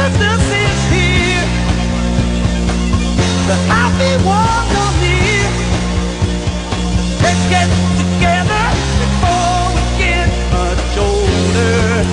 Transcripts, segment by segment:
Christmas is here. The happy ones are near. Let's get together before we get much older.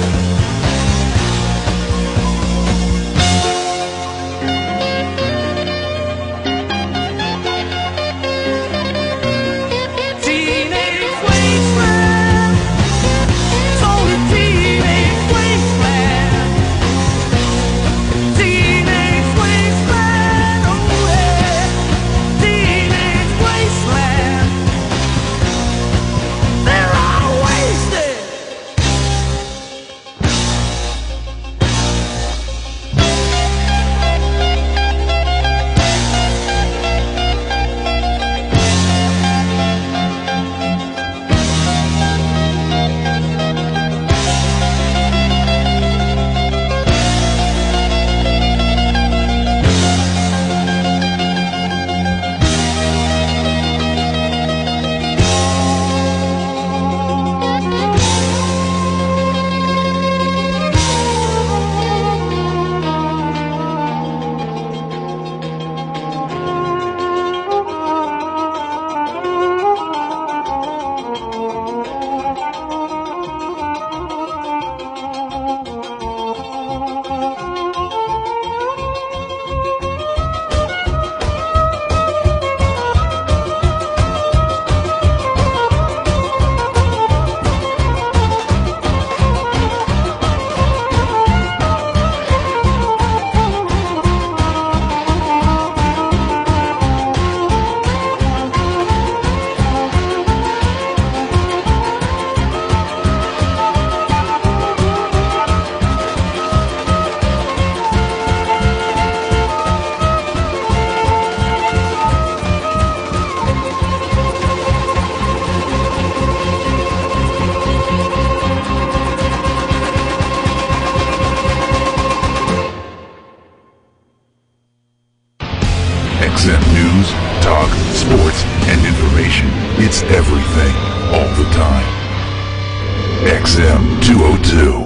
XM News, talk, sports, and information. It's everything, all the time. XM 202.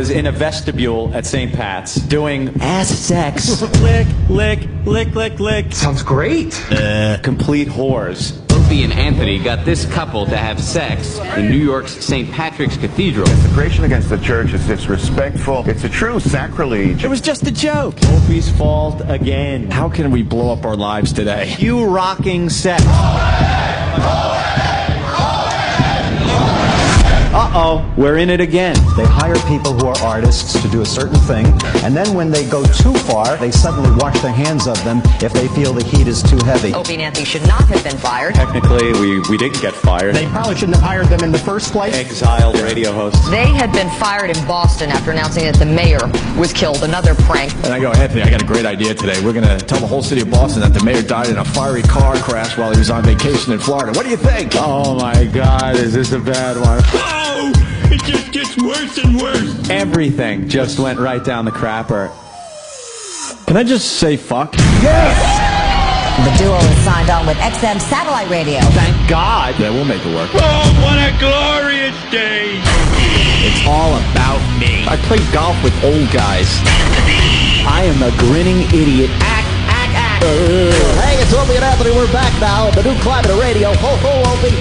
was in a vestibule at St. Pat's doing ass sex. Lick, lick, lick, lick, lick. Sounds great. Complete whores. Opie and Anthony got this couple to have sex in New York's St. Patrick's Cathedral. Desecration against the church is disrespectful. It's a true sacrilege. It was just a joke. Opie's fault again. How can we blow up our lives today? You rocking sex. Uh-oh, we're in it again. They hire people who are artists to do a certain thing, and then when they go too far, they suddenly wash their hands of them if they feel the heat is too heavy. Opie and Anthony should not have been fired. Technically, we didn't get fired. They probably shouldn't have hired them in the first place. Exiled radio hosts. They had been fired in Boston after announcing that the mayor was killed. Another prank. And I go, Anthony, I got a great idea today. We're going to tell the whole city of Boston that the mayor died in a fiery car crash while he was on vacation in Florida. What do you think? Oh my God, is this a bad one? Oh, it just gets worse and worse. Everything just went right down the crapper. Can I just say fuck? The duo is signed on with XM Satellite Radio. Thank God. Yeah, we'll make it work. Oh, what a glorious day. It's all about me. I play golf with old guys. I am a grinning idiot. Hey, it's Opie and Anthony. We're back now at the new climate of radio. Ho, ho, Opie.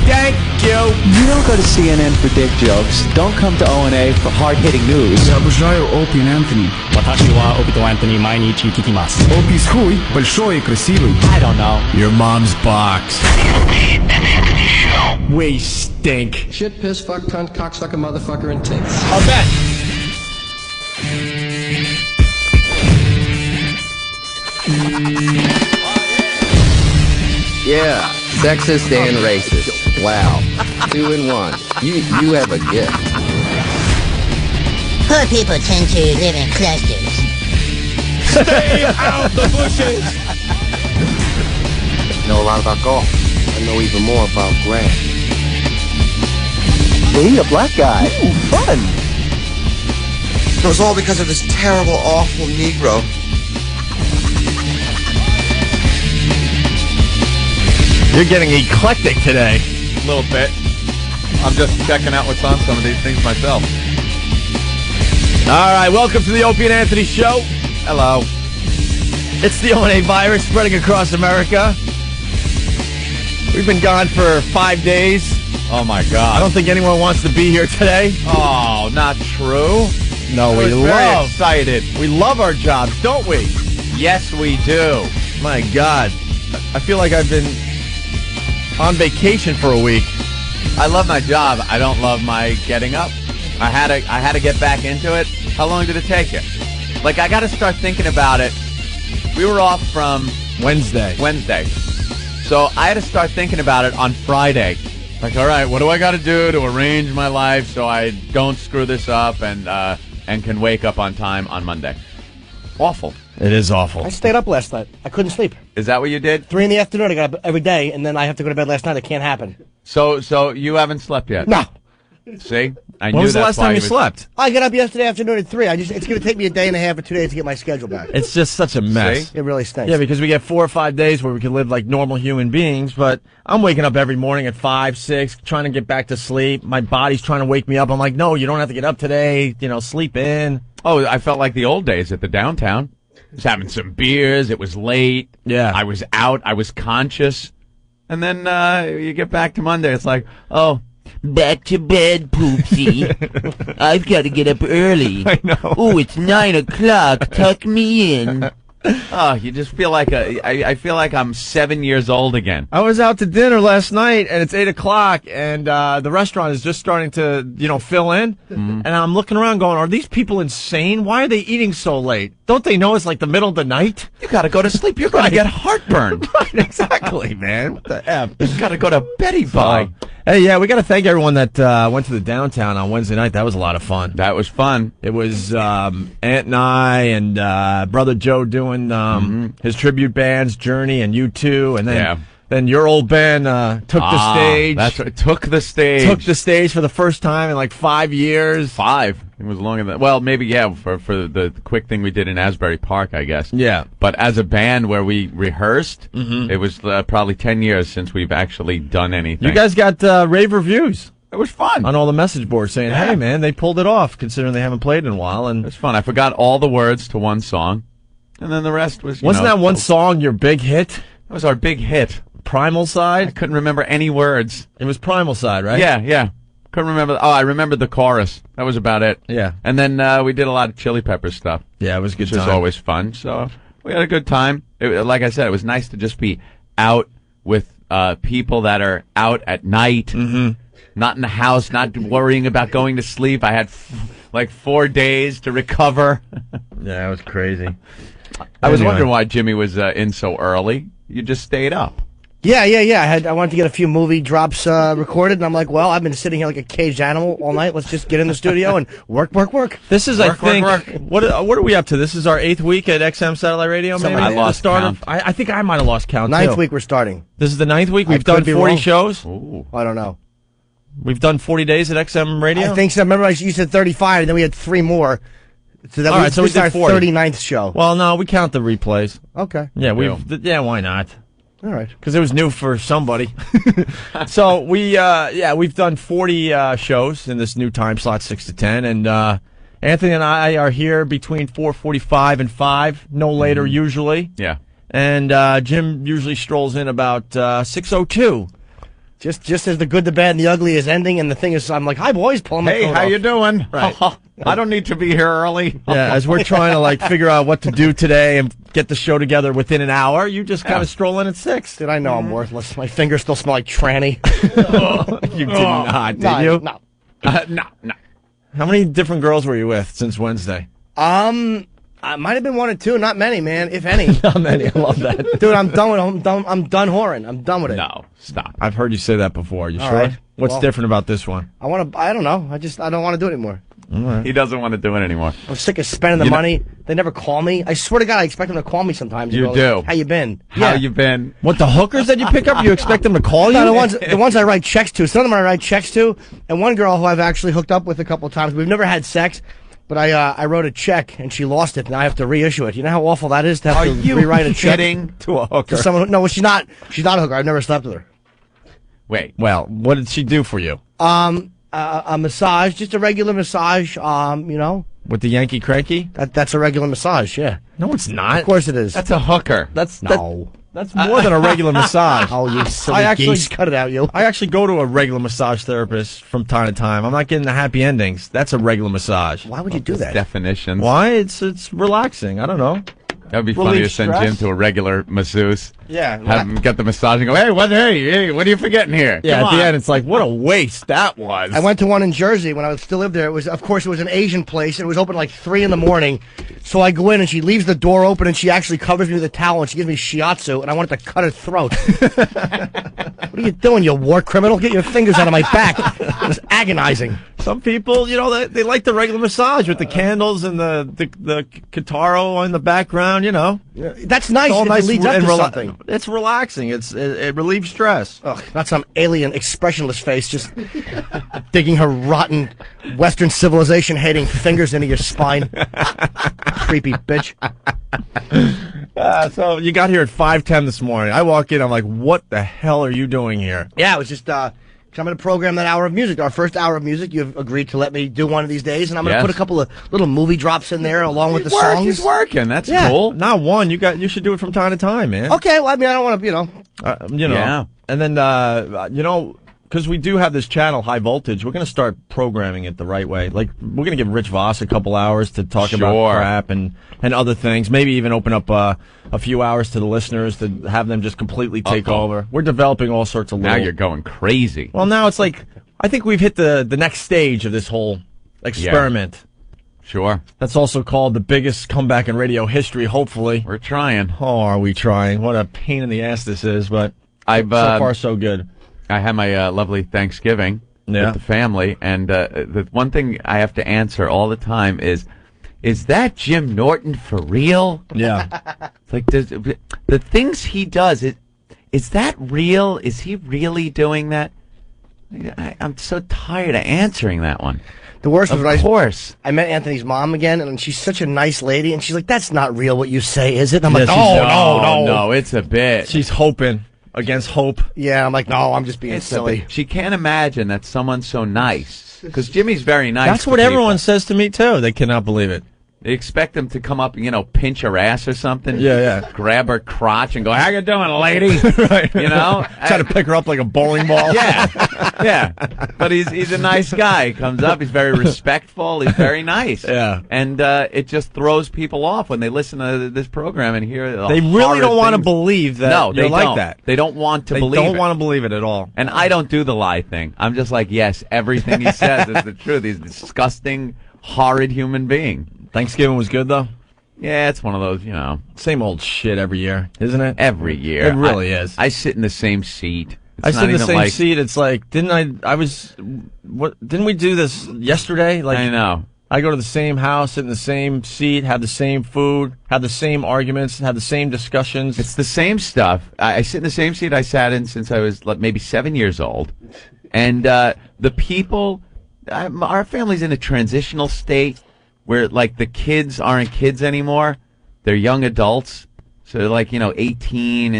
Thank you. You don't go to CNN for dick jokes. Don't come to O&A for hard-hitting news. Я обожаю Opie and Anthony. 私はオピとアントニー毎日聞きます。 Opie's хуй большой и красивый. I don't know. Your mom's box. Opie and Anthony Show. We stink. Shit, piss, fuck, cunt, cocksucker, motherfucker, and tits. I'll bet. Yeah, sexist and racist. Wow. 2 in 1. You have a gift. Poor people tend to live in clusters. Stay out the bushes. I know a lot about golf. I know even more about Grant. Me, a black guy. Ooh, fun. It was all because of this terrible, awful Negro. You're getting eclectic today. A little bit. I'm just checking out what's on some of these things myself. All right, welcome to the Opie and Anthony Show. Hello. It's the O&A virus spreading across America. We've been gone for 5 days. Oh, my God. I don't think anyone wants to be here today. Oh, not true. No, we very excited. We love our jobs, don't we? Yes, we do. My God. I feel like I've been on vacation for a week. I love my job. I don't love my getting up. I had to get back into it. How long did it take you? Like, I got to start thinking about it. We were off from Wednesday. So I had to start thinking about it on Friday. Like, all right, what do I got to do to arrange my life so I don't screw this up and can wake up on time on Monday? Awful. It is awful. I stayed up last night. I couldn't sleep. Is that what you did? 3 in the afternoon, I got up every day, and then I have to go to bed last night. It can't happen. So you haven't slept yet? No. See? When was the last time you slept? I got up yesterday afternoon at 3. It's going to take me a day and a half or 2 days to get my schedule back. It's just such a mess. See? It really stinks. Yeah, because we get 4 or 5 days where we can live like normal human beings, but I'm waking up every morning at 5, 6, trying to get back to sleep. My body's trying to wake me up. I'm like, no, you don't have to get up today. Sleep in. Oh, I felt like the old days at the downtown. I was having some beers. It was late. Yeah. I was out. I was conscious. And then you get back to Monday. It's like, oh, back to bed, Poopsie. I've got to get up early. I know. Oh, it's 9 o'clock. Tuck me in. Oh, you just feel like I feel like I'm 7 years old again. I was out to dinner last night, and it's 8 o'clock, and the restaurant is just starting to, fill in. Mm-hmm. And I'm looking around going, are these people insane? Why are they eating so late? Don't they know it's like the middle of the night? You got to go to sleep. You're going to get heartburn. Right, exactly, man. What the F? You got to go to Betty Bye. Hey, yeah, we got to thank everyone that went to the downtown on Wednesday night. That was a lot of fun. That was fun. It was Aunt and I and Brother Joe doing his tribute bands, Journey and U2, and then your old band took the stage. That's right. Took the stage for the first time in like 5 years. 5. It was longer than well, maybe for the quick thing we did in Asbury Park, I guess. Yeah. But as a band where we rehearsed, it was probably 10 years since we've actually done anything. You guys got rave reviews. It was fun. On all the message boards saying, hey, man, they pulled it off, considering they haven't played in a while. And it was fun. I forgot all the words to one song, and then the rest was, Wasn't that one song your big hit? That was our big hit. Primal Side? I couldn't remember any words. It was Primal Side, right? Yeah. Couldn't remember. Oh, I remembered the chorus. That was about it. Yeah. And then we did a lot of Chili Peppers stuff. Yeah, it was a good time. Which was always fun. So we had a good time. Like I said, it was nice to just be out with people that are out at night, not in the house, not worrying about going to sleep. I had like 4 days to recover. Yeah, it was crazy. I was wondering why Jimmy was in so early. You just stayed up. Yeah. I wanted to get a few movie drops recorded, and I'm like, well, I've been sitting here like a caged animal all night. Let's just get in the studio and work. This is, I think, what are we up to? This is our 8th week at XM Satellite Radio, maybe? I lost count. I think I might have lost count, 9th too. week we're starting. This is the 9th week? We've done 40 shows? Ooh. I don't know. We've done 40 days at XM Radio? I think so. Remember, you said 35, and then we had 3 more. So that so we did our 40. 39th show. Well, no, we count the replays. Okay. Yeah, why not? All right. Because it was new for somebody. So we've done 40 shows in this new time slot, 6 to 10, and Anthony and I are here between 4:45 and 5, no later usually. Yeah. And Jim usually strolls in about 6:02. Just as the good, the bad, and the ugly is ending, and the thing is, I'm like, hi, boys, pulling my coat how off. you doing? Right. I don't need to be here early. Yeah, as we're trying to like figure out what to do today and get the show together within an hour, you just kind of stroll in at 6. Did I know I'm worthless? My fingers still smell like tranny. You did not, did you? No. No. How many different girls were you with since Wednesday? I might have been 1 or 2, not many, man, if any. Not many. I love that. Dude, I'm done with I'm done whoring. I'm done with it. No, stop. I've heard you say that before. You All sure? right. What's Well, different about this one? I don't know. I don't want to do it anymore. He doesn't want to do it anymore. I'm sick of spending the money. They never call me. I swear to God, I expect them to call me sometimes. You do. How you been? How you been? What, the hookers that you pick up, you expect them to call you? No, the ones I write checks to. Some of them I write checks to, and one girl who I've actually hooked up with a couple of times. We've never had sex, but I wrote a check and she lost it, and I have to reissue it. You know how awful that is to have to rewrite a check to a hooker? to someone. No, she's not a hooker. I've never slept with her. Wait. Well, what did she do for you? A massage, just a regular massage. With the Yankee Cranky? That's a regular massage. Yeah. No, it's not. Of course it is. That's a hooker. That's more than a regular massage. Oh, you silly geese. Cut it out, you. I actually go to a regular massage therapist from time to time. I'm not getting the happy endings. That's a regular massage. Why would you do that? Definitions. Why? It's relaxing. I don't know. That would be funny to send Jim to a regular masseuse. Yeah. Have him get the massage and go, hey, what are you forgetting here? Yeah, Come at the on. end, it's like, what a waste that was. I went to one in Jersey when I still lived there. Of course, it was an Asian place. And it was open like 3 in the morning. So I go in and she leaves the door open and she actually covers me with a towel and she gives me shiatsu and I wanted to cut her throat. What are you doing, you war criminal? Get your fingers out of my back. It was agonizing. Some people, they like the regular massage with the candles and the guitar in the background, That's nice. All It nice leads up to something. It's relaxing. It relieves stress. Ugh, not some alien expressionless face just digging her rotten Western civilization hating fingers into your spine. Creepy bitch. So you got here at 5:10 this morning. I walk in, I'm like, what the hell are you doing here? Yeah, it was just I'm going to program that hour of music, our first hour of music. You've agreed to let me do one of these days, and I'm going to put a couple of little movie drops in there along with the songs. He's working. That's Yeah. cool. Not one. You should do it from time to time, man. Okay, well, I mean, I don't want to, Yeah. And then, because we do have this channel, High Voltage, we're going to start programming it the right way. Like, we're going to give Rich Voss a couple hours to talk about crap and other things. Maybe even open up a few hours to the listeners to have them just completely take over. We're developing all sorts of Now little... you're going crazy. Well, now it's like, I think we've hit the next stage of this whole experiment. Yeah. Sure. That's also called the biggest comeback in radio history, hopefully. We're trying. Oh, are we trying? What a pain in the ass this is, but so far so good. I had my lovely Thanksgiving with the family, and the one thing I have to answer all the time is that Jim Norton for real? Yeah. It's like, the things he does, is that real? Is he really doing that? I'm so tired of answering that one. The worst was of course. I met Anthony's mom again, and she's such a nice lady, and she's like, that's not real what you say, is it? And I'm like, No, it's a bit. She's hoping. against hope. Yeah, I'm like, no, I'm just being It's silly. She can't imagine that someone's so nice. Because Jimmy's very nice. That's what everyone says to me, too. They cannot believe it. They expect him to come up, pinch her ass or something. Yeah. Grab her crotch and go, how you doing, lady? Right. Try to pick her up like a bowling ball. Yeah. But he's a nice guy. He comes up, he's very respectful, he's very nice. Yeah. And it just throws people off when they listen to this program and hear They really don't want to believe that No, you're they like don't. that. They don't want to believe They don't it. want to believe it at all. And I don't do the lie thing. I'm just like, yes, everything he says is the truth. He's a disgusting, horrid human being. Thanksgiving was good, though? Yeah, it's one of those, Same old shit every year, isn't it? Every year. It really is. I sit in the same seat. I sit in the same seat. It's like, didn't we do this yesterday? Like, I know. I go to the same house, sit in the same seat, have the same food, have the same arguments, have the same discussions. It's the same stuff. I sit in the same seat I sat in since I was maybe 7 years old. And the people, our family's in a transitional state where, the kids aren't kids anymore. They're young adults. So they're 18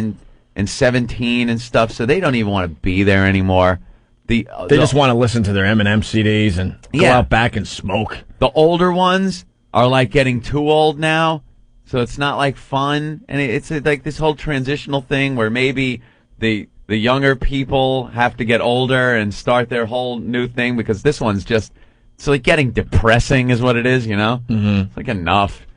and 17 and stuff. So they don't even want to be there anymore. They just want to listen to their Eminem CDs and go out back and smoke. The older ones are getting too old now, so it's not fun. And it's this whole transitional thing where maybe the younger people have to get older and start their whole new thing because this one's just getting depressing is what it is, Mm-hmm. It's enough.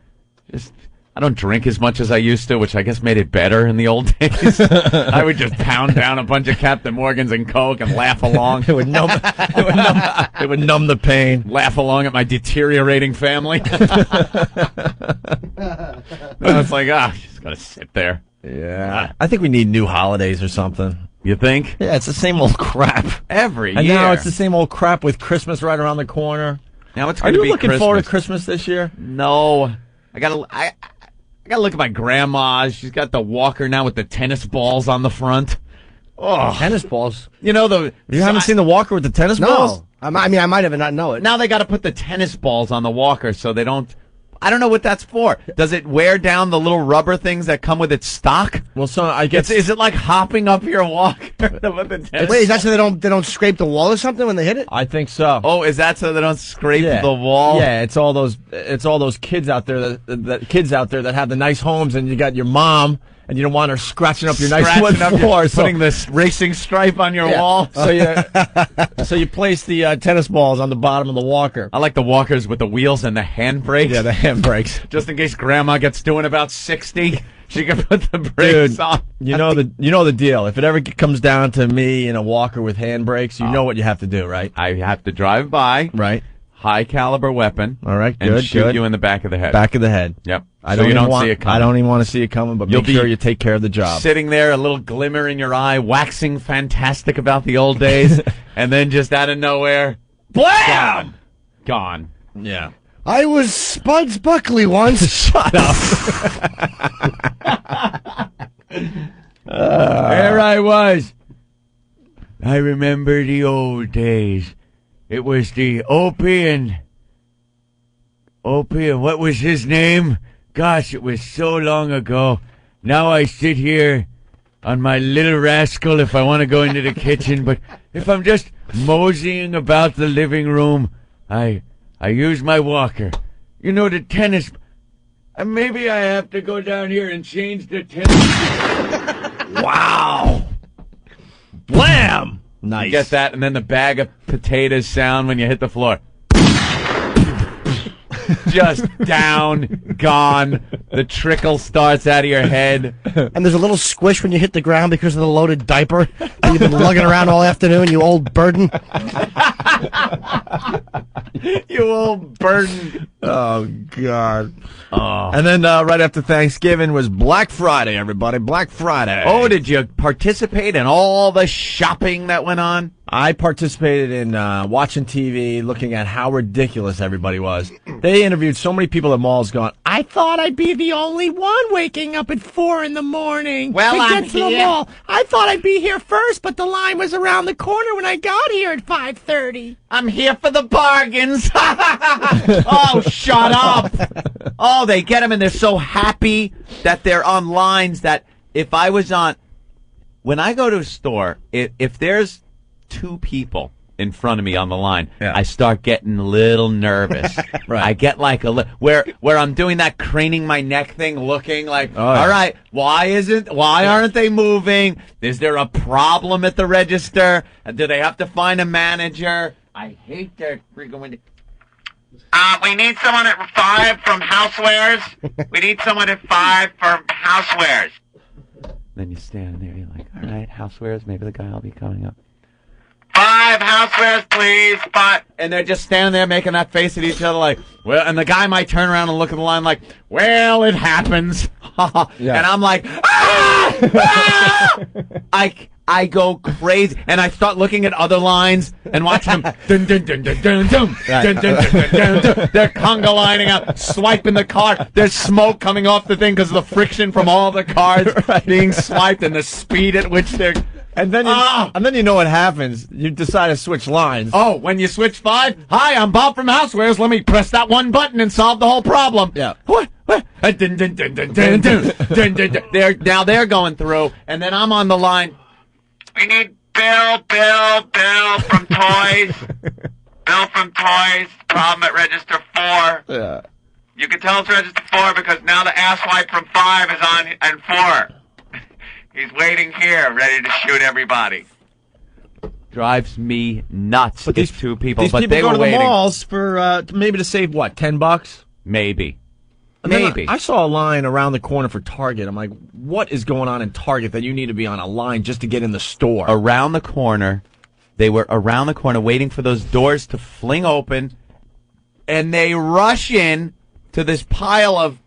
I don't drink as much as I used to, which I guess made it better in the old days. I would just pound down a bunch of Captain Morgans and Coke and laugh along. It would numb the pain. Laugh along at my deteriorating family. It's just gotta sit there. Yeah. I think we need new holidays or something. You think? Yeah, it's the same old crap. Every and year. now it's the same old crap with Christmas right around the corner. Now it's Are going to be you looking Christmas. forward to Christmas this year? No. I gotta look at my grandma. She's got the walker now with the tennis balls on the front. Oh, tennis balls. You haven't seen the walker with the tennis balls? No. I might have not know it. Now they got to put the tennis balls on the walker so they don't. I don't know what that's for. Does it wear down the little rubber things that come with its stock? Well, so I guess is it like hopping up your walker? Wait, is that so they don't scrape the wall or something when they hit it? I think so. Oh, is that so they don't scrape the wall? Yeah, it's all those kids out there that have the nice homes, and you got your mom, and you don't want her scratching up your nice wood floor. Putting this racing stripe on your wall. So you place the tennis balls on the bottom of the walker. I like the walkers with the wheels and the handbrakes. Yeah, the handbrakes. Just in case Grandma gets doing about 60, she can put the brakes on. You know the deal. If it ever comes down to me in a walker with handbrakes, you know what you have to do, right? I have to drive by. Right. High caliber weapon. All right, and good. shoot you in the back of the head. Back of the head. Yep. I don't see it coming. I don't even want to see it coming, but make sure you take care of the job. Sitting there, a little glimmer in your eye, waxing fantastic about the old days, and then just out of nowhere, blam! Gone. Yeah. I was Spuds Buckley once. Shut up. There I was. I remember the old days. It was the Opie and what was his name? Gosh, it was so long ago. Now I sit here on my little rascal if I want to go into the kitchen, but if I'm just moseying about the living room, I use my walker. The tennis. Maybe I have to go down here and change the tennis. Wow. Blam! Nice. You get that, and then the bag of potatoes sound when you hit the floor. Just down, gone. The trickle starts out of your head. And there's a little squish when you hit the ground because of the loaded diaper that you've been lugging around all afternoon, you old burden. You old burden. Oh, God. Oh. And then right after Thanksgiving was Black Friday, everybody. Black Friday. Oh, did you participate in all the shopping that went on? I participated in watching TV, looking at how ridiculous everybody was. They interviewed so many people at malls going, I thought I'd be the only one waking up at 4 in the morning Well, to I'm get to the here. mall. I thought I'd be here first, but the line was around the corner when I got here at 5:30. I'm here for the bargains. Oh, shut up. Oh, they get them, and they're so happy that they're on lines that if I was on... when I go to a store, if there's two people in front of me on the line, I start getting a little nervous. Right. I get like where I'm doing that craning my neck thing, looking like, all right, why aren't they moving? Is there a problem at the register? Do they have to find a manager? I hate that freaking window. We need someone at 5 from Housewares. We need someone at 5 for Housewares. Then you stand there, you're like, all right, Housewares, maybe the guy will be coming up. 5 Housewares, please. 5. And they're just standing there making that face at each other like, well, and the guy might turn around and look at the line like, well, it happens. And I'm like, I go crazy, and I start looking at other lines and watching them. Dun, dun, dun, dun, dun, dun, dun, dun, dun, dun, dun. They're conga lining up, swiping the card. There's smoke coming off the thing because of the friction from all the cards being swiped and the speed at which they're. And then you know what happens. You decide to switch lines. Oh, when you switch 5, hi, I'm Bob from Housewares. Let me press that one button and solve the whole problem. Yeah. What? Dun, dun, dun, dun, dun, dun, dun, dun, dun. They're going through, and then I'm on the line. We need Bill from Toys. Bill from Toys. Problem at register 4. Yeah. You can tell it's register 4 because now the asswipe from 5 is on and 4. He's waiting here, ready to shoot everybody. Drives me nuts. But these two people, these but people they go were to waiting. the malls for maybe to save what, $10? Maybe. Maybe. I saw a line around the corner for Target. I'm like, what is going on in Target that you need to be on a line just to get in the store? Around the corner. They were around the corner waiting for those doors to fling open, and they rush in to this pile of,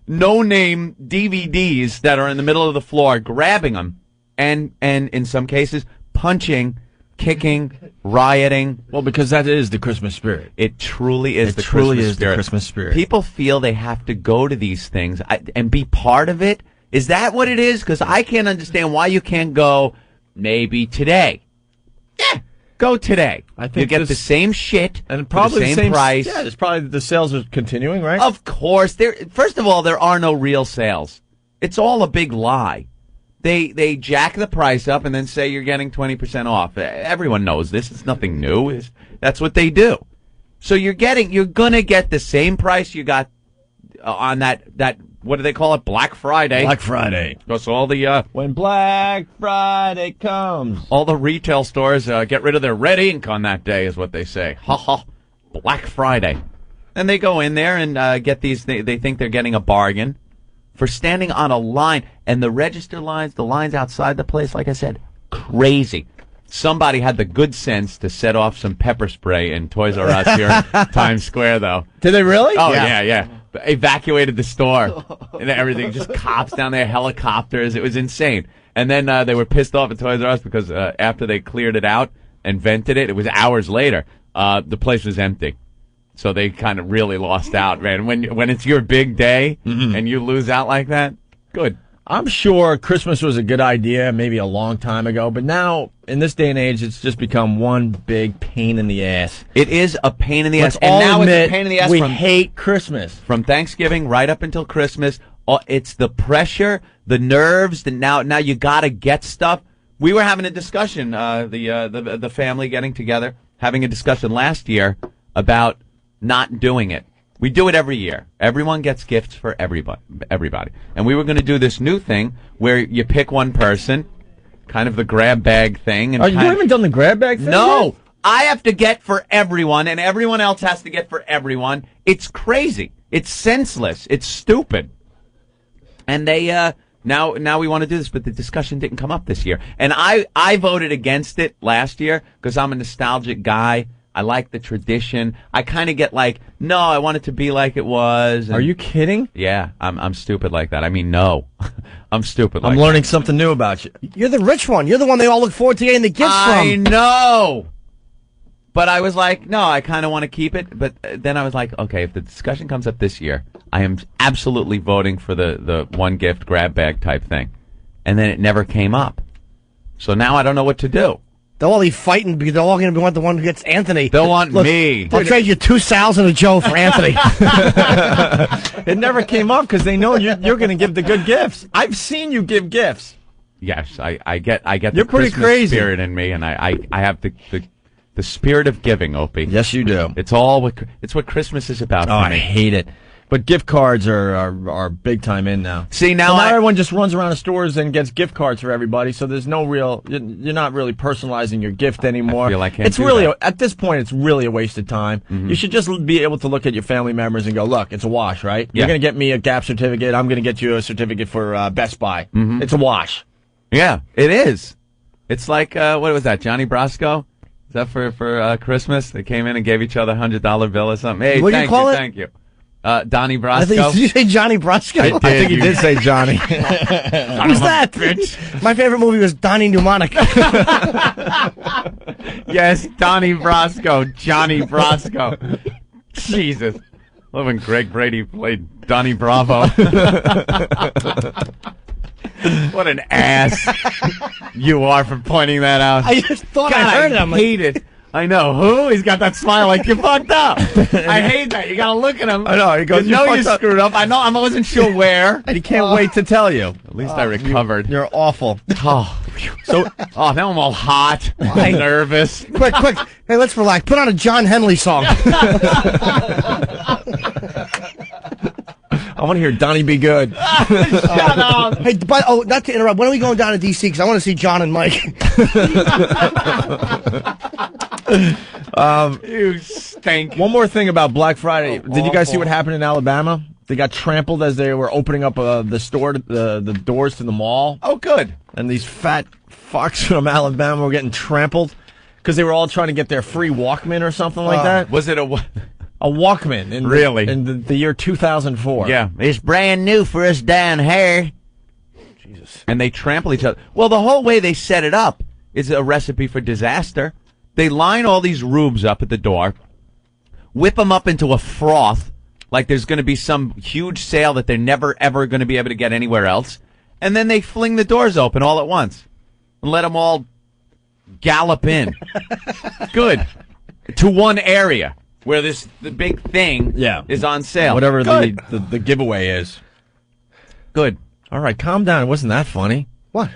no-name DVDs that are in the middle of the floor, grabbing them, and in some cases, punching, kicking, rioting. Well, because that is the Christmas spirit. It truly is the Christmas spirit. People feel they have to go to these things and be part of it. Is that what it is? Because I can't understand why you can't go maybe today. Yeah, go today. I think you get the same shit and probably the same price. Yeah, it's probably the sales are continuing, right? Of course. First of all, there are no real sales. It's all a big lie. They jack the price up and then say you're getting 20% off. Everyone knows this. It's nothing new. That's what they do. So you're gonna get the same price you got on that what do they call it? Black Friday. Black Friday. Because all the when Black Friday comes, all the retail stores get rid of their red ink on that day, is what they say. Ha ha. Black Friday. And they go in there and get these. They think they're getting a bargain for standing on a line, and the register lines, the lines outside the place, like I said, crazy. Somebody had the good sense to set off some pepper spray in Toys R Us here in Times Square, though. Did they really? Oh, yeah. Evacuated the store and everything. Just cops down there, helicopters. It was insane. And then they were pissed off at Toys R Us because after they cleared it out and vented it, it was hours later, the place was empty. So they kind of really lost out, man. When it's your big day and you lose out like that, good. I'm sure Christmas was a good idea maybe a long time ago, but now, in this day and age, it's just become one big pain in the ass. It is a pain in the ass. And now it's a pain in the ass. We hate Christmas. From Thanksgiving right up until Christmas, it's the pressure, the nerves, now you gotta get stuff. We were having a discussion, the family getting together, having a discussion last year about not doing it. We do it every year. Everyone gets gifts for everybody. And we were going to do this new thing where you pick one person, kind of the grab bag thing. And you haven't done the grab bag thing? No. Yet? I have to get for everyone, and everyone else has to get for everyone. It's crazy. It's senseless. It's stupid. And they now we want to do this, but the discussion didn't come up this year. And I voted against it last year because I'm a nostalgic guy. I like the tradition. I kind of get like, no, I want it to be like it was. Are you kidding? Yeah, I'm stupid like that. I mean, no. I'm stupid like I'm learning something new about you. You're the rich one. You're the one they all look forward to getting the gifts from. I know. But I was like, no, I kind of want to keep it. But then I was like, okay, if the discussion comes up this year, I am absolutely voting for the one gift grab bag type thing. And then it never came up. So now I don't know what to do. They'll all be fighting because they're all going to want the one who gets Anthony. They'll want me. I'll trade you 2 Sals and a Joe for Anthony. It never came up because they know you're going to give the good gifts. I've seen you give gifts. Yes, I get the You're pretty Christmas crazy. spirit in me, and I have the spirit of giving, Opie. Yes, you do. It's what Christmas is about. Oh, for me. I hate it. But gift cards are big time in now. See, now everyone just runs around the stores and gets gift cards for everybody. So there's no real. You're not really personalizing your gift anymore. I feel I can't it's do really that. at this point, it's really a waste of time. Mm-hmm. You should just be able to look at your family members and go, look, it's a wash, right? Yeah. You're gonna get me a Gap certificate. I'm gonna get you a certificate for Best Buy. Mm-hmm. It's a wash. Yeah, it is. It's like what was that? Johnny Brasco? Is that for Christmas? They came in and gave each other $100 bill or something. Hey, What do you call it? Thank you. Donnie I think, Brasco. did you say Johnny Brasco? I think he did say Johnny. Who's that? Bitch. My favorite movie was Donnie Mnemonic. Yes, Donnie Brasco. Johnny Brasco. Jesus. Love when Greg Brady played Donnie Bravo. What an ass you are for pointing that out. I just thought God, I heard it. I'm I hate it. I know. Who? He's got that smile like you fucked up. I hate that. You gotta look at him. I know. He goes, you know "You you fucked up." screwed up. I know. I wasn't sure where. And he can't wait to tell you. At least I recovered. You're awful. Oh, so now I'm all hot, nervous. Quick. Hey, let's relax. Put on a John Henley song. I want to hear Donnie Be Good. Shut up. Hey, but not to interrupt. When are we going down to DC? Because I want to see John and Mike. You stink. One more thing about Black Friday. Did you guys see what happened in Alabama? They got trampled as they were opening up the store, the doors to the mall. Oh, good. And these fat fucks from Alabama were getting trampled because they were all trying to get their free Walkman or something like that. Was it a Walkman in Really? in the year 2004. Yeah. It's brand new for us down here. Jesus. And they trample each other. Well, the whole way they set it up is a recipe for disaster. They line all these rubes up at the door, whip them up into a froth, like there's going to be some huge sale that they're never, ever going to be able to get anywhere else, and then they fling the doors open all at once and let them all gallop in. Good. To one area where the big thing is on sale. Whatever Good. the giveaway is. Good. All right, calm down. It wasn't that funny. What?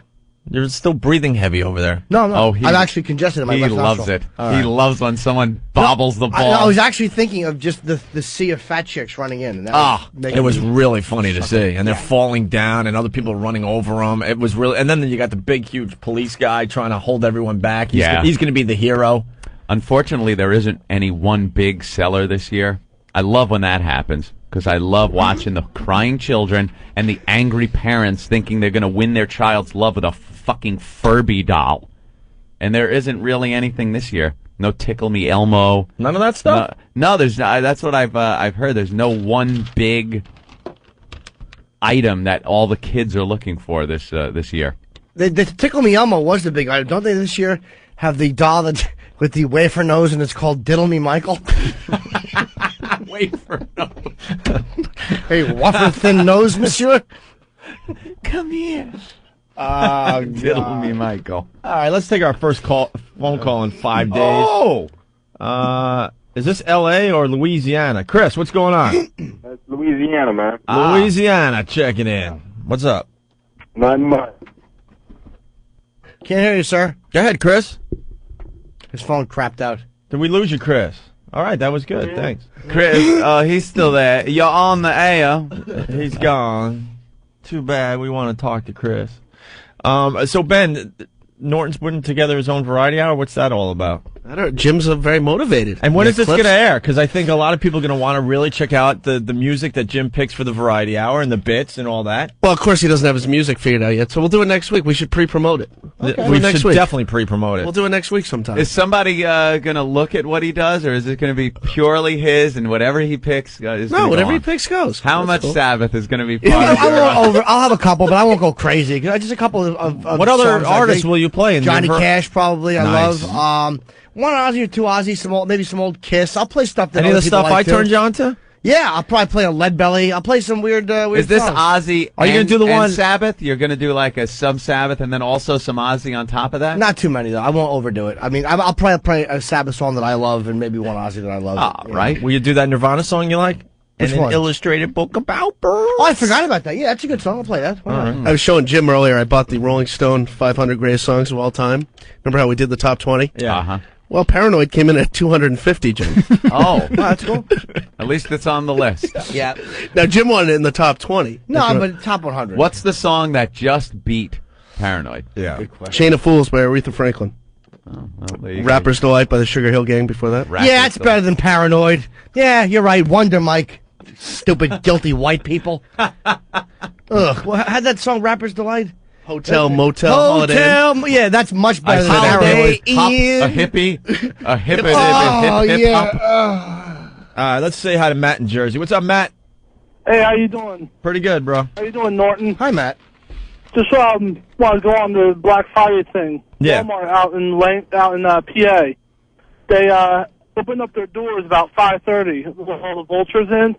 You're still breathing heavy over there. No. Oh, I'm actually congested in my He left loves nostril. it. He loves when someone bobbles the ball. I was actually thinking of just the sea of fat chicks running in. And that was making It was me- really funny to see, and they're falling down, and other people are running over them. It was really, and then you got the big, huge police guy trying to hold everyone back. He's going to be the hero. Unfortunately, there isn't any one big seller this year. I love when that happens because I love watching the crying children and the angry parents thinking they're going to win their child's love with a fucking Furby doll. And there isn't really anything this year. No Tickle Me Elmo. None of that stuff? No, there's not. That's what I've heard. There's no one big item that all the kids are looking for this year. The Tickle Me Elmo was the big item. Don't they this year have the doll that with the wafer nose and it's called Diddle Me Michael? Wafer nose. Hey, wafer thin nose, monsieur? Come here. Oh, Diddle Me Michael. All right, let's take our first phone call in 5 days. Oh! Is this L.A. or Louisiana? Chris, what's going on? That's Louisiana, man. Louisiana, checking in. What's up? Not much. Can't hear you, sir. Go ahead, Chris. His phone crapped out. Did we lose you, Chris? All right, that was good. Thanks. Chris, he's still there. You're on the air. He's gone. Too bad. We want to talk to Chris. So, Ben, Norton's putting together his own variety hour. What's that all about? I don't know. Jim's very motivated. And when is this clips? going to air? Because I think a lot of people are going to want to really check out the music that Jim picks for the variety hour and the bits and all that. Well, of course, he doesn't have his music figured out yet, so we'll do it next week. We should pre-promote it. Okay. We should definitely pre-promote it. We'll do it next week sometime. Is somebody going to look at what he does, or is it going to be purely his and whatever he picks is No, gonna whatever go he on? picks goes. How That's much cool. Sabbath is going to be part of I'll have a couple, but I won't go crazy. Just a couple of What other songs I artists dig. will you play in Johnny your Cash, probably. I Nice. love. One Ozzy or two Ozzy, maybe some old Kiss. I'll play stuff that Any of other the people stuff like I turned too. you on to? Yeah, I'll probably play a Lead Belly. I'll play some weird Is this songs. Ozzy Are you gonna and- do the and one- Sabbath? You're going to do like a sub-Sabbath and then also some Ozzy on top of that? Not too many though. I won't overdo it. I mean, I'll probably play a Sabbath song that I love and maybe one Ozzy that I love. Oh, right. Will you do that Nirvana song you like? and Which an one? illustrated book about birds. Oh, I forgot about that. Yeah, that's a good song. I'll play that. Why not? I was showing Jim earlier. I bought the Rolling Stone 500 Greatest Songs of All Time. Remember how we did the top 20? Yeah. Uh-huh. Well, Paranoid came in at 250, Jim. Oh, that's cool. At least it's on the list. Yeah. Now, Jim wanted it in the top 20. No, but top 100. What's the song that just beat Paranoid? Yeah. Chain of Fools by Aretha Franklin. Oh, well, there you go. Rapper's Delight by the Sugar Hill Gang before that. Yeah, that's better than Paranoid. Yeah, you're right. Wonder Mike. Stupid, guilty white people. Ugh. Well, how'd that song Rapper's Delight? Hotel, Motel, Holiday Inn. Hotel. Yeah, that's much better than Holiday Paranoid. Inn. A hippie. A hip Oh, hip yeah. hop. Let's say hi to Matt in Jersey. What's up, Matt? Hey, how you doing? Pretty good, bro. How you doing, Norton? Hi, Matt. Just want to go on the Black Friday thing. Yeah. Walmart out in PA. They opened up their doors about 5:30 with all the vultures in,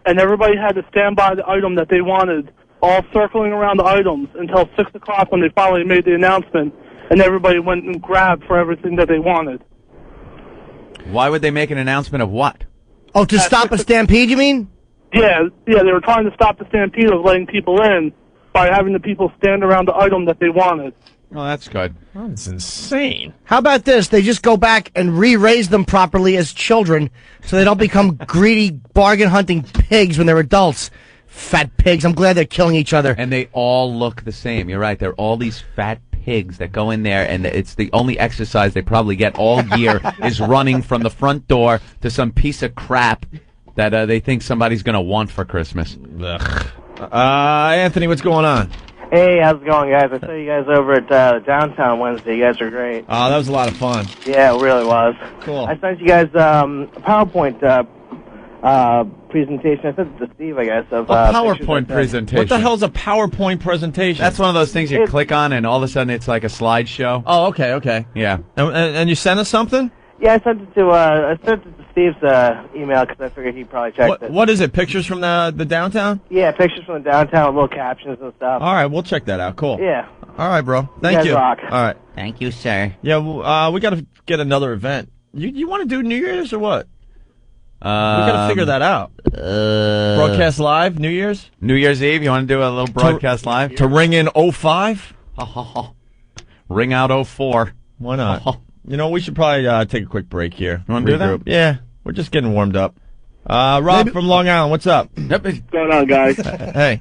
and everybody had to stand by the item that they wanted, all circling around the items until 6 o'clock when they finally made the announcement, and everybody went and grabbed for everything that they wanted. Why would they make an announcement of what? Oh, to stop a stampede, you mean? Yeah, they were trying to stop the stampede of letting people in by having the people stand around the item that they wanted. Oh, that's good. That's insane. How about this? They just go back and re-raise them properly as children so they don't become greedy, bargain-hunting pigs when they're adults. Fat pigs. I'm glad they're killing each other. And they all look the same. You're right. They're all these fat pigs that go in there, and it's the only exercise they probably get all year is running from the front door to some piece of crap that they think somebody's going to want for Christmas. Ugh. Anthony, what's going on? Hey, how's it going, guys? I saw you guys over at downtown Wednesday. You guys are great. Oh, that was a lot of fun. Yeah, it really was. Cool. I sent you guys a PowerPoint presentation. I sent it to Steve, I guess. Of A PowerPoint presentation. What the hell's a PowerPoint presentation? That's one of those things you click on, and all of a sudden it's like a slideshow. Oh, okay. Yeah. And you sent us something? Yeah, I sent it to Steve's email because I figured he'd probably check it. What is it? Pictures from the downtown? Yeah, pictures from the downtown with little captions and stuff. All right, we'll check that out. Cool. Yeah. All right, bro. You Thank guys you. rock. All right. Thank you, sir. Yeah, well, we got to get another event. You want to do New Year's or what? We got to figure that out. Broadcast live, New Year's? New Year's Eve, you want to do a little broadcast live? To ring in 05? Ring out 04. Why not? You know, we should probably take a quick break here. You want to do that? Yeah, we're just getting warmed up. Rob from Long Island, what's up? What's going on, guys? Hey.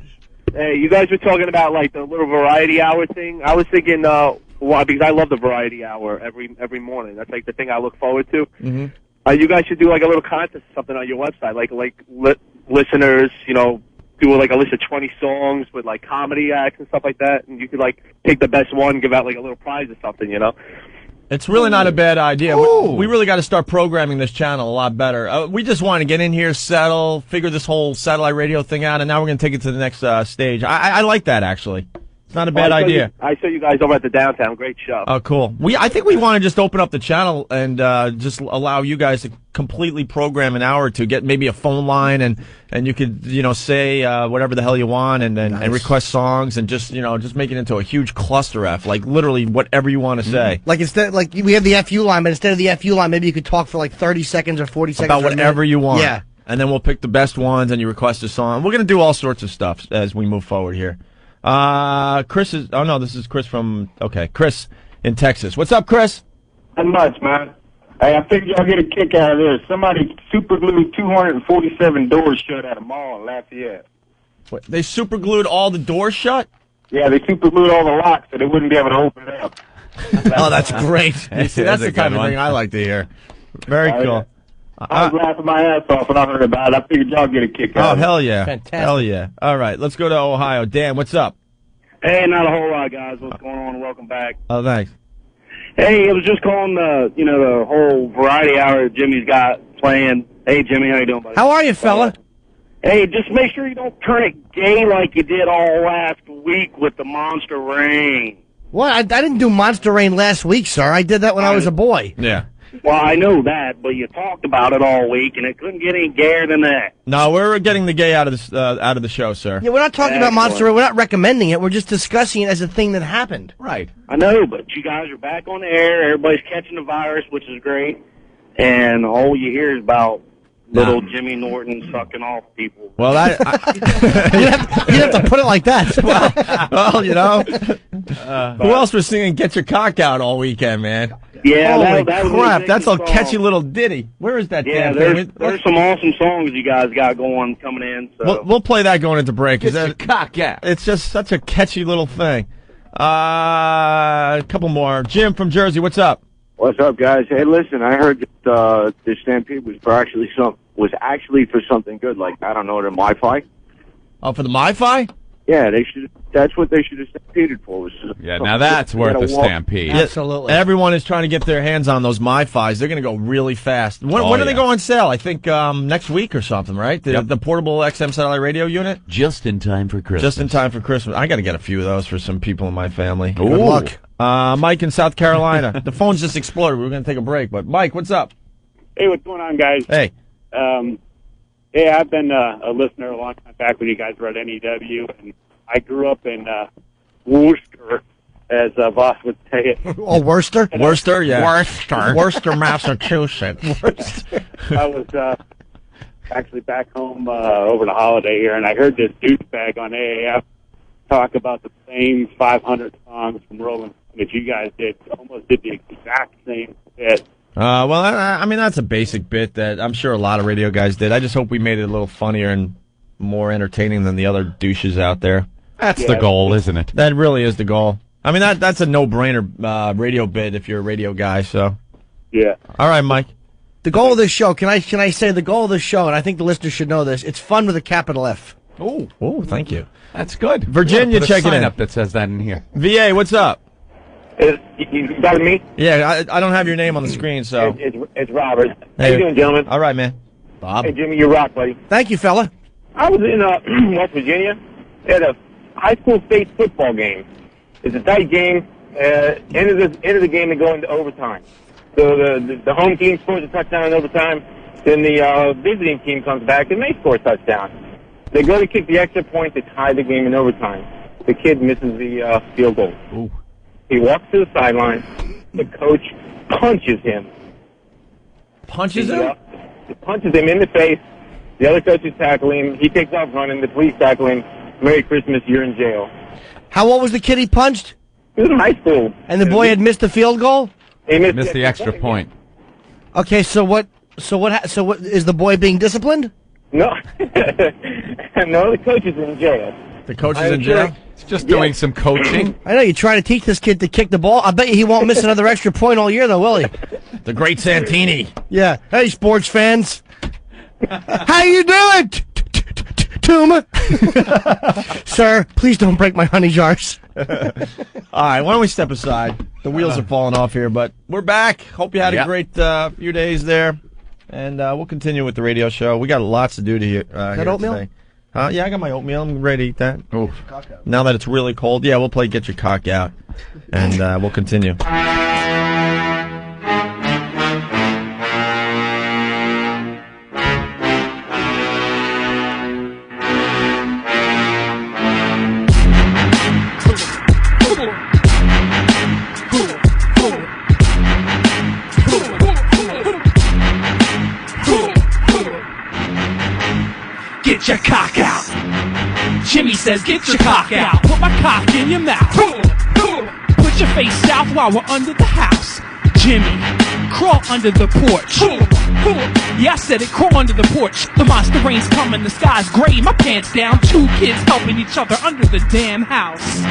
Hey, you guys were talking about, like, the little variety hour thing. I was thinking, because I love the variety hour every morning. That's, like, the thing I look forward to. Mm-hmm. You guys should do, like, a little contest or something on your website. Like listeners, you know, do, like, a list of 20 songs with, like, comedy acts and stuff like that. And you could, like, take the best one, give out, like, a little prize or something, you know? It's really not a bad idea. We really got to start programming this channel a lot better. We just want to get in here, settle, figure this whole satellite radio thing out, and now we're going to take it to the next stage. I like that, actually. It's not a bad idea. I saw you guys over at the downtown. Great show. Oh, cool. I think we want to just open up the channel and just allow you guys to completely program an hour or two, get maybe a phone line, and you could, say whatever the hell you want and request songs and just make it into a huge cluster F, like literally whatever you want to say. Like we have the FU line, but instead of the FU line, maybe you could talk for like 30 seconds or 40 seconds. About whatever you want. Yeah. And then we'll pick the best ones and you request a song. We're going to do all sorts of stuff as we move forward here. Chris this is Chris Chris in Texas. What's up, Chris? Not much, man. Hey, I figured y'all get a kick out of this. Somebody super glued 247 doors shut at a mall in Lafayette. What, they super glued all the doors shut? Yeah, they super glued all the locks so they wouldn't be able to open it up. Oh, that's great. That's the kind of thing I like to hear. Very cool. I was laughing my ass off when I heard about it. I figured y'all get a kick out of it. Oh, hell yeah. Fantastic. Hell yeah. All right, let's go to Ohio. Dan, what's up? Hey, not a whole lot, guys. What's going on? Welcome back. Oh, thanks. Hey, it was just calling the whole variety hour Jimmy's got playing. Hey, Jimmy, how you doing, buddy? How are you, fella? Hey, just make sure you don't turn it gay like you did all last week with the Monster Rain. What? I didn't do Monster Rain last week, sir. I did that when I was a boy. Yeah. Well, I know that, but you talked about it all week, and it couldn't get any gayer than that. No, we're getting the gay out of the show, sir. Yeah, we're not talking about Monster Rain. We're not recommending it. We're just discussing it as a thing that happened. Right. I know, but you guys are back on the air. Everybody's catching the virus, which is great. And all you hear is about Little Jimmy Norton sucking off people. Well, you'd have to put it like that. Well, you know. Who else was singing "Get Your Cock Out" all weekend, man? Yeah, holy that was crap! a That's a song. catchy little ditty. Where is that damn thing? There's some awesome songs you guys got going coming in. So. We'll play that going into break. Get your cock out. It's just such a catchy little thing. A couple more. Jim from Jersey, what's up? What's up, guys? Hey, listen, I heard that this stampede was actually for something good, like, I don't know, the Wi-Fi. Oh, for the Wi-Fi? Yeah, that's what they should have stampeded for. Now that's worth a stampede. Absolutely. Everyone is trying to get their hands on those MiFis. They're going to go really fast. When do they go on sale? I think next week or something, right? The portable XM satellite radio unit? Just in time for Christmas. Just in time for Christmas. I got to get a few of those for some people in my family. Ooh. Good luck. Mike in South Carolina. The phone's just exploded. We're going to take a break. But, Mike, what's up? Hey, what's going on, guys? Hey. Yeah, I've been a listener a long time back when you guys were at NEW, and I grew up in Worcester, as Voss would say it. Oh, Worcester? Worcester, yeah. Worcester, Massachusetts. I was actually back home over the holiday here, and I heard this douchebag on AAF talk about the same 500 songs from Rolling Stone that you guys did. Almost did the exact same bit. Well, I mean, that's a basic bit that I'm sure a lot of radio guys did. I just hope we made it a little funnier and more entertaining than the other douches out there. That's the goal, isn't it? That really is the goal. I mean, that's a no-brainer radio bit if you're a radio guy, so. Yeah. All right, Mike. The goal of this show, can I say the goal of this show, and I think the listeners should know this, it's fun with a capital F. Oh, thank you. That's good. Virginia, checking in. Up that says that in here. VA, what's up? You got me? Yeah, I don't have your name on the screen, so. It's Robert. How Hey. you doing, gentlemen? All right, man. Bob. Hey, Jimmy, you rock, buddy. Thank you, fella. I was in West Virginia at a high school state football game. It's a tight game. End of the game, they go into overtime. So the home team scores a touchdown in overtime. Then the visiting team comes back and they score a touchdown. They go to kick the extra point to tie the game in overtime. The kid misses the field goal. Ooh. He walks to the sideline. The coach punches him. Punches him? He punches him in the face. The other coach is tackling him. He takes off running. The police tackle him. Merry Christmas, you're in jail. How old was the kid he punched? He was in high school. And the boy had missed the field goal? He missed the extra point. Okay, so what is the boy being disciplined? No. No, the coach is in jail. The coach is in jail? He's just doing some coaching. I know, you're trying to teach this kid to kick the ball. I bet you he won't miss another extra point all year, though, will he? The great Santini. Yeah. Hey, sports fans. How you doing, Tuma? Sir, please don't break my honey jars. All right, why don't we step aside? The wheels are falling off here, but we're back. Hope you had a great few days there. And we'll continue with the radio show. We got lots to do to here oatmeal? today. Yeah, I got my oatmeal. I'm ready to eat that. Ooh. Now that it's really cold, yeah, we'll play Get Your Cock Out. And we'll continue. Get your cock out. Jimmy says, get your cock out. Put my cock in your mouth. Put your face south while we're under the house. Jimmy, crawl under the porch. Yeah, I said it, crawl under the porch. The monster rain's coming, the sky's gray. My pants down, two kids helping each other under the damn house.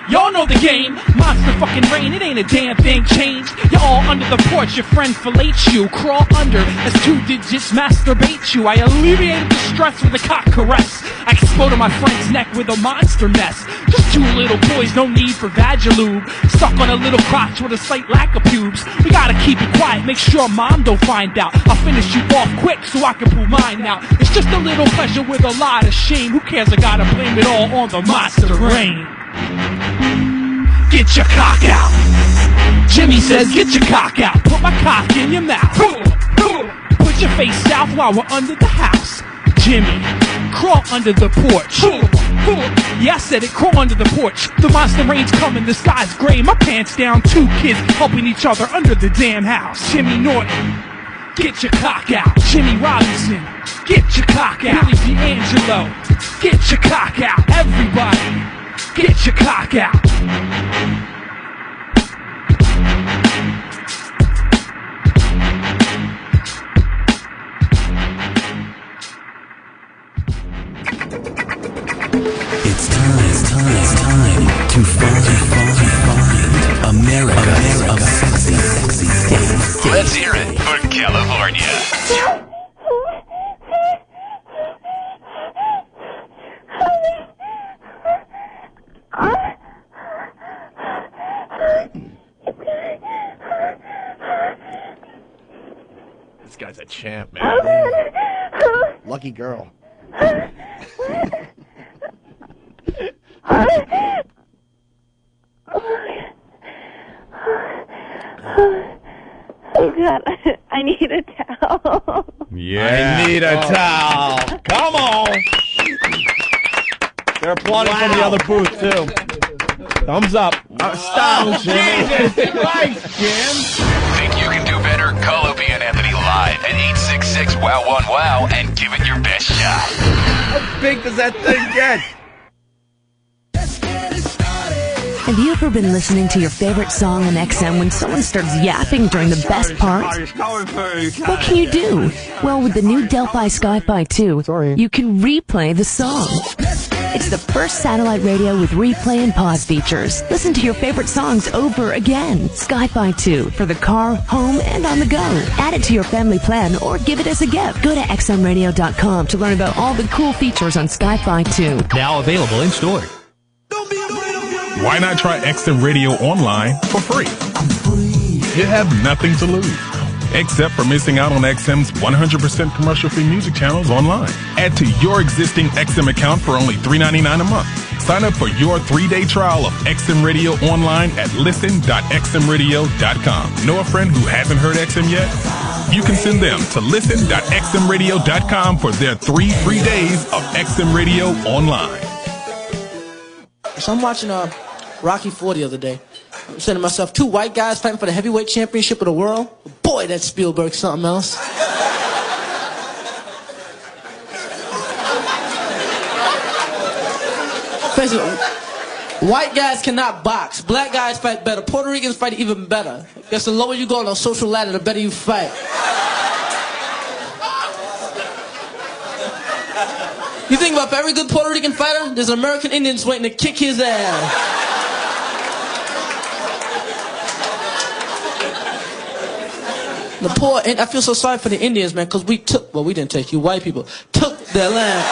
Y'all know the game, monster fucking rain, it ain't a damn thing changed. You're all under the porch, your friend fillets you. Crawl under as 2 digits masturbate you. I alleviated the stress with a cock caress. I exploded my friend's neck with a monster mess. Just 2 little boys, no need for Vagilume. Stuck on a little crotch with a slight lack of pubes. We gotta keep it quiet, make sure mom don't find out. I'll finish you off quick so I can pull mine out. It's just a little pleasure with a lot of shame. Who cares, I gotta blame it all on the monster rain. Get your cock out. Jimmy says, get your cock out. Put my cock in your mouth. Put your face south while we're under the house. Jimmy, crawl under the porch. Yeah, I said it, crawl under the porch. The monster rain's coming, the sky's gray. My pants down, 2 kids helping each other under the damn house. Jimmy Norton, get your cock out. Jimmy Robinson, get your cock out. Billy D'Angelo, get your cock out. Everybody, get your cock out. It's time to find America's sexy state. Let's hear it for California. This guy's a champ, man. Lucky girl. Oh God, I need a towel. Yeah. I need a towel. Come on. They're applauding from the other booth, too. Thumbs up. Stop, Jim. Jesus Christ, Jim. Think you can do better? Call Opie and Anthony live at 866-WOW-1-WOW and give it your best shot. How big does that thing get? Have you ever been listening to your favorite song on XM when someone starts yapping during the best part? What can you do? Well, with the new Delphi Sky-Fi 2, you can replay the song. It's the first satellite radio with replay and pause features. Listen to your favorite songs over again. Sky-Fi 2 for the car, home, and on the go. Add it to your family plan or give it as a gift. Go to xmradio.com to learn about all the cool features on Sky-Fi 2. Now available in store. Why not try XM Radio online for free? You have nothing to lose, except for missing out on XM's 100% commercial-free music channels online. Add to your existing XM account for only $3.99 a month. Sign up for your 3-day trial of XM Radio online at listen.xmradio.com. Know a friend who hasn't heard XM yet? You can send them to listen.xmradio.com for their 3 free days of XM Radio online. So I'm watching Rocky IV the other day. I'm saying to myself, 2 white guys fighting for the heavyweight championship of the world. Boy, that Spielberg's something else. Basically, white guys cannot box. Black guys fight better. Puerto Ricans fight even better. I guess the lower you go on the social ladder, the better you fight. You think about for every good Puerto Rican fighter, there's an American Indian waiting to kick his ass. The poor, and I feel so sorry for the Indians, man, because we didn't take you, white people, took their land.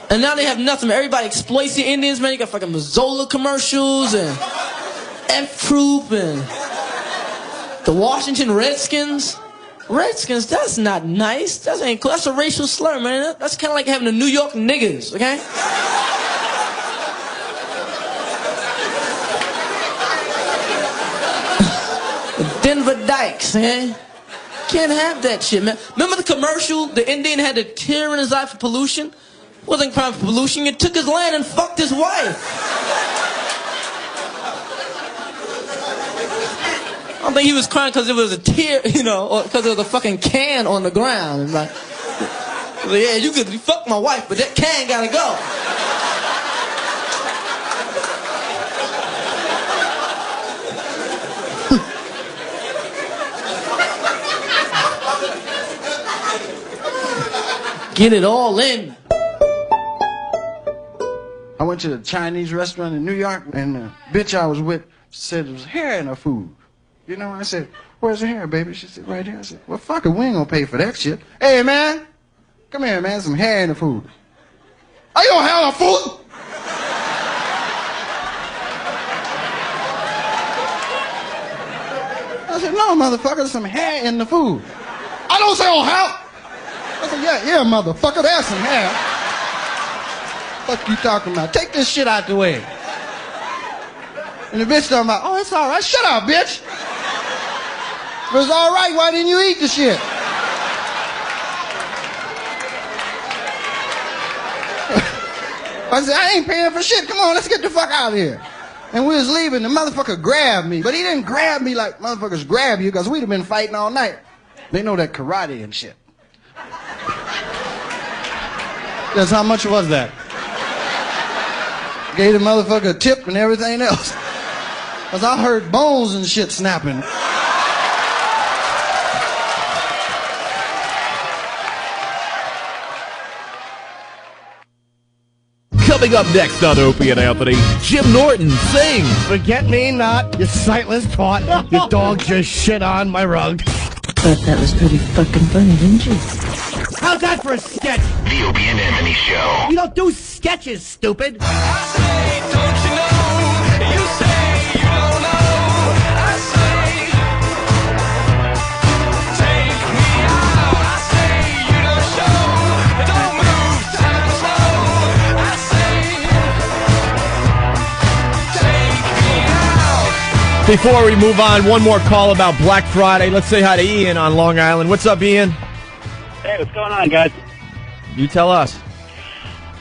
And now they have nothing, man. Everybody exploits the Indians, man. You got fucking Mazzola commercials and F-Troop and the Washington Redskins. Redskins, that's not nice. That ain't cool. That's a racial slur, man. That's kind of like having the New York niggas, okay? The Denver Dykes, eh? Can't have that shit, man. Remember the commercial? The Indian had a tear in his eye for pollution? It wasn't crime for pollution. He took his land and fucked his wife. I don't think he was crying because there was a tear, you know, or because there was a fucking can on the ground. And like, yeah, you could fuck my wife, but that can gotta go. Get it all in. I went to the Chinese restaurant in New York, and the bitch I was with said there was hair in her food. You know, I said, where's the hair, baby? She said, right here. I said, well, fuck it, we ain't gonna pay for that shit. Hey, man, come here, man, some hair in the food. Are you gonna have no food? I said, no, motherfucker, there's some hair in the food. I don't say on how. I said, yeah, motherfucker, there's some hair. Fuck you talking about? Take this shit out the way. And the bitch talking about, oh, it's all right. Shut up, bitch. If it was all right, why didn't you eat the shit? I said, I ain't paying for shit. Come on, let's get the fuck out of here. And we was leaving, the motherfucker grabbed me. But he didn't grab me like motherfuckers grab you, because we'd have been fighting all night. They know that karate and shit. That's how much was that? Gave the motherfucker a tip and everything else. Because I heard bones and shit snapping. Coming up next on Opie and Anthony, Jim Norton sings Forget Me Not, you sightless twat. Your dog just shit on my rug. Thought that was pretty fucking funny, didn't you? How's that for a sketch? The Opie and Anthony Show. You don't do sketches, stupid. Before we move on, one more call about Black Friday. Let's say hi to Ian on Long Island. What's up, Ian? Hey, what's going on, guys? You tell us.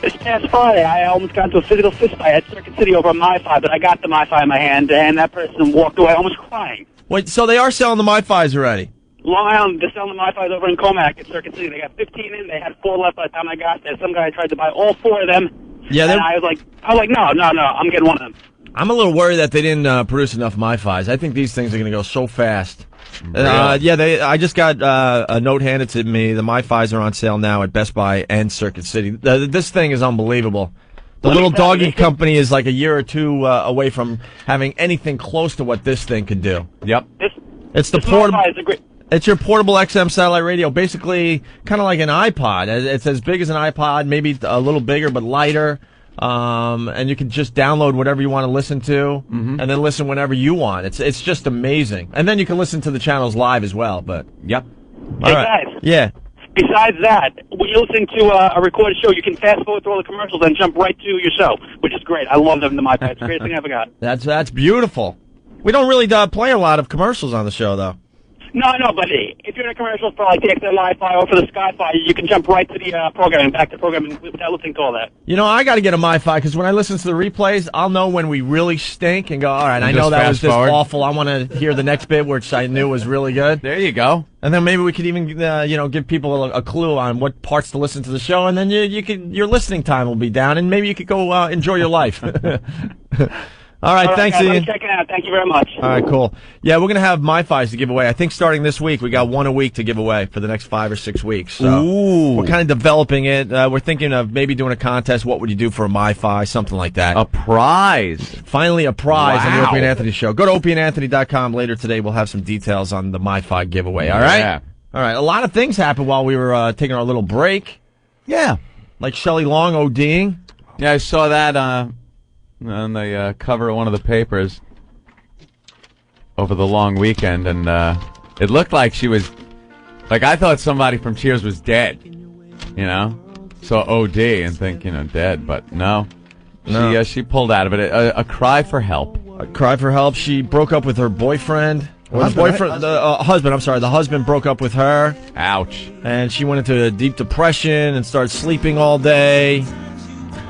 This past Friday, I almost got into a physical fistfight at Circuit City over a MiFi, but I got the MiFi in my hand, and that person walked away almost crying. Wait, so they are selling the MiFis already? Long Island, they're selling the MiFis over in Comac at Circuit City. They got 15 in. They had 4 left by the time I got there. Some guy tried to buy all 4 of them. Yeah, and I was like, no, I'm getting one of them. I'm a little worried that they didn't produce enough MiFis. I think these things are going to go so fast. Really? I just got a note handed to me. The MiFis are on sale now at Best Buy and Circuit City. This thing is unbelievable. The little doggy company is like a year or two away from having anything close to what this thing could do. Yep. It's the portable. It's your portable XM satellite radio, basically kind of like an iPod. It's as big as an iPod, maybe a little bigger but lighter. And you can just download whatever you want to listen to, and then listen whenever you want. It's just amazing. And then you can listen to the channels live as well. But yep. Hey, guys. Yeah. Besides that, when you're listening to a recorded show, you can fast forward through all the commercials and jump right to your show, which is great. I love them to my pet. It's the greatest thing I ever got. That's beautiful. We don't really play a lot of commercials on the show, though. No, but if you're in a commercial for like the XM Li-Fi or for the Sky-Fi, you can jump right to the programming, back to programming without listening to all that. You know, I got to get a MiFi because when I listen to the replays, I'll know when we really stink and go, all right, I know that was just awful. I want to hear the next bit, which I knew was really good. There you go. And then maybe we could even, give people a clue on what parts to listen to the show, and then your listening time will be down, and maybe you could go enjoy your life. All right, thanks, guys, Ian. I'm checking out. Thank you very much. All right, cool. Yeah, we're going to have MiFis to give away. I think starting this week, we got one a week to give away for the next 5 or 6 weeks. So we're kind of developing it. We're thinking of maybe doing a contest. What would you do for a MiFi? Something like that. A prize. Finally, a prize on the Wow. Opie and Anthony show. Go to opieandanthony.com later today. We'll have some details on the MiFi giveaway. All right? Yeah. All right. A lot of things happened while we were taking our little break. Yeah. Like Shelly Long ODing. Yeah, I saw that on the cover of one of the papers over the long weekend, and it looked like she was, like, I thought somebody from Cheers was dead, so OD and think, dead, but no. She pulled out of it. A cry for help. A cry for help. She broke up with her boyfriend. Or Husband, the boyfriend, husband, I'm sorry. The husband broke up with her. Ouch. And she went into a deep depression and started sleeping all day.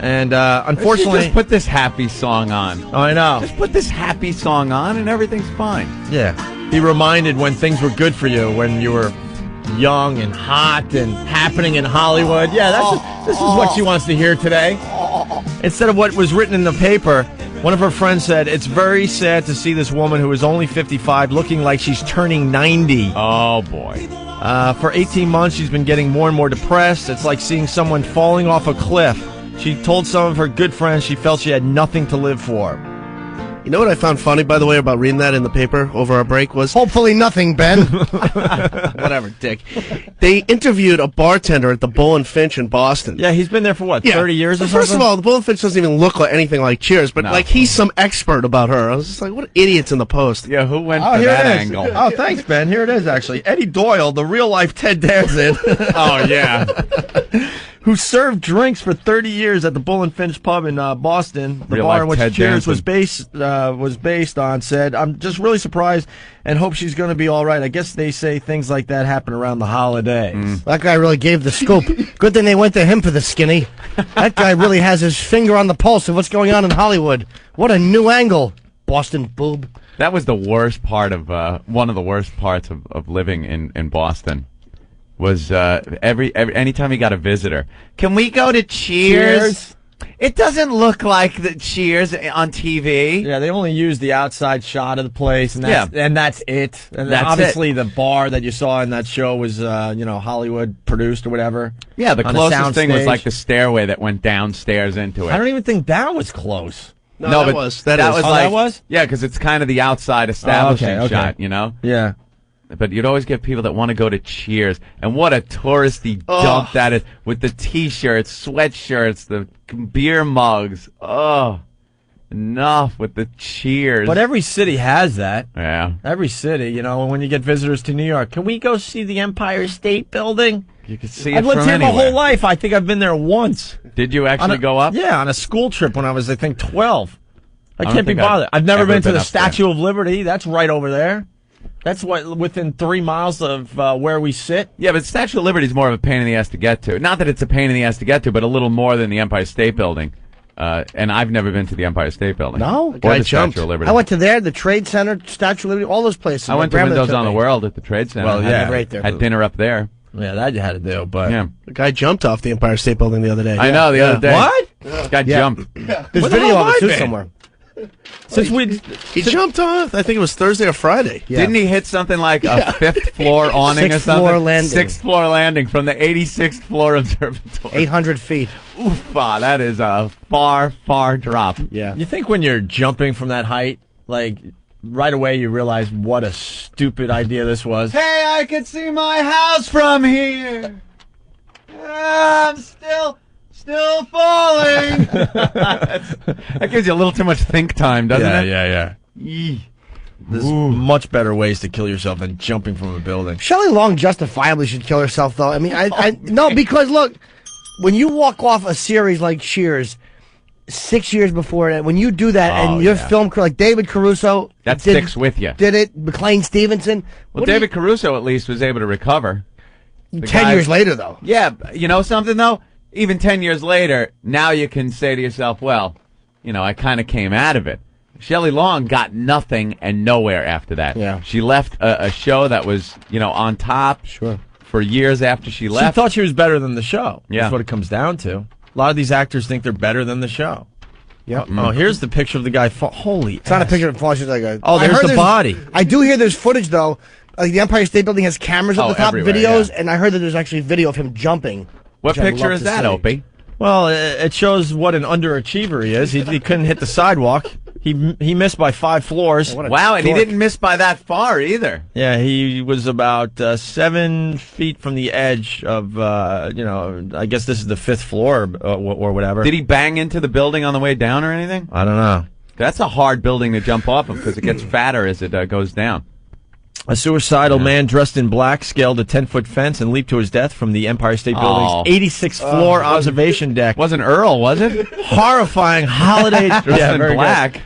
And unfortunately, just put this happy song on. Oh, I know. Just put this happy song on, and everything's fine. Yeah. Be reminded when things were good for you, when you were young and hot and happening in Hollywood. Yeah, this is what she wants to hear today. Instead of what was written in the paper, one of her friends said, "It's very sad to see this woman who is only 55 looking like she's turning 90. Oh, boy. For 18 months, she's been getting more and more depressed. It's like seeing someone falling off a cliff. She told some of her good friends she felt she had nothing to live for." You know what I found funny, by the way, about reading that in the paper over our break was... Hopefully nothing, Ben. Whatever, Dick. They interviewed a bartender at the Bull and Finch in Boston. Yeah, he's been there for, 30 years or something? First of all, the Bull and Finch doesn't even look like anything like Cheers, but, No. he's some expert about her. I was just like, what idiots in the Post. Yeah, who went Oh, for here that it is. angle? Oh, thanks, Ben. Here it is, actually. Eddie Doyle, the real-life Ted Danson. Oh, yeah. who served drinks for 30 years at the Bull and Finch pub in Boston. The Real bar life in which Ted Cheers Danson. was based on, said, "I'm just really surprised and hope she's going to be all right. I guess they say things like that happen around the holidays." That guy really gave the scoop. Good thing they went to him for the skinny. That guy really has his finger on the pulse of what's going on in Hollywood. What a new angle, Boston boob. That was the worst part of one of the worst parts of living in Boston. Was anytime you got a visitor, can we go to Cheers? It doesn't look like the Cheers on TV. Yeah, they only use the outside shot of the place, and that's it. And That's obviously the bar that you saw in that show was, Hollywood produced or whatever. Yeah, the on a closest thing was soundstage. like the stairway that went downstairs into it. I don't even think that was close. No, that but was. that That was is. like, that was? Yeah, because it's kind of the outside establishing okay. shot, you know? Yeah. But you'd always get people that want to go to Cheers. And what a touristy dump that is, with the T-shirts, sweatshirts, the beer mugs. Oh, enough with the Cheers. But every city has that. Yeah. Every city, when you get visitors to New York. Can we go see the Empire State Building? You can see it I've lived from here my anywhere. whole life. I think I've been there once. Did you actually go up? Yeah, on a school trip when I was, I think, 12. I don't can't be think I've bothered. I've never ever been to been the up there. Statue of Liberty. That's right over there. That's within 3 miles of where we sit. Yeah, but Statue of Liberty is more of a pain in the ass to get to. Not that it's a pain in the ass to get to, but a little more than the Empire State Building. And I've never been to the Empire State Building. No? Or Guy the jumped. Statue of Liberty. I went to there, the Trade Center, Statue of Liberty, all those places. I My went to grandmother Windows took on the me. World at the Trade Center. Well, yeah. Right there. Had dinner up there. Yeah, that you had to do, but... Yeah. The guy jumped off the Empire State Building the other day. I know, the other day. What? Guy jumped. There's Where the video hell of it, have too, I been? somewhere. He jumped off. I think it was Thursday or Friday. Yeah. Didn't he hit something like a fifth floor awning or Sixth something? floor landing. Sixth floor landing from the 86th floor observatory. 800 feet. Oofa, that is a far, far drop. Yeah. You think when you're jumping from that height, like, right away you realize what a stupid idea this was? Hey, I can see my house from here. I'm still falling. That gives you a little too much think time, doesn't it? Yeah. Yee. There's much better ways to kill yourself than jumping from a building. Shelley Long justifiably should kill herself, though. I mean, no, because look, when you walk off a series like Cheers, 6 years before that, when you do that and your film crew, like David Caruso, That sticks with you. Did it? McLean Stevenson. Well, David Caruso at least was able to recover. 10 years later, though. Yeah, you know something, though? Even 10 years later, now you can say to yourself, well, I kind of came out of it. Shelley Long got nothing and nowhere after that. Yeah. She left a show that was, on top for years after she left. She thought she was better than the show. Yeah. That's what it comes down to. A lot of these actors think they're better than the show. Yep. Oh, here's the picture of the guy. Holy It's not a picture of Falls. Like a. Oh, there's the body. I do hear there's footage, though. Like the Empire State Building has cameras at the top, everywhere, videos, yeah. and I heard that there's actually video of him jumping. What which I'd picture love is to that, see. Opie? Well, it shows what an underachiever he is. He couldn't hit the sidewalk. He missed by 5 floors. Wow, and he didn't miss by that far either. Yeah, he was about 7 feet from the edge of, I guess this is the 5th floor or whatever. Did he bang into the building on the way down or anything? I don't know. That's a hard building to jump off of because it gets fatter as it goes down. A suicidal man dressed in black scaled a 10-foot fence and leaped to his death from the Empire State Building's 86th floor observation deck. Wasn't Earl, was it? Horrifying holiday. Dressed in black.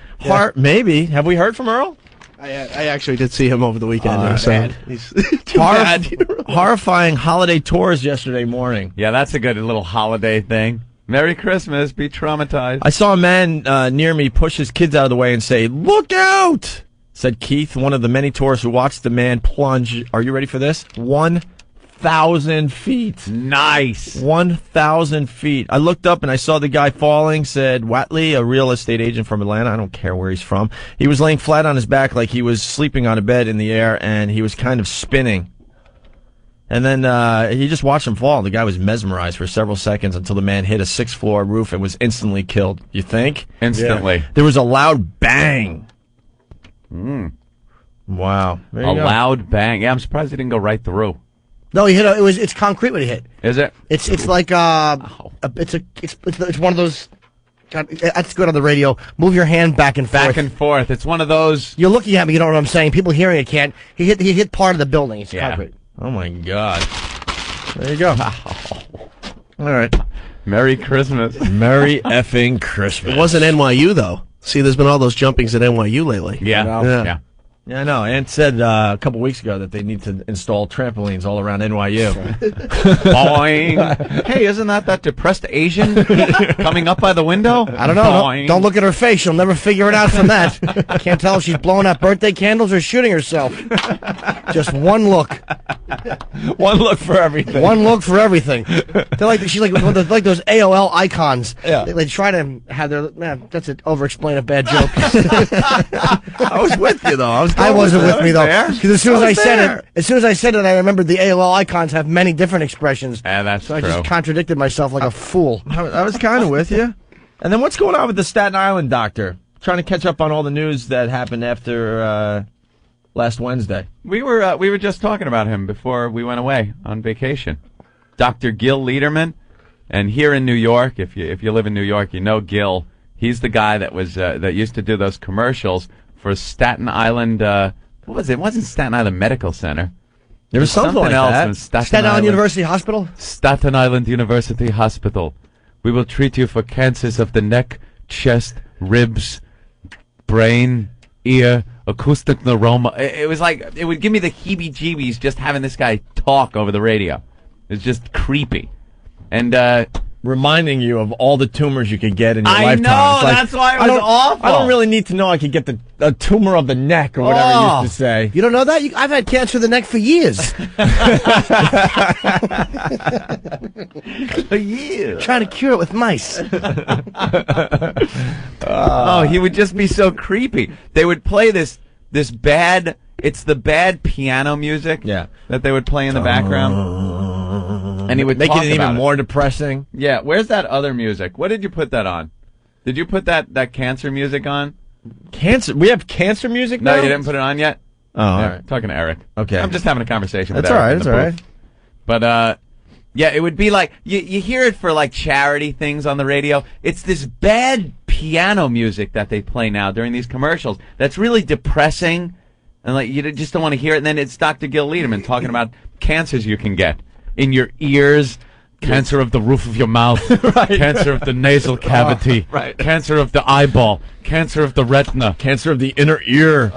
Maybe. Have we heard from Earl? I actually did see him over the weekend. He's too bad. Horrifying holiday tours yesterday morning. Yeah, that's a good little holiday thing. Merry Christmas, be traumatized. I saw a man near me push his kids out of the way and say, "Look out!" said Keith, one of the many tourists who watched the man plunge. Are you ready for this? 1,000 feet. Nice. 1,000 feet. I looked up and I saw the guy falling, said Watley, a real estate agent from Atlanta. I don't care where he's from. He was laying flat on his back like he was sleeping on a bed in the air, and he was kind of spinning. And then he just watched him fall. The guy was mesmerized for several seconds until the man hit a 6th floor roof and was instantly killed. You think? Instantly. Yeah. There was a loud bang. Wow. There you go. Loud bang. Yeah, I'm surprised he didn't go right through. No, he hit. It's concrete when he hit. Is it? It's like it's one of those. God, that's good on the radio. Move your hand back and forth. Back and forth. It's one of those. You're looking at me. You know what I'm saying. People hearing it can't. He hit part of the building. It's concrete. Oh my God. There you go. All right. Merry Christmas. Merry effing Christmas. It wasn't NYU, though. See, there's been all those jumpings at NYU lately. Yeah. Yeah, I know. Aunt said a couple weeks ago that they need to install trampolines all around NYU. Boing. Hey, isn't that depressed Asian coming up by the window? I don't know. Don't look at her face. She'll never figure it out from that. Can't tell if she's blowing out birthday candles or shooting herself. Just one look. One look for everything. One look for everything. She's like one of those, like those AOL icons. Yeah. They try to have their. Man, that's it. Overexplain a bad joke. I was with you though. I wasn't with me though, because as soon as I said it, I remembered the AOL icons have many different expressions. Yeah, that's so true. I just contradicted myself like a fool. I was kind of with you. And then what's going on with the Staten Island doctor? Trying to catch up on all the news that happened after last Wednesday. We were just talking about him before we went away on vacation. Dr. Gil Lederman, and here in New York, if you live in New York, you know Gil. He's the guy that was that used to do those commercials for Staten Island. What was it? It wasn't Staten Island Medical Center. There was something like else that. in Staten Island University Hospital? Staten Island University Hospital. We will treat you for cancers of the neck, chest, ribs, brain, ear, acoustic neuroma. It was like, it would give me the heebie-jeebies just having this guy talk over the radio. It's just creepy. And, reminding you of all the tumors you could get in your I lifetime. know, It's like, that's why it was awful. I don't really need to know I could get a tumor of the neck or whatever you used to say. You don't know that? I've had cancer of the neck for years. A year. Trying to cure it with mice. Oh, he would just be so creepy. They would play this bad, it's the bad piano music that they would play in the background. And he would make talk it even about more depressing. Yeah, where's that other music? What did you put that on? Did you put that cancer music on? Cancer? We have cancer music now? No, you didn't put it on yet? Oh, all right. Talking to Eric. Okay. I'm just having a conversation with That's Eric. all right, that's all right. But, yeah, it would be like, you hear it for like charity things on the radio. It's this bad piano music that they play now during these commercials that's really depressing. And like, you just don't want to hear it. And then it's Dr. Gil Lederman talking about cancers you can get in your ears, cancer of the roof of your mouth, cancer of the nasal cavity, cancer of the eyeball, cancer of the retina, cancer of the inner ear,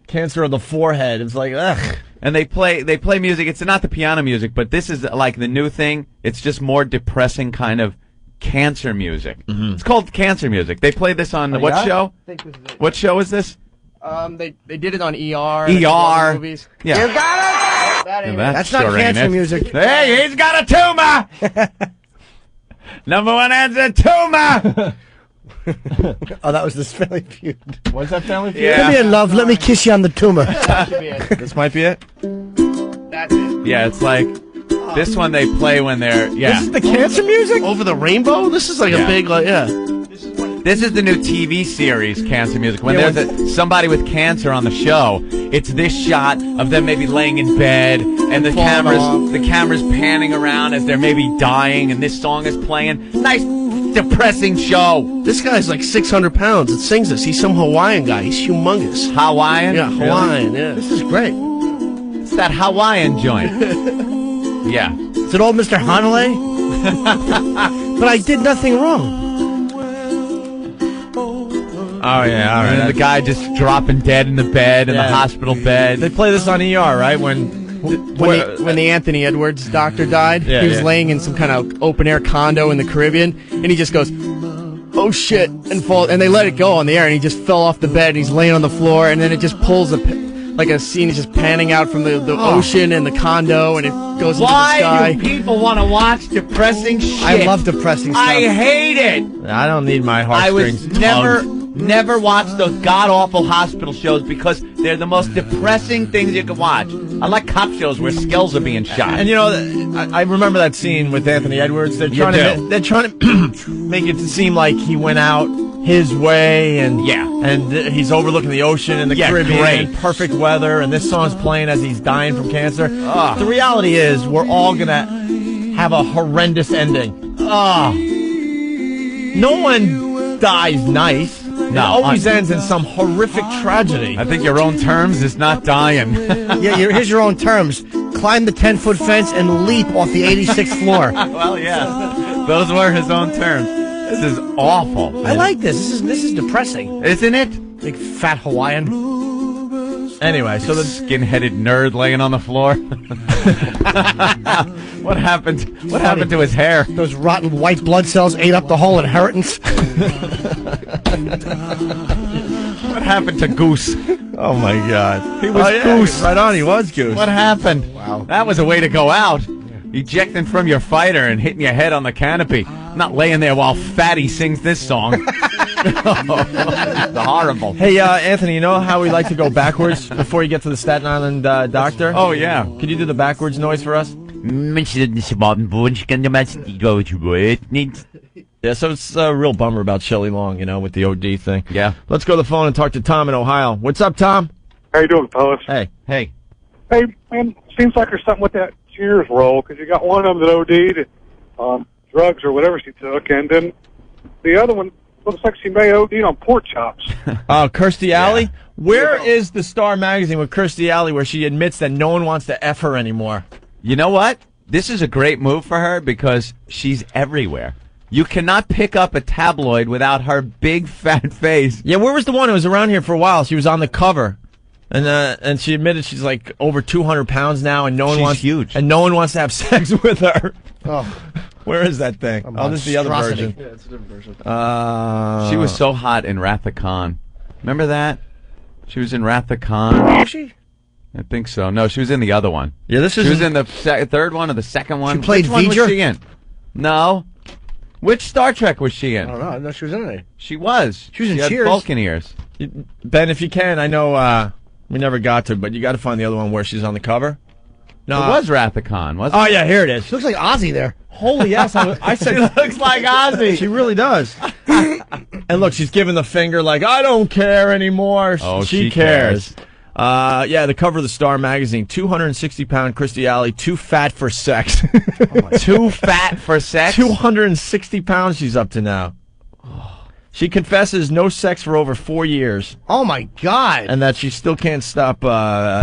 cancer of the forehead. It's like, ugh. And they play music. It's not the piano music, but this is like the new thing. It's just more depressing kind of cancer music. It's called cancer music. They play this on what show? What show is this? They did it on ER. ER. Movies. Yeah. You got it. That's not cancer music. Hey, he's got a tumor. Number one answer, tumor. Oh, that was the Family Feud. What's that Family Feud? Come here, love. Let me kiss you on the tumor. This might be it. That's it. Yeah, it's like this one they play when they're This is the cancer music? Over the Rainbow? This is like a big, This is the new TV series, Cancer Music. When there's somebody with cancer on the show, it's this shot of them maybe laying in bed, and the camera's panning around as they're maybe dying, and this song is playing. Nice, depressing show. This guy's like 600 pounds that sings this. He's some Hawaiian guy. He's humongous. Hawaiian? Yeah, Hawaiian, yeah. This is great. It's that Hawaiian joint. Yeah. Is it old Mr. Hanalei? But I did nothing wrong. Oh, yeah, all right. And the guy just dropping dead in the bed, in the hospital bed. They play this on ER, right? When the Anthony Edwards doctor died, he was laying in some kind of open-air condo in the Caribbean, and he just goes, oh, shit, and they let it go on the air, and he just fell off the bed, and he's laying on the floor, and then it just pulls like a scene is just panning out from the ocean and the condo, and it goes into the sky. Why do people want to watch depressing shit? I love depressing stuff. I hate it. I don't need my I heartstrings was never watched those god-awful hospital shows because they're the most depressing things you can watch. I like cop shows where skulls are being shot. And you know, I remember that scene with Anthony Edwards. They're trying to make it seem like he went out his way, and he's overlooking the ocean in the Caribbean, perfect weather, and this song's playing as he's dying from cancer. The reality is, we're all gonna have a horrendous ending. No one dies nice. It always ends in some horrific tragedy. I think your own terms is not dying. Yeah, here's your own terms. climb the 10-foot fence and leap off the 86th floor. Well, yeah. Those were his own terms. This is awful. I like this. This is depressing. Isn't it? Big fat Hawaiian. Anyway, so the skin-headed nerd laying on the floor. What happened? What happened to his hair? Those rotten white blood cells ate up the whole inheritance. What happened to Goose? Oh my God, He was Goose. Right on, he was Goose. What happened? Wow. That was a way to go out. Ejecting from your fighter and hitting your head on the canopy. Not laying there while Fatty sings this song. It's horrible. Hey, Anthony, you know how we like to go backwards before you get to the Staten Island doctor? Oh, yeah. Can you do the backwards noise for us? Yeah, so it's a real bummer about Shelly Long, you know, with the OD thing. Yeah. Let's go to the phone and talk to Tom in Ohio. What's up, Tom? How you doing, fellas? Hey. Hey, man, seems like there's something with that Cheers roll, because you got one of them that OD'd drugs or whatever she took, and then the other one looks like she may OD on pork chops. Oh, Kirstie Alley? Where is the Star magazine with Kirstie Alley where she admits that no one wants to F her anymore? you know what? This is a great move for her because she's everywhere. You cannot pick up a tabloid without her big fat face. Yeah, where was the one who was around here for a while? She was on the cover. And she admitted she's like over 200 pounds now, and no one wants huge, and no one wants to have sex with her. Oh, where is that thing? Oh, this is the other version. Yeah, it's a different version. She was so hot in Wrath of Khan. Remember that? She was in Wrath of Khan. Was she? I think so. No, she was in the other one. Yeah, this is. She was in the third one or the second one. She played Which one V'ger? was she in? No. Which Star Trek was she in? I don't know. I know she was in it. She was. She was in had Cheers. Vulcan ears. Ben, if you can, I know we never got to, but you got to find the other one where she's on the cover. No, it was Wrath of Khan, wasn't it? Oh yeah, here it is. She looks like Ozzy there. Holy yes, I said she looks like Ozzy. She really does. And look, she's giving the finger like I don't care anymore. Oh, she cares. Yeah, the cover of the Star magazine. 260-pound Kirstie Alley, too fat for sex. Too fat for sex? 260 pounds she's up to now. She confesses no sex for over 4 years. Oh my God! And that she still can't stop.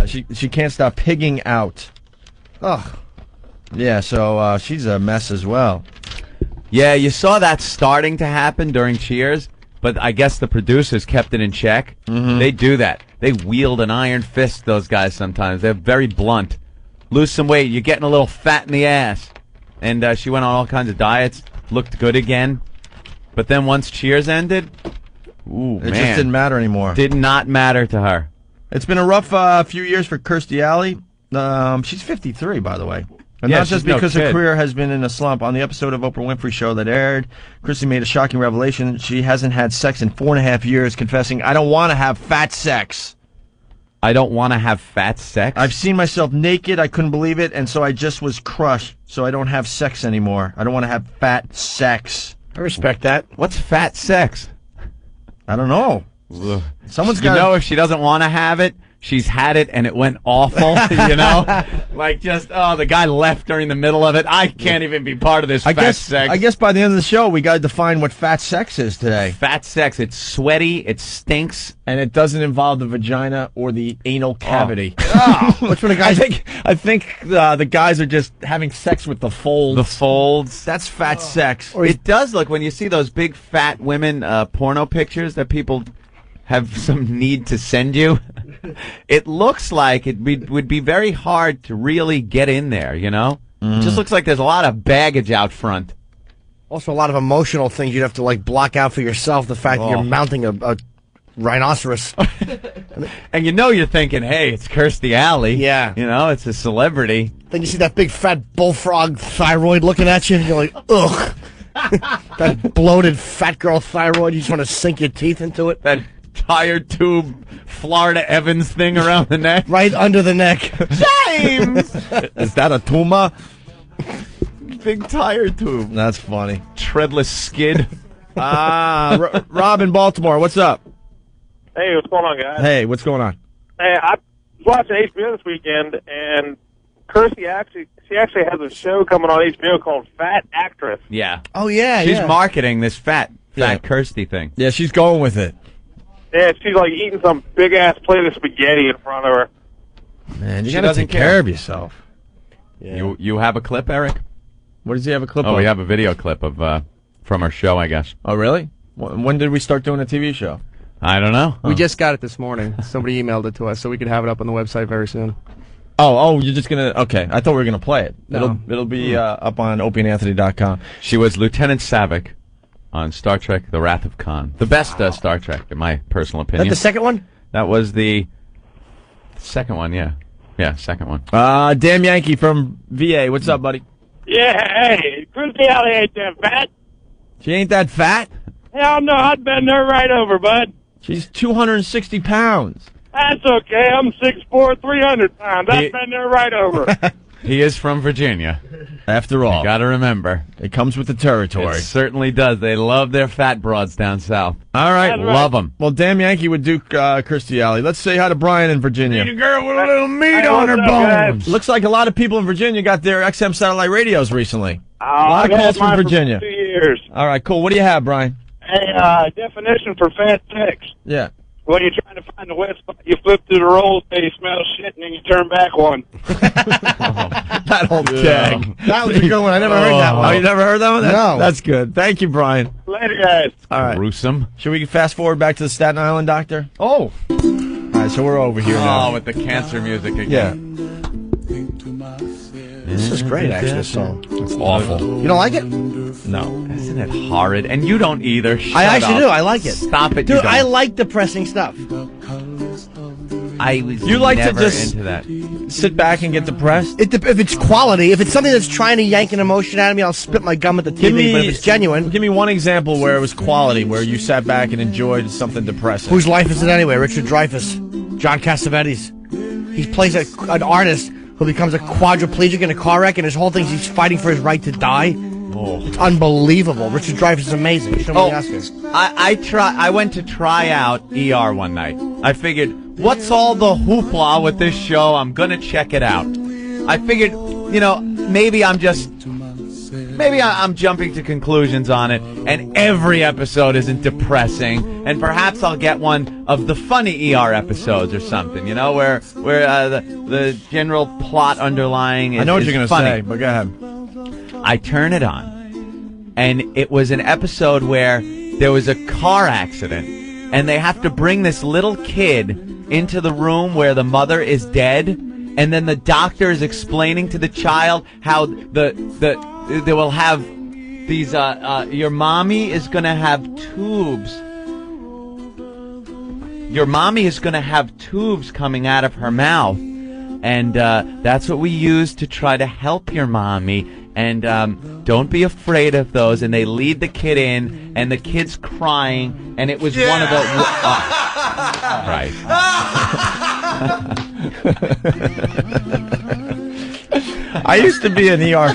She can't stop pigging out. Ugh. Yeah, so she's a mess as well. Yeah, you saw that starting to happen during Cheers, but I guess the producers kept it in check. Mm-hmm. They do that. They wield an iron fist, those guys, sometimes. They're very blunt. Lose some weight. You're getting a little fat in the ass. And she went on all kinds of diets. Looked good again. But then once Cheers ended, ooh, It just didn't matter anymore. Did not matter to her. It's been a rough few years for Kirstie Alley. She's 53, by the way. And Yeah, not just she's no because her kid. career has been in a slump. On the episode of Oprah Winfrey Show that aired, Kirstie made a shocking revelation. She hasn't had sex in 4.5 years, confessing, I don't want to have fat sex. I don't want to have fat sex? I've seen myself naked. I couldn't believe it, and so I just was crushed. So I don't have sex anymore. I don't want to have fat sex. I respect that. What's fat sex? I don't know. Ugh. Someone's You got know, if she doesn't want to have it, she's had it and it went awful, you know? Like just, oh, the guy left during the middle of it. I can't even be part of this fat sex. I guess by the end of the show, we got to define what fat sex is today. Fat sex, it's sweaty, it stinks. And it doesn't involve the vagina or the anal cavity. Which one of the guys? I think the guys are just having sex with the folds. The folds. That's fat sex. It does look, when you see those big fat women porno pictures that people have some need to send you, it looks like it would be very hard to really get in there, you know? It just looks like there's a lot of baggage out front. Also, a lot of emotional things you'd have to like block out for yourself. The fact that you're mounting a rhinoceros. And you know you're thinking, hey, it's Kirstie Alley. Yeah. You know, it's a celebrity. Then you see that big fat bullfrog thyroid looking at you, and you're like, ugh. That bloated fat girl thyroid, you just want to sink your teeth into it. That tire tube Florida Evans thing around the neck. Right under the neck. James! Is that a tumor? Big tire tube. That's funny. Treadless skid. Rob in Baltimore, what's up? Hey, what's going on, guys? Hey, what's going on? Hey, I was watching HBO this weekend, and Kirstie actually has a show coming on HBO called Fat Actress. Yeah. Oh, yeah, She's yeah. marketing this fat Kirstie thing. Yeah, she's going with it. Yeah, she's like eating some big-ass plate of spaghetti in front of her. Man, you She gotta doesn't take care of yourself. Yeah. You have a clip, Eric? What does he have a clip of? of? We have a video clip of from our show, I guess. Oh, really? When did we start doing a TV show? I don't know. We just got it this morning. Somebody emailed it to us, so we could have it up on the website very soon. Oh, you're just gonna... Okay, I thought we were gonna play it. No. It'll be up on opieandanthony.com. She was Lieutenant Saavik on Star Trek: The Wrath of Khan. The best Star Trek, in my personal opinion. That the second one? That was the second one, yeah. Yeah, second one. Dan Yankee from VA. What's up, buddy? Yeah, hey, Kirstie Alley ain't that fat. She ain't that fat? Hell no, I'd bend her right over, bud. She's 260 pounds. That's okay. I'm 6'4", 300 pounds. I'd bend her right over. He is from Virginia. After all. You gotta remember. It comes with the territory. It certainly does. They love their fat broads down south. All right. Love them. Well, Dan Yankee would do Kirstie Alley. Let's say hi to Brian in Virginia. Need a girl with a little meat on her bones. bones. Looks like a lot of people in Virginia got their XM satellite radios recently. A lot I've of calls had from mine Virginia. For 2 years. All right, cool. What do you have, Brian? A definition for fat chicks. Yeah. When you're trying to find the wet spot, you flip through the rolls till you smell shit, and then you turn back one. That old gag. That was a good one. I never heard that one. Oh, you never heard that one? No. That's good. Thank you, Brian. Later, guys. All right. Gruesome. Should we fast forward back to the Staten Island doctor? Oh. All right, so we're over here now. Oh, with the cancer music again. Yeah. This is great, actually, this song. It's awful. You don't like it? No. Isn't it horrid? And you don't either. I actually do. I like it. Stop it, Dude, you don't. I like depressing stuff. I was You like to never just into that. sit back and get depressed? If it's quality, if it's something that's trying to yank an emotion out of me, I'll spit my gum at the TV. But if it's genuine, Give me one example where it was quality, where you sat back and enjoyed something depressing. whose life is it anyway? Richard Dreyfuss, John Cassavetes. He plays an artist who becomes a quadriplegic in a car wreck, and his whole thing is he's fighting for his right to die. Oh. It's unbelievable. Richard Dreyfuss is amazing. Show me the Oscars. I went to try out ER one night. I figured, what's all the hoopla with this show? I'm gonna check it out. I figured, maybe I'm jumping to conclusions on it, and every episode isn't depressing, and perhaps I'll get one of the funny ER episodes or something, where the general plot underlying is I know what you're going to funny. say, but go ahead. I turn it on, and it was an episode where there was a car accident, and they have to bring this little kid into the room where the mother is dead, and then the doctor is explaining to the child how they will have these, your mommy is going to have tubes. Your mommy is going to have tubes coming out of her mouth, and that's what we use to try to help your mommy. And don't be afraid of those. And they lead the kid in, and the kid's crying, and it was one of the... right. I used to be an ER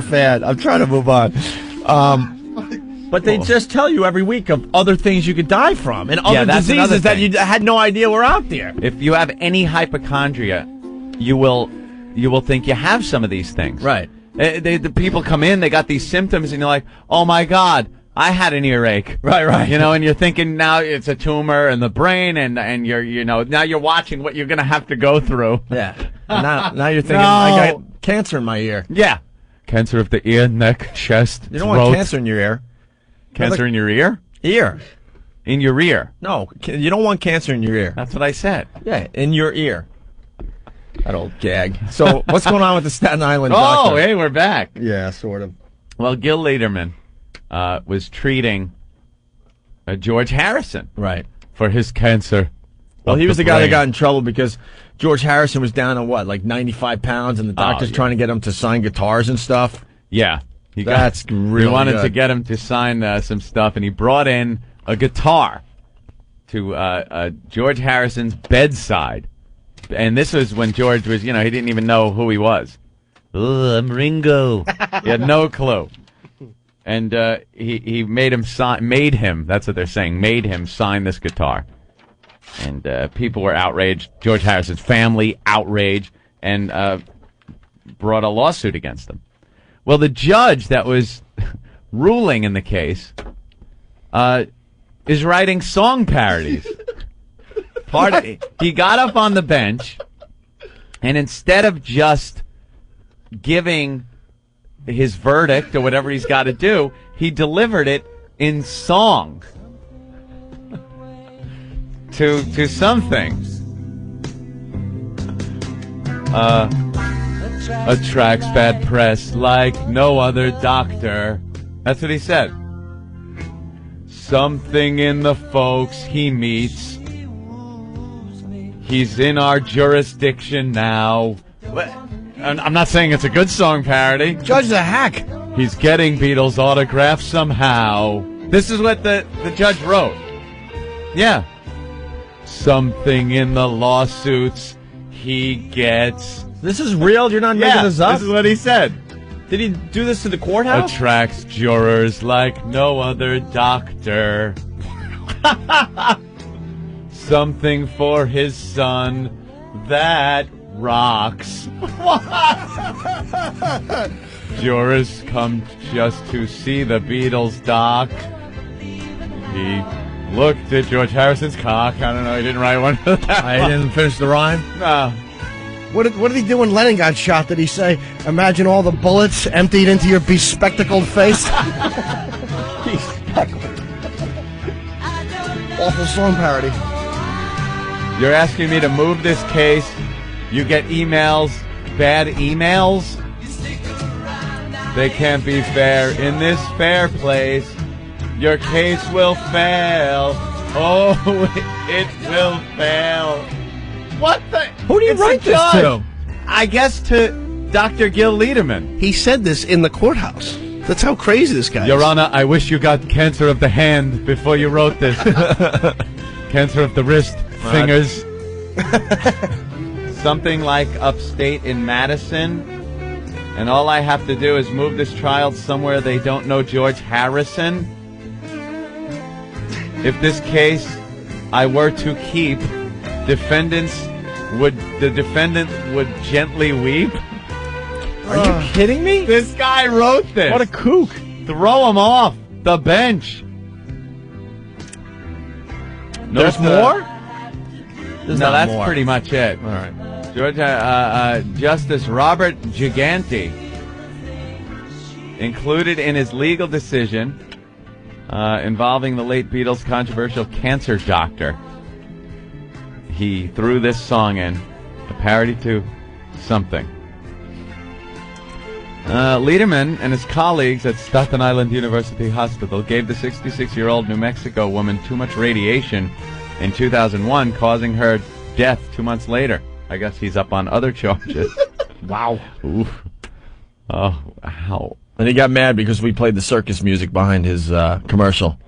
fan. I'm trying to move on. But they just tell you every week of other things you could die from and other diseases that you had no idea were out there. If you have any hypochondria, you will think you have some of these things. Right. The people come in, they got these symptoms, and you're like, oh my God, I had an earache. Right. And you're thinking now it's a tumor in the brain, and you're now you're watching what you're going to have to go through. Yeah. Now you're thinking, I got cancer in my ear. Yeah. Cancer of the ear, neck, chest, You don't throat. want cancer in your ear. Cancer in your ear? Ear. In your ear. No, you don't want cancer in your ear. That's what I said. Yeah, in your ear. That old gag. So, what's going on with the Staten Island doctor? Oh, hey, we're back. Yeah, sort of. Well, Gil Lederman was treating George Harrison. Right. For his cancer. Well, he was the guy that brain. got in trouble because George Harrison was down to like 95 pounds, and the doctor's trying to get him to sign guitars and stuff. Yeah. That's really We wanted good. to get him to sign some stuff, and he brought in a guitar to George Harrison's bedside. And this was when George was, he didn't even know who he was. I'm Ringo. He had no clue. And he made him, that's what they're saying, made him sign this guitar. And people were outraged. George Harrison's family outraged, and brought a lawsuit against him. Well, the judge that was ruling in the case is writing song parodies. He got up on the bench, And instead of just giving his verdict or whatever he's got to do, he delivered it in song to something. Attracts bad press like no other doctor. That's what he said. Something in the folks he meets. He's in our jurisdiction now. I'm not saying it's a good song parody. Judge's a hack. He's getting Beatles autographs somehow. This is what the judge wrote. Yeah. Something in the lawsuits he gets. This is real? You're not making this up? This is what he said. Did he do this to the courthouse? Attracts jurors like no other doctor. Something for his son that rocks. Jurors come just to see the Beatles doc. He looked at George Harrison's cock. I don't know, he didn't write one. I didn't finish the rhyme? No. What did he do when Lennon got shot? Did he say, imagine all the bullets emptied into your bespectacled face? Bespectacled. Awful song parody. You're asking me to move this case. You get emails, bad emails. They can't be fair in this fair place. Your case will fail. Oh, it will fail. What the? Who do you write this to? I guess to Dr. Gil Lederman. He said this in the courthouse. That's how crazy this guy is. Your Honor, I wish you got cancer of the hand before you wrote this. Cancer of the wrist, fingers. Something like upstate in Madison. And all I have to do is move this trial somewhere they don't know George Harrison. If this case I were to keep, the defendant would gently weep. Are you kidding me? This guy wrote this. What a kook. Throw him off the bench. There's more? No, that's more. pretty much it. All right. Georgia, Justice Robert Gigante included in his legal decision involving the late Beatles' controversial cancer doctor. He threw this song in, a parody to something. Lederman and his colleagues at Staten Island University Hospital gave the 66-year-old New Mexico woman too much radiation in 2001, causing her death 2 months later. I guess he's up on other charges. Wow. Oof. Oh, ow. And he got mad because we played the circus music behind his commercial.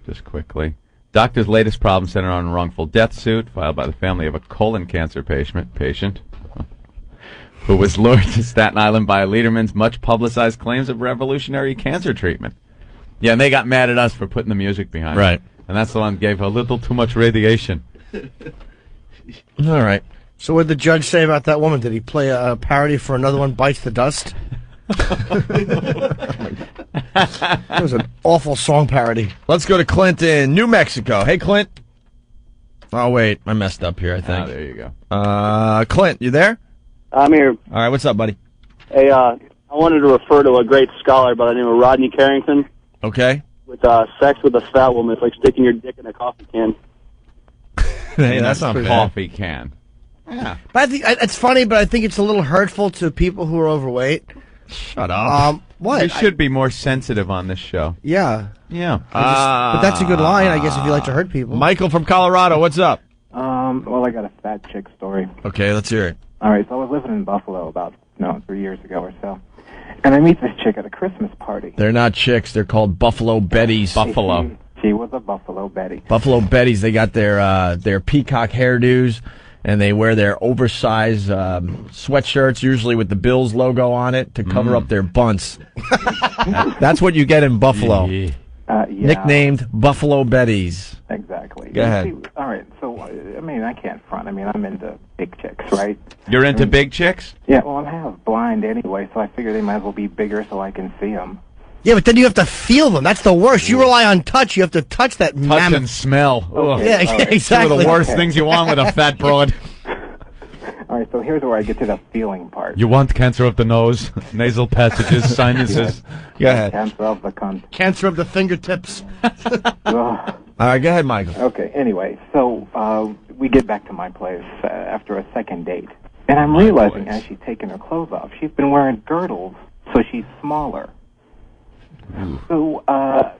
Just quickly. Doctor's latest problem centered on a wrongful death suit filed by the family of a colon cancer patient who was lured to Staten Island by Lederman's much-publicized claims of revolutionary cancer treatment. Yeah, and they got mad at us for putting the music behind it. Right. And that's the one that gave a little too much radiation. All right. So what did the judge say about that woman? Did he play a parody for Another One Bites the Dust? It was an awful song parody. Let's go to Clint in New Mexico. Hey, Clint. Oh, wait. I messed up here, I think. There you go. Clint, you there? I'm here. All right, what's up, buddy? Hey, I wanted to refer to a great scholar by the name of Rodney Carrington. Okay. With sex with a fat woman. It's like sticking your dick in a coffee can. Hey, that's not bad. Coffee can. Yeah. But I think it's funny, but I think it's a little hurtful to people who are overweight. Shut up. What? You should be more sensitive on this show. Yeah. Yeah. But that's a good line, I guess, if you like to hurt people. Michael from Colorado, what's up? Well, I got a fat chick story. Okay, let's hear it. All right, so I was living in Buffalo about 3 years ago or so, and I meet this chick at a Christmas party. They're not chicks. They're called Buffalo Betties. Buffalo. She was a Buffalo Betty. Buffalo Betties. They got their peacock hairdos, and they wear their oversized sweatshirts, usually with the Bills logo on it, to cover up their bunts. That's what you get in Buffalo. Yeah. Nicknamed Buffalo Betties. Exactly. Go ahead. See, all right, so, I mean, I can't front. I mean, I'm into big chicks, right? You're into big chicks? Yeah, well, I'm half blind anyway, so I figure they might as well be bigger so I can see them. Yeah, but then you have to feel them. That's the worst. You rely on touch. You have to touch that Touch mammoth. and smell. Okay. Yeah, All right. exactly. Two of the worst things you want with a fat broad. All right, so here's where I get to the feeling part. You want cancer of the nose, nasal passages, sinuses. Go ahead. Cancer of the cunt. Cancer of the fingertips. Ugh. All right, go ahead, Michael. Okay, anyway, so we get back to my place after a second date. And I'm realizing as she's taking her clothes off, she's been wearing girdles, so she's smaller. So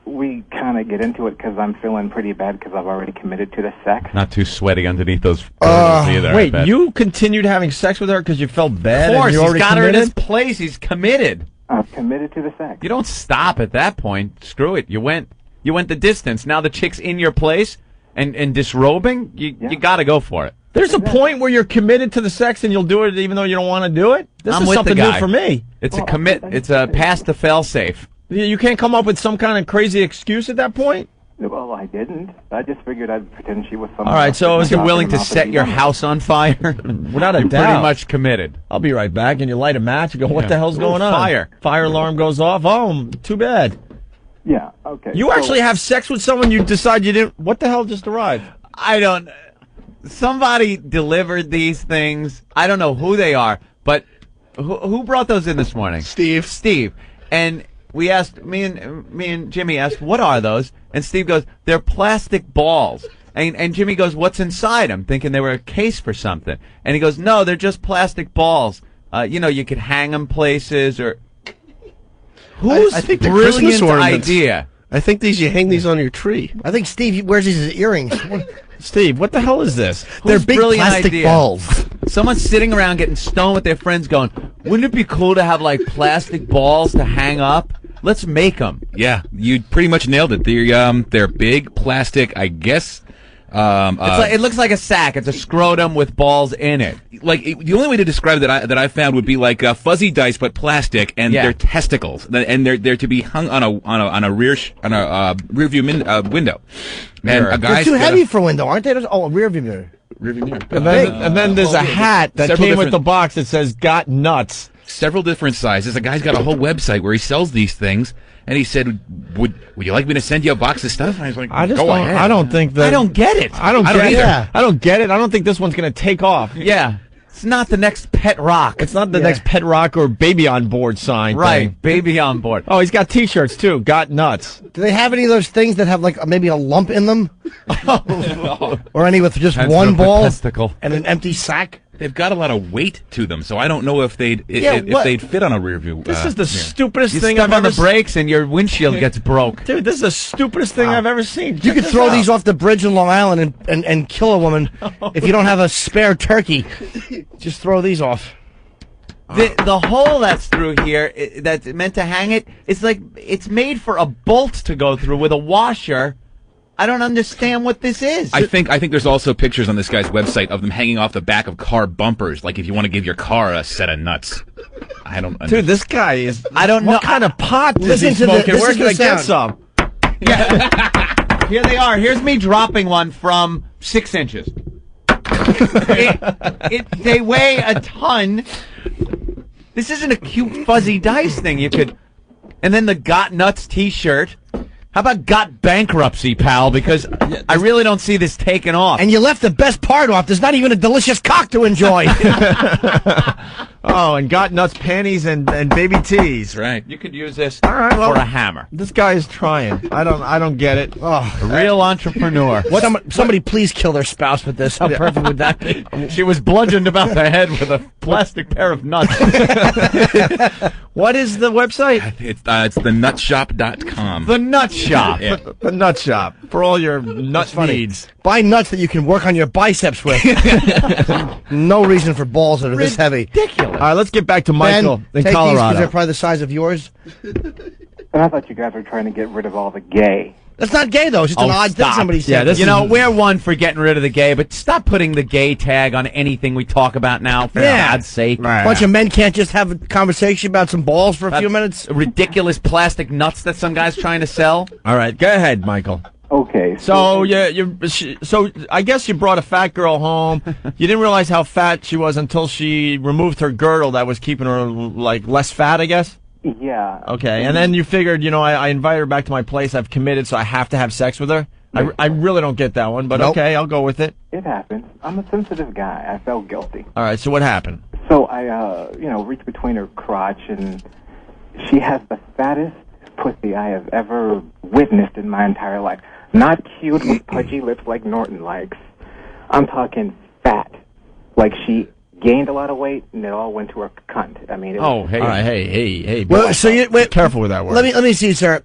we kind of get into it because I'm feeling pretty bad because I've already committed to the sex. Not too sweaty underneath those girdles either. Wait, you continued having sex with her because you felt bad? Of course, and you he's already got committed? her in his place. He's committed. I've committed to the sex. You don't stop at that point. Screw it. You went the distance. Now the chick's in your place and disrobing. You got to go for it. There's a point where you're committed to the sex and you'll do it even though you don't want to do it? This I'm is with something the guy. new for me. It's a commit. It's a pass the fail safe. You can't come up with some kind of crazy excuse at that point? Well, I didn't. I just figured I'd pretend she was someone. All right, else so that is You're knocking willing him to off set the your deep house on fire? Without a You're doubt. pretty much committed. I'll be right back, and you light a match and go, what Yeah. the hell's going on? Fire. Fire alarm goes off. Oh, too bad. end. Yeah, okay. You actually have sex with someone you decide you didn't... What the hell just arrived? I don't. Somebody delivered these things. I don't know who they are, but who brought those in this morning? Steve. And we asked, me and Jimmy asked, what are those? And Steve goes, they're plastic balls. And Jimmy goes, what's inside them? Thinking they were a case for something. And he goes, no, they're just plastic balls. You could hang them places or... Whose I think they're Christmas brilliant ornaments. idea? I think you hang these on your tree. I think Steve wears these as earrings. Steve, what the hell is this? They're Whose big brilliant plastic idea? balls. Someone's sitting around getting stoned with their friends going, wouldn't it be cool to have, like, plastic balls to hang up? Let's make them. Yeah, you pretty much nailed it. They're big plastic, I guess. It looks like a sack. It's a scrotum with balls in it. Like the only way to describe it that I found would be like fuzzy dice, but plastic, and they're testicles, and they're to be hung on a rear view window. And a They're guy's too got heavy for window, aren't they? Oh, rear view mirror. rear view mirror. And then there's a hat that Several came with different- the box that says, got nuts. Several different sizes. A guy's got a whole website where he sells these things, and he said, "Would you like me to send you a box of stuff?" And I was like, I just "Go don't, ahead." I don't think that... I don't get it. I don't I get don't it. either. I don't get it. I don't think this one's going to take off. Yeah. It's not the next pet rock. It's not the next Pet Rock or Baby on Board sign Right. thing. Baby on board. Oh, he's got T-shirts, too. Got nuts. Do they have any of those things that have like maybe a lump in them? Or any with just Hands one up a ball testicle. and an empty sack? They've got a lot of weight to them, so I don't know if they'd what? if they'd fit on a rear view. This is the mirror. stupidest You thing step I've on ever the brakes and your windshield gets broke. Dude, this is the stupidest thing I've ever seen. You Check could this throw out. these off the bridge in Long Island and kill a woman if you don't have a spare turkey. Just throw these off. The hole that's through here, that's meant to hang it, it's like it's made for a bolt to go through with a washer. I don't understand what this is. I think there's also pictures on this guy's website of them hanging off the back of car bumpers, like if you want to give your car a set of nuts. I don't. Dude, this guy is... I don't know. What kind of pot is he Listen to smoking? this Where is can the I get sound. some? Here they are. Here's me dropping one from 6 inches. They weigh a ton. This isn't a cute fuzzy dice thing. You could, and then the Got Nuts T-shirt. How about Got Bankruptcy, pal? Because I really don't see this taking off. And you left the best part off. There's not even a delicious cock to enjoy. Oh, and got nuts panties and baby tees. Right. You could use this All right, well, for a hammer. This guy is trying. I don't get it. Oh, A real entrepreneur. somebody please kill their spouse with this. How perfect would that be? She was bludgeoned about the head with a plastic pair of nuts. What is the website? It's thenutshop.com. The Nut Shop. Yeah. The Nut Shop for all your nut needs. Buy nuts that you can work on your biceps with. No reason for balls that are this heavy. Ridiculous. All right, let's get back to Michael Ben, in take Colorado. these because they're probably the size of yours. And I thought you guys were trying to get rid of all the gay. That's not gay, though. It's just an odd thing somebody said. Yeah, this You know, we're one for getting rid of the gay, but stop putting the gay tag on anything we talk about now, for God's sake. A bunch of men can't just have a conversation about some balls for a few minutes. Ridiculous plastic nuts that some guy's trying to sell. All right, go ahead, Michael. Okay. So so I guess you brought a fat girl home. You didn't realize how fat she was until she removed her girdle that was keeping her like less fat, I guess. Yeah. Okay, and then you figured, I invite her back to my place. I've committed, so I have to have sex with her. I really don't get that one, but okay, I'll go with it. It happens. I'm a sensitive guy. I felt guilty. All right, so what happened? So I, reached between her crotch, and she has the fattest pussy I have ever witnessed in my entire life. Not cute with pudgy lips like Norton likes. I'm talking fat. Like she gained a lot of weight, and it all went to her cunt. I mean, all right, hey. Well, so wait, careful with that word. Let me see, sir.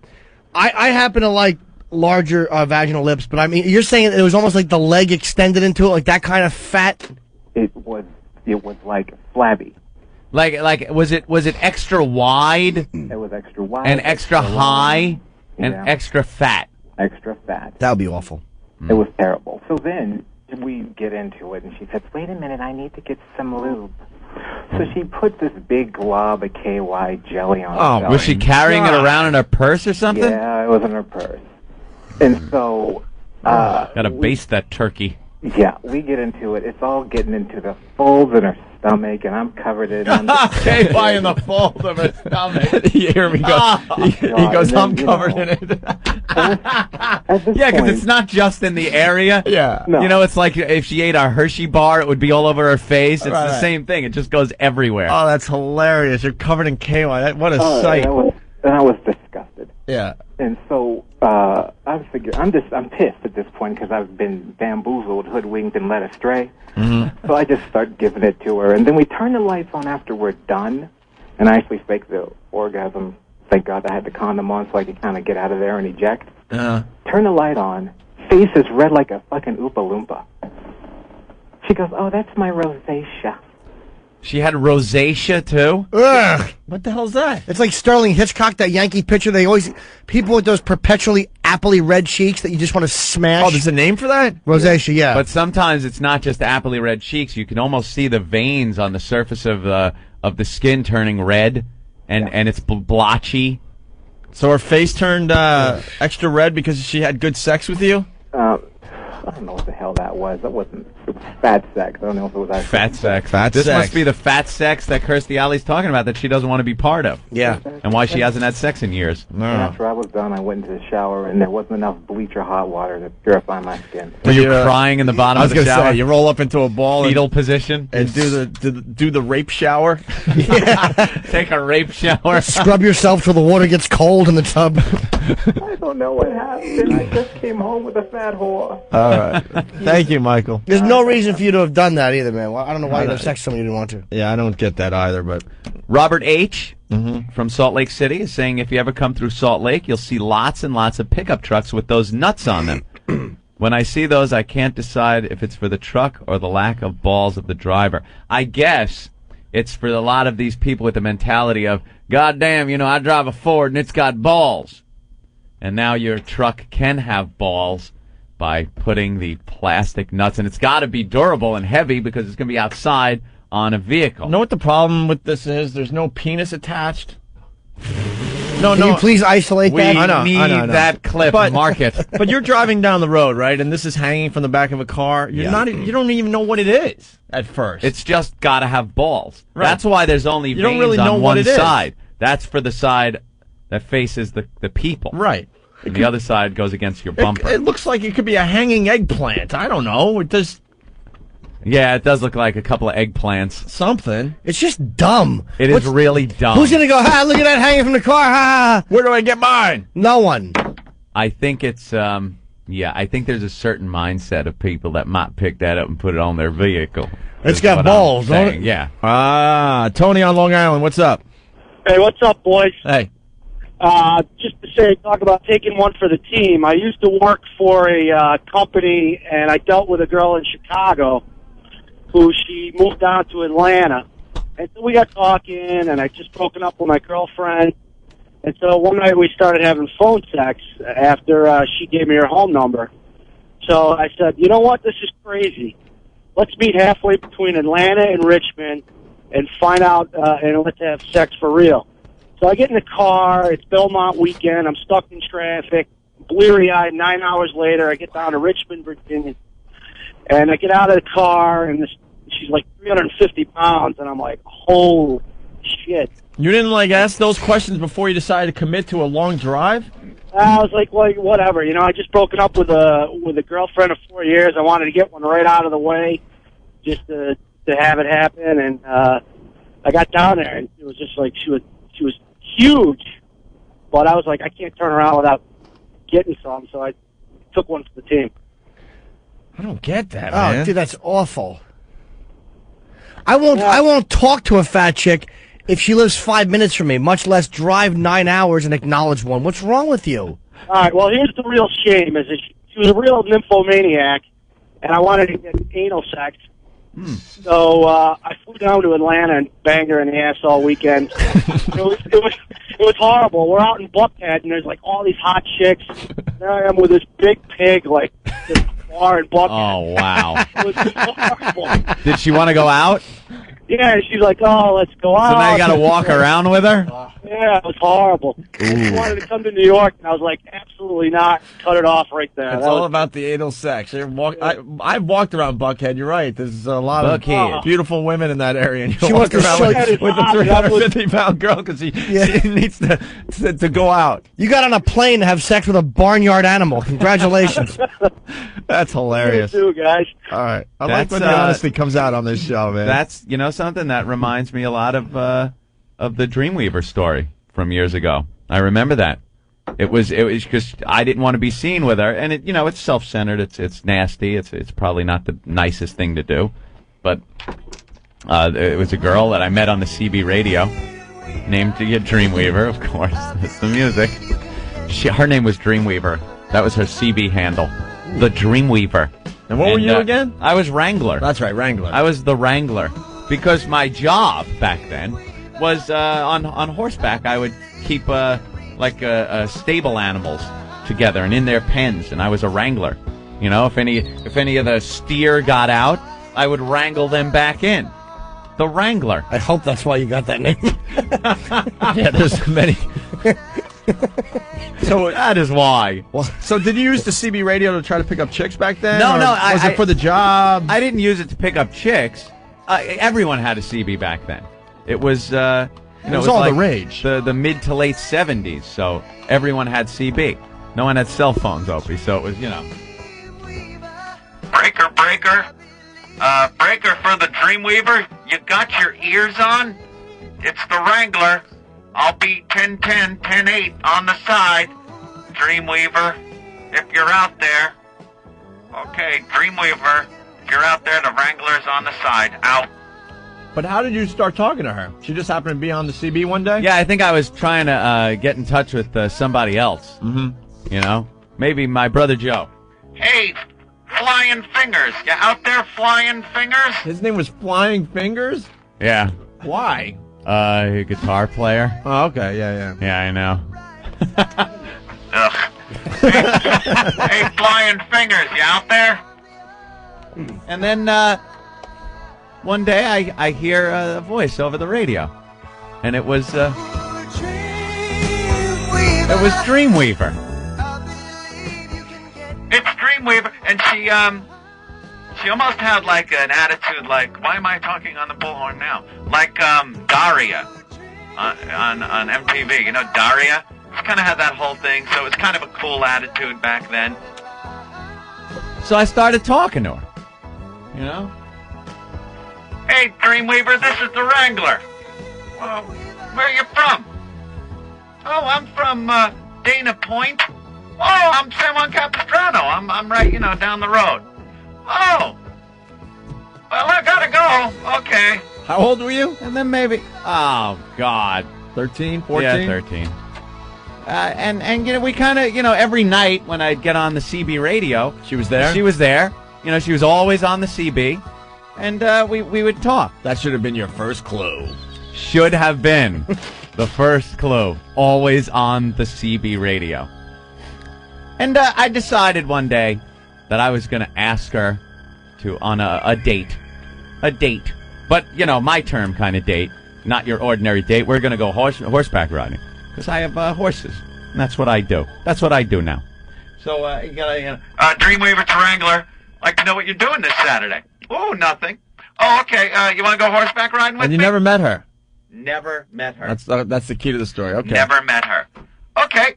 I happen to like larger vaginal lips, but I mean, you're saying it was almost like the leg extended into it, like that kind of fat. It was like flabby. Like was it extra wide? It was extra wide and extra high and extra fat. Extra fat. That would be awful. It was terrible. So then we get into it, and she says, "Wait a minute, I need to get some lube." So she put this big glob of KY jelly on. Oh, was she carrying it around in her purse or something? Yeah, it was in her purse. And so gotta baste that turkey. Yeah, we get into it. It's all getting into the folds in her stomach, and I'm covered in. KY in the fold of her stomach. You hear me go? He goes, I'm covered in it. Yeah, because it's not just in the area. Yeah. No. It's like if she ate a Hershey bar, it would be all over her face. It's the same thing. It just goes everywhere. Oh, that's hilarious. You're covered in KY. What a sight. I was disgusted. Yeah. And so I'm pissed at this point because I've been bamboozled, hoodwinked, and led astray. Mm-hmm. So I just start giving it to her, and then we turn the lights on after we're done, and I actually fake the orgasm. Thank God I had the condom on so I could kind of get out of there and eject. Turn the light on. Face is red like a fucking Oompa Loompa. She goes, "Oh, that's my rosacea." She had rosacea too? Ugh. What the hell's that? It's like Sterling Hitchcock, that Yankee pitcher. They always people with those perpetually appley red cheeks that you just want to smash. Oh, there's a name for that? Rosacea, yeah. But sometimes it's not just appley red cheeks. You can almost see the veins on the surface of the skin turning red, and it's blotchy. So her face turned extra red because she had good sex with you? I don't know what the hell that was. That wasn't. It was fat sex. I don't know if it was actually fat sex. Fat this sex. must be the fat sex that Kirstie Alley's talking about that she doesn't want to be part of. Yeah. And why she hasn't had sex in years. And after I was done, I went into the shower, and there wasn't enough bleach or hot water to purify my skin. Were you crying in the bottom of the shower? Say, you roll up into a ball, fetal position, and do the rape shower. Take a rape shower. Scrub yourself till the water gets cold in the tub. I don't know what happened. I just came home with a fat whole. All right. Thank you, Michael. There's no reason for you to have done that either, man. Well, I don't know why you have sex with someone you didn't want to. Yeah, I don't get that either, but... Robert H. From Salt Lake City is saying if you ever come through Salt Lake, you'll see lots and lots of pickup trucks with those nuts on them. When I see those, I can't decide if it's for the truck or the lack of balls of the driver. I guess it's for a lot of these people with the mentality of, God damn, I drive a Ford and it's got balls. And now your truck can have balls by putting the plastic nuts, and it's got to be durable and heavy because it's going to be outside on a vehicle. You know what the problem with this is? There's no penis attached. No, Can you please isolate that? I know. That clip. Mark it. But you're driving down the road, right? And this is hanging from the back of a car. You don't even know what it is at first. It's just got to have balls. Right. That's why there's only veins don't really know on what one it is. side. That's for the side that faces the people. Right. And the other side goes against your bumper. It looks like it could be a hanging eggplant. I don't know. It does. Yeah, it does look like a couple of eggplants. Something. It's just dumb. It is really dumb. Who's going to go, look at that hanging from the car, Where do I get mine? No one. I think it's, I think there's a certain mindset of people that might pick that up and put it on their vehicle. It's got balls, don't it? Yeah. Tony on Long Island, what's up? Hey, what's up, boys? Hey. Just to say, talk about taking one for the team. I used to work for a company, and I dealt with a girl in Chicago who she moved down to Atlanta. And so we got talking, and I just broken up with my girlfriend. And so one night we started having phone sex after she gave me her home number. So I said, you know what, this is crazy. Let's meet halfway between Atlanta and Richmond and find out, and let's have sex for real. So I get in the car, it's Belmont weekend, I'm stuck in traffic, bleary-eyed. 9 hours later, I get down to Richmond, Virginia, and I get out of the car, and she's like 350 pounds, and I'm like, holy shit. You didn't ask those questions before you decided to commit to a long drive? I was like, whatever. I just broken up with a girlfriend of 4 years. I wanted to get one right out of the way, just to have it happen. And I got down there, and it was just like she was huge. But I was like, I can't turn around without getting some, so I took one for the team. I don't get that, man. Oh, dude, that's awful. I won't talk to a fat chick if she lives 5 minutes from me, much less drive 9 hours and acknowledge one. What's wrong with you? All right, well, here's the real shame, is that she was a real nymphomaniac, and I wanted to get anal sex. So I flew down to Atlanta and banged her in the ass all weekend. It was horrible. We're out in Buckhead, and there's like all these hot chicks. There I am with this big pig, like this bar in Buckhead. Oh, wow. It was horrible. Did she want to go out? Yeah, she's like, oh, let's go out. So now you got to walk around with her? Yeah, it was horrible. She wanted to come to New York, and I was like, absolutely not. Cut it off right there. It's all about the anal sex. I've walked around Buckhead. You're right. There's a lot of beautiful women in that area. And she wants to show with a 350-pound girl because she needs to go out. You got on a plane to have sex with a barnyard animal. Congratulations. That's hilarious. You too, guys. All right. I like when the honesty comes out on this show, man. That's, something that reminds me a lot of the Dreamweaver story from years ago. I remember that. It was because I didn't want to be seen with her, and it's self-centered. It's nasty. It's probably not the nicest thing to do, but it was a girl that I met on the CB radio, named Dreamweaver, of course. That's the music. Her name was Dreamweaver. That was her CB handle, the Dreamweaver. And what were you again? I was Wrangler. That's right, Wrangler. I was the Wrangler because my job back then was on horseback. I would keep stable animals together and in their pens, and I was a wrangler. If any of the steer got out, I would wrangle them back in. The Wrangler. I hope that's why you got that name. Yeah, there's many. So that is why. So did you use the CB radio to try to pick up chicks back then? No. Was it for the job? I didn't use it to pick up chicks. Everyone had a CB back then. It was, it was all the rage. The mid to late 70s, so everyone had CB. No one had cell phones, Opie, so it was, Breaker. Breaker for the Dreamweaver. You got your ears on? It's the Wrangler. I'll be 10-10, 10-8 on the side. Dreamweaver, if you're out there. Okay, Dreamweaver, if you're out there, the Wrangler's on the side. Out. But how did you start talking to her? She just happened to be on the CB one day? Yeah, I think I was trying to get in touch with somebody else. Mm-hmm. Maybe my brother Joe. Hey, Flying Fingers. You out there, Flying Fingers? His name was Flying Fingers? Yeah. Why? A guitar player. Oh, okay. Yeah. Yeah, I know. Ugh. Hey, Flying Fingers, you out there? And then one day I hear a voice over the radio, and it was Dreamweaver. It's Dreamweaver, and she almost had like an attitude like, why am I talking on the bullhorn now? Like Daria on MTV. Daria? She kind of had that whole thing, so it was kind of a cool attitude back then. So I started talking to her. Hey, Dreamweaver, this is the Wrangler. Well, where are you from? Oh, I'm from Dana Point. Oh, I'm San Juan Capistrano. I'm right, down the road. Oh. Well, I gotta go. Okay. How old were you? And then maybe... Oh, God. 13, 14? Yeah, 13. And we kind of, every night when I'd get on the CB radio... She was there? She was there. She was always on the CB. And we would talk. That should have been your first clue. Should have been the first clue. Always on the CB radio. And I decided one day that I was going to ask her on a date. A date. But, my term kind of date. Not your ordinary date. We're going to go horseback riding. Because I have horses. And that's what I do. That's what I do now. So, you got Dreamweaver to Wrangler. Like to know what you're doing this Saturday. Oh, nothing. Oh, okay. You want to go horseback riding with me? And you never met her? Never met her. That's the key to the story. Okay. Never met her. Okay.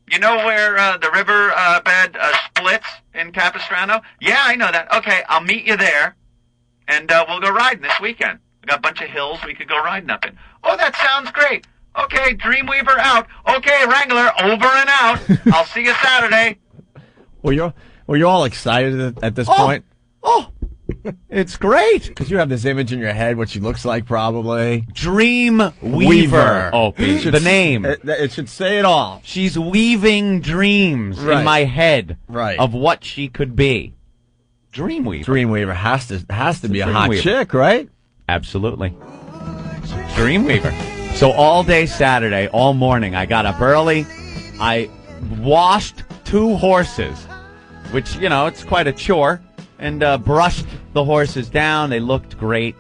You know where the river bed splits in Capistrano? Yeah, I know that. Okay, I'll meet you there, and we'll go riding this weekend. We got a bunch of hills we could go riding up in. Oh, that sounds great. Okay, Dreamweaver out. Okay, Wrangler, over and out. I'll see you Saturday. Were you all excited at this point? Oh, it's great. Because you have this image in your head, what she looks like probably. Dreamweaver. Opie, the name. It should say it all. She's weaving dreams in my head of what she could be. Dreamweaver. Dreamweaver has to be a hot chick, right? Absolutely. Dreamweaver. So all day Saturday, all morning, I got up early. I washed 2 horses, which, it's quite a chore. And brushed the horses down. They looked great.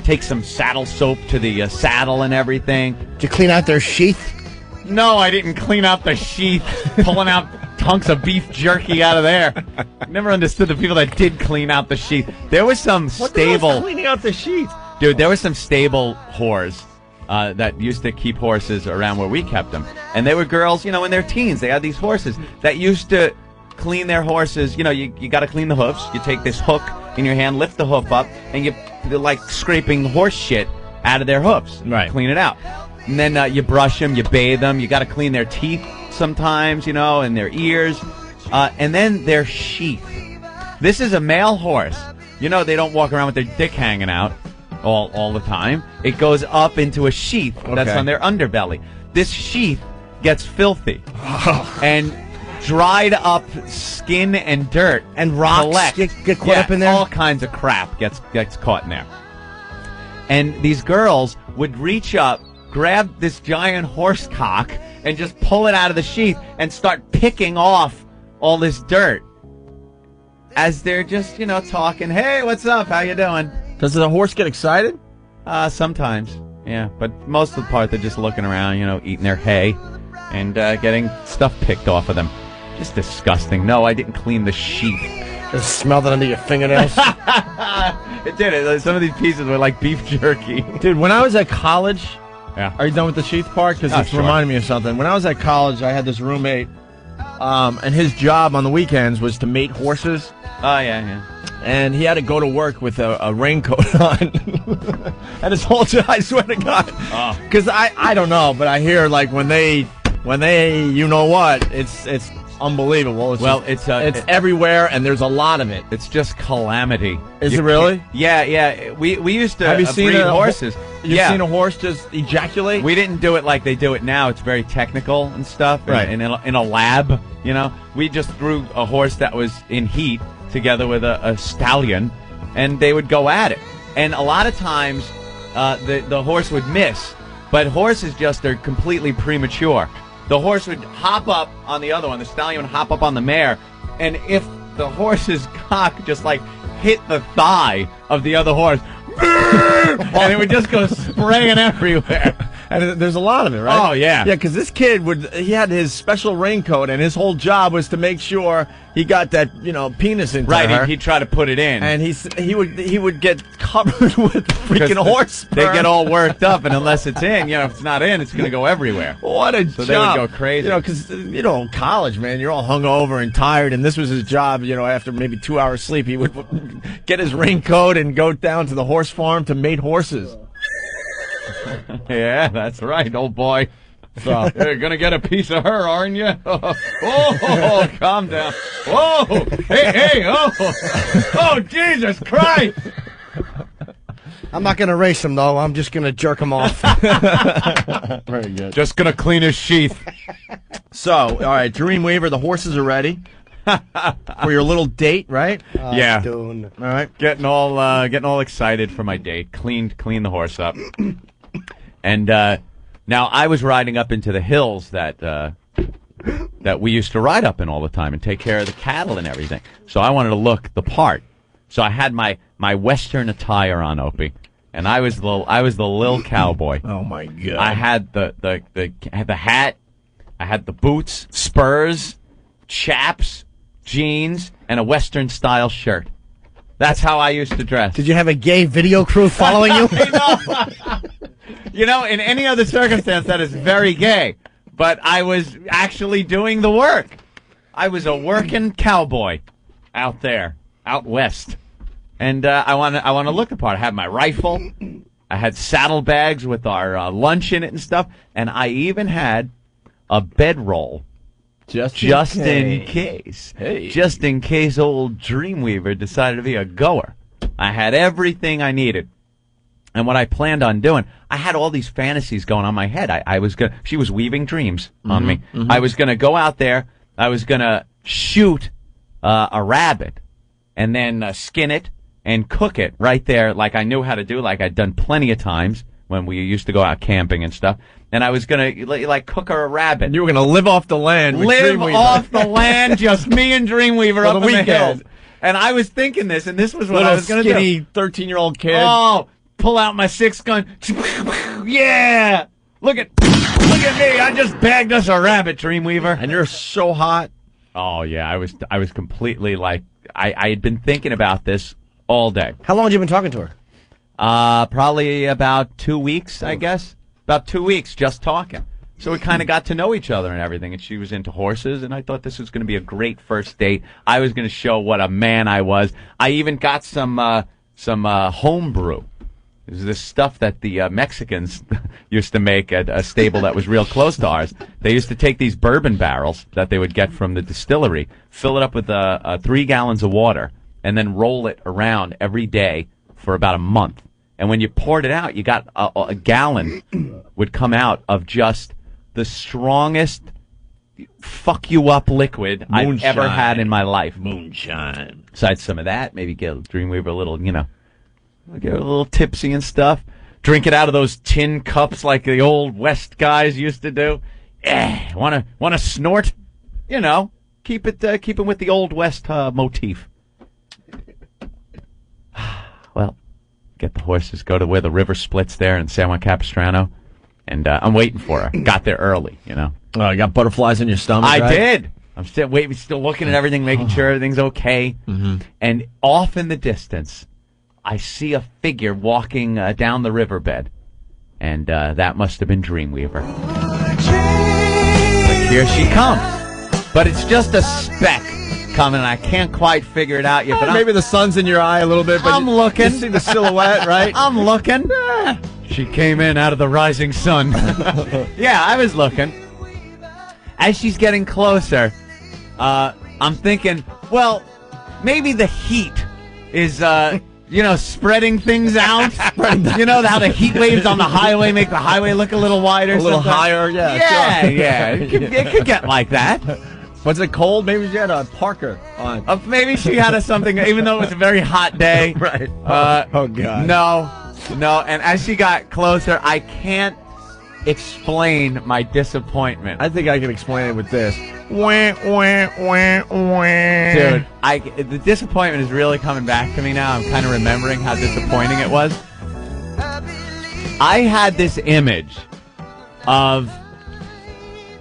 Take some saddle soap to the saddle and everything. Did you clean out their sheath? No, I didn't clean out the sheath. Pulling out hunks of beef jerky out of there. Never understood the people that did clean out the sheath. There was some stable... cleaning out the sheath? Dude, there was some stable whores that used to keep horses around where we kept them. And they were girls, in their teens. They had these horses that used to... clean their horses. You got to clean the hoofs. You take this hook in your hand, lift the hoof up, and you're like scraping horse shit out of their hoofs. Right. Clean it out. And then you brush them, you bathe them. You got to clean their teeth sometimes, and their ears. And then their sheath. This is a male horse. They don't walk around with their dick hanging out all the time. It goes up into a sheath that's on their underbelly. This sheath gets filthy. And dried up skin and dirt and rocks get caught up in there. All kinds of crap gets caught in there. And these girls would reach up, grab this giant horse cock, and just pull it out of the sheath and start picking off all this dirt as they're just talking. Hey, what's up? How you doing? Does the horse get excited? Sometimes, yeah. But most of the part they're just looking around, eating their hay and getting stuff picked off of them. Just disgusting. No, I didn't clean the sheath. Just smelled it under your fingernails. It did. Some of these pieces were like beef jerky. Dude, when I was at college... Yeah. Are you done with the sheath part? Because it's reminding me of something. When I was at college, I had this roommate, and his job on the weekends was to mate horses. Oh, yeah. And he had to go to work with a raincoat on. And his whole job, I swear to God. Because I don't know, but I hear like when they it's unbelievable. It's everywhere, and there's a lot of it. It's just calamity. Is it really? Yeah. We used to have you seen breed horses. You've seen a horse just ejaculate? We didn't do it like they do it now. It's very technical and stuff. Right. And in a lab, we just grew a horse that was in heat together with a stallion, and they would go at it. And a lot of times, the horse would miss. But horses they're completely premature. The horse would hop up on the other one. The stallion would hop up on the mare. And if the horse's cock just like hit the thigh of the other horse, and it would just go spraying everywhere. And there's a lot of it, right? Oh, yeah. Yeah, because this kid he had his special raincoat, and his whole job was to make sure he got that, penis into her. Right, he'd try to put it in. And he would get covered with freaking horse sperm. They get all worked up, and unless it's in, if it's not in, it's going to go everywhere. What a job. So they would go crazy. Because, college, man, you're all hungover and tired, and this was his job, after maybe 2 hours sleep, he would get his raincoat and go down to the horse farm to mate horses. Yeah, that's right, old boy. So you're gonna get a piece of her, aren't you? Oh, calm down. Whoa, hey, oh, Jesus Christ! I'm not gonna race him though. I'm just gonna jerk him off. Very good. Just gonna clean his sheath. So, all right, Dreamweaver, the horses are ready for your little date, right? Yeah. All right, getting all excited for my date. Clean the horse up. And now I was riding up into the hills that we used to ride up in all the time and take care of the cattle and everything. So I wanted to look the part. So I had my Western attire on, Opie, and I was the little cowboy. Oh my God! I had the hat, I had the boots, spurs, chaps, jeans, and a Western style shirt. That's how I used to dress. Did you have a gay video crew following you? You know, in any other circumstance, that is very gay. But I was actually doing the work. I was a working cowboy out there, out west. And I want to look the part. I had my rifle. I had saddlebags with our lunch in it and stuff. And I even had a bedroll. Just in case. Hey. Just in case old Dreamweaver decided to be a goer. I had everything I needed. And what I planned on doing, I had all these fantasies going on in my head. She was weaving dreams on me. Mm-hmm. I was going to go out there. I was going to shoot a rabbit and then skin it and cook it right there like I knew how to do, like I'd done plenty of times when we used to go out camping and stuff. And I was going to, like, cook her a rabbit. You were going to live off the land with Dreamweaver. Off the land, just me and Dreamweaver up in the hills. And I was thinking this, and this was what I was going to do. Skinny 13-year-old kid. Oh, pull out my 6-gun. Yeah! Look at me. I just bagged us a rabbit, Dreamweaver. And you're so hot. Oh, yeah. I was completely, like, I had been thinking about this all day. How long had you been talking to her? Probably about 2 weeks, I guess. About 2 weeks, just talking. So we kind of got to know each other and everything, and she was into horses, and I thought this was going to be a great first date. I was going to show what a man I was. I even got some home brew. It was this stuff that the Mexicans used to make at a stable that was real close to ours. They used to take these bourbon barrels that they would get from the distillery, fill it up with 3 gallons of water, and then roll it around every day for about a month. And when you poured it out, you got a gallon would come out of just the strongest fuck-you-up liquid I've ever had in my life. Moonshine. Besides some of that, maybe get Dreamweaver a little, get a little tipsy and stuff. Drink it out of those tin cups like the old West guys used to do. Want to snort? Keep it with the old West motif. Well, get the horses, go to where the river splits there in San Juan Capistrano, and I'm waiting for her. Got there early, Oh, you got butterflies in your stomach, I right? did. I'm still waiting, still looking at everything, making sure everything's okay. Mm-hmm. And off in the distance, I see a figure walking down the riverbed, and that must have been Dreamweaver. Like, here she comes. But it's just a speck coming, and I can't quite figure it out yet. But maybe the sun's in your eye a little bit, but I'm looking. You see the silhouette, right? I'm looking. She came in out of the rising sun. Yeah, I was looking. As she's getting closer, I'm thinking, well, maybe the heat is, spreading things out. How the heat waves on the highway make the highway look a little wider. A little higher, yeah. Yeah. It could get like that. Was it cold? Maybe she had a parka on. Maybe she had something, even though it was a very hot day. Right. Oh, God. No. And as she got closer, I can't explain my disappointment. I think I can explain it with this. Dude, the disappointment is really coming back to me now. I'm kind of remembering how disappointing it was. I had this image of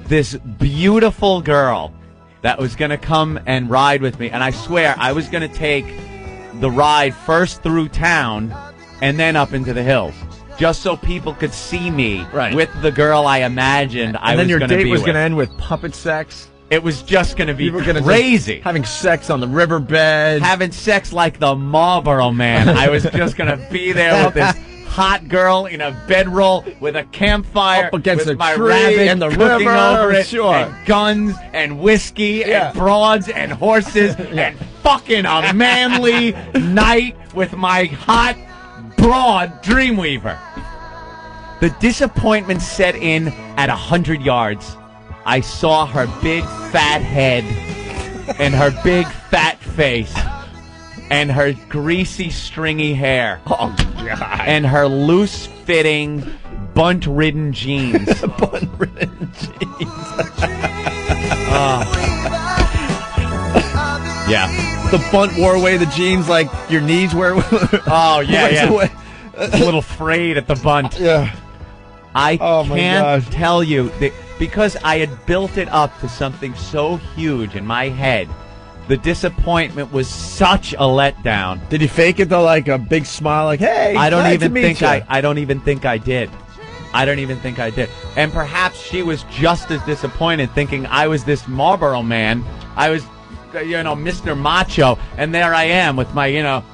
this beautiful girl that was going to come and ride with me, and I swear I was going to take the ride first through town and then up into the hills, just so people could see me with the girl I imagined I was going to be with. And then your date was going to end with puppet sex? It was just going to be crazy. Having sex on the riverbed. Having sex like the Marlboro Man. I was just going to be there with this hot girl in a bedroll with a campfire up against with a my tree rabbit and the looking river, over it, sure. and guns and whiskey and broads and horses and fucking a manly night with my hot broad Dreamweaver. The disappointment set in at 100 yards. I saw her big fat head and her big fat face and her greasy stringy hair. Oh, God. And her loose-fitting, bunt-ridden jeans. Bunt-ridden jeans. Yeah. The bunt wore away the jeans like your knees were. Oh, yeah. A little frayed at the bunt. Yeah. I can't tell you, because I had built it up to something so huge in my head The disappointment was such a letdown. Did you fake it though, like a big smile, like, "Hey, I don't glad even to meet think you." I don't even think I did. I don't even think I did. And perhaps she was just as disappointed, thinking I was this Marlboro man. I was, Mr. Macho, and there I am with my,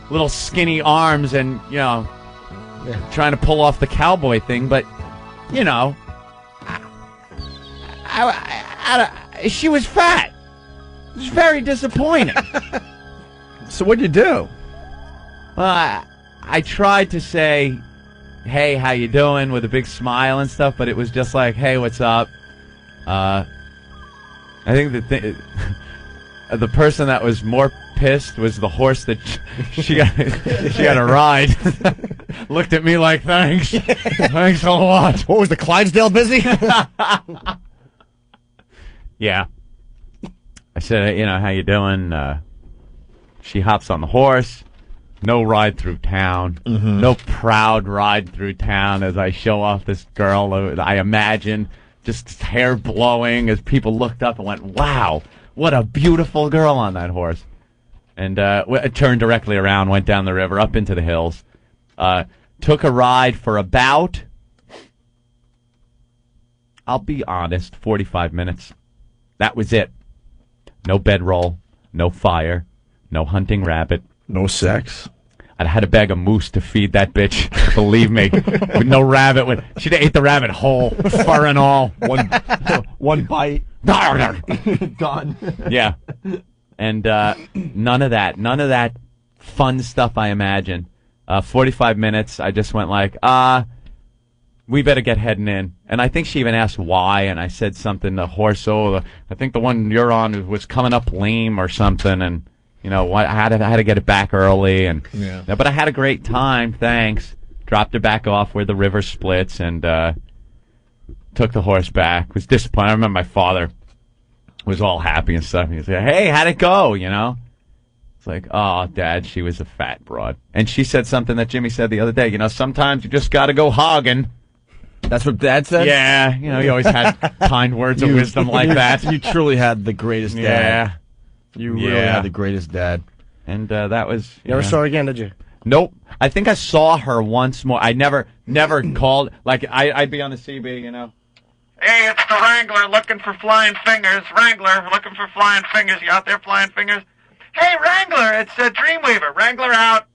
little skinny arms and, trying to pull off the cowboy thing. But, she was fat. It was very disappointing. So what'd you do? Well, I tried to say, "Hey, how you doing?" with a big smile and stuff, but it was just like, "Hey, what's up?" I think the person that was more pissed was the horse that she got a ride. Looked at me like, "Thanks, thanks a lot." What was the Clydesdale busy? Yeah. I said, "How you doing?" She hops on the horse. No ride through town. Mm-hmm. No proud ride through town as I show off this girl. I imagine just hair blowing as people looked up and went, "Wow, what a beautiful girl on that horse." And turned directly around, went down the river, up into the hills. Took a ride for about, I'll be honest, 45 minutes. That was it. No bedroll, no fire, no hunting rabbit. No sex. I'd had a bag of moose to feed that bitch. Believe me, with no rabbit. She'd ate the rabbit whole, fur and all. One bite. Done. Yeah. And none of that fun stuff I imagine. 45 minutes, I just went like, we better get heading in. And I think she even asked why, and I said something, the horse, I think the one you're on was coming up lame or something, and I had to get it back early, and but I had a great time. Thanks. Dropped her back off where the river splits, and took the horse back. Was disappointed. I remember my father was all happy and stuff. He was like, "Hey, how'd it go?" It's like, "Oh, Dad, she was a fat broad." And she said something that Jimmy said the other day. Sometimes you just got to go hogging. That's what Dad said? Yeah. He always had kind words of wisdom like that. You truly had the greatest dad. Yeah. You really had the greatest dad. And that was... You never saw her again, did you? Nope. I think I saw her once more. I never called... Like, I'd be on the CB, Hey, it's the Wrangler looking for flying fingers. Wrangler looking for flying fingers. You out there flying fingers? Hey, Wrangler, it's Dreamweaver. Wrangler out.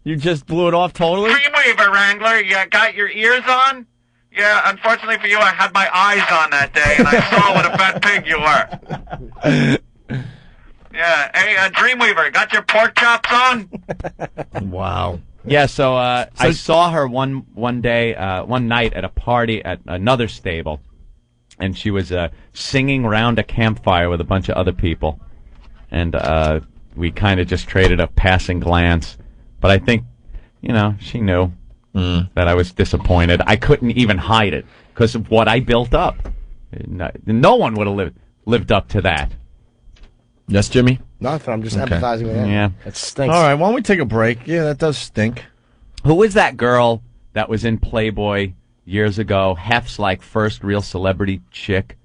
You just blew it off totally? Dreamweaver, Wrangler. You got your ears on? Yeah, unfortunately for you, I had my eyes on that day, and I saw what a fat pig you were. Yeah, hey, Dreamweaver, got your pork chops on? Wow. Yeah, so I saw her one night at a party at another stable, and she was singing around a campfire with a bunch of other people, and we kind of just traded a passing glance. But I think, she knew that I was disappointed. I couldn't even hide it because of what I built up. No one would have lived up to that. Yes, Jimmy? Nothing. I'm just empathizing with him. Yeah. It stinks. All right, why don't we take a break? Yeah, that does stink. Who was that girl that was in Playboy years ago? Hef's first real celebrity chick.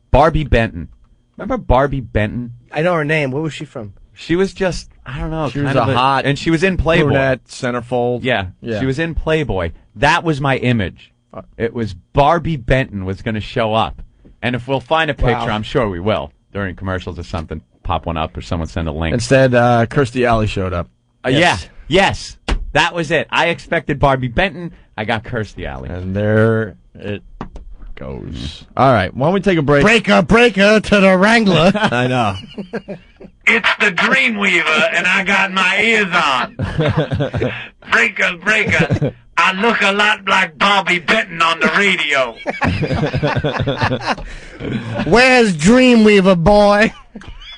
Barbie Benton. Remember Barbie Benton? I know her name. Where was she from? She was just, I don't know. She was a hot... And she was in Playboy. Brunette, centerfold. Yeah. She was in Playboy. That was my image. It was Barbie Benton was going to show up. And if we'll find a picture, I'm sure we will, during commercials or something, pop one up or someone send a link. Instead, Kirstie Alley showed up. Yes. That was it. I expected Barbie Benton. I got Kirstie Alley. And there it goes. All right, why don't we take a break? Breaker to the Wrangler. I know. It's the Dreamweaver, and I got my ears on. Breaker. I look a lot like Bobby Benton on the radio. Where's Dreamweaver, boy?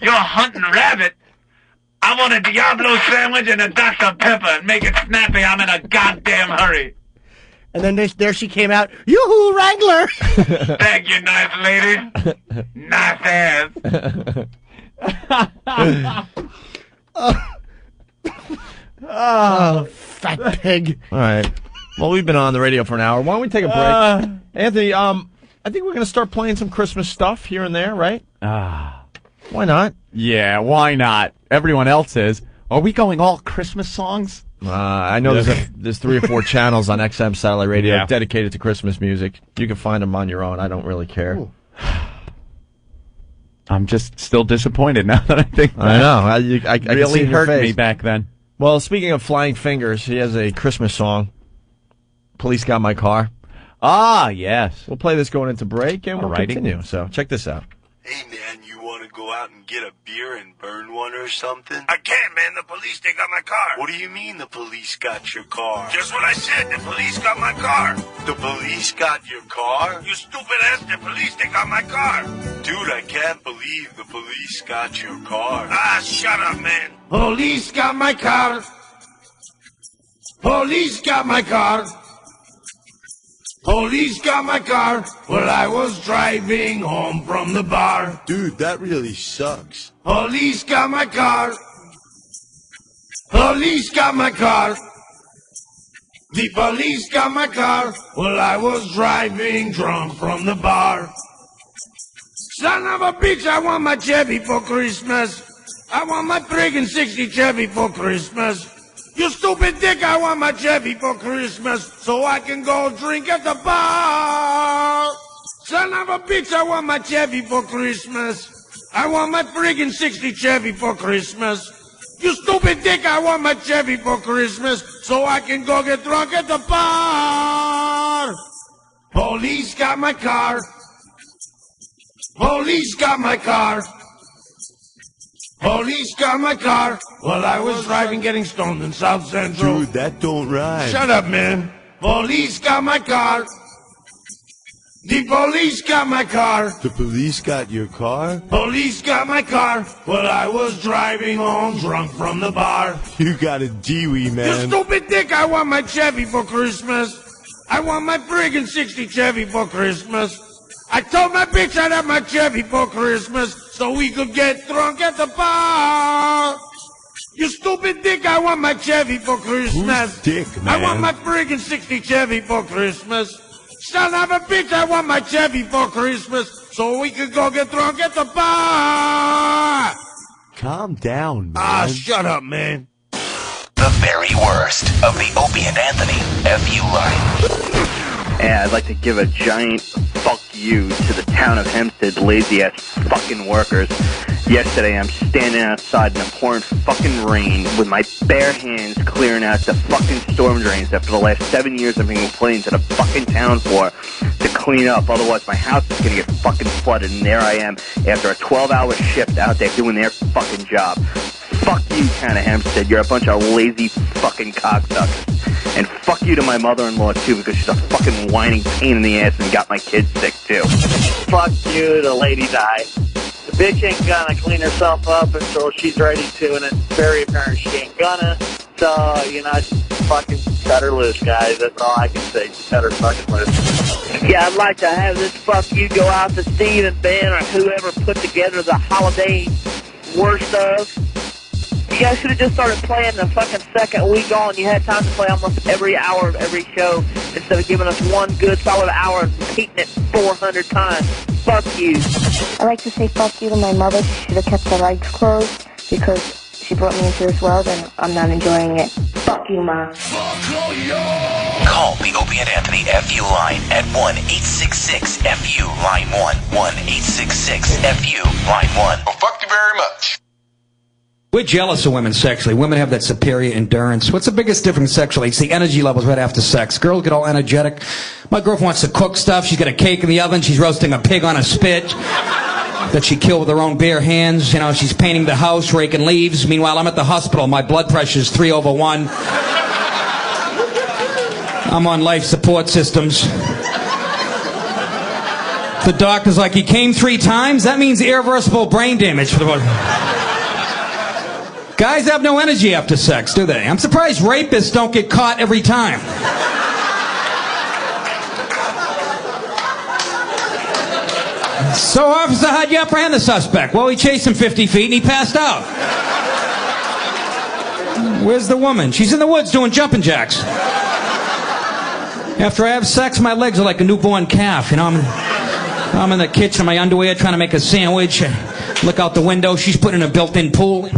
You're hunting rabbit. I want a Diablo sandwich and a Dr. Pepper, and make it snappy. I'm in a goddamn hurry. And then there she came out. Yoo-hoo, Wrangler! Thank you, nice lady. Nice ass. Oh, fat pig. All right. Well, we've been on the radio for an hour. Why don't we take a break? Anthony, I think we're going to start playing some Christmas stuff here and there, right? Why not? Yeah, why not? Everyone else is. Are we going all Christmas songs? I know there's 3 or 4 channels on XM Satellite Radio dedicated to Christmas music. You can find them on your own. I don't really care. Ooh. I'm just still disappointed now that I think that. I know. I really hurt me back then. Well, speaking of flying fingers, he has a Christmas song. Police Got My Car. Ah, yes. We'll play this going into break, and we'll continue. So check this out. Hey, man, you want to go out and get a beer and burn one or something? I can't, man. The police, they got my car. What do you mean the police got your car? Just what I said. The police got my car. The police got your car? You stupid ass. The police, they got my car. Dude, I can't believe the police got your car. Ah, shut up, man. Police got my car. Police got my car. Police got my car while I was driving home from the bar. Dude, that really sucks. Police got my car. Police got my car. The police got my car while I was driving drunk from the bar. Son of a bitch, I want my Chevy for Christmas. I want my friggin' 60 Chevy for Christmas. You stupid dick, I want my Chevy for Christmas so I can go drink at the bar. Son of a bitch, I want my Chevy for Christmas. I want my friggin' 60 Chevy for Christmas. You stupid dick, I want my Chevy for Christmas so I can go get drunk at the bar. Police got my car. Police got my car. Police got my car while I was driving getting stoned in South Central. Dude, that don't rhyme. Shut up, man. Police got my car. The police got my car. The police got your car? Police got my car while I was driving home drunk from the bar. You got a Dewey, man. You stupid dick, I want my Chevy for Christmas. I want my friggin' 60 Chevy for Christmas. I told my bitch I'd have my Chevy for Christmas so we could get drunk at the bar. You stupid dick, I want my Chevy for Christmas. Who's dick, man? I want my friggin' 60 Chevy for Christmas. Son of a bitch, I want my Chevy for Christmas so we could go get drunk at the bar. Calm down, man. Ah, shut up, man. The very worst of the Opie and Anthony FU line. And I'd like to give a giant fuck you to the town of Hempstead's lazy-ass fucking workers. Yesterday, I'm standing outside in the pouring fucking rain with my bare hands clearing out the fucking storm drains that for the last 7 years I've been complaining to the fucking town for to clean up. Otherwise, my house is going to get fucking flooded, and there I am after a 12-hour shift out there doing their fucking job. Fuck you, town of Hempstead. You're a bunch of lazy fucking cocksuckers. And fuck you to my mother-in-law, too, because she's a fucking whining pain in the ass and got my kids sick, too. Fuck you to Lady Di. The bitch ain't gonna clean herself up until she's ready to, and it's very apparent she ain't gonna. So, just fucking cut her loose, guys. That's all I can say. Just cut her fucking loose. Yeah, I'd like to have this fuck you go out to Steve and Ben or whoever put together the holiday worst of. You guys should have just started playing the fucking second week on. You had time to play almost every hour of every show instead of giving us one good solid hour and repeating it 400 times. Fuck you. I like to say fuck you to my mother. She should have kept her legs closed because she brought me into this world and I'm not enjoying it. Fuck you, Ma. Call the Opie and Anthony FU line at 1-866-FU line 1. 1-866-FU line 1. Well, fuck you very much. We're jealous of women sexually. Women have that superior endurance. What's the biggest difference sexually? It's the energy levels right after sex. Girls get all energetic. My girlfriend wants to cook stuff. She's got a cake in the oven. She's roasting a pig on a spit that she killed with her own bare hands. She's painting the house, raking leaves. Meanwhile, I'm at the hospital. My blood pressure's 3/1. I'm on life support systems. The doctor's like, he came 3 times? That means irreversible brain damage for the body. Guys have no energy after sex, do they? I'm surprised rapists don't get caught every time. So, officer, how'd you apprehend the suspect? Well, he chased him 50 feet and he passed out. Where's the woman? She's in the woods doing jumping jacks. After I have sex, my legs are like a newborn calf. I'm in the kitchen in my underwear trying to make a sandwich. Look out the window. She's putting in a built-in pool.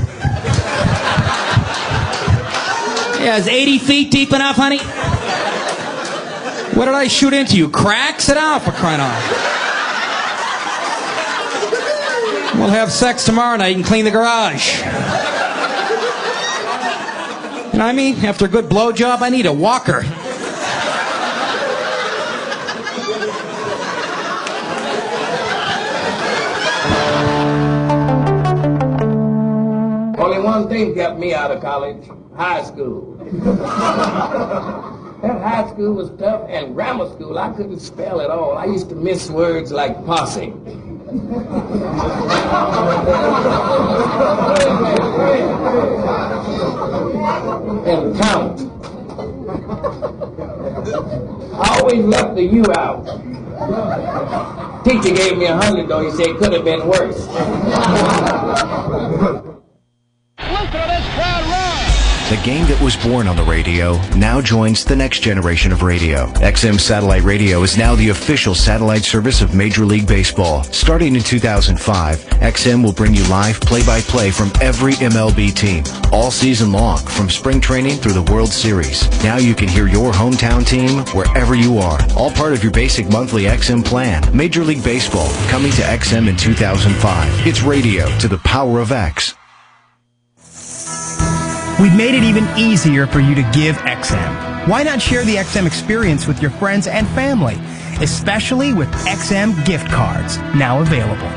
Yeah, is 80 feet deep enough, honey? What did I shoot into you? Cracks it out for crying out. We'll have sex tomorrow night and clean the garage. You know what I mean? After a good blowjob, I need a walker. Only one thing kept me out of college, high school. That high school was tough, and grammar school, I couldn't spell at all. I used to miss words like posse. And count. I always left the U out. Teacher gave me 100 though, he said it could have been worse. The game that was born on the radio now joins the next generation of radio. XM Satellite Radio is now the official satellite service of Major League Baseball. Starting in 2005, XM will bring you live play-by-play from every MLB team, all season long, from spring training through the World Series. Now you can hear your hometown team wherever you are, all part of your basic monthly XM plan. Major League Baseball, coming to XM in 2005. It's radio to the power of X. We've made it even easier for you to give XM. Why not share the XM experience with your friends and family, especially with XM gift cards, now available.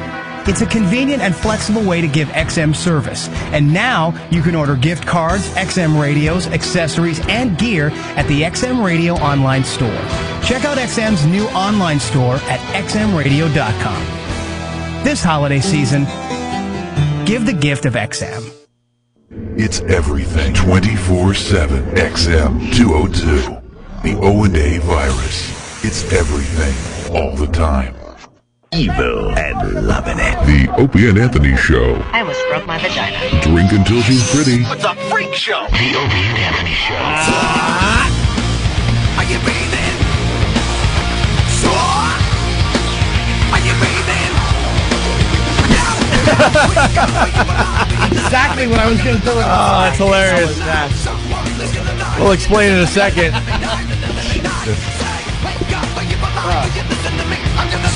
It's a convenient and flexible way to give XM service. And now you can order gift cards, XM radios, accessories, and gear at the XM Radio online store. Check out XM's new online store at xmradio.com. This holiday season, give the gift of XM. It's everything 24/7 XM 202. The O&A virus. It's everything all the time. Evil and loving it. The Opie and Anthony Show. I almost broke my vagina. Drink until she's pretty. It's a freak show. The Opie and Anthony Show. Are you breathing? So, are you breathing? Exactly what I was going to do. Oh, that's hilarious. We'll explain in a second.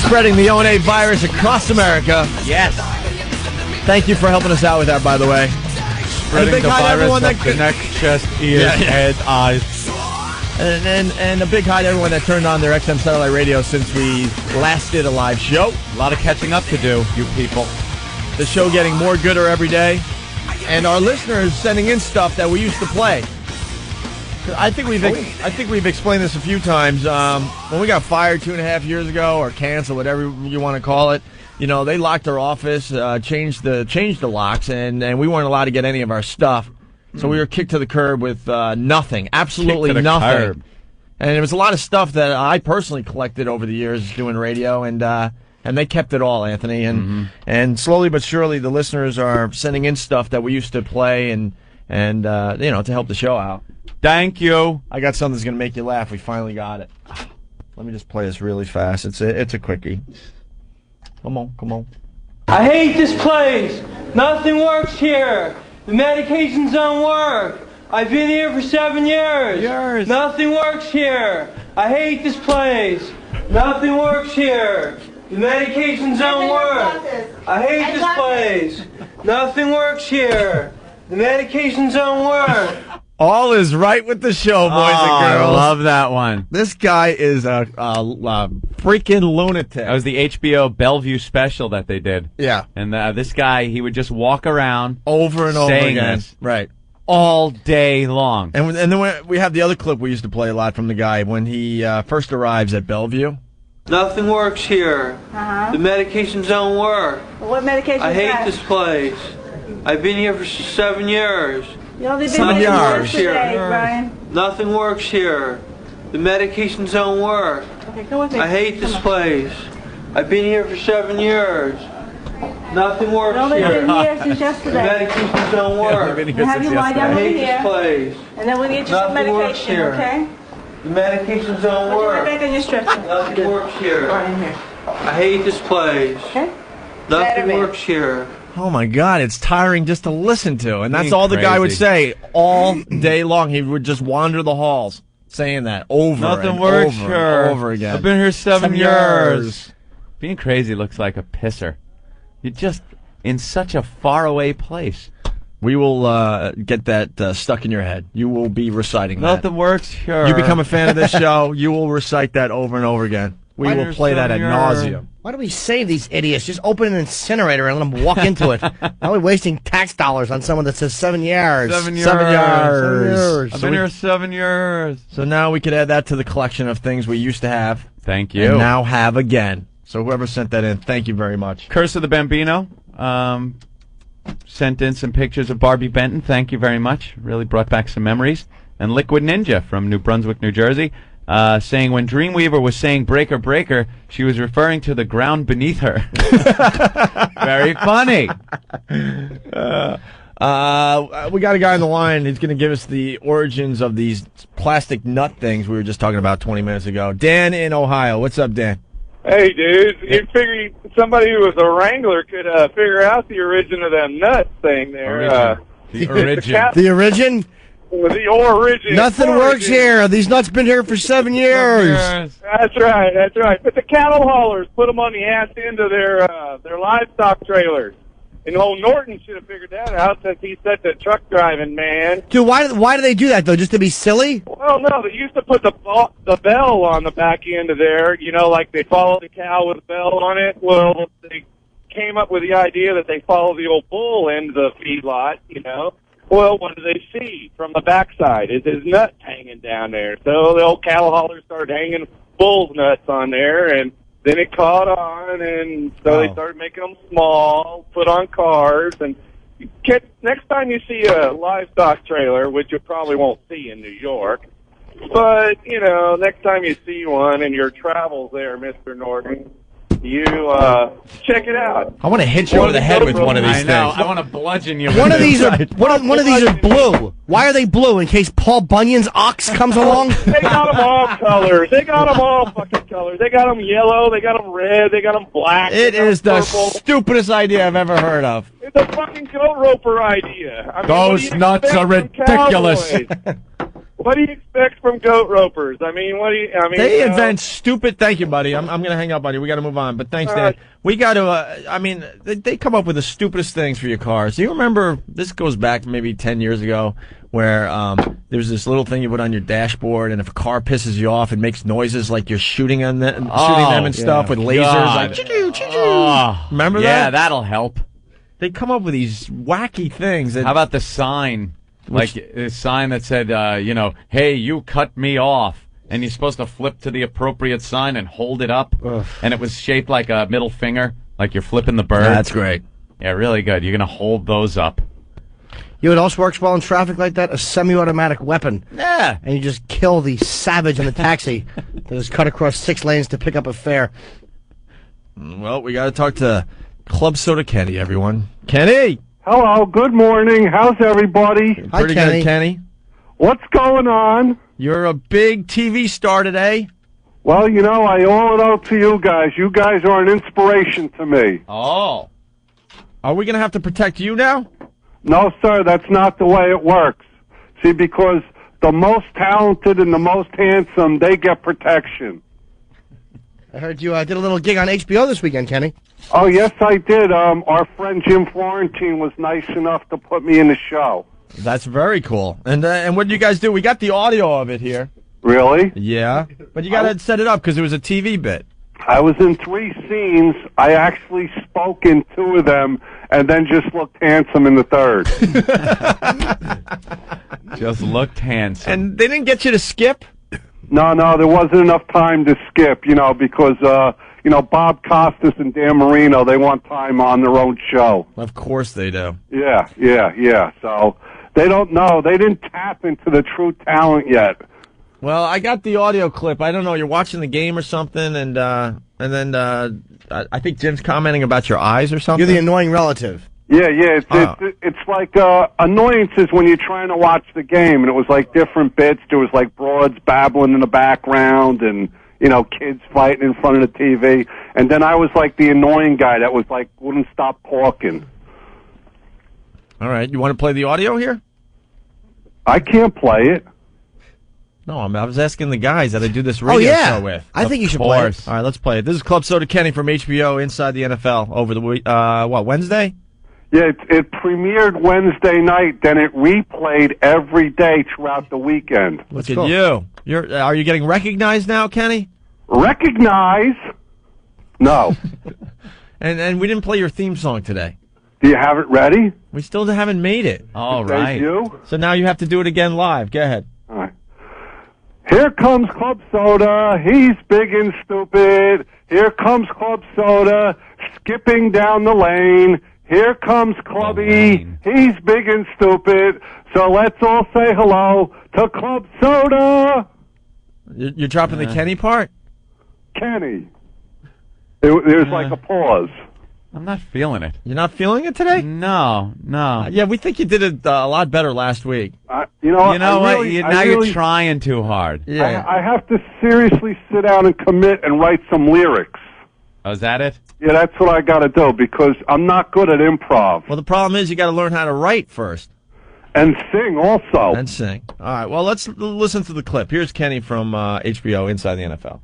Spreading the O&A virus across America. Yes. Thank you for helping us out with that, by the way. Spreading the virus of the neck, chest, ears, head, eyes. And a big hi to everyone that turned on their XM Satellite Radio since we last did a live show. A lot of catching up to do, you people. The show getting more gooder every day. And our listeners sending in stuff that we used to play. I think we've explained this a few times. When we got fired 2.5 years ago, or canceled, whatever you want to call it, you know, they locked our office, changed the locks, and we weren't allowed to get any of our stuff. So we were kicked to the curb with nothing, absolutely nothing. Curb. And there was a lot of stuff that I personally collected over the years doing radio, and they kept it all, Anthony. And slowly but surely, the listeners are sending in stuff that we used to play, and you know, to help the show out. Thank you. I got something that's gonna make you laugh. We finally got it. Let me just play this really fast. It's a quickie. Come on. I hate this place. Nothing works here. The medications don't work. I've been here for 7 years. Nothing works here. I hate this place. Nothing works here. The medications don't work. I hate this place. Nothing works here. The medications don't work. All is right with the show, boys and girls. I love that one. This guy is a freaking lunatic. That was the HBO Bellevue special that they did. Yeah. And this guy, he would just walk around over and over again. This right. All day long. And then we have the other clip we used to play a lot from the guy when he first arrives at Bellevue. Nothing works here. The medications don't work. What medication? I hate this place. I've been here for 7 years. You only been here today, Brian. Nothing works here. The medications don't work. Okay, come with me. I hate this place. I've been here for 7 years. Nothing works here. here. You've been here since yesterday. The medications don't work. We'll have you lie down over here. I hate this place. And then we'll get you some medication, okay? The medications don't work. Put your back on your stretcher. Nothing works here. Right in here. I hate this place. Okay? Nothing works here. Oh my God, it's tiring just to listen to. And that's all the guy would say all day long. He would just wander the halls saying that over Nothing and works over here. and over again. I've been here 7 years. Being crazy looks like a pisser. You're just in such a faraway place. We will get that stuck in your head. You will be reciting that. Nothing works here. You become a fan of this show, you will recite that over and over again. We will play that ad nauseum. Why do we save these idiots? Just open an incinerator and let them walk into it. Now we're wasting tax dollars on someone that says 7 years. 7 years. 7 years. I've been here 7 years. So now we could add that to the collection of things we used to have. Thank you. And now have again. So whoever sent that in, thank you very much. Curse of the Bambino sent in some pictures of Barbie Benton. Thank you very much. Really brought back some memories. And Liquid Ninja from New Brunswick, New Jersey. Saying when Dreamweaver was saying breaker, breaker, she was referring to the ground beneath her. Very funny. We got a guy on the line who's going to give us the origins of these plastic nut things we were just talking about 20 minutes ago. Dan in Ohio. What's up, Dan? Hey, dude. You figure somebody who was a wrangler could figure out the origin of that nut thing there. The origin? The origin. Nothing works here. These nuts been here for 7 years. That's right. But the cattle haulers put them on the ass end of their livestock trailers. And old Norton should have figured that out since he's such a truck driving man. Dude, why do they do that, though? Just to be silly? Well, no, they used to put the bell on the back end of there, like they follow the cow with a bell on it. Well, they came up with the idea that they follow the old bull end of the feedlot, Well, what do they see from the backside? Is his nuts hanging down there? So the old cattle haulers started hanging bull's nuts on there, and then it caught on, and so they started making them small, put on cars, and next time you see a livestock trailer, which you probably won't see in New York, but, next time you see one in your travels there, Mr. Norton, you check it out. I want to hit you over the head with one of these things. I want to bludgeon you. One of these are blue. Why are they blue? In case Paul Bunyan's ox comes along? They got them all colors. They got them all fucking colors. They got them yellow. They got them red. They got them black. It is the stupidest idea I've ever heard of. It's a fucking goat roper idea. Those nuts are ridiculous. What do you expect from goat ropers? They invent stupid. Thank you, buddy. I'm going to hang up on you. We got to move on. But thanks, Dan. We got to. They come up with the stupidest things for your cars. Do you remember? This goes back maybe 10 years ago, where there's this little thing you put on your dashboard, and if a car pisses you off, it makes noises like you're shooting them and stuff with lasers. God. Like choo choo. Remember that? Yeah, that'll help. They come up with these wacky things. How about the sign? Like a sign that said, hey, you cut me off. And you're supposed to flip to the appropriate sign and hold it up. Ugh. And it was shaped like a middle finger, like you're flipping the bird. That's great. Yeah, really good. You're going to hold those up. You know what else works well in traffic like that? A semi-automatic weapon. Yeah. And you just kill the savage in the taxi that is cut across 6 lanes to pick up a fare. Well, we got to talk to Club Soda Kenny, everyone. Kenny! Hello, good morning. How's everybody? Pretty good, Kenny. What's going on? You're a big TV star today. Well, I owe it all to you guys. You guys are an inspiration to me. Oh. Are we going to have to protect you now? No, sir, that's not the way it works. See, because the most talented and the most handsome, they get protection. I heard you did a little gig on HBO this weekend, Kenny. Oh, yes, I did. Our friend Jim Florentine was nice enough to put me in the show. That's very cool. And what did you guys do? We got the audio of it here. Really? Yeah. But you got to set it up because it was a TV bit. I was in 3 scenes. I actually spoke in 2 of them and then just looked handsome in the 3rd. Just looked handsome. And they didn't get you to skip? No, there wasn't enough time to skip, because, Bob Costas and Dan Marino, they want time on their own show. Of course they do. Yeah. So they don't know. They didn't tap into the true talent yet. Well, I got the audio clip. I don't know. You're watching the game or something, and then I think Jim's commenting about your eyes or something. You're the annoying relative. Yeah. It's like annoyances when you're trying to watch the game, and it was like different bits. There was like broads babbling in the background, and kids fighting in front of the TV. And then I was like the annoying guy that was like wouldn't stop talking. All right. You want to play the audio here? I can't play it. No, I was asking the guys that I do this radio show with. I think you should play it. All right, let's play it. This is Club Soda Kenny from HBO Inside the NFL over the week. Wednesday? Yeah, it premiered Wednesday night, then it replayed every day throughout the weekend. Look at you. Are you getting recognized now, Kenny? Recognize? No. And we didn't play your theme song today. Do you have it ready? We still haven't made it. All right. You? So now you have to do it again live. Go ahead. All right. Here comes Club Soda. He's big and stupid. Here comes Club Soda, skipping down the lane. Here comes Clubby. He's big and stupid. So let's all say hello to Club Soda. You're dropping the Kenny part? Kenny. There's like a pause. I'm not feeling it. You're not feeling it today? No. Yeah, we think you did it a lot better last week. You know what? You're trying too hard. Yeah. I have to seriously sit down and commit and write some lyrics. Oh, is that it? Yeah, that's what I got to do because I'm not good at improv. Well, the problem is you got to learn how to write first. And sing also. And sing. All right, well, let's listen to the clip. Here's Kenny from HBO Inside the NFL.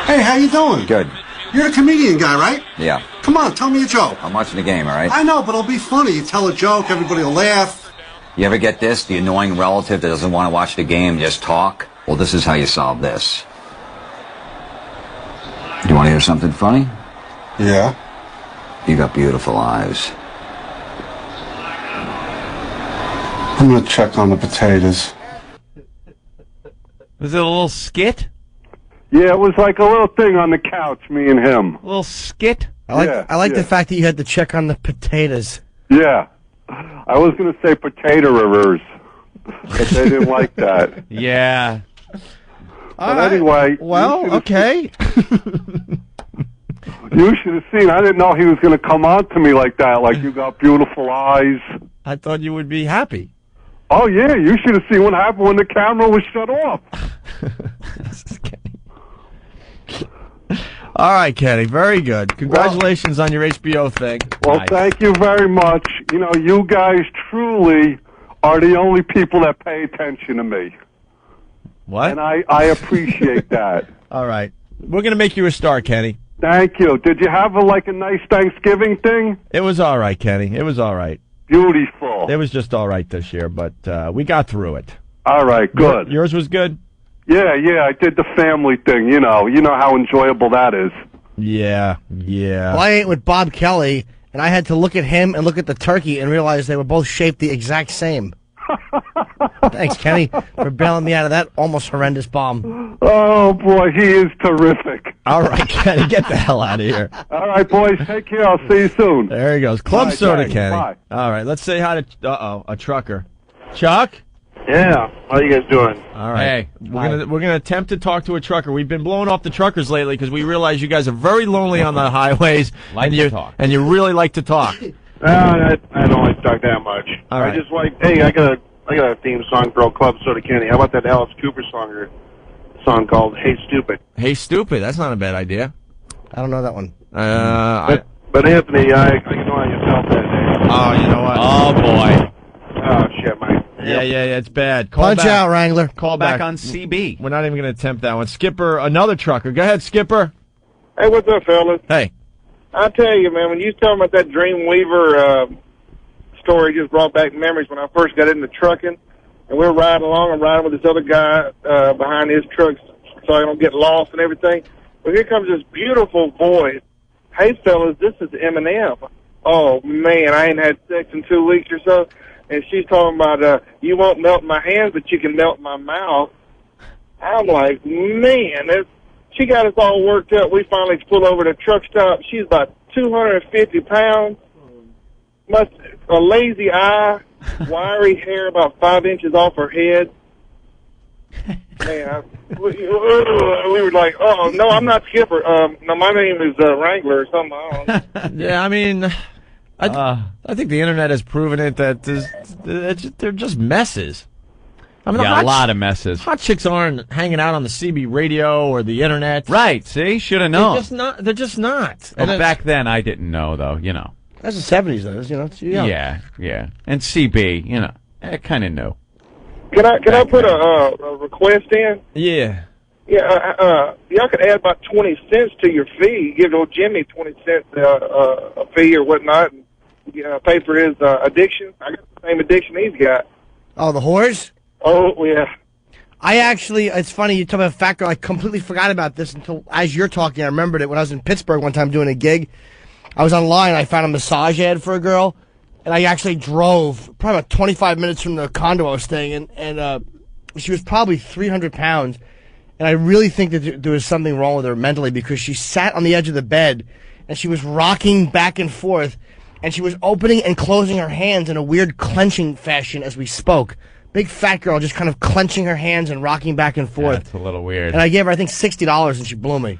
Hey, how you doing? Good. You're a comedian guy, right? Yeah. Come on, tell me a joke. I'm watching the game, all right? I know, but it'll be funny. You tell a joke, everybody will laugh. You ever get this? The annoying relative that doesn't want to watch the game, just talk? Well, this is how you solve this. Do you want to hear something funny? Yeah. You got beautiful eyes. I'm going to check on the potatoes. Was it a little skit? Yeah, it was like a little thing on the couch, me and him. A little skit? I like the fact that you had to check on the potatoes. Yeah. I was going to say potato-rivers, but they didn't like that. Yeah. But anyway. Well, okay. You should have seen. I didn't know he was going to come on to me like that, like you got beautiful eyes. I thought you would be happy. Oh, yeah, you should have seen what happened when the camera was shut off. All right, Kenny, very good. Congratulations on your HBO thing. Well, Nice. thank you very much. You know, you guys truly are the only people that pay attention to me. What? And I appreciate that. All right. We're going to make you a star, Kenny. Thank you. Did you have a nice Thanksgiving thing? It was all right, Kenny. It was all right. Beautiful. It was just all right this year, but we got through it. All right, good. Yours was good? Yeah, I did the family thing, you know how enjoyable that is. Yeah. Well, I ate with Bob Kelly, and I had to look at him and look at the turkey and realize they were both shaped the exact same. Thanks, Kenny, for bailing me out of that almost horrendous bomb. Oh, boy, he is terrific. All right, Kenny, get the hell out of here. All right, boys, take care. I'll see you soon. There he goes. Club Bye, Soda, thanks. Kenny. Bye. All right, let's say hi to, a trucker. Chuck? Yeah, how you guys doing? All right. Hey. We're gonna attempt to talk to a trucker. We've been blowing off the truckers lately because we realize you guys are very lonely on the highways. and you really like to talk. I don't like to talk that much. All right. I just like, hey, I got a theme song for old Club Soda Kenny. How about that Alice Cooper song called Hey Stupid? Hey Stupid, that's not a bad idea. I don't know that one. But Anthony, I know how you felt that day. Oh, you know what? Oh, boy. Oh, shit, Mike. Yeah, it's bad. Punch out, Wrangler. Call back on CB. We're not even going to attempt that one. Skipper, another trucker. Go ahead, Skipper. Hey, what's up, fellas? Hey. I tell you, man, when you was talking about that Dreamweaver story, it just brought back memories when I first got into trucking, and we were riding along. I'm riding with this other guy behind his truck so I don't get lost and everything. But here comes this beautiful voice. Hey, fellas, this is Eminem. Oh, man, I ain't had sex in 2 weeks or so. And she's talking about, you won't melt my hands, but you can melt my mouth. I'm like, man, she got us all worked up. We finally pull over to a truck stop. She's about 250 pounds. A lazy eye, wiry hair about 5 inches off her head. Man, we were like, oh, no, I'm not Skipper. No, my name is Wrangler or something. I don't know. Yeah, I mean, I think the internet has proven it that they're just messes. I mean, a lot of messes. Hot chicks aren't hanging out on the CB radio or the internet. Right, see? Should have known. They're just not. Well, back then, I didn't know, though, you know. That's the 70s, though. You know, it's young. Yeah. And CB, you know, kind of new. Can I put a request in? Yeah. Yeah, y'all could add about 20 cents to your fee. Give old Jimmy 20 cents a fee or whatnot, and pay for his addiction. I got the same addiction he's got. Oh, the whores? Oh, yeah. I actually, it's funny, you talk about Fat Girl, I completely forgot about this until, as you're talking, I remembered it when I was in Pittsburgh one time doing a gig. I was online, I found a massage ad for a girl, and I actually drove probably about 25 minutes from the condo I was staying in, and she was probably 300 pounds. And I really think that there was something wrong with her mentally because she sat on the edge of the bed and she was rocking back and forth and she was opening and closing her hands in a weird clenching fashion as we spoke. Big fat girl just kind of clenching her hands and rocking back and forth. That's a little weird. And I gave her, I think, $60 and she blew me.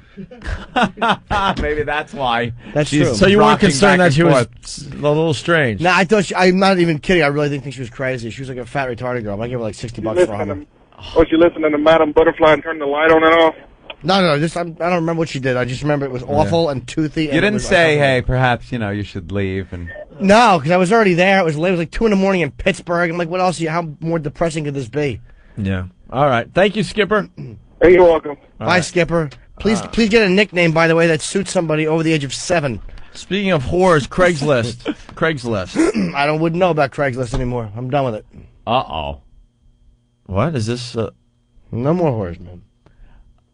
Maybe that's why. That's true. So you weren't concerned that she was a little strange? No, I thought I'm not even kidding. I really didn't think she was crazy. She was like a fat retarded girl. I gave her like $60 for her. Was you listening to Madam Butterfly and turn the light on and off? No, I don't remember what she did. I just remember it was awful and toothy. You didn't say, hey, perhaps, you know, you should leave. And no, because I was already there. It was late. It was like 2 a.m. in Pittsburgh. I'm like, what else? How more depressing could this be? Yeah. All right. Thank you, Skipper. Hey, you're welcome. Bye, Skipper. Please get a nickname, by the way, that suits somebody over the age of 7. Speaking of whores, Craigslist. Craigslist. I wouldn't know about Craigslist anymore. I'm done with it. Uh-oh. What is this? No more whores, man.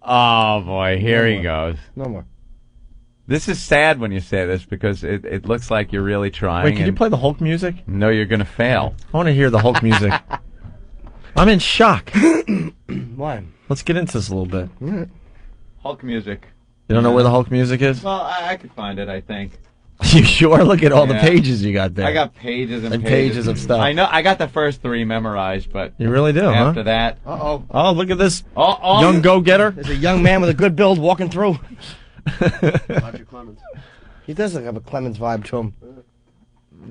Oh, boy. Here he goes. No more. This is sad when you say this because it looks like you're really trying. Wait, can you play the Hulk music? No, you're going to fail. I want to hear the Hulk music. I'm in shock. Why? Let's get into this a little bit. Right. Hulk music. You don't know where the Hulk music is? Well, I could find it, I think. You sure? Look at all the pages you got there. I got pages and pages of stuff. I know. I got the first 3 memorized, but you really do, after that. Oh, look at this young go-getter. There's a young man with a good build walking through. Roger Clemens. He does have a Clemens vibe to him.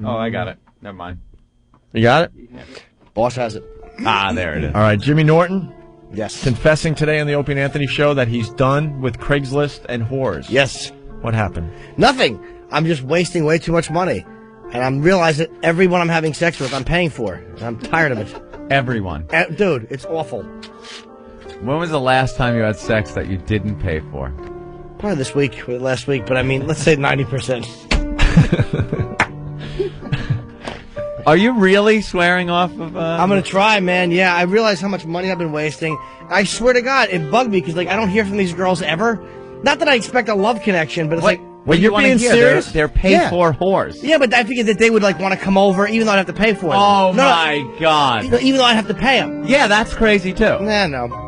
Oh, I got it. Never mind. You got it? Yeah. Boss has it. Ah, there it is. All right, Jimmy Norton. Yes. Confessing today on the Opie and Anthony show that he's done with Craigslist and whores. Yes. What happened? Nothing. I'm just wasting way too much money. And I'm realizing that everyone I'm having sex with, I'm paying for. And I'm tired of it. Everyone. Dude, it's awful. When was the last time you had sex that you didn't pay for? Probably this week or last week, but I mean, let's say 90%. Are you really swearing off of... I'm going to try, man. Yeah, I realize how much money I've been wasting. I swear to God, it bugged me because, like, I don't hear from these girls ever. Not that I expect a love connection, but it's like... Wait, you're being serious? They're paid-for whores. Yeah, but I figured that they would, like, want to come over even though I'd have to pay for it. Oh, my God. Even though I'd have to pay them. Yeah, that's crazy, too. Nah, no.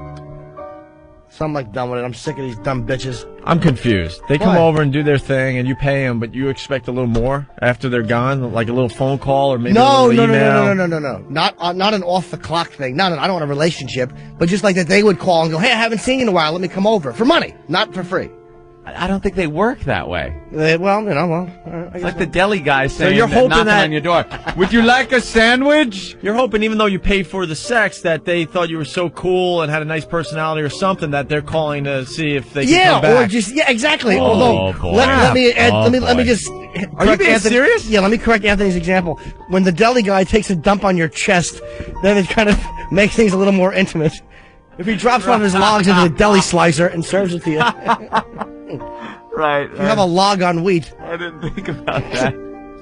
So I'm, like, done with it. I'm sick of these dumb bitches. I'm confused. They come over and do their thing, and you pay them, but you expect a little more after they're gone? Like a little phone call or maybe a little email? No. Not an off-the-clock thing. No, I don't want a relationship. But just like that they would call and go, hey, I haven't seen you in a while. Let me come over. For money, not for free. I don't think they work that way. It's like the deli guy saying, so you're hoping knocking that on your door. Would you like a sandwich? You're hoping, even though you paid for the sex, that they thought you were so cool and had a nice personality or something, that they're calling to see if they can come back. Exactly. Oh, Although, boy. let me just. Are you being serious? Yeah, let me correct Anthony's example. When the deli guy takes a dump on your chest, then it kind of makes things a little more intimate. If he drops one of his logs into the deli slicer and serves it to you. Right. You have a log on wheat. I didn't think about that.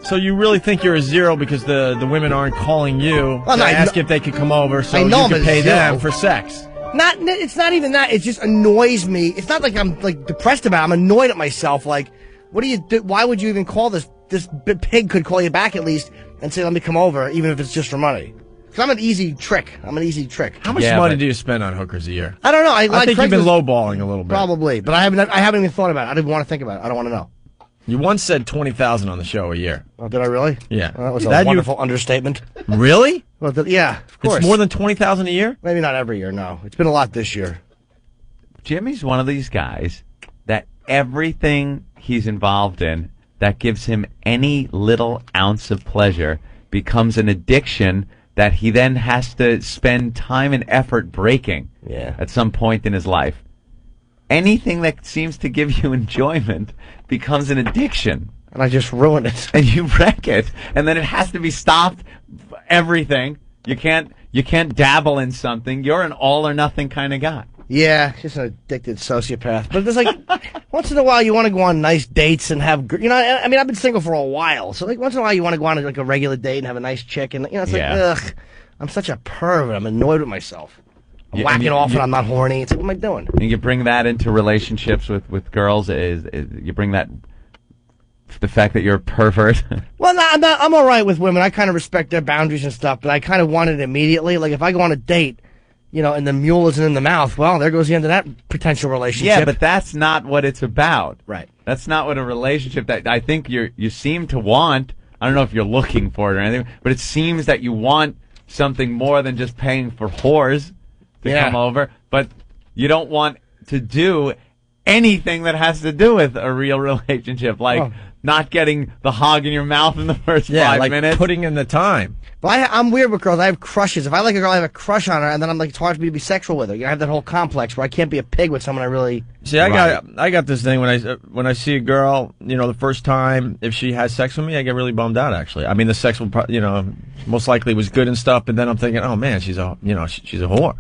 So you really think you're a zero because the women aren't calling you to ask if they could come over so you can pay them for sex? It's not even that. It just annoys me. It's not like I'm like depressed about it. I'm annoyed at myself. Like, what do you do? Why would you even call this? This pig could call you back at least and say, let me come over, even if it's just for money. Because I'm an easy trick. How much money do you spend on hookers a year? I don't know. I think you've been lowballing a little bit. Probably, but I haven't even thought about it. I didn't want to think about it. I don't want to know. You once said 20,000 on the show a year. Oh, did I really? Yeah. Well, that was a wonderful understatement. Really? Well, yeah, of course. It's more than 20,000 a year? Maybe not every year, no. It's been a lot this year. Jimmy's one of these guys that everything he's involved in that gives him any little ounce of pleasure becomes an addiction that he then has to spend time and effort breaking at some point in his life. Anything that seems to give you enjoyment becomes an addiction. And I just ruined it. And you wreck it. And then it has to be stopped. Everything. You can't dabble in something. You're an all or nothing kind of guy. Yeah, just an addicted sociopath. But there's like, once in a while you want to go on nice dates and have, I mean, I've been single for a while. So like once in a while you want to go on like a regular date and have a nice chick. And, it's like, ugh, I'm such a pervert. I'm annoyed with myself. I'm whacking off and I'm not horny. It's like, what am I doing? And you bring that into relationships with girls. Is you bring that, the fact that you're a pervert? Well, no, I'm all right with women. I kind of respect their boundaries and stuff, but I kind of want it immediately. Like if I go on a date, and the mule isn't in the mouth, well, there goes the end of that potential relationship. Yeah, but that's not what it's about. Right. That's not what a relationship that I think you seem to want. I don't know if you're looking for it or anything, but it seems that you want something more than just paying for whores to come over, but you don't want to do anything that has to do with a real relationship, like not getting the hog in your mouth in the first 5 minutes. Putting in the time. But I'm weird with girls. I have crushes. If I like a girl, I have a crush on her, and then I'm like, it's hard for me to be sexual with her. I have that whole complex where I can't be a pig with someone I really. See, I got this thing when I see a girl, the first time if she has sex with me, I get really bummed out. Actually, I mean the sex will, most likely was good and stuff, but then I'm thinking, oh man, she's a whore.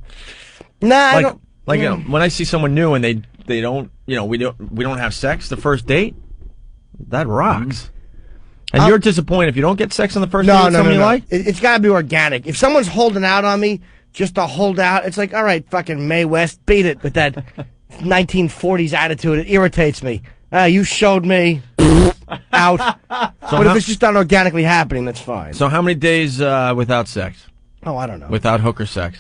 Nah, I don't. Like when I see someone new and they don't, we don't have sex the first date, that rocks. And you're disappointed if you don't get sex on the first date with someone you like? It's got to be organic. If someone's holding out on me just to hold out, it's like, all right, fucking Mae West, beat it with that 1940s attitude. It irritates me. You showed me. Out. But if it's just not organically happening, that's fine. So how many days without sex? Oh, I don't know. Without hooker sex?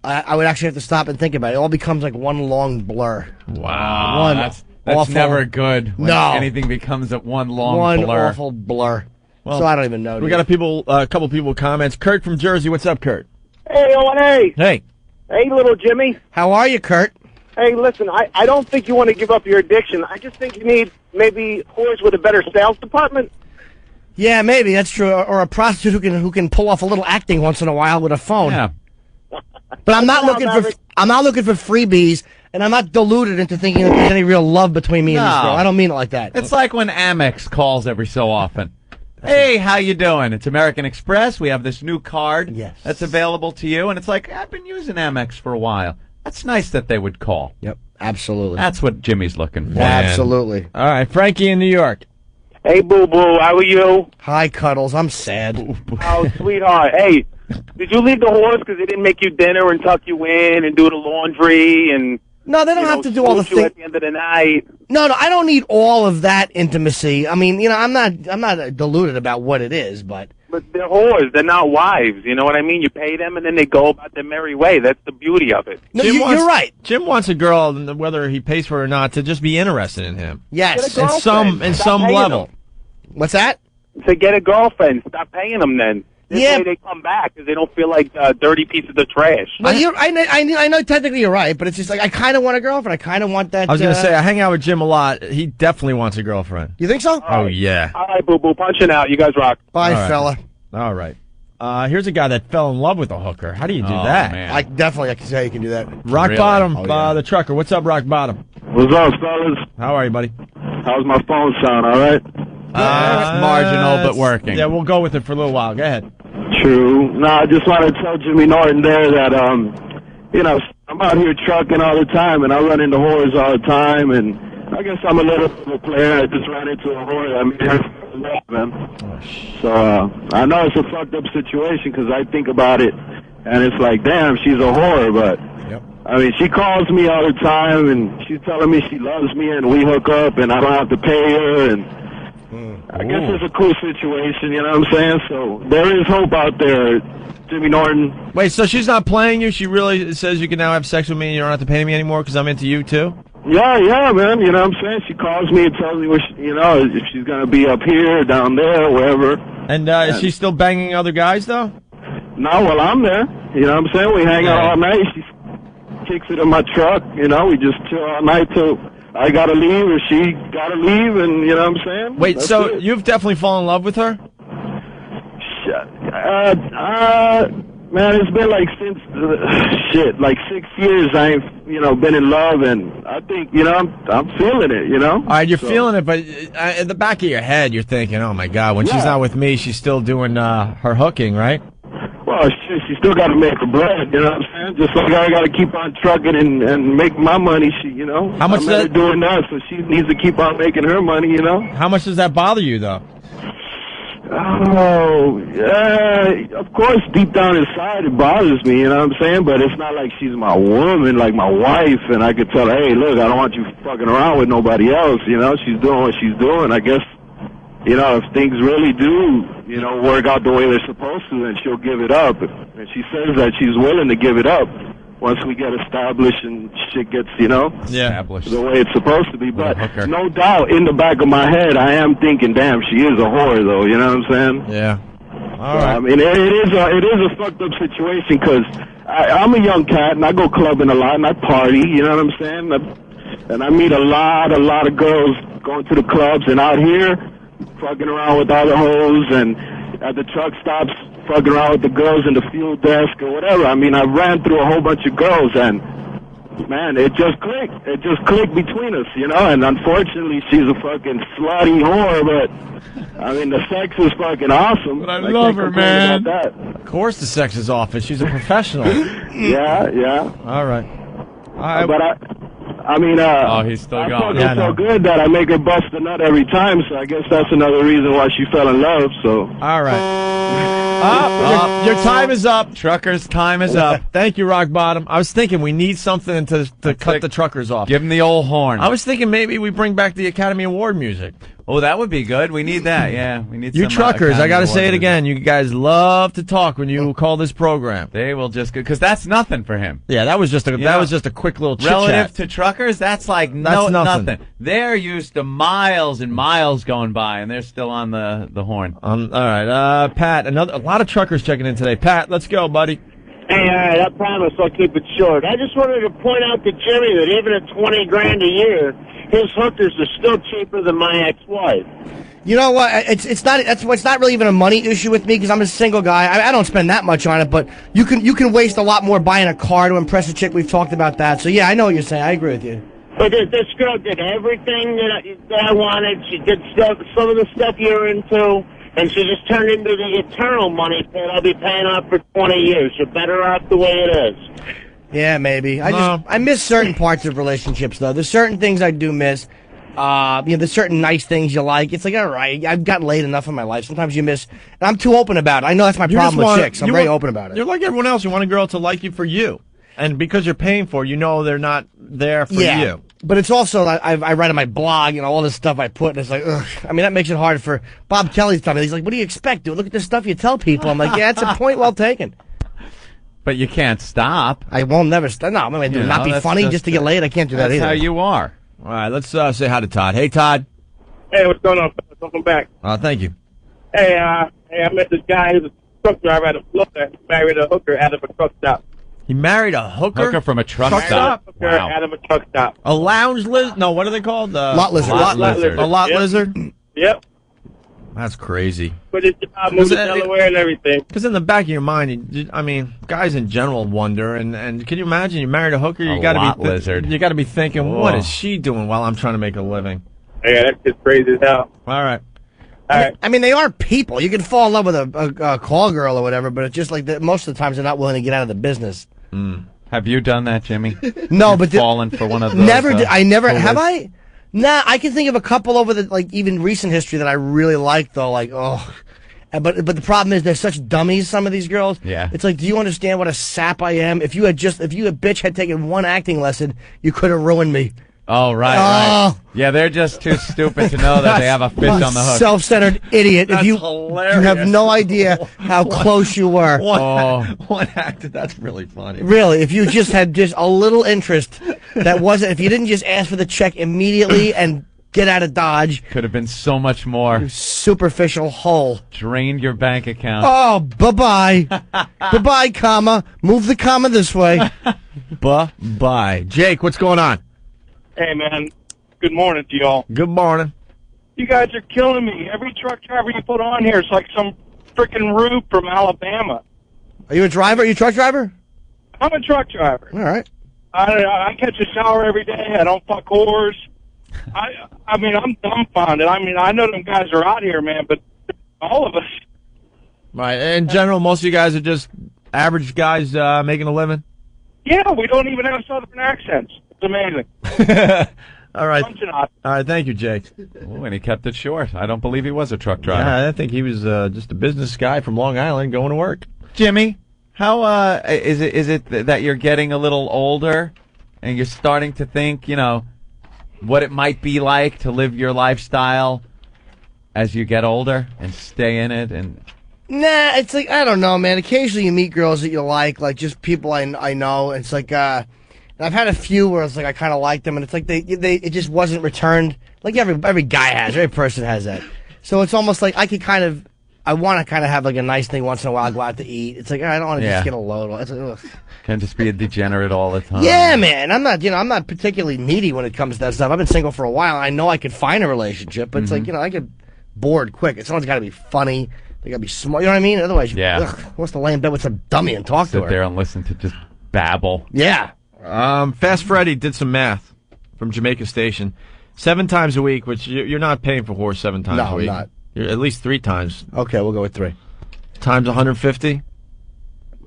I would actually have to stop and think about it. It all becomes like one long blur. Wow. That's awful. Never good when anything becomes one long blur. One awful blur. Well, so I don't even know. We got a couple people with comments. Kurt from Jersey, what's up, Kurt? Hey, O&A. Hey. Hey, little Jimmy. How are you, Kurt? Hey, listen, I don't think you want to give up your addiction. I just think you need maybe whores with a better sales department. Yeah, maybe, that's true. Or a prostitute who can pull off a little acting once in a while with a phone. Yeah. But I'm not looking for freebies, and I'm not deluded into thinking that there's any real love between me and this girl. I don't mean it like that. It's like when Amex calls every so often. Hey, how you doing? It's American Express. We have this new card that's available to you, and it's like, I've been using Amex for a while. That's nice that they would call. Yep, absolutely. That's what Jimmy's looking for. Absolutely. All right, Frankie in New York. Hey, boo-boo, how are you? Hi, Cuddles. I'm sad. Oh, sweetheart. Hey, did you leave the whores because they didn't make you dinner and tuck you in and do the laundry and... No, they don't have to do all the things at the end of the night. No, I don't need all of that intimacy. I mean, I'm not deluded about what it is, but they're whores. They're not wives. You know what I mean? You pay them and then they go about their merry way. That's the beauty of it. No, you're right. Jim wants a girl, whether he pays for it or not, to just be interested in him. Yes, in some level. Them. What's that? To get a girlfriend. Stop paying them then. This way they come back because they don't feel like dirty pieces of trash. Well, I know technically you're right, but it's just like I kind of want a girlfriend. I kind of want that. I was going to say, I hang out with Jim a lot. He definitely wants a girlfriend. You think so? Oh, yeah. All right, boo-boo. Punching out. You guys rock. Bye, fella. All right. Here's a guy that fell in love with a hooker. How do you do that? Man. I can see how you can do that. Rock Bottom, the trucker. What's up, Rock Bottom? What's up, fellas? How are you, buddy? How's my phone sound, all right? It's marginal, but working. Yeah, we'll go with it for a little while. Go ahead. True. No, I just want to tell Jimmy Norton there that, I'm out here trucking all the time, and I run into whores all the time, and I guess I'm a little bit of a player. I just ran into a whore. I mean, man. So I know it's a fucked up situation because I think about it, and it's like, damn, she's a whore, but... I mean, she calls me all the time, and she's telling me she loves me, and we hook up, and I don't have to pay her, and I guess it's a cool situation, you know what I'm saying? So there is hope out there, Jimmy Norton. Wait, so she's not playing you? She really says you can now have sex with me and you don't have to pay me anymore because I'm into you, too? Yeah, man, you know what I'm saying? She calls me and tells me, if she's going to be up here, down there, wherever. And is she still banging other guys, though? No, well, I'm there. You know what I'm saying? We hang out all night. She kicks it in my truck, we just chill all night till I gotta leave or she gotta leave, and you know what I'm saying? Wait, that's you've definitely fallen in love with her? Man, it's been like since, like 6 years I've, been in love, and I think, I'm feeling it, All right, you're feeling it, but in the back of your head, you're thinking, oh, my God, when she's not with me, she's still doing her hooking, right? Well, she still got to make her bread, you know what I'm saying? Just like I got to keep on trucking and make my money, How much I'm never doing that, so she needs to keep on making her money, How much does that bother you, though? Oh, yeah, of course, deep down inside it bothers me, you know what I'm saying? But it's not like she's my woman, like my wife, and I could tell her, hey, look, I don't want you fucking around with nobody else, She's doing what she's doing. I guess, if things really do, work out the way they're supposed to, then she'll give it up. And she says that she's willing to give it up once we get established and shit gets, established the way it's supposed to be. But no doubt, in the back of my head, I am thinking, damn, she is a whore, though. You know what I'm saying? Yeah. All right. I mean, it is a fucked up situation because I'm a young cat and I go clubbing a lot and I party. You know what I'm saying? And I meet a lot of girls going to the clubs and out here fucking around with other hoes and at the truck stops fucking around with the girls in the fuel desk or whatever. I mean, I ran through a whole bunch of girls and, man, it just clicked. It just clicked between us, and unfortunately she's a fucking slutty whore, but, I mean, the sex is fucking awesome. But I love her, man. Of course the sex is awful. She's a professional. Yeah. All right. But I mean, he's still going. I fuck her so good that I make her bust a nut every time, so I guess that's another reason why she fell in love, so. All right. Your time is up. Truckers' time is up. Thank you, Rock Bottom. I was thinking we need something to cut the truckers off. Give them the old horn. I was thinking maybe we bring back the Academy Award music. Oh, that would be good. We need that. Yeah, we need. You some, truckers, I got to say it music. again. You guys love to talk when you call this program. They will just because that's nothing for him. Yeah, that was just a quick little chit chat. Relative to truckers, that's like nothing. They're used to miles and miles going by, and they're still on the horn. All right, Pat. A lot of truckers checking in today. Pat, let's go, buddy. Hey, all right, I promise I'll keep it short. I just wanted to point out to Jimmy that even at $20,000 a year, his hookers are still cheaper than my ex-wife. You know what? It's not really even a money issue with me because I'm a single guy. I don't spend that much on it, but you can waste a lot more buying a car to impress a chick. We've talked about that. So yeah, I know what you're saying. I agree with you. But this girl did everything that I wanted. She did some of the stuff you're into. And she just turned into the eternal money that I'll be paying off for 20 years. You're better off the way it is. Yeah, maybe. I miss certain parts of relationships, though. There's certain things I do miss. There's certain nice things you like. It's like, all right, I've gotten laid enough in my life. Sometimes you miss. And I'm too open about it. I know that's my problem with chicks. I'm very open about it. You're like everyone else. You want a girl to like you for you. And because you're paying for it, they're not there for you. But it's also, I write on my blog, all this stuff I put, and it's like, ugh. I mean, that makes it hard for Bob Kelly's telling me. He's like, what do you expect, dude? Look at the stuff you tell people. I'm like, yeah, it's a point well taken. But you can't stop. I won't never stop. No, I'm going to not be funny just to get laid. I can't do that either. That's how you are. All right, let's say hi to Todd. Hey, Todd. Hey, what's going on? Welcome back. Thank you. Hey, I met this guy who's a truck driver at a Florida, married a hooker out of a truck stop. He married a hooker? Hooker from a truck stop? Hooker out of a truck stop. A lounge lizard? No, what are they called? Lot lizard. A lot lizard? Yep. That's crazy. But his job moved to Delaware and everything. Because in the back of your mind, guys in general wonder, and can you imagine you married a hooker? You got to be lizard. You got to be thinking, what is she doing while I'm trying to make a living? Yeah, that's just crazy as hell. All right. I mean, they are people. You can fall in love with a call girl or whatever, but it's just like that. Most of the times they're not willing to get out of the business. Have you done that, Jimmy? No, but fallen for one of those. Never did. I never have. I. Nah, I can think of a couple over the even recent history that I really like though. But the problem is they're such dummies. Some of these girls. Yeah. It's like, do you understand what a sap I am? If you a bitch had taken one acting lesson, you could have ruined me. Oh, right. Yeah, they're just too stupid to know that they have a fish on the hook. Self-centered idiot. That's you have no idea how close you were. One actor, that's really funny. Really, if you just had just a little interest, if you didn't just ask for the check immediately and get out of Dodge. Could have been so much more. You superficial hole. Drained your bank account. Oh, bye-bye. Bye-bye, comma. Move the comma this way. Bye-bye. Jake, what's going on? Hey, man. Good morning to y'all. Good morning. You guys are killing me. Every truck driver you put on here is like some freaking rube from Alabama. Are you a driver? Are you a truck driver? I'm a truck driver. All right. I catch a shower every day. I don't fuck whores. I mean, I'm dumbfounded. I mean, I know them guys are out here, man, but all of us. Right. In general, most of you guys are just average guys making a living? Yeah, we don't even have southern accents. It's amazing. All right. All right, thank you, Jake. Oh, and he kept it short. I don't believe he was a truck driver. Yeah, I think he was just a business guy from Long Island going to work. Jimmy, how is it that you're getting a little older and you're starting to think, you know, what it might be like to live your lifestyle as you get older and stay in it? And Nah, it's like, I don't know, man. Occasionally you meet girls that you like just people I know. It's like, and I've had a few where it's like I kind of like them, and it's like it just wasn't returned. Like every guy has, every person has that. So it's almost like I want to kind of have like a nice thing once in a while, go out to eat. It's like, I don't want to just get a load. It's like, ugh. Can't just be a degenerate all the time. Yeah, man. I'm not particularly needy when it comes to that stuff. I've been single for a while. I know I could find a relationship, but it's like, I get bored quick. Someone's got to be funny. They got to be smart. You know what I mean? Otherwise, what's to lay in bed with some dummy and talk to her? Sit there and listen to just babble. Yeah. Fast Freddy did some math from Jamaica Station. 7 times a week, which you're not paying for horse 7 times a week. No, I'm not. You're at least 3 times. Okay, we'll go with 3. Times 150?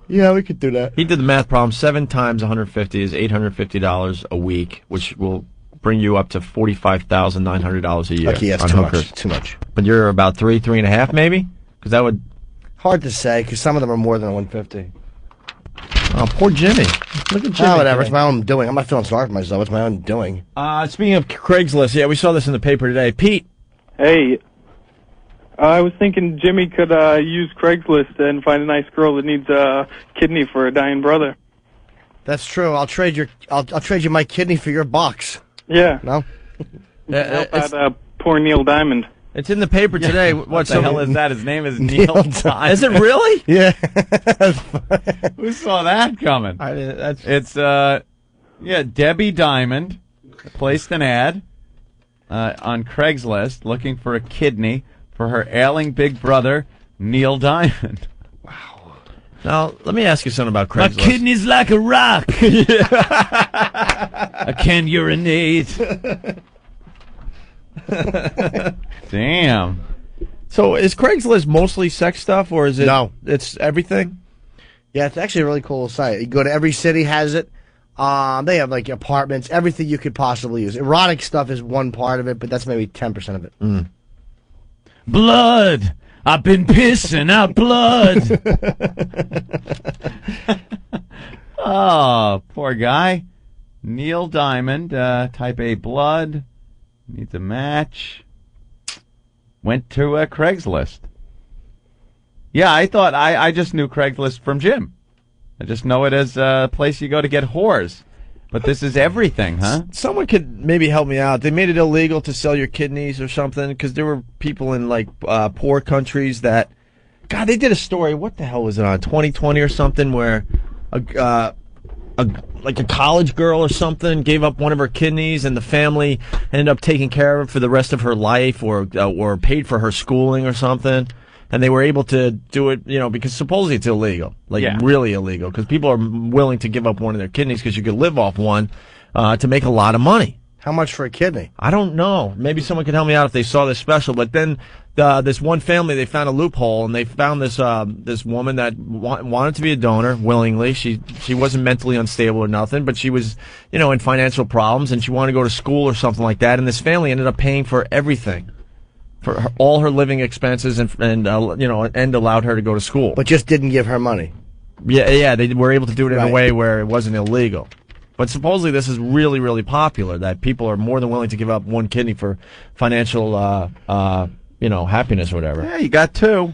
Yeah, we could do that. He did the math problem. 7 times 150 is $850 a week, which will bring you up to $45,900 a year. Okay, that's too much. But you're about 3.5 maybe? Because that would... Hard to say, because some of them are more than 150. Oh, poor Jimmy. Look at Jimmy. Oh, whatever. It's my own doing. I'm not feeling sorry for myself. It's my own doing. Speaking of Craigslist, yeah, we saw this in the paper today. Pete. Hey. I was thinking Jimmy could use Craigslist and find a nice girl that needs a kidney for a dying brother. That's true. I'll trade you my kidney for your box. Yeah. No? Help out poor Neil Diamond. It's in the paper today. What the hell is that? His name is Neil Diamond. Is it really? Yeah. Who saw that coming? It's Debbie Diamond placed an ad on Craigslist looking for a kidney for her ailing big brother, Neil Diamond. Wow. Now, let me ask you something about Craigslist. My kidney's like a rock. I can't urinate. Damn. So is Craigslist mostly sex stuff, or is it? No. It's everything? Yeah, it's actually a really cool site. You go to every city, has it. They have like apartments, everything you could possibly use. Erotic stuff is one part of it, but that's maybe 10% of it. Mm. Blood. I've been pissing out blood. Oh, poor guy. Neil Diamond, type A blood. Needs a match. Went to Craigslist. Yeah, I thought I just knew Craigslist from Jim. I just know it as a place you go to get whores. But this is everything, huh? Someone could maybe help me out. They made it illegal to sell your kidneys or something because there were people in like poor countries that, God, they did a story. What the hell was it on 2020 or something where a college girl or something gave up one of her kidneys and the family ended up taking care of it for the rest of her life or paid for her schooling or something. And they were able to do it, because supposedly it's illegal, really illegal, because people are willing to give up one of their kidneys because you could live off one to make a lot of money. How much for a kidney? I don't know. Maybe someone could help me out if they saw this special. But then this one family, they found a loophole, and they found this this woman that wanted to be a donor willingly. She wasn't mentally unstable or nothing, but she was, in financial problems, and she wanted to go to school or something like that. And this family ended up paying for everything. For all her living expenses and allowed her to go to school. But just didn't give her money. Yeah, they were able to do it in a way where it wasn't illegal. But supposedly this is really, really popular, that people are more than willing to give up one kidney for financial, happiness or whatever. Yeah, you got 2.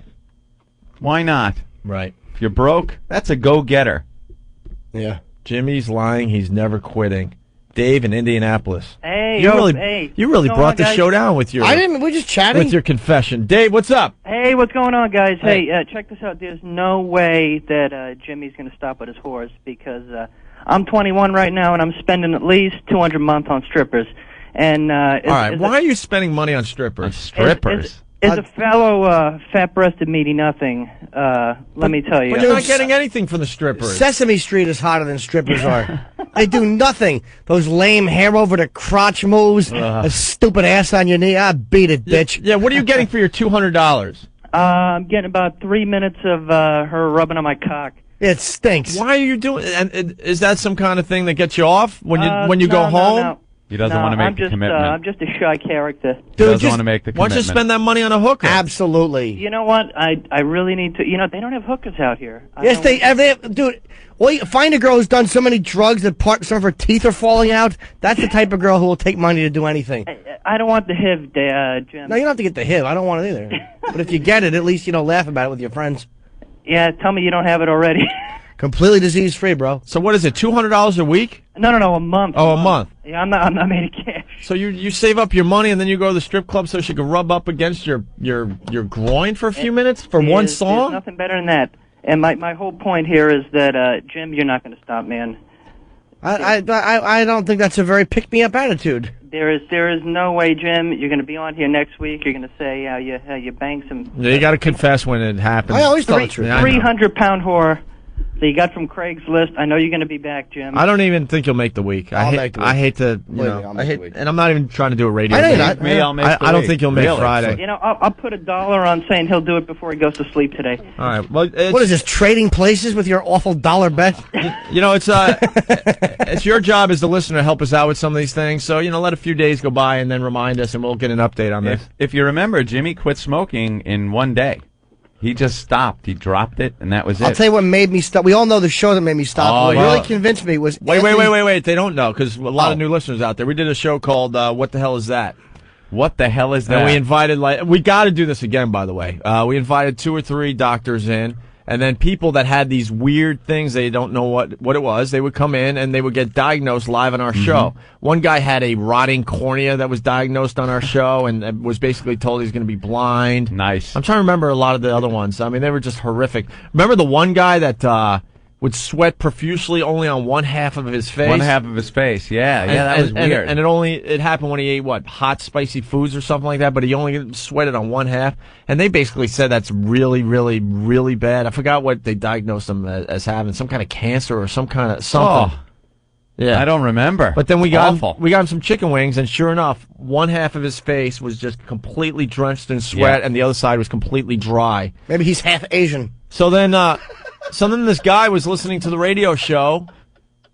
Why not? Right. If you're broke, that's a go-getter. Yeah. Jimmy's lying. He's never quitting. Dave in Indianapolis. Hey, you really brought the show down with your. I didn't. We're just chatting with your confession. Dave, what's up? Hey, what's going on, guys? Hey, check this out. There's no way that Jimmy's going to stop with his whores because I'm 21 right now and I'm spending at least $200 a month on strippers. And all right, why are you spending money on strippers? Is a fellow fat-breasted meaty nothing, let me tell you. But you're not getting anything from the strippers. Sesame Street is hotter than strippers are. They do nothing. Those lame hair over the crotch moves, a stupid ass on your knee. I beat it, bitch. Yeah, what are you getting for your $200? I'm getting about 3 minutes of her rubbing on my cock. It stinks. Why are you doing? And is that some kind of thing that gets you off when you go home? No. He doesn't want to make the commitment. I'm just a shy character. He doesn't want to make the Why commitment. don't you spend that money on a hooker? Absolutely. You know what? I really need to. You know, they don't have hookers out here. Yes, they have, dude. Well, you find a girl who's done so many drugs that some of her teeth are falling out. That's the type of girl who will take money to do anything. I don't want the HIV, Jim. No, you don't have to get the HIV. I don't want it either. But if you get it, at least, laugh about it with your friends. Yeah, tell me you don't have it already. Completely disease-free, bro. So what is it, $200 a week? No, a month. Oh, a month. Yeah, I'm not made of cash. So you save up your money and then you go to the strip club so she can rub up against your groin for a few minutes for one song? There's nothing better than that. And my whole point here is that, Jim, you're not going to stop, man. I don't think that's a very pick-me-up attitude. There is no way, Jim. You're going to be on here next week. You're going to say you banged some. Yeah, you got to confess when it happens. I always tell the truth. 300-pound whore. So you got from Craigslist. I know you're going to be back, Jim. I don't even think you'll make the week. I'll make the week. I hate to, and I'm not even trying to do a radio. I know you're not. I don't think you'll make Friday. You know, I'll put $1 on saying he'll do it before he goes to sleep today. All right. Well, what is this, trading places with your awful dollar bet? You know, it's your job as the listener to help us out with some of these things. So, let a few days go by and then remind us, and we'll get an update on this. If you remember, Jimmy quit smoking in one day. He just stopped. He dropped it, and that was it. I'll tell you what made me stop. We all know the show that made me stop. Oh, what yeah. really convinced me was... Wait. They don't know, because a lot of new listeners out there. We did a show called What the Hell Is That? What the hell is that? And we invited, we got to do this again, by the way. We invited 2 or 3 doctors in, and then people that had these weird things, they don't know what it was, they would come in and they would get diagnosed live on our show. One guy had a rotting cornea that was diagnosed on our show and was basically told he's going to be blind. Nice. I'm trying to remember a lot of the other ones. I mean, they were just horrific. Remember the one guy that would sweat profusely only on one half of his face? One half of his face, yeah. That was weird. And it happened when he ate, hot, spicy foods or something like that, but he only sweated on one half. And they basically said that's really, really, really bad. I forgot what they diagnosed him as having, some kind of cancer or some kind of something. Oh, yeah. I don't remember. But then we got him some chicken wings, and sure enough, one half of his face was just completely drenched in sweat, and the other side was completely dry. Maybe he's half Asian. So then this guy was listening to the radio show,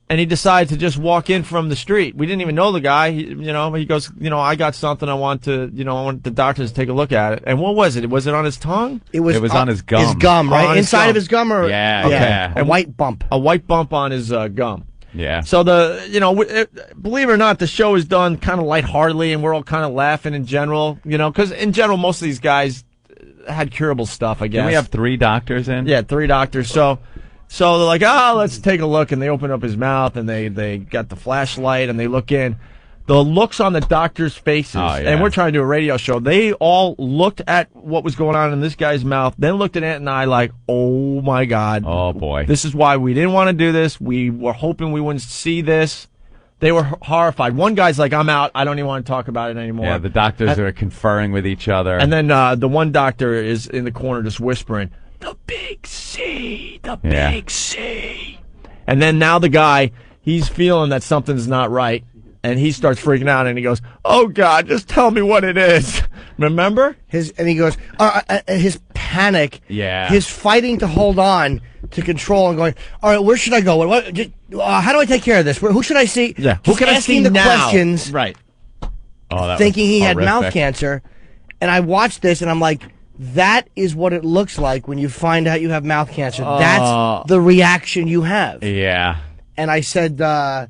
and he decided to just walk in from the street. We didn't even know the guy. He goes, I got something I want the doctors to take a look at it. And what was it? Was it on his tongue? It was on his gum. His gum, right? Inside of his gum? Or Yeah. Okay. A white bump. A white bump on his gum. Yeah. So believe it or not, the show is done kind of lightheartedly, and we're all kind of laughing in general, because in general, most of these guys had curable stuff, I guess. Did we have 3 doctors in? Yeah, 3 doctors. So they're like, let's take a look, and they open up his mouth, and they got the flashlight, and they look in. The looks on the doctors' faces, and we're trying to do a radio show, they all looked at what was going on in this guy's mouth, then looked at Ant and I like, oh my God. Oh boy. This is why we didn't want to do this. We were hoping we wouldn't see this. They were horrified. One guy's like, I'm out. I don't even want to talk about it anymore. Yeah, the doctors are conferring with each other. And then the one doctor is in the corner just whispering, the big C, the big C. And then now the guy, he's feeling that something's not right. And he starts freaking out, and he goes, "Oh God, just tell me what it is." Remember? And he goes, his panic, Yeah. his fighting to hold on to control and going, all right, where should I go? How do I take care of this? Who should I see? Yeah. Who can I see the now? questions? Right. Oh, that thinking was he had horrific. mouth cancer. And I watched this, and I'm like, that is what it looks like when you find out you have mouth cancer. That's the reaction you have. Yeah. And I said, I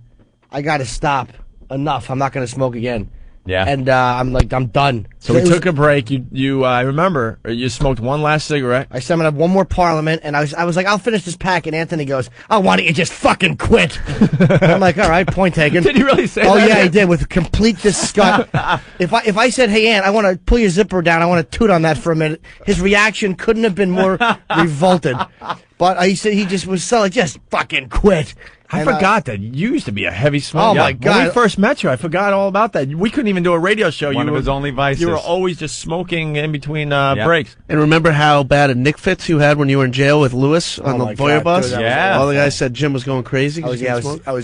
got to stop. Enough. I'm not going to smoke again. Yeah. And I'm like, I'm done. So we took a break. I remember you smoked one last cigarette. I said I'm gonna have one more Parliament, and I was like, I'll finish this pack. And Anthony goes, "Oh, why don't you just fucking quit?" I'm like, all right, point taken. Did he really say Oh that? yeah, he did with complete disgust. If I said, "Hey, Ant, I want to pull your zipper down. I want to toot on that for a minute," his reaction couldn't have been more revolted. But he said he just was so like, just fucking quit. I forgot that you used to be a heavy smoker. Oh, my God. When we first met you, I forgot all about that. We couldn't even do a radio show. One of his only vices. You were always just smoking in between breaks. And remember how bad a Nick Fitz you had when you were in jail with Lewis on the Voyeur bus? Yeah. All the guys said Jim was going crazy. I was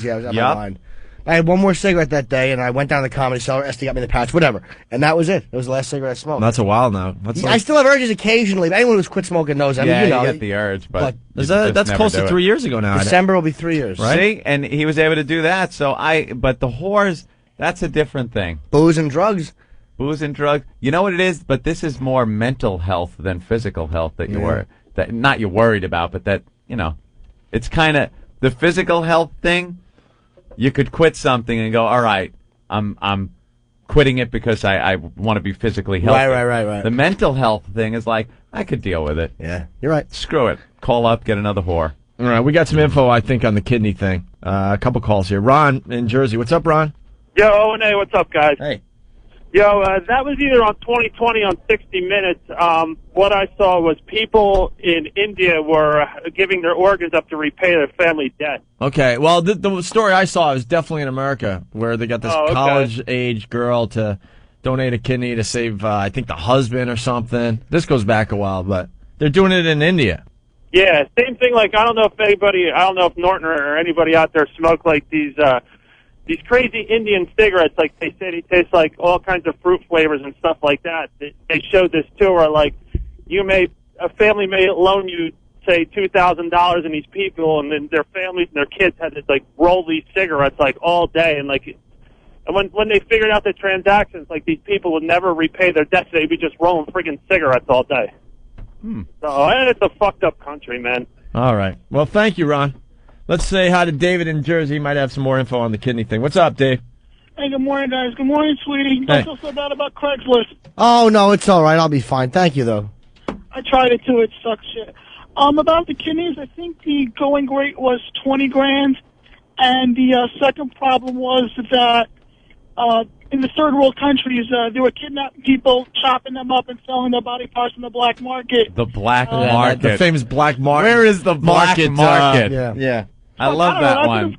out of my mind. I had one more cigarette that day, and I went down to the Comedy Cellar. Esty got me the patch, whatever. And that was it. It was the last cigarette I smoked. That's a while now. I still have urges occasionally, but anyone who's quit smoking knows. I mean, you know, you get the urge, but that's close to 3 years ago now. December will be 3 years. Right? See? And he was able to do that. But the whores, that's a different thing. Booze and drugs. Booze and drugs. You know what it is? But this is more mental health than physical health that not you're worried about, but that, you know, it's kind of the physical health thing. You could quit something and go, all right, I'm quitting it because I want to be physically healthy. Right. The mental health thing is like, I could deal with it. Yeah, you're right. Screw it. Call up, get another whore. All right, we got some info, I think, on the kidney thing. A couple calls here. Ron in Jersey. What's up, Ron? Yo, O&A, what's up, guys? Hey. Yo, that was either on 2020 on 60 Minutes. What I saw was people in India were giving their organs up to repay their family debt. Okay, well, the story I saw was definitely in America, where they got this college-age girl to donate a kidney to save, I think, the husband or something. This goes back a while, but they're doing it in India. Yeah, same thing. Like, I don't know if Norton or anybody out there smoked like these crazy Indian cigarettes. Like they said, it tastes like all kinds of fruit flavors and stuff like that. They showed this too, where like a family may loan you, say, $2,000, and these people and then their families and their kids had to like roll these cigarettes like all day, and when they figured out the transactions, like these people would never repay their debts. They'd be just rolling freaking cigarettes all day. So it's a fucked up country, man. All right. Well, thank you, Ron. Let's say hi to David in Jersey. He might have some more info on the kidney thing. What's up, Dave? Hey, good morning, guys. Good morning, sweetie. Don't feel so bad about Craigslist. Oh, no, it's all right. I'll be fine. Thank you, though. I tried it, too. It sucks shit. About the kidneys, I think the going rate was $20,000, and the second problem was that in the third world countries, they were kidnapping people, chopping them up, and selling their body parts in the black market. The black market. The famous black market. Where is the black market? Yeah. I love that one.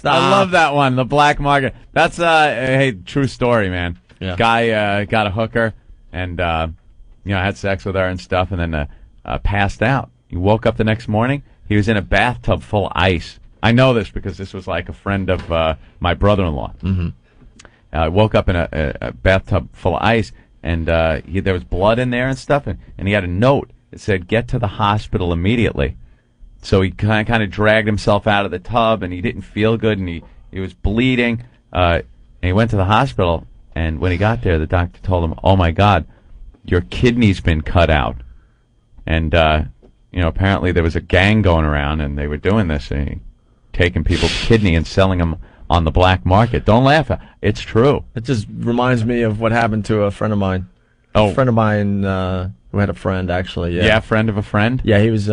I love that one. The black market. That's hey, true story, man. Yeah. Guy got a hooker and had sex with her and stuff, and then passed out. He woke up the next morning. He was in a bathtub full of ice. I know this because this was like a friend of my brother-in-law. Mm-hmm. I woke up in a bathtub full of ice, and there was blood in there and stuff, and he had a note that said, "Get to the hospital immediately." So he kind of dragged himself out of the tub, and he didn't feel good, and he was bleeding. And he went to the hospital, and when he got there, the doctor told him, "Oh my God, your kidney's been cut out." And apparently there was a gang going around, and they were doing this, taking people's kidney and selling them on the black market. Don't laugh. It's true. It just reminds me of what happened to a friend of mine. A friend of mine who had a friend, actually. Yeah, friend of a friend? Yeah, he was,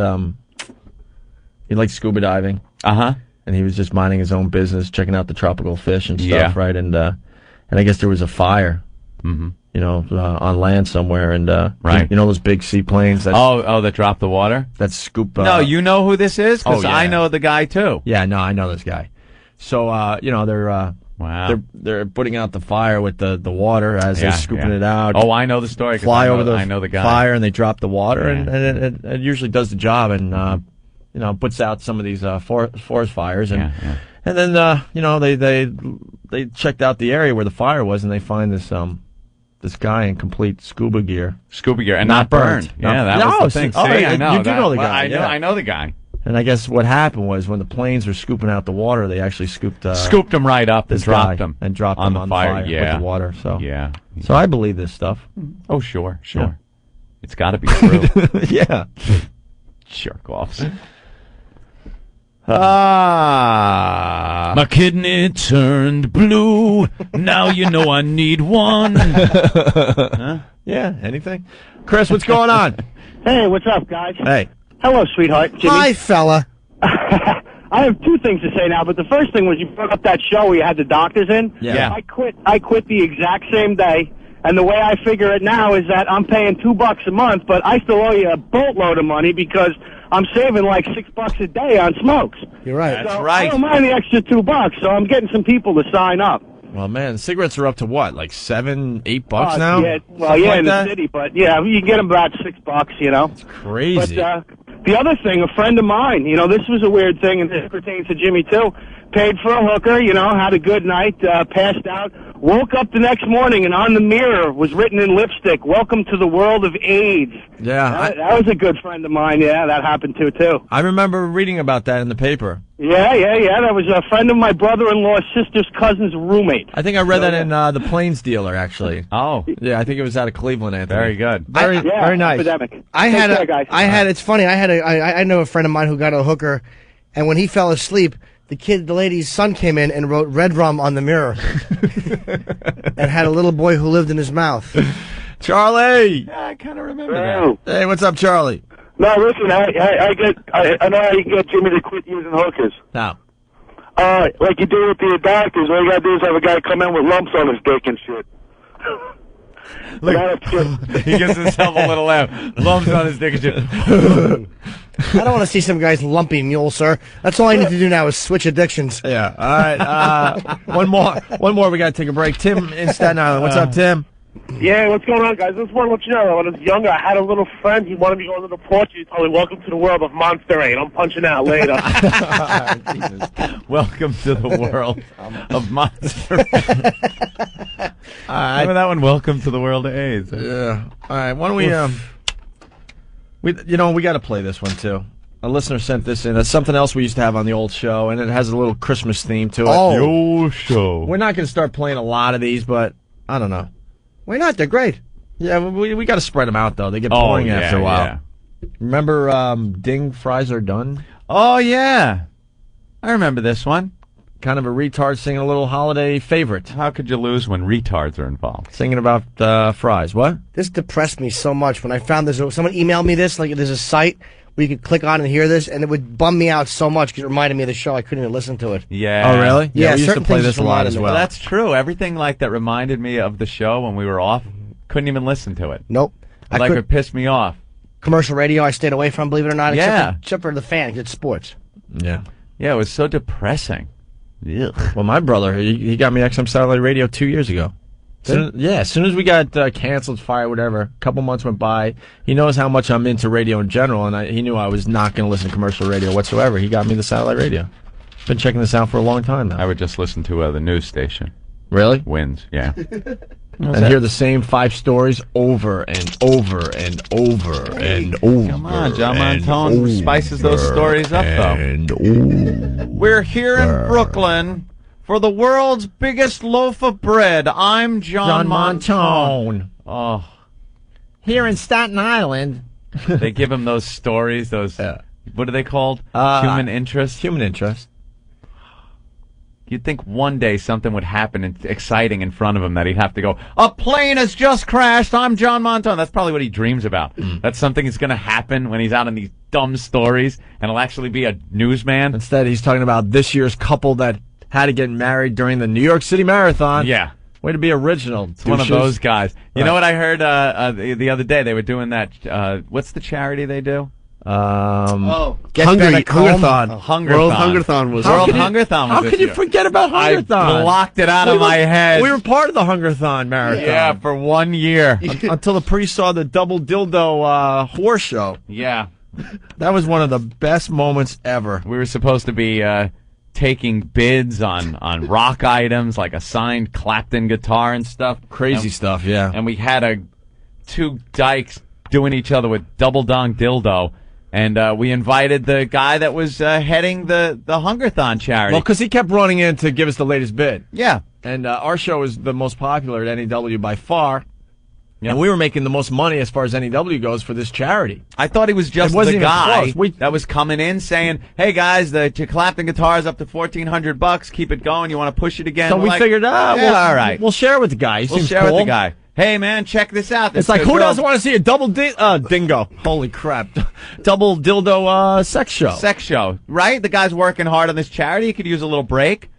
he liked scuba diving. Uh-huh. And he was just minding his own business, checking out the tropical fish and stuff, right? And I guess there was a fire, on land somewhere. And, right. You know those big seaplanes? That drop the water? That scoop. No, you know who this is? Because I know the guy, too. Yeah, no, I know this guy. So, they're wow. They're putting out the fire with the water as they're scooping it out. Oh, I know the story. Fly over the guy. Fire, and they drop the water, and it usually does the job, and puts out some of these forest fires, and then they checked out the area where the fire was, and they find this guy in complete scuba gear, and not burned. That was the thing. See, I know. You do know the guy. I know the guy. And I guess what happened was when the planes were scooping out the water, they actually scooped him right up and dropped him on the fire with the water. So so I believe this stuff. Oh sure. It's got to be true. Yeah. Jerk offs. My kidney turned blue. Now you know I need one. Huh? Yeah. Anything? Chris, what's going on? Hey, what's up, guys? Hey. Hello, sweetheart. Jimmy. Hi, fella. I have two things to say now, but the first thing was you broke up that show where you had the doctors in. Yeah. I quit the exact same day, and the way I figure it now is that I'm paying $2 a month, but I still owe you a boatload of money because I'm saving like $6 a day on smokes. You're right. So That's right. I don't mind the extra $2, so I'm getting some people to sign up. Well, man, cigarettes are up to what, like $7, $8 now? Yeah, well, Something yeah, like in that? the city, but yeah, you can get them about $6, you know. It's crazy. But the other thing, a friend of mine, you know, this was a weird thing, and this pertains to Jimmy too. Paid for a hooker, you know, had a good night, passed out, woke up the next morning, and on the mirror was written in lipstick, "Welcome to the world of AIDS." Yeah, that was a good friend of mine. Yeah, that happened too. I remember reading about that in the paper. Yeah. That was a friend of my brother-in-law's sister's cousin's roommate. I think I read that in The Plains Dealer, actually. Oh. Yeah, I think it was out of Cleveland, Anthony. Very good. Very nice. Epidemic. It's funny. I know a friend of mine who got a hooker, and when he fell asleep, the lady's son came in and wrote "Red Rum" on the mirror, and had a little boy who lived in his mouth. Charlie. Yeah, I kind of remember that. Hey, what's up, Charlie? No, listen, I know how you can get Jimmy to quit using hookers. How? Like you do with the doctors, all you gotta do is have a guy come in with lumps on his dick and shit. He gives himself a little laugh. Lumps on his dick and shit. I don't want to see some guy's lumpy mule, sir. That's all I need to do now is switch addictions. Yeah. All right. One more. We got to take a break. Tim in Staten Island. What's up, Tim? Yeah, what's going on, guys? I just want to let you know, when I was younger, I had a little friend. He wanted me to go to the porch. He told me, "Welcome to the world of Monster 8. I'm punching out later." Welcome to the world of Monster. Remember that one? Welcome to the world of AIDS. Yeah. All right. Why don't we got to play this one too. A listener sent this in. It's something else we used to have on the old show, and it has a little Christmas theme to it. Oh. The old show. We're not going to start playing a lot of these, but I don't know. Why not? They're great. Yeah, we got to spread them out though. They get boring after a while. Yeah. Remember Ding Fries Are Done? Oh yeah, I remember this one. Kind of a retard singing a little holiday favorite. How could you lose when retards are involved? Singing about fries. What? This depressed me so much when I found this. Someone emailed me this. Like, there's a site where you could click on and hear this, and it would bum me out so much because it reminded me of the show. I couldn't even listen to it. Yeah. Oh, really? Yeah, we used to play this a lot as well. That's true. Everything like that reminded me of the show when we were off. Couldn't even listen to it. Nope. It pissed me off. Commercial radio I stayed away from, believe it or not. Yeah. Except for the fan, 'cause it's sports. Yeah. Yeah, it was so depressing. Ugh. Well, my brother, he got me XM Satellite Radio 2 years ago. As soon as we got canceled, fired, whatever, a couple months went by. He knows how much I'm into radio in general, and he knew I was not going to listen to commercial radio whatsoever. He got me the satellite radio. Been checking this out for a long time now. I would just listen to the news station. Really? Wins, yeah. And hear the same 5 stories over and over and over and over. Come on, John Montone spices those stories up, though. We're here in Brooklyn for the world's biggest loaf of bread. I'm John Montone. Oh. Here in Staten Island. They give him those stories, what are they called? Human interest? Human interest. You'd think one day something would happen exciting in front of him that he'd have to go, "A plane has just crashed. I'm John Montone." That's probably what he dreams about. That's something that's going to happen when he's out in these dumb stories, and he'll actually be a newsman. Instead, he's talking about this year's couple that had to get married during the New York City Marathon. Yeah. Way to be original. It's one of those guys. You know what I heard the other day? They were doing that. What's the charity they do? Hungerthon. World Hungerthon was How can you forget about Hungerthon? I blocked it out of my head. We were part of the Hungerthon marathon. Yeah, for 1 year. Until the priest saw the double dildo horse show. Yeah. That was one of the best moments ever. We were supposed to be taking bids on rock items, like a signed Clapton guitar and stuff. Crazy stuff, yeah. And we had two dykes doing each other with double dong dildo. And we invited the guy that was heading the Hungerthon charity. Well, because he kept running in to give us the latest bid. Yeah. And our show is the most popular at NEW by far. Yep. And we were making the most money as far as NEW goes for this charity. I thought he was just the guy that was coming in saying, "Hey guys, the Clapton guitar is up to $1,400. Keep it going. You want to push it again?" So we figured, all right, we'll share it with the guy. We'll share it with the guy. Hey man, check this out. It's like, who doesn't want to see a double dingo? Holy crap. Double dildo sex show. Sex show, right? The guy's working hard on this charity. He could use a little break.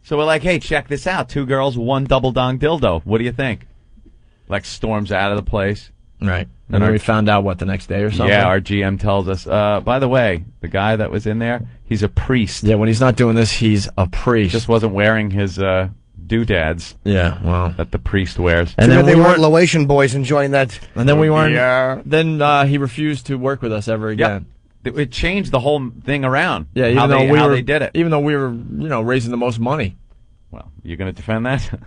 So we're like, hey, check this out. 2 girls, 1 double dong dildo. What do you think? Like, storms out of the place. Right. And then we found out, what, the next day or something? Yeah, our GM tells us, by the way, the guy that was in there, he's a priest. Yeah, when he's not doing this, he's a priest. Just wasn't wearing his doodads. Yeah, well. That the priest wears. And then they weren't Laotian boys enjoying that. And then we weren't. Yeah. Then he refused to work with us ever again. Yep. It changed the whole thing around. Yeah, how they did it. Even though we were, raising the most money. Well, you're going to defend that?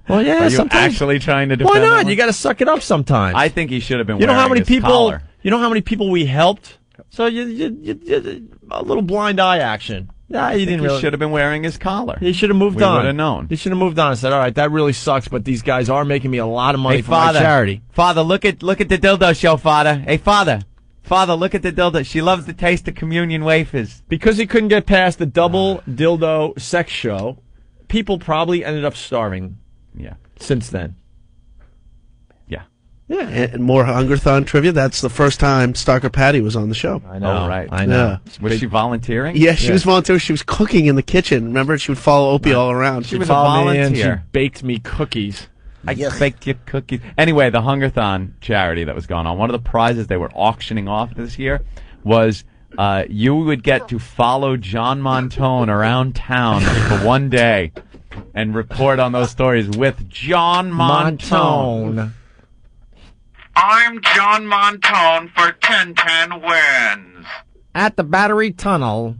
Well, yeah. Are you sometimes. Actually trying to defend? Why not? That You got to suck it up sometimes. I think he should have been. You know wearing how many his people? collar. You know how many people we helped? So you a little blind eye action. Yeah, he should have been wearing his collar. He should have moved on. We would have known. He should have moved on and said, "All right, that really sucks, but these guys are making me a lot of money for my charity." Father, look at the dildo show, Father. Hey, Father, look at the dildo. She loves the taste of communion wafers. Because he couldn't get past the double dildo sex show, people probably ended up starving. Yeah. Since then. Yeah. Yeah, and more Hungerthon trivia. That's the first time Stalker Patty was on the show. I know. Oh, right. I know. Yeah. Was she volunteering? Yeah, she was volunteering. She was cooking in the kitchen. Remember, she would follow Opie all around. She was a volunteer. Me and she baked me cookies. I baked you cookies. Anyway, the Hungerthon charity that was going on, one of the prizes they were auctioning off this year was you would get to follow John Montone around town for one day and report on those stories with John Montone. I'm John Montone for 1010 Wins. At the Battery Tunnel.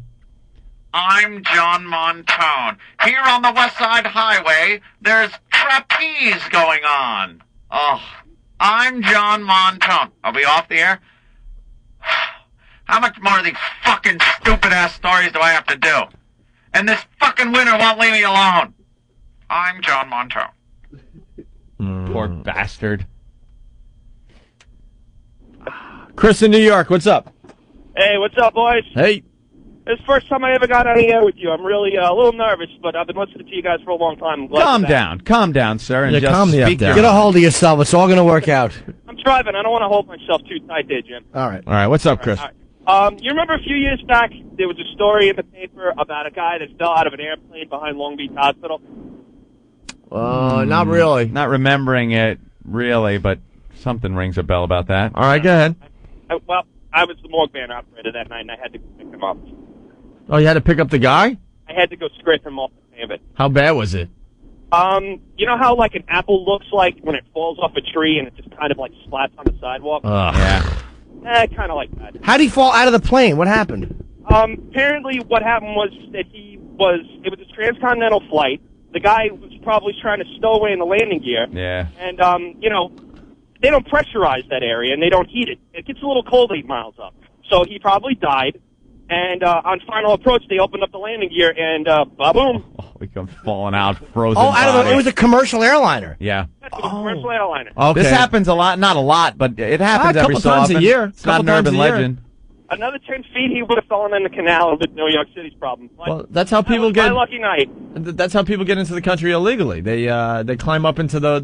I'm John Montone. Here on the West Side Highway, there's trapeze going on. Oh, I'm John Montone. Are we off the air? How much more of these fucking stupid-ass stories do I have to do? And this fucking winter won't leave me alone. I'm John Montone. Poor bastard. Chris in New York, what's up? Hey, what's up, boys? Hey. This is the first time I ever got on the air with you. I'm really a little nervous, but I've been listening to you guys for a long time. I'm glad Calm down, sir, and Yeah, just calm the F speak down. Get a hold of yourself. It's all going to work out. I'm driving. I don't want to hold myself too tight there, Jim. All right. All right, what's up, Chris? All right. You remember a few years back, there was a story in the paper about a guy that fell out of an airplane behind Long Beach Hospital? Not really. Not remembering it, really, but something rings a bell about that. All right, go ahead. I was the morgue van operator that night, and I had to pick him up. Oh, you had to pick up the guy? I had to go scrape him off the pavement. How bad was it? You know how, like, an apple looks like when it falls off a tree and it just kind of, like, splats on the sidewalk? Yeah. Kind of like that. How'd he fall out of the plane? What happened? Apparently what happened was that it was a transcontinental flight. The guy was probably trying to stow away in the landing gear. Yeah. And, they don't pressurize that area and they don't heat it. It gets a little cold 8 miles up. So he probably died. And on final approach, they opened up the landing gear and, ba-boom. Oh, we come falling out, frozen. It was a commercial airliner. Yeah. It was a commercial airliner. Okay. This happens a lot, not a lot, but it happens every so often. A year. It's not an urban legend. Another 10 feet, he would have fallen in the canal with New York City's problem. But Well, that's how people that was get. my lucky night. That's how people get into the country illegally. They climb up into the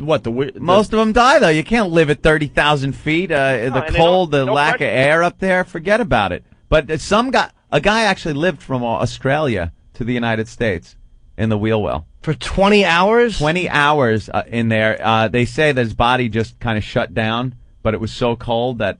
Most of them die, though. You can't live at 30,000 feet. The and cold, they the don't lack of pressure. air up there, forget about it. But a guy actually lived from Australia to the United States in the wheel well. For 20 hours? 20 hours in there. They say that his body just kind of shut down, but it was so cold that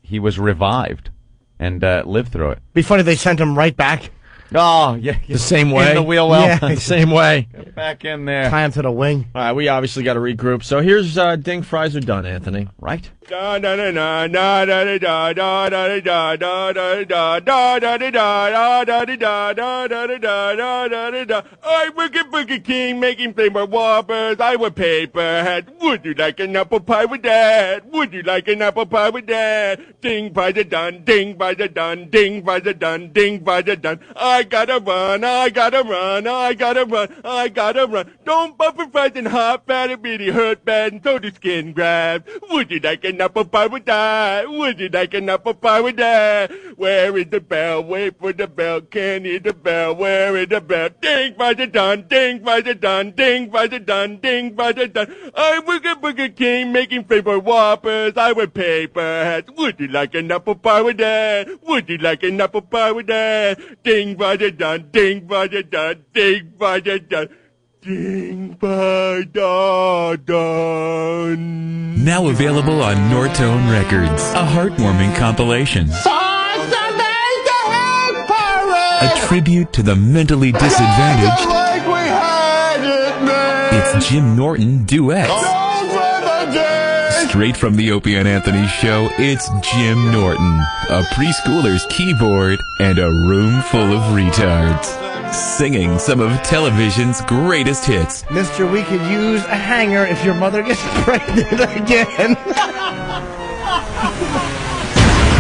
he was revived and lived through it. Be funny if they sent him right back. Oh, yeah. The same way? In the wheel well. Yeah. The same way. Get back in there. Tie him to the wing. All right, we obviously got to regroup. So here's Ding Fries Are Done, Anthony. Right? I work at Burger King making flavor Whoppers. I wear paper hats. Would you like an apple pie with that? Would you like an apple pie with that? Ding fries are done. Ding fries are done. Ding fries are done. Ding fries are done. I gotta run. I gotta run. I gotta run. I gotta run. Don't buffer fries and hot fat. It really hurt bad and so the skin grabs. Would you like an apple pie with that? Would you like an apple pie with that? Where is the bell? Wait for the bell. Can't hear the bell. Where is the bell? Ding fries are done. Ding fries are done. Ding fries are done. Ding fries are done. I work at Burger King making flavor Whoppers. I wear paper hats. Would you like an apple pie with that? Would you like an apple pie with that? Ding fries are done. Ding fries are done. Ding fries are done. Ding by da dun. Now available on Norton Records. A heartwarming compilation. A tribute to the mentally disadvantaged. Like we had it, man. It's Jim Norton duets. Straight from the Opie and Anthony show, it's Jim Norton. A preschooler's keyboard and a room full of retards. Singing some of television's greatest hits. Mister, we could use a hanger if your mother gets pregnant again.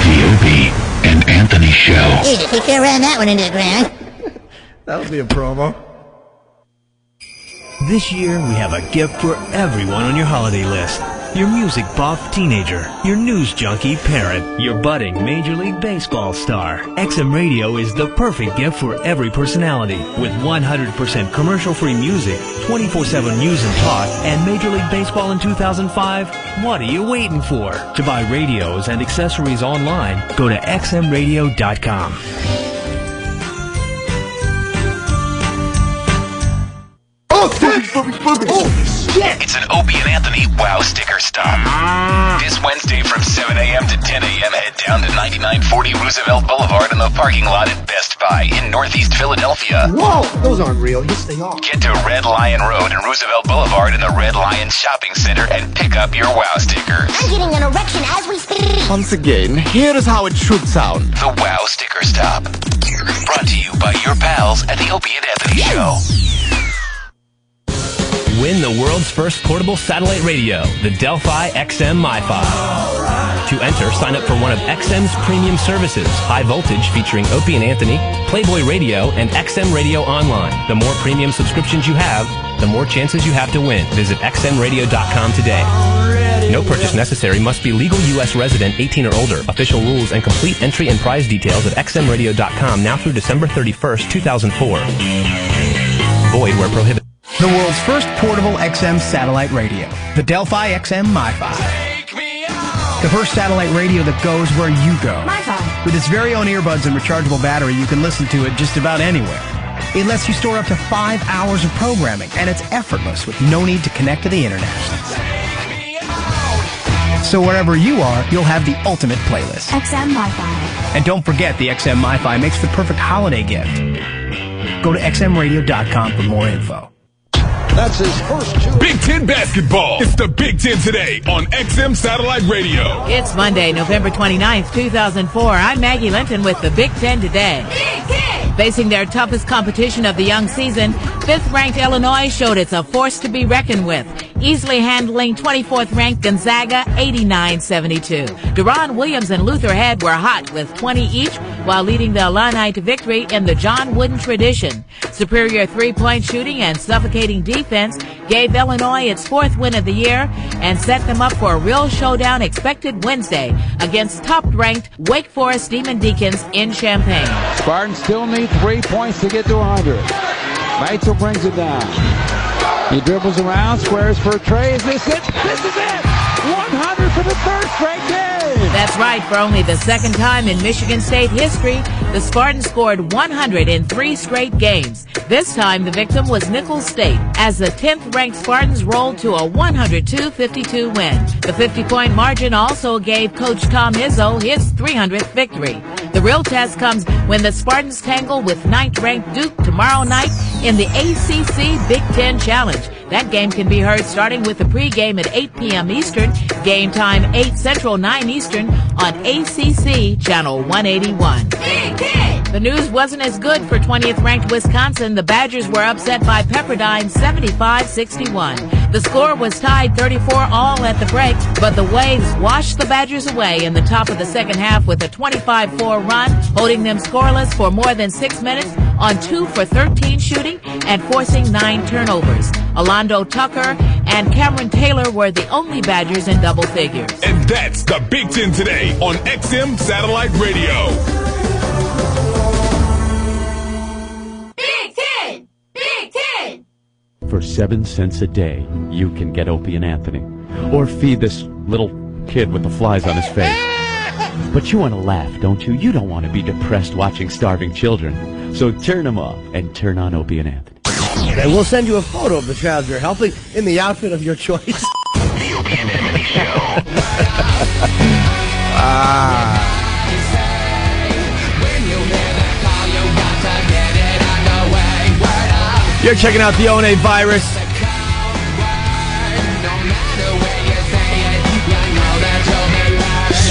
The Opie and Anthony Show. You just take ran that one into the ground. That would be a promo. This year, we have a gift for everyone on your holiday list. Your music buff teenager, your news junkie parent, your budding Major League Baseball star. XM Radio is the perfect gift for every personality. With 100% commercial-free music, 24/7 news and talk, and Major League Baseball in 2005, what are you waiting for? To buy radios and accessories online, go to xmradio.com. It's an Opie and Anthony Wow Sticker Stop. This Wednesday from 7 a.m. to 10 a.m. head down to 9940 Roosevelt Boulevard in the parking lot at Best Buy in Northeast Philadelphia. Whoa, those aren't real. Yes, they are. Get to Red Lion Road and Roosevelt Boulevard in the Red Lion Shopping Center and pick up your Wow stickers. I'm getting an erection as we speak. Once again, here is how it should sound. The Wow Sticker Stop. Brought to you by your pals at the Opie and Anthony Show. Win the world's first portable satellite radio, the Delphi XM MiFi. To enter, sign up for one of XM's premium services, High Voltage featuring Opie and Anthony, Playboy Radio, and XM Radio Online. The more premium subscriptions you have, the more chances you have to win. Visit xmradio.com today. No purchase necessary. Must be legal U.S. resident, 18 or older. Official rules and complete entry and prize details at xmradio.com now through December 31st, 2004. Void where prohibited. The world's first portable XM satellite radio, the Delphi XM MiFi. The first satellite radio that goes where you go. MiFi. With its very own earbuds and rechargeable battery, you can listen to it just about anywhere. It lets you store up to 5 hours of programming, and it's effortless with no need to connect to the internet. So wherever you are, you'll have the ultimate playlist. XM MiFi. And don't forget, the XM MiFi makes the perfect holiday gift. Go to xmradio.com for more info. That's his first Big Ten basketball. It's the Big Ten today on XM Satellite Radio. It's Monday, November 29th, 2004. I'm Maggie Linton with the Big Ten today. Big Ten! Facing their toughest competition of the young season, 5th-ranked Illinois showed it's a force to be reckoned with, easily handling 24th-ranked Gonzaga 89-72. Deron Williams and Luther Head were hot with 20 each, while leading the Illini to victory in the John Wooden tradition. Superior three-point shooting and suffocating defense gave Illinois its 4th win of the year and set them up for a real showdown expected Wednesday against top-ranked Wake Forest Demon Deacons in Champaign. Spartans still need 3 points to get to 100. Meitzel brings it down. He dribbles around, squares for a tray. Is this it? This is it! 100 for the 3rd straight game! That's right. For only the 2nd time in Michigan State history, the Spartans scored 100 in 3 straight games. This time, the victim was Nicholls State, as the 10th-ranked Spartans rolled to a 102-52 win. The 50-point margin also gave Coach Tom Izzo his 300th victory. The real test comes when the Spartans tangle with 9th-ranked Duke tomorrow night in the ACC Big Ten Challenge. That game can be heard starting with the pregame at 8 p.m. Eastern, game time 8 Central, 9 Eastern on ACC Channel 181. Big Ten! The news wasn't as good for 20th-ranked Wisconsin. The Badgers were upset by Pepperdine 75-61. The score was tied 34-all at the break, but the Waves washed the Badgers away in the top of the second half with a 25-4 run, holding them scoreless for more than 6 minutes on 2 for 13 shooting and forcing 9 turnovers. Alondo Tucker and Cameron Taylor were the only Badgers in double figures. And that's the Big Ten today on XM Satellite Radio. Big Ten! Big Ten! For 7 cents a day, you can get Opie and Anthony. Or feed this little kid with the flies on his face. But you want to laugh, don't you? You don't want to be depressed watching starving children. So turn them off and turn on Opie and Anthony. Okay, we'll send you a photo of the child you're helping in the outfit of your choice. The Opie and Anthony Show. You're checking out the O&A virus.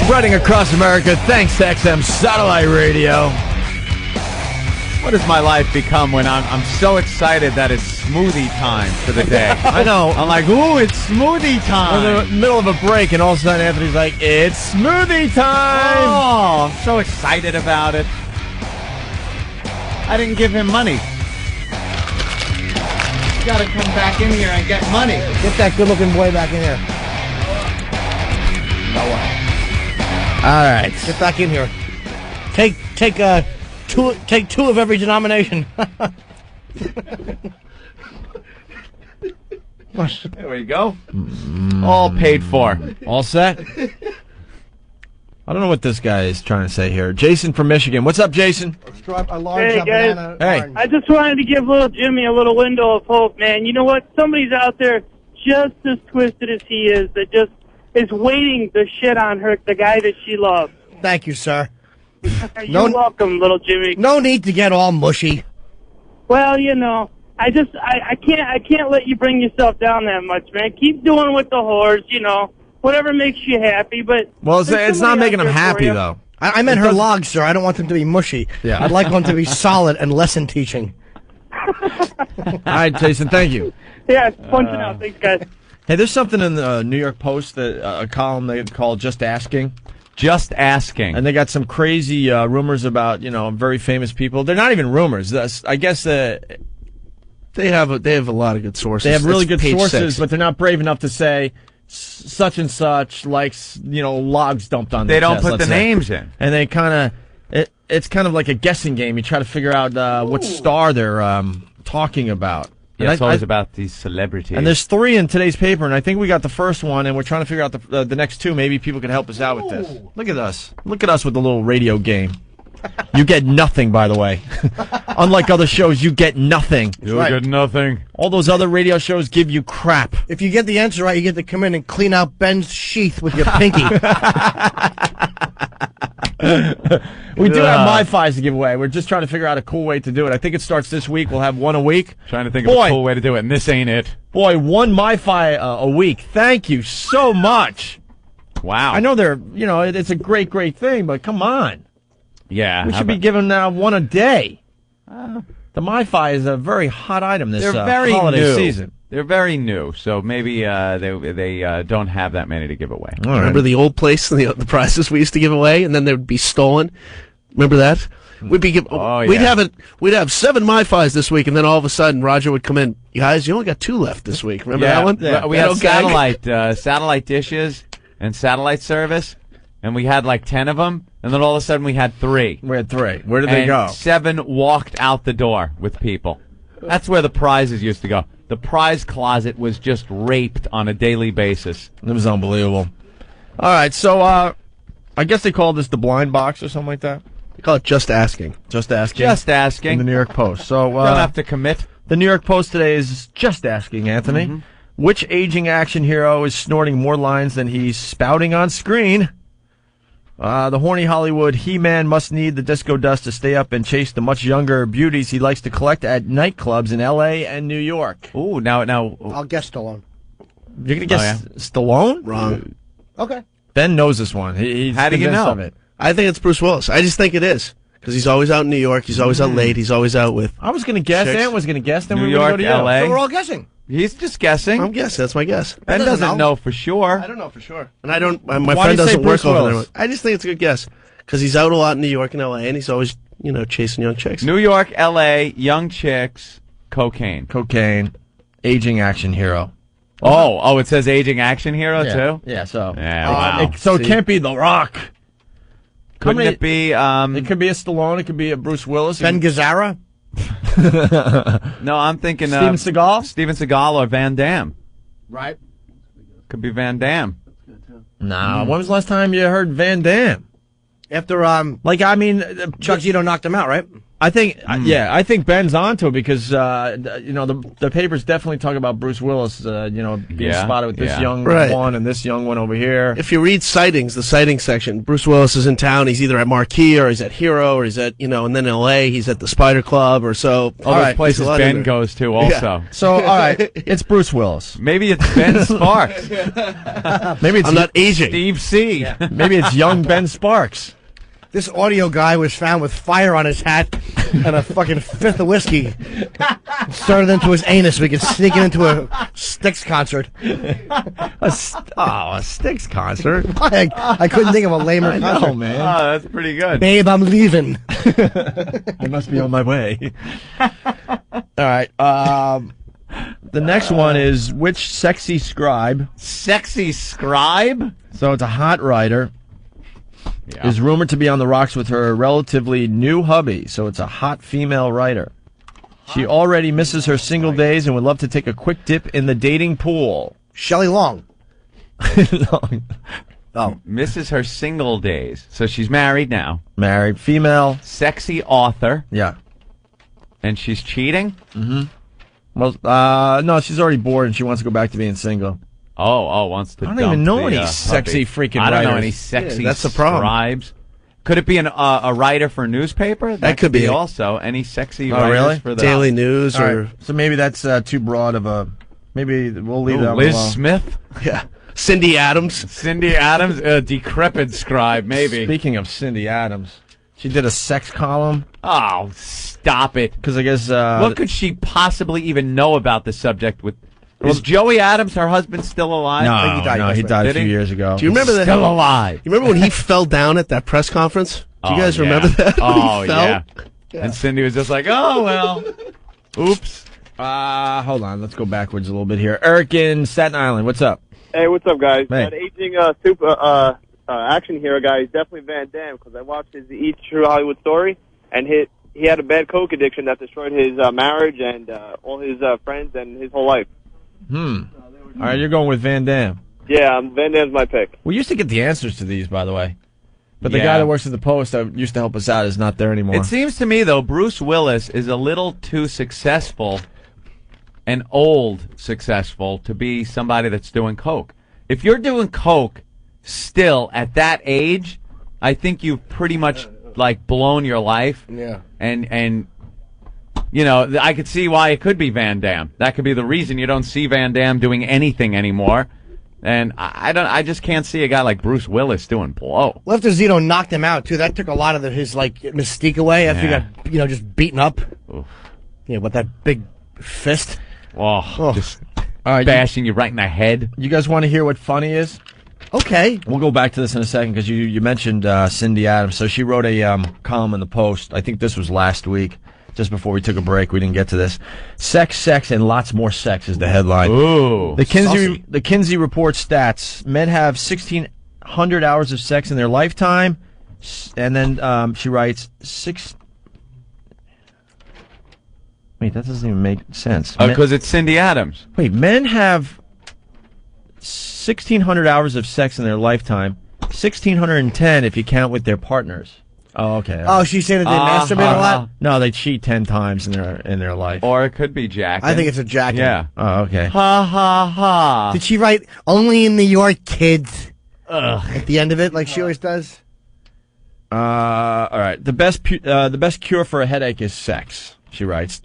Spreading across America thanks to XM Satellite Radio. What does my life become when I'm so excited that it's smoothie time for the day? I know. I'm like, ooh, it's smoothie time. We're in the middle of a break, and all of a sudden Anthony's like, it's smoothie time. Oh, I'm so excited about it. I didn't give him money. You gotta come back in here and get money. Get that good-looking boy back in here. All right. Get back in here. Take two of every denomination. There we go. All paid for. All set? I don't know what this guy is trying to say here. Jason from Michigan. What's up, Jason? Hey, guys. Hey. I just wanted to give little Jimmy a little window of hope, man. You know what? Somebody's out there just as twisted as he is that just is waiting to shit on her, the guy that she loves. Thank you, sir. You're welcome, little Jimmy. No need to get all mushy. Well, you know, I can't let you bring yourself down that much, man. Keep doing with the whores, you know, whatever makes you happy. But well, it's not making them happy though. I meant her logs, sir. I don't want them to be mushy. Yeah. I'd like them to be solid and lesson teaching. All right, Jason. Thank you. Yeah, it's punching out. Thanks, guys. Hey, there's something in the New York Post that a column they call "Just Asking." Just Asking, and they got some crazy rumors about very famous people. They're not even rumors. I guess they have a lot of good sources. They have really That's good page sources, 6. but they're not brave enough to say such and such likes logs dumped on. They their don't chest, put the names in, and they kind of it's kind of like a guessing game. You try to figure out what star they're talking about. Yeah, it's always about these celebrities. And there's 3 in today's paper, and I think we got the first one, and we're trying to figure out the next 2. Maybe people can help us out with this. Look at us. Look at us with the little radio game. You get nothing, by the way. Unlike other shows, you get nothing. You get nothing. All those other radio shows give you crap. If you get the answer right, you get to come in and clean out Ben's sheath with your pinky. We do have MiFis to give away. We're just trying to figure out a cool way to do it. I think it starts this week. We'll have 1 a week. Trying to think of a cool way to do it, and this ain't it. Boy, 1 MiFi a week. Thank you so much. Wow. I know it's a great, great thing, but come on. Yeah. We should be giving 1 a day. The MiFi is a very hot item this holiday season. They're very new, so maybe they don't have that many to give away. Right. Remember the old place, the prizes we used to give away, and then they would be stolen? Remember that? We'd have 7 MiFis this week, and then all of a sudden Roger would come in. You guys, you only got 2 left this week. Remember that one? Yeah. We had satellite dishes and satellite service, and we had like 10 of them, and then all of a sudden we had 3. We had 3. Where did they go? 7 walked out the door with people. That's where the prizes used to go. The prize closet was just raped on a daily basis. It was unbelievable. All right, so I guess they call this the blind box or something like that. They call it Just Asking. Just Asking. Just Asking. In the New York Post. So don't have to commit. The New York Post today is Just Asking, Anthony. Mm-hmm. Which aging action hero is snorting more lines than he's spouting on screen? The horny Hollywood He-Man must need the disco dust to stay up and chase the much younger beauties he likes to collect at nightclubs in L.A. and New York. Ooh, now. I'll guess Stallone. You're going to guess Stallone? Wrong. Okay. Ben knows this one. He's How do you know? Of it. I think it's Bruce Willis. I just think it is. Because he's always out in New York. He's always out late. He's always out with I was going to guess. chicks. Ant was going to guess. Then New we were going to York, go to LA. So we're all guessing. He's just guessing. I'm guessing. That's my guess. Ben doesn't know for sure. I don't know for sure. And I don't. My Why friend do you say doesn't work Bruce over Willis? there. I just think it's a good guess. Because he's out a lot in New York and L.A. and he's always, chasing young chicks. New York, L.A., young chicks, cocaine. Aging action hero. Oh, it says aging action hero too? Yeah, so. Yeah, wow. It can't be The Rock. Couldn't it be... it could be a Stallone. It could be a Bruce Willis. Ben Gazzara? No, I'm thinking... Steven Seagal? Steven Seagal or Van Damme. Right. Could be Van Damme. Nah, when was the last time you heard Van Damme? After, Chuck Zito knocked him out, right? I think, I think Ben's onto it because, the papers definitely talk about Bruce Willis, being spotted with this young one and this young one over here. If you read sightings, the sighting section, Bruce Willis is in town. He's either at Marquee or he's at Hero or he's at, and then in L.A. he's at the Spider Club or so. All those places Ben goes to also. Yeah. So, all right, it's Bruce Willis. Maybe it's Ben Sparks. Maybe it's I'm not aging. Steve C. Yeah. Maybe it's young Ben Sparks. This audio guy was found with fire on his hat and a fucking fifth of whiskey. Started into his anus so he could sneak it into a Styx concert. A Styx concert? I couldn't think of a lamer concert. know, man. Oh, that's pretty good. Babe, I'm leaving. I must be on my way. All right. The next one is which sexy scribe? Sexy scribe? So it's a hot writer. Yeah. Is rumored to be on the rocks with her relatively new hubby, so it's a hot female writer. She already misses her single days and would love to take a quick dip in the dating pool. Shelly Long. Misses her single days. So she's married now. Married, female. Sexy author. Yeah. And she's cheating? Mm-hmm. Well, no, she's already bored and she wants to go back to being single. Wants to. I don't even know any sexy freaking writers. I don't know any sexy that's the problem. scribes. Could it be a writer for newspaper? That could be also. Any sexy Oh, writers really? for the Daily News or right. So maybe that's too broad of a. Maybe we'll leave that Liz alone. Smith? Yeah. Cindy Adams. Cindy Adams, a decrepit scribe, maybe. Speaking of Cindy Adams, she did a sex column. Oh, stop it. Because I guess. What could she possibly even know about the subject with. Is Joey Adams, her husband, still alive? No, he died a few years ago. Do you remember that? Still alive. You remember when he fell down at that press conference? Do you guys remember that? Oh, He fell? yeah. And Cindy was just like, oh, well, oops. Hold on. Let's go backwards a little bit here. Eric in Staten Island. What's up? Hey, what's up, guys? Hey. That aging super action hero guy is definitely Van Damme because I watched his Each True Hollywood Story, and he had a bad coke addiction that destroyed his marriage and all his friends and his whole life. All right, you're going with Van Damme. Yeah, Van Damme's my pick. We used to get the answers to these, by the way. But the guy that works at the Post that used to help us out is not there anymore. It seems to me, though, Bruce Willis is a little too successful and old successful to be somebody that's doing coke. If you're doing coke still at that age, I think you've pretty much like blown your life. Yeah. And I could see why it could be Van Damme. That could be the reason you don't see Van Damme doing anything anymore. And I just can't see a guy like Bruce Willis doing blow. Lefter Zito knocked him out too. That took a lot of his mystique away after he got just beaten up. Oof. Yeah, with that big fist. Just bashing you right in the head. You guys want to hear what funny is? Okay. We'll go back to this in a second because you mentioned Cindy Adams. So she wrote a column in the Post. I think this was last week. Just before we took a break, we didn't get to this. Sex, and lots more sex is the headline. Ooh. The Kinsey report stats. Men have 1,600 hours of sex in their lifetime. And then she writes, Wait, that doesn't even make sense. Because it's Cindy Adams. Wait, men have 1,600 hours of sex in their lifetime. 1,610 if you count with their partners. Oh, okay. Oh, she's saying that they masturbate a lot? No, they cheat 10 times in their life. Or it could be jacking. I think it's a jacking. Yeah. Oh, okay. Ha, ha, ha. Did she write, only in New York, kids? Ugh. At the end of it, like she always does? All right. The best cure for a headache is sex, she writes.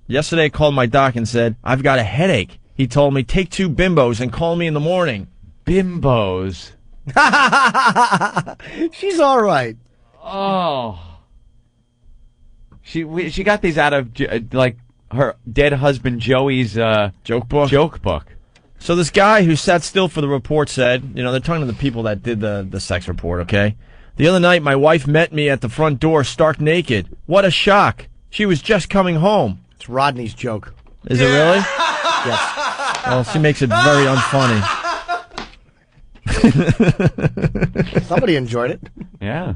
Yesterday I called my doc and said, I've got a headache. He told me, take 2 bimbos and call me in the morning. Bimbos? She's all right. Oh, she got these out of like her dead husband Joey's joke book. So this guy who sat still for the report said, they're talking to the people that did the sex report. Okay, the other night my wife met me at the front door, stark naked. What a shock! She was just coming home. It's Rodney's joke. Is it really? Yes. Well, she makes it very unfunny. Somebody enjoyed it. Yeah.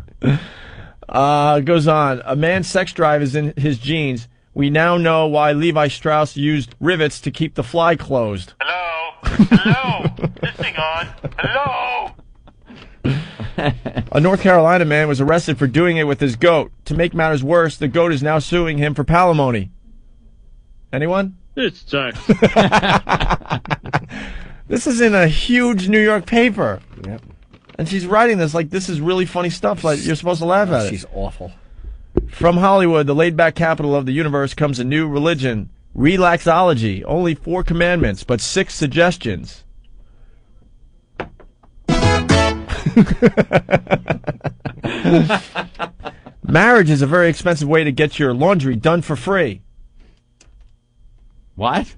Goes on. A man's sex drive is in his genes. We now know why Levi Strauss used rivets to keep the fly closed. Hello? Hello? This thing on? Hello? A North Carolina man was arrested for doing it with his goat. To make matters worse, the goat is now suing him for palimony. Anyone? It's time. This is in a huge New York paper. Yep. And she's writing this like this is really funny stuff. Like you're supposed to laugh at it. She's awful. From Hollywood, the laid-back capital of the universe, comes a new religion, relaxology. Only 4 commandments, but 6 suggestions. Marriage is a very expensive way to get your laundry done for free. What?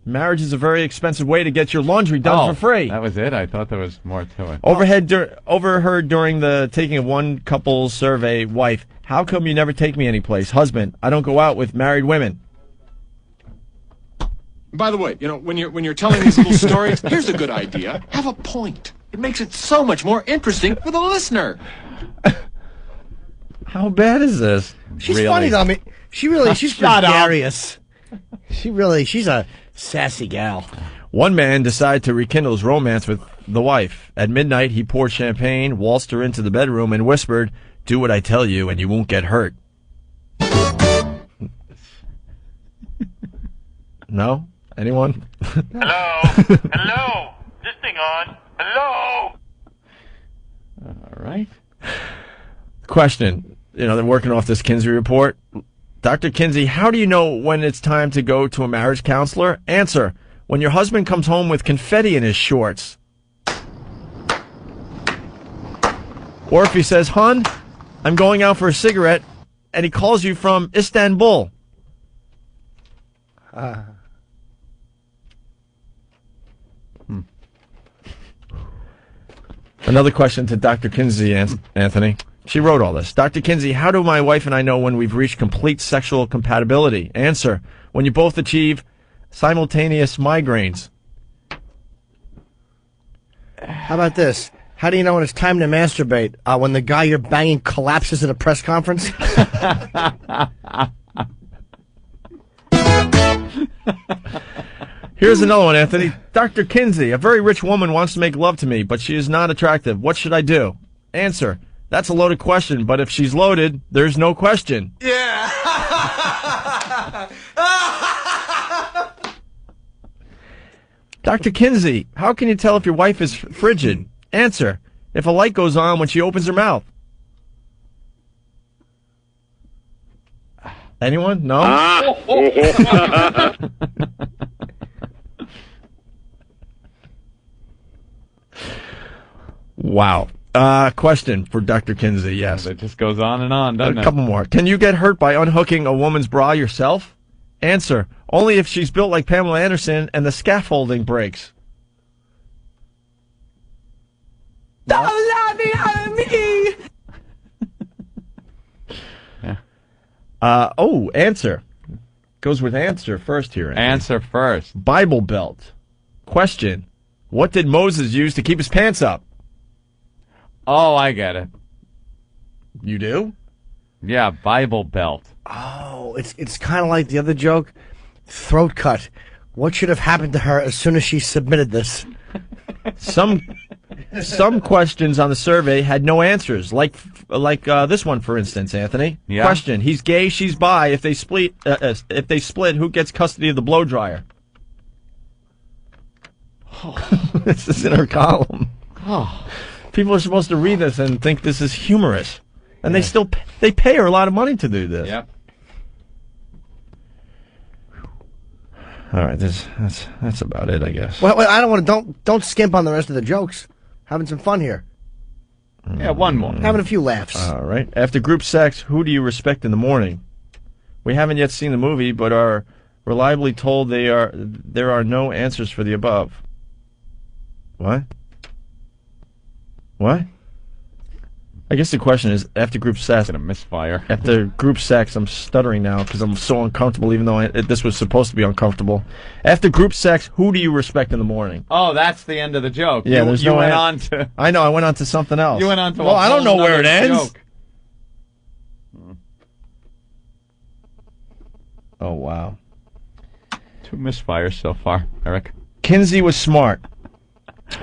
Marriage is a very expensive way to get your laundry done for free. That was it? I thought there was more to it. Overheard during the taking of one couple's survey, wife, how come you never take me anyplace? Husband, I don't go out with married women. By the way, when you're telling these little stories, here's a good idea. Have a point. It makes it so much more interesting for the listener. How bad is this? She's funny though. I mean, she's gregarious. She's a sassy gal. One man decided to rekindle his romance with the wife. At midnight, he poured champagne, waltzed her into the bedroom, and whispered, "Do what I tell you, and you won't get hurt." No? Anyone? Hello? Hello? This thing on? Hello? All right. Question. They're working off this Kinsey report. Dr. Kinsey, how do you know when it's time to go to a marriage counselor? Answer. When your husband comes home with confetti in his shorts. Or if he says, "Hun, I'm going out for a cigarette," and he calls you from Istanbul. Another question to Dr. Kinsey, Anthony. She wrote all this. Dr. Kinsey, how do my wife and I know when we've reached complete sexual compatibility? Answer. When you both achieve simultaneous migraines. How about this? How do you know when it's time to masturbate? When the guy you're banging collapses at a press conference? Here's another one, Anthony. Dr. Kinsey, a very rich woman wants to make love to me, but she is not attractive. What should I do? Answer. That's a loaded question, but if she's loaded, there's no question. Yeah. Dr. Kinsey, how can you tell if your wife is frigid? Answer. If a light goes on when she opens her mouth. Anyone? No? Wow. Question for Dr. Kinsey, yes. It just goes on and on, doesn't it? A couple more. Can you get hurt by unhooking a woman's bra yourself? Answer. Only if she's built like Pamela Anderson and the scaffolding breaks. Don't let me out of me. Answer. Goes with answer first here. Anthony. Answer first. Bible belt. Question. What did Moses use to keep his pants up? Oh, I get it. You do? Yeah, Bible belt. Oh, it's kind of like the other joke. Throat cut. What should have happened to her as soon as she submitted this? Some questions on the survey had no answers, like this one, for instance, Anthony. Yeah. Question: he's gay, she's bi. If they split, who gets custody of the blow dryer? This is in her column. Oh. People are supposed to read this and think this is humorous, and they pay her a lot of money to do this. Yep. All right, that's about it, I guess. Well, I don't skimp on the rest of the jokes. Having some fun here. Yeah, one more. Having a few laughs. All right. After group sex, who do you respect in the morning? We haven't yet seen the movie, but are reliably told there are no answers for the above. What? What? I guess the question is, after group sex... Gonna misfire. After group sex, I'm stuttering now because I'm so uncomfortable, even though this was supposed to be uncomfortable. After group sex, who do you respect in the morning? Oh, that's the end of the joke. Yeah, you went on to... I know, I went on to something else. You went on to well, I don't know where it ends. Joke. Oh, wow. 2 misfires so far, Eric. Kinsey was smart.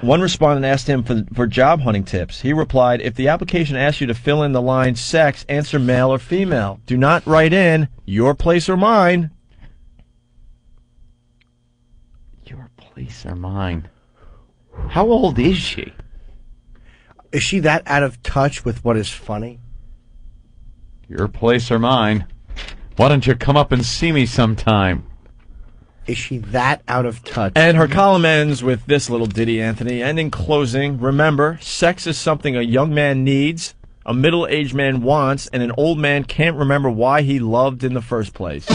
One respondent asked him for job hunting tips. He replied, if the application asks you to fill in the line sex, answer male or female. Do not write in your place or mine. Your place or mine. How old is she? Is she that out of touch with what is funny? Your place or mine. Why don't you come up and see me sometime? Is she that out of touch? And her column ends with this little ditty, Anthony. And in closing, remember, sex is something a young man needs, a middle-aged man wants, and an old man can't remember why he loved in the first place.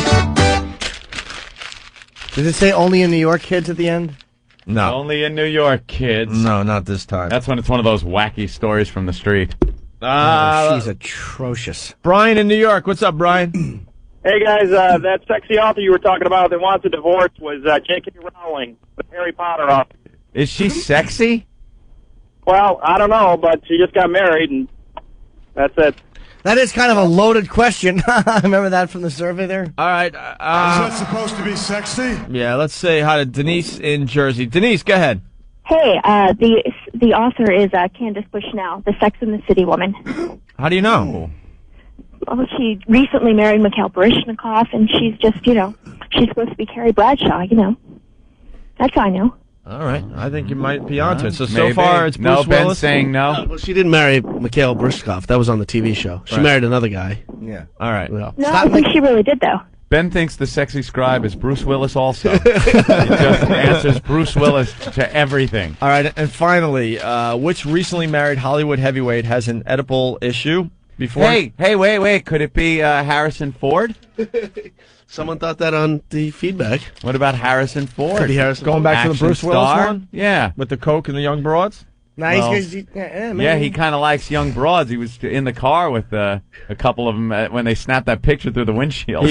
Does it say only in New York, kids, at the end? No. Only in New York, kids. No, not this time. That's when it's one of those wacky stories from the street. She's atrocious. Brian in New York. What's up, Brian? Hey, guys, that sexy author you were talking about that wants a divorce was J.K. Rowling, the Harry Potter author. Is she sexy? Well, I don't know, but she just got married, and that's it. That is kind of a loaded question. Remember that from the survey there? All right. Is that supposed to be sexy? Yeah, let's say hi to Denise in Jersey. Denise, go ahead. Hey, the author is Candace Bushnell, the Sex and the City woman. How do you know? Well, she recently married Mikhail Baryshnikov, and she's just, she's supposed to be Carrie Bradshaw, That's how I know. All right. I think you might be onto it. So Maybe. far, it's Bruce No, Ben's Willis. saying no. Well, she didn't marry Mikhail Baryshnikov. That was on the TV show. She Right. married another guy. Yeah. All right. No, I think she really did, though. Ben thinks the sexy scribe is Bruce Willis also. He just answers Bruce Willis to everything. All right. And finally, which recently married Hollywood heavyweight has an Oedipal issue? Hey, wait. Could it be Harrison Ford? Someone thought that on the feedback. What about Harrison Ford? Could be Harrison Going Ford. back to the Bruce Willis star? one? Yeah. With the coke and the young broads? Nice. Well, yeah, he kind of likes young broads. He was in the car with a couple of them when they snapped that picture through the windshield.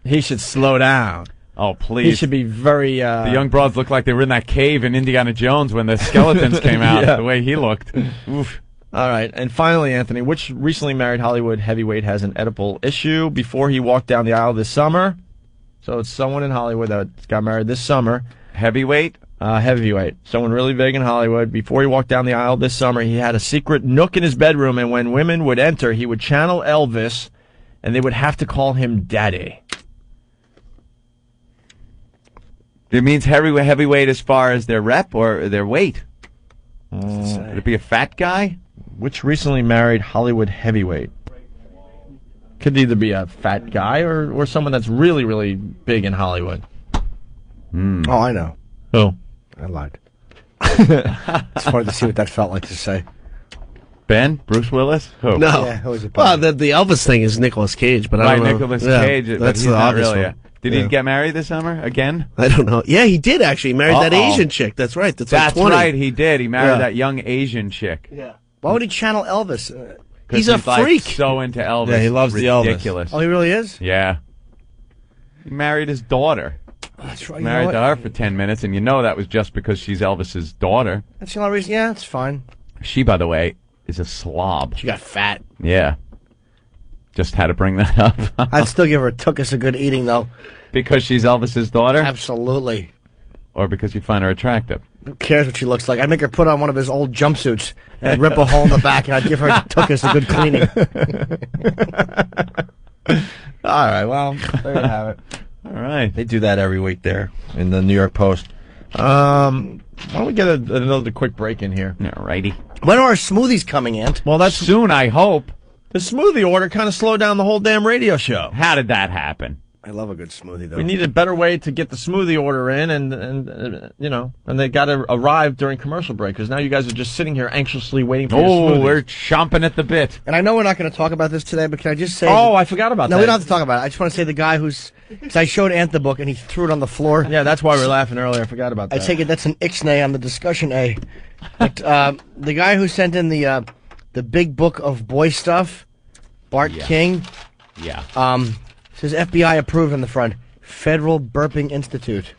He should slow down. Oh, please. He should be very... The young broads looked like they were in that cave in Indiana Jones when the skeletons came out, Yeah. the way he looked. Oof. All right. And finally, Anthony, which recently married Hollywood heavyweight has an Oedipal issue before he walked down the aisle this summer? So it's someone in Hollywood that got married this summer. Heavyweight? Heavyweight. Someone really big in Hollywood. Before he walked down the aisle this summer, he had a secret nook in his bedroom, and when women would enter, he would channel Elvis, and they would have to call him Daddy. It means heavyweight as far as their rep or their weight. Would it be a fat guy? Which recently married Hollywood heavyweight? Could either be a fat guy or someone that's really, really big in Hollywood. Oh, I know. Who? I lied. It's hard to see what that felt like to say. Ben? Bruce Willis? Who? No. Yeah, who was it? Well, the Elvis thing is Nicolas Cage, but I don't know. Nicolas Yeah, Cage. But that's he's the not obvious really. one. Did he get married this summer again? I don't know. Yeah, he did actually. He married that Uh-oh. Asian chick. That's right. That's That's like 20. right, he did. He married Yeah. that young Asian chick. Yeah. Why would he channel Elvis? 'Cause He's a like, freak. so into Elvis. Yeah, he loves the Elvis. Ridiculous. Oh, he really is? Yeah. He married his daughter. That's right. Married to her for 10 minutes, and that was just because she's Elvis's daughter. That's the only reason. Yeah, it's fine. She, by the way, is a slob. She got fat. Yeah. Just had to bring that up. I'd still give her took us a good eating, though. Because she's Elvis's daughter? Absolutely. Or because you find her attractive? Who cares what she looks like? I'd make her put on one of his old jumpsuits and rip a hole in the back, and I'd give her took us a good cleaning. All right, well, there you have it. All right. They do that every week there in the New York Post. Why don't we get another quick break in here? All righty. When are our smoothies coming, Ant? Well, that's soon, I hope. The smoothie order kind of slowed down the whole damn radio show. How did that happen? I love a good smoothie, though. We need a better way to get the smoothie order in, and they got to arrive during commercial break, because now you guys are just sitting here anxiously waiting for your smoothie. We're chomping at the bit. And I know we're not going to talk about this today, but can I just say... Oh, I forgot about that. No, we don't have to talk about it. I just want to say the guy who's... Because I showed Ant the book, and he threw it on the floor. Yeah, that's why we were laughing earlier. I forgot about that. I take it that's an Ixnay on the discussion A. But the guy who sent in the big book of boy stuff, Bart King, says FBI approved on the front. Federal Burping Institute.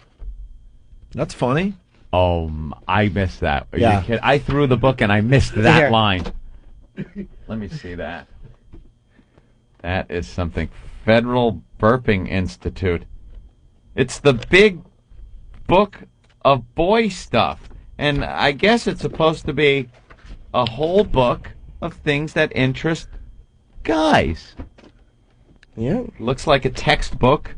That's funny. Oh, I missed that. Are Yeah. you kidding? I threw the book and I missed that Here. line. Let me see that. That is something. Federal Burping Institute. It's the big book of boy stuff. And I guess it's supposed to be a whole book of things that interest guys. Yeah. Looks like a textbook.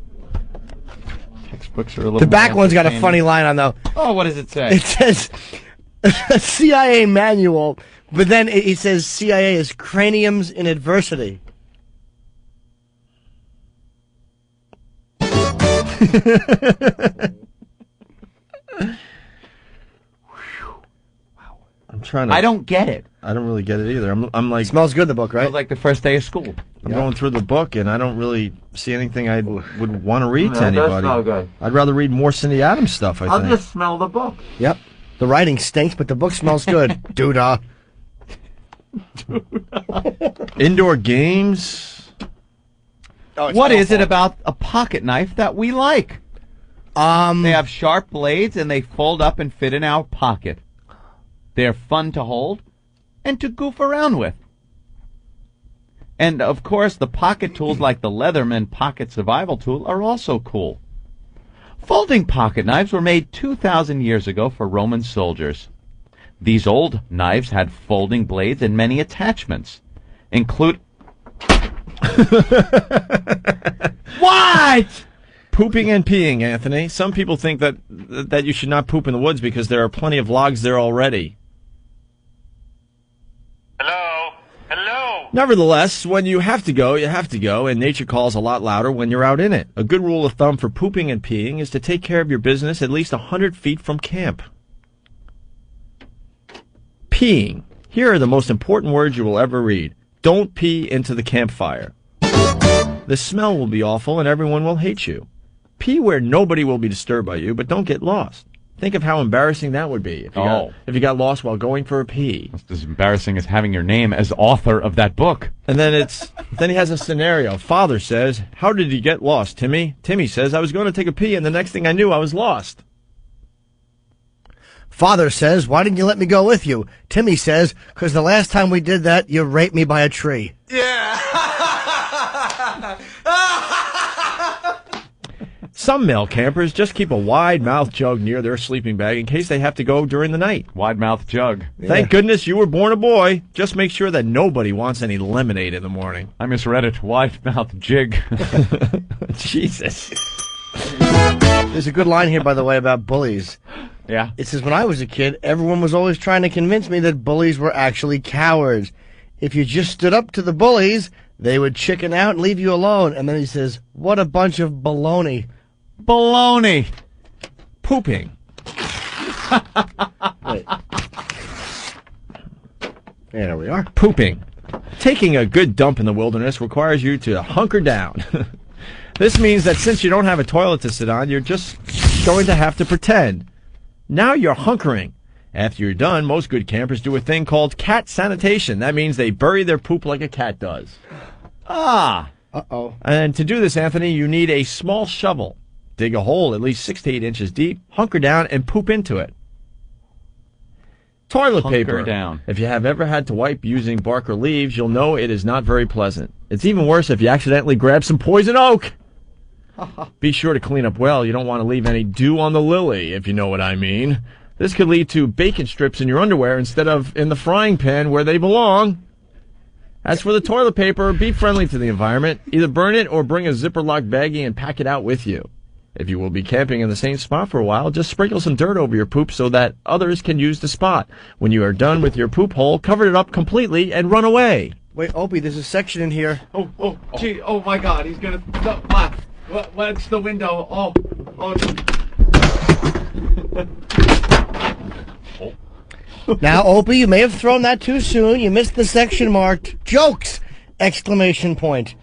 Textbooks are a little. The back one's got a funny line on, though. Oh, what does it say? It says CIA manual, but then it says CIA is craniums in adversity. I'm trying to. I don't get it. I don't really get it either. I'm like. Smells good, the book, right? It was like the first day of school. I'm going through the book, and I don't really see anything I would want to read to That does anybody. smell good. I'd rather read more Cindy Adams stuff, I I'll think. just smell the book. Yep. The writing stinks, but the book smells good. Doodah. Indoor games. What is it about a pocket knife that we like? They have sharp blades, and they fold up and fit in our pocket. They're fun to hold and to goof around with. And, of course, the pocket tools like the Leatherman Pocket Survival Tool are also cool. Folding pocket knives were made 2,000 years ago for Roman soldiers. These old knives had folding blades and many attachments, include... What? Pooping and peeing, Anthony. Some people think that you should not poop in the woods because there are plenty of logs there already. Hello? Nevertheless, when you have to go, and nature calls a lot louder when you're out in it. A good rule of thumb for pooping and peeing is to take care of your business at least 100 feet from camp. Peeing. Here are the most important words you will ever read. Don't pee into the campfire. The smell will be awful and everyone will hate you. Pee where nobody will be disturbed by you, but don't get lost. Think of how embarrassing that would be if you got lost while going for a pee. It's as embarrassing as having your name as author of that book. And then he has a scenario. Father says, "How did you get lost, Timmy?" Timmy says, "I was going to take a pee, and the next thing I knew, I was lost." Father says, "Why didn't you let me go with you?" Timmy says, "'Cause the last time we did that, you raped me by a tree." Some male campers just keep a wide-mouthed jug near their sleeping bag in case they have to go during the night. Wide-mouthed jug. Thank goodness you were born a boy. Just make sure that nobody wants any lemonade in the morning. I misread it. Wide-mouthed jig. Jesus. There's a good line here, by the way, about bullies. Yeah. It says, when I was a kid, everyone was always trying to convince me that bullies were actually cowards. If you just stood up to the bullies, they would chicken out and leave you alone. And then he says, what a bunch of baloney. Baloney. Pooping. Wait. There we are. Pooping. Taking a good dump in the wilderness requires you to hunker down. This means that since you don't have a toilet to sit on, you're just going to have to pretend. Now you're hunkering. After you're done, most good campers do a thing called cat sanitation. That means they bury their poop like a cat does. Uh-oh. And to do this, Anthony, you need a small shovel. Dig a hole at least 6 to 8 inches deep, hunker down, and poop into it. Toilet paper. Down. If you have ever had to wipe using bark or leaves, you'll know it is not very pleasant. It's even worse if you accidentally grab some poison oak. Be sure to clean up well. You don't want to leave any dew on the lily, if you know what I mean. This could lead to bacon strips in your underwear instead of in the frying pan where they belong. As for the toilet paper, be friendly to the environment. Either burn it or bring a zipper-locked baggie and pack it out with you. If you will be camping in the same spot for a while, just sprinkle some dirt over your poop so that others can use the spot. When you are done with your poop hole, cover it up completely and run away. Wait, Opie, there's a section in here. Gee, oh my God, he's gonna, what's the window? Now, Opie, you may have thrown that too soon. You missed the section marked jokes! Exclamation point.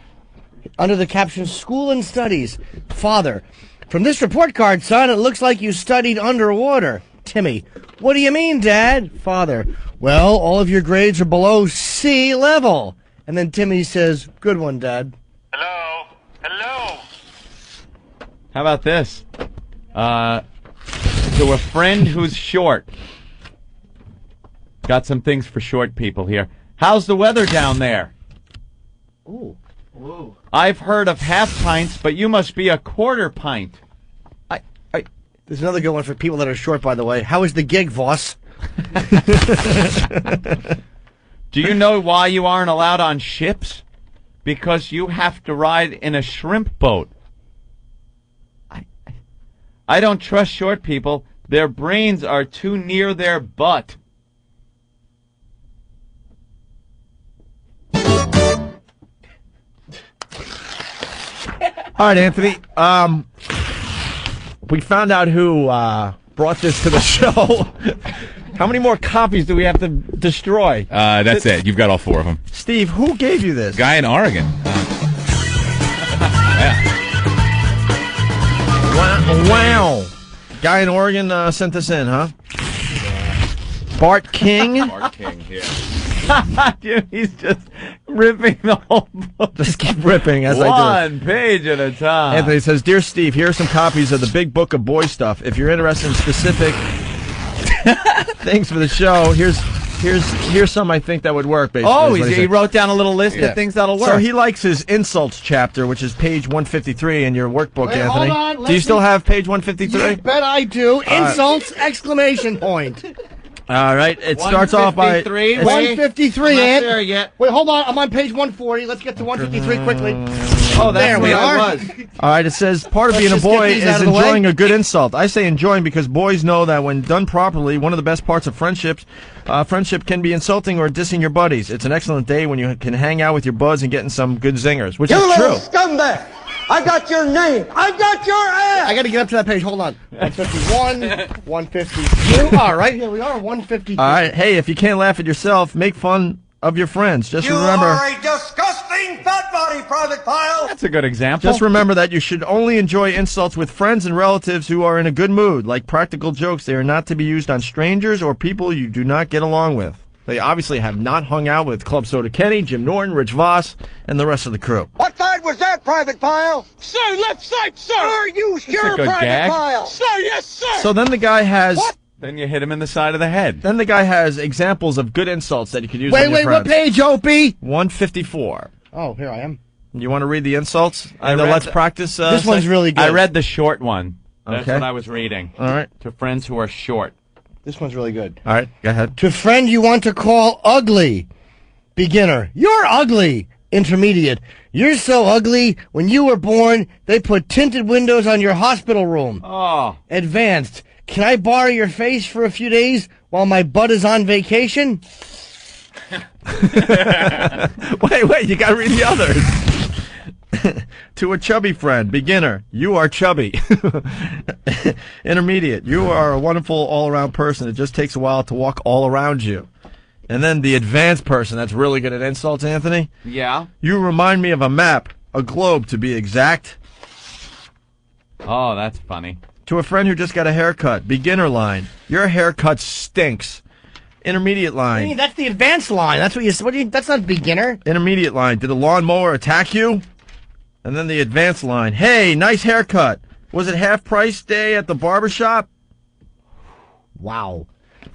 Under the caption, School and Studies. Father, from this report card, son, it looks like you studied underwater. Timmy, what do you mean, Dad? Father, well, all of your grades are below sea level. And then Timmy says, good one, Dad. Hello? How about this? To a friend who's short. Got some things for short people here. How's the weather down there? Ooh. I've heard of half pints, but you must be a quarter pint. There's another good one for people that are short, by the way. How is the gig, Voss? Do you know why you aren't allowed on ships? Because you have to ride in a shrimp boat. I don't trust short people. Their brains are too near their butt. All right, Anthony. We found out who brought this to the show. How many more copies do we have to destroy? That's it. You've got all 4 of them. Steve, who gave you this? Guy in Oregon. Wow. Guy in Oregon sent this in, huh? Bart King? Bart King, yeah. Dude, he's just ripping the whole book. Just keep ripping as I do. One page at a time. Anthony says, Dear Steve, here are some copies of the Big Book of Boy Stuff. If you're interested in specific things for the show, here's some I think that would work, basically. Oh, he wrote down a little list of things that'll work. So he likes his insults chapter, which is page 153 in your workbook, Wait, Anthony. hold on, do you still have page 153? You bet I do. Insults, exclamation point. All right, it starts off by 153. I'm not there yet. Wait, hold on. I'm on page 140. Let's get to 153 quickly. Oh, that's there we where are. I was. All right, it says part of being a Let's just boy get these is out of the way. enjoying a good insult. I say enjoying because boys know that when done properly, one of the best parts of friendship can be insulting or dissing your buddies. It's an excellent day when you can hang out with your buds and getting some good zingers, which You is little true. scumbag! I got your name! I got your ass! I got to get up to that page. Hold on. 151, 152. All right, here we are, 152. All right, hey, if you can't laugh at yourself, make fun of your friends. Just remember. You are a disgusting fat body, Private Pile! That's a good example. Just remember that you should only enjoy insults with friends and relatives who are in a good mood. Like practical jokes, they are not to be used on strangers or people you do not get along with. They obviously have not hung out with Club Soda Kenny, Jim Norton, Rich Voss, and the rest of the crew. What side was that, Private Pile? Sir, left side, sir! Are you sure, a good Private gag. Pile? Sir, yes, sir! So then the guy has... What? Then you hit him in the side of the head. Then the guy has examples of good insults that you could use on your Wait, friends. what page, Opie? 154. Oh, here I am. You want to read the insults? I And the read Let's the- Practice This one's really good. I read the short one. That's Okay. what I was reading. All right. To friends who are short. This one's really good. All right, go ahead. To friend you want to call ugly. Beginner. You're ugly. Intermediate. You're so ugly. When you were born, they put tinted windows on your hospital room. Oh. Advanced. Can I borrow your face for a few days while my butt is on vacation? Wait, you got to read the others. To a chubby friend, beginner, you are chubby. Intermediate, you are a wonderful all-around person. It just takes a while to walk all around you. And then the advanced person that's really good at insults, Anthony. Yeah? You remind me of a map, a globe to be exact. Oh, that's funny. To a friend who just got a haircut, beginner line, your haircut stinks. Intermediate line. That's the advanced line. That's that's not beginner. Intermediate line, did the lawnmower attack you? And then the advanced line, hey, nice haircut. Was it half price day at the barbershop? Wow.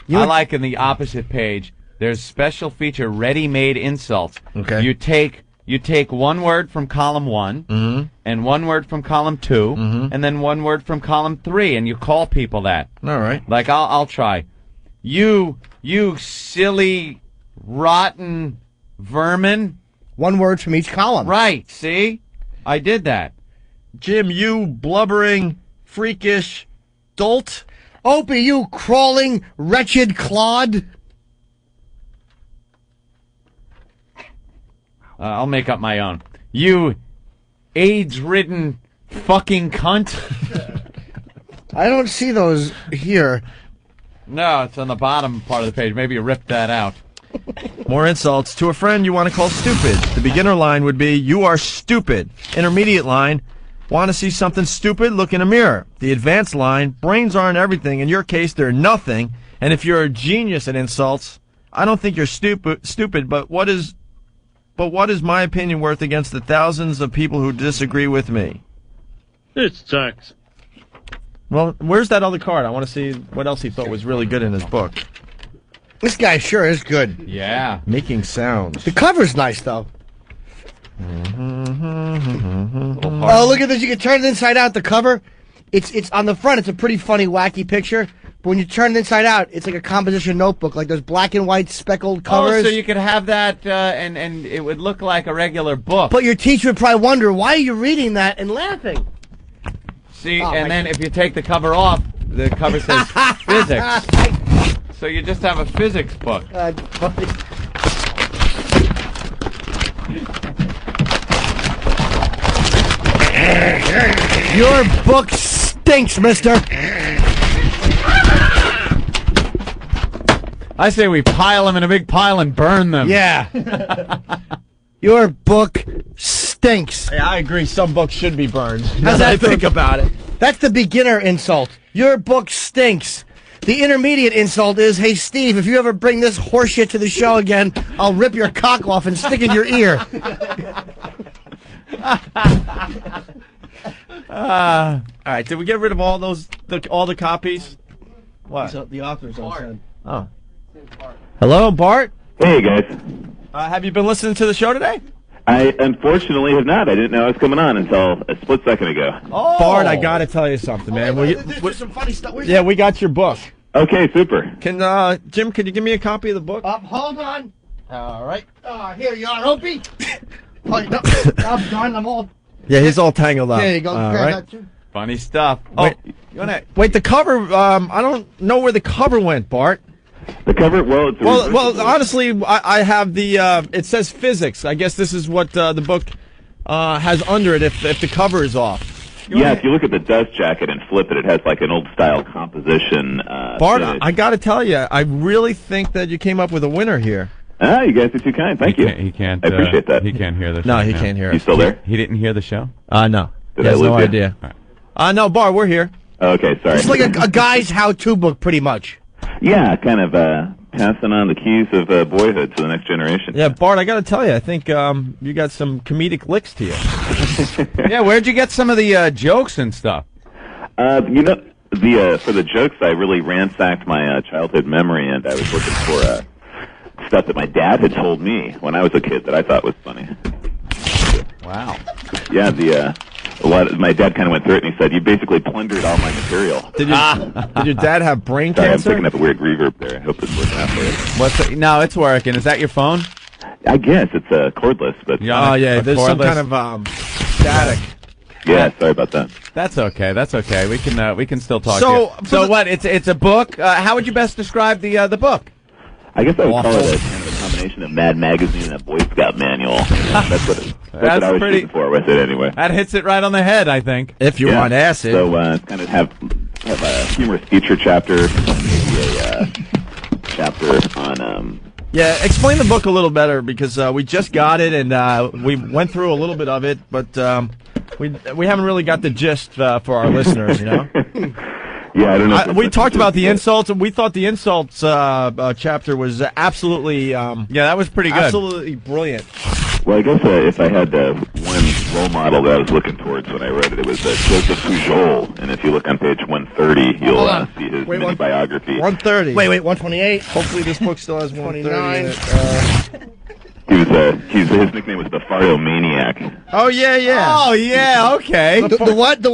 I like in the opposite page, there's special feature ready-made insults. Okay. You take one word from column 1, and one word from column 2, and then one word from column 3, and you call people that. All right. Like, I'll try. You silly, rotten vermin. One word from each column. Right, see? I did that. Jim, you blubbering, freakish dolt. Opie, you crawling, wretched clod. I'll make up my own. You AIDS-ridden fucking cunt. I don't see those here. No, it's on the bottom part of the page. Maybe you ripped that out. More insults. To a friend you want to call stupid. The beginner line would be, you are stupid. Intermediate line, want to see something stupid? Look in a mirror. The advanced line, brains aren't everything. In your case, they're nothing. And if you're a genius at insults, I don't think you're stupid, but what is my opinion worth against the thousands of people who disagree with me? It sucks. Well, where's that other card? I want to see what else he thought was really good in his book. This guy sure is good. Yeah. Making sounds. The cover's nice, though. Oh, look at this. You can turn it inside out, the cover. It's on the front. It's a pretty funny, wacky picture. But when you turn it inside out, it's like a composition notebook, like those black and white speckled covers. Oh, so you could have that, and it would look like a regular book. But your teacher would probably wonder, why are you reading that and laughing? See, and then if you take the cover off, the cover says physics. So you just have a physics book. Your book stinks, mister. I say we pile them in a big pile and burn them. Yeah. Your book stinks. Yeah, I agree. Some books should be burned. How's that? Think about it. That's the beginner insult. Your book stinks. The intermediate insult is, hey, Steve, if you ever bring this horseshit to the show again, I'll rip your cock off and stick it in your ear. All right, did we get rid of all those, all the copies? What? So the author's on set. Oh. Hello, Bart. Hey, guys. Have you been listening to the show today? I unfortunately have not. I didn't know I was coming on until a split second ago. Oh. Bart, I got to tell you something, man. There's some funny stuff. Yeah, we got your book. Okay, super. Jim, can you give me a copy of the book? Hold on. All right. Here you are, Opie. Oh, no, I'm done. I'm all... Yeah, he's all tangled up. There you go. Grab that too. Funny stuff. Wait, the cover, I don't know where the cover went, Bart. The cover, well, honestly, I have the, it says physics. I guess this is what the book has under it if the cover is off. If you look at the dust jacket and flip it, it has like an old style composition. Bart, I got to tell you, I really think that you came up with a winner here. You guys are too kind. Thank you. He can't. I appreciate that. He can't hear the show. No, he can't hear us. You still there? He didn't hear the show? No. Did he has I lose no you? idea. No, Bart, we're here. Okay, sorry. It's like a guy's how-to book, pretty much. Yeah, kind of passing on the keys of boyhood to the next generation. Yeah, Bart, I got to tell you, I think you got some comedic licks to you. Yeah, where'd you get some of the jokes and stuff? For the jokes, I really ransacked my childhood memory, and I was looking for stuff that my dad had told me when I was a kid that I thought was funny. Wow. Yeah, my dad kind of went through it, and he said, "You basically plundered all my material." Did your dad have brain Sorry, cancer? I'm picking up a weird reverb there. I hope it's working out for you. No, it's working. Is that your phone? I guess it's cordless, but there's some kind of static. Yeah, sorry about that. That's okay. We can still talk. So what? It's a book. How would you best describe the book? I guess I would call it kind of a combination of Mad Magazine and a Boy Scout manual. That's what I was shooting for with it anyway. That hits it right on the head, I think. If you want acid. So kind of have a humorous feature chapter, maybe a chapter on... Yeah, explain the book a little better, because we just got it, and we went through a little bit of it, but we haven't really got the gist for our listeners, you know? Yeah, I don't know. We talked about the insults, and we thought the insults chapter was absolutely... that was pretty good. Absolutely brilliant. Well, I guess if I had one role model that I was looking towards when I read it, it was Joseph Pujol. And if you look on page 130, you'll see his mini biography. 130. Wait, 128. Hopefully this book still has 130. His nickname was the Fardomaniac. Oh, yeah. Okay. The what? The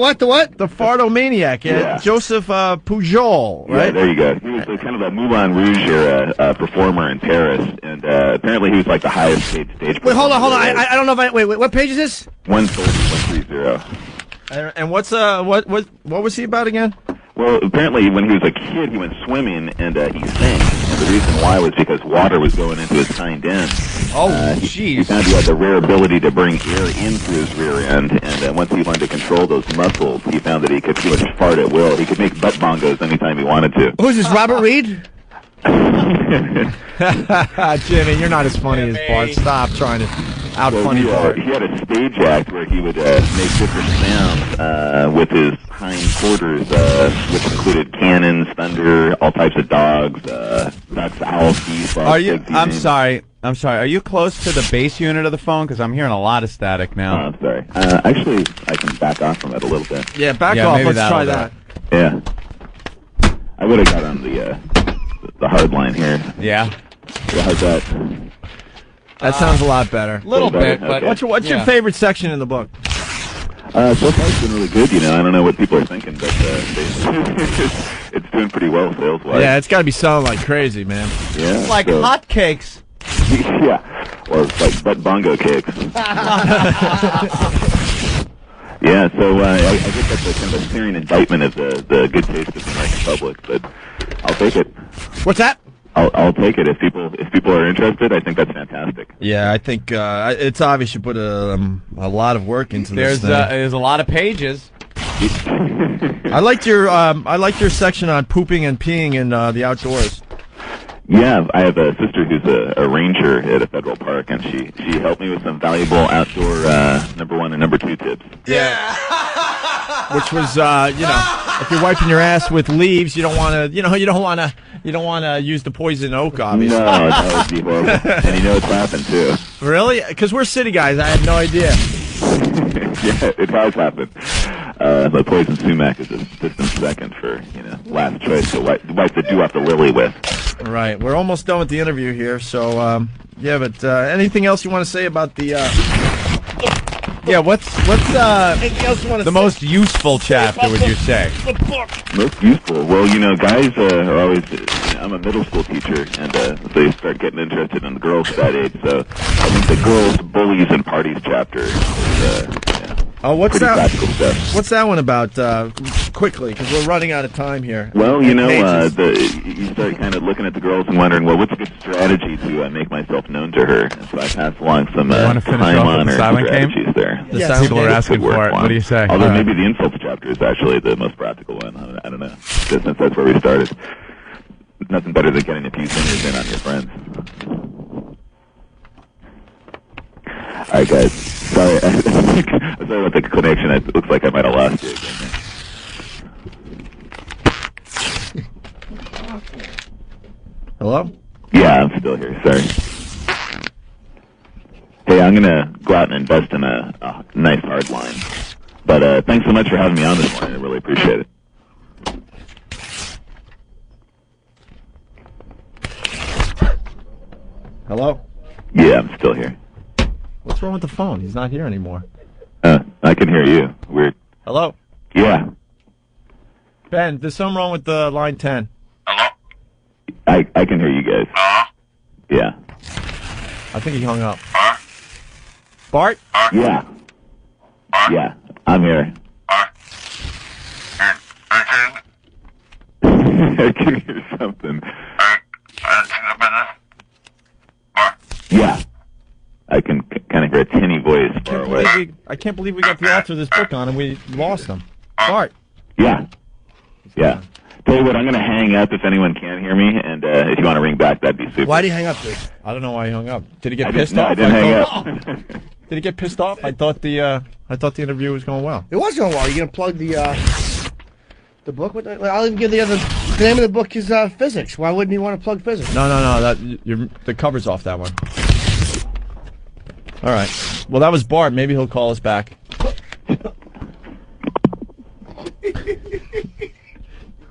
Fardomaniac. Yeah. Joseph Pujol, right? Yeah, there you go. He was kind of a Moulin Rouge era performer in Paris, and apparently he was like the highest paid stage performer. Wait, hold on. I don't know if Wait, what page is this? 130. And what was he about again? Well, apparently when he was a kid, he went swimming, and he sank. And the reason why was because water was going into his hind end. Oh, jeez. He found he had the rare ability to bring air in through his rear end, and once he learned to control those muscles, he found that he could pretty much fart at will. He could make butt bongos anytime he wanted to. Who's this, Robert Reed? Jimmy, you're not as funny as Bart. Stop trying to out-funny Bart. He had a stage act where he would make different sounds with his hind quarters, which included cannons, thunder, all types of dogs, ducks, owls, geese, I'm sorry. Are you close to the base unit of the phone? Because I'm hearing a lot of static now. Oh, I'm sorry. Actually, I can back off from it a little bit. Yeah, back off. Let's try that. Yeah. I would have got on the hard line here. Yeah. How's that? That sounds a lot better. Little bit, but okay. What's your favorite section in the book? So far it's been really good, you know. I don't know what people are thinking, but it's doing pretty well sales-wise. Yeah, it's got to be selling like crazy, man. Yeah. Like so, hotcakes. Yeah. Well, it's like butt bongo cakes. Yeah, so I guess that's a kind of a searing indictment of the good taste of the American public, but I'll take it. What's that? I'll take it if people are interested. I think that's fantastic. Yeah, I think it's obvious you put a lot of work into this thing. There's a lot of pages. I liked your section on pooping and peeing in the outdoors. Yeah, I have a sister who's a ranger at a federal park, and she helped me with some valuable outdoor number 1 and number 2 tips. Yeah. Which was, if you're wiping your ass with leaves, you don't want to, you don't want to use the poison oak, obviously. No, that would be horrible. And you know it's happened too. Really? Because we're city guys. I had no idea. Yeah, it has happened. The poison sumac is a distant second for last choice to wipe the dew off the lily with. Right. We're almost done with the interview here, so yeah. But anything else you want to say about the? Yeah. What's the most useful chapter? Would you say? Most useful? Well, guys are always. I'm a middle school teacher, and they start getting interested in the girls at that age. So I think the girls, bullies, and parties chapter is Oh, what's pretty that? practical stuff. What's that one about? Quickly, because we're running out of time here. Well, you start kind of looking at the girls and wondering, well, what's a good strategy to make myself known to her? And so I pass along some time-honored strategies there. The people are asking for it. What do you say? Although maybe the insults chapter is actually the most practical one. I don't know. Since that's where we started. Nothing better than getting a few fingers in on your friends. All right, guys. Sorry, I'm sorry about the connection. It looks like I might have lost you again. Hello? Yeah, I'm still here. Sorry. Hey, I'm gonna go out and invest in a nice hard line. But thanks so much for having me on this morning. I really appreciate it. Hello? Yeah, I'm still here. What's wrong with the phone? He's not here anymore. I can hear you. Weird. Hello? Yeah. Ben, there's something wrong with the line 10. I can hear you guys. Yeah. I think he hung up. Bart? Yeah. Yeah, I'm here. I can hear something. Yeah. I can kind of hear a tinny voice far away. I can't believe we got the author of this book on and we lost him. Bart. Yeah. Yeah. Tell you what, I'm going to hang up if anyone can hear me, and if you want to ring back, that'd be super. Why did he hang up, dude? I don't know why he hung up. Did he get pissed off? I didn't hang up. Did he get pissed off? I thought the interview was going well. It was going well. Are you going to plug the book? I'll even give the name of the book is Physics. Why wouldn't you want to plug Physics? No. The cover's off that one. All right. Well, that was Bart. Maybe he'll call us back.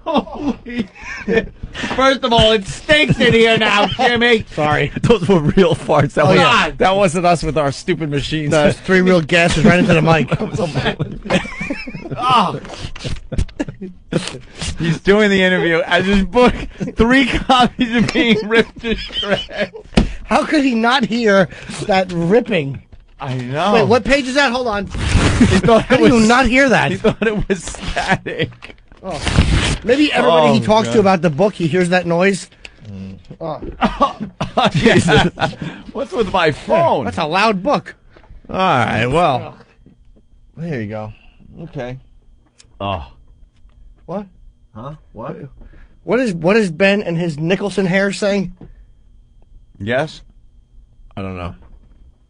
Holy shit. First of all, it stinks in here now, Jimmy. Sorry. Those were real farts. That wasn't us with our stupid machines. No, it's 3 real gases right into the mic. Oh. He's doing the interview as his book, 3 copies are being ripped to shreds. How could he not hear that ripping? I know. Wait, what page is that? Hold on. How do you not hear that? He thought it was static. Oh. Maybe everybody he talks to about the book, he hears that noise. Oh. Yeah. What's with my phone? That's a loud book. All right, well. There you go. Okay. Oh. What? Huh? What? What is Ben and his Nicholson hair saying? Yes? I don't know.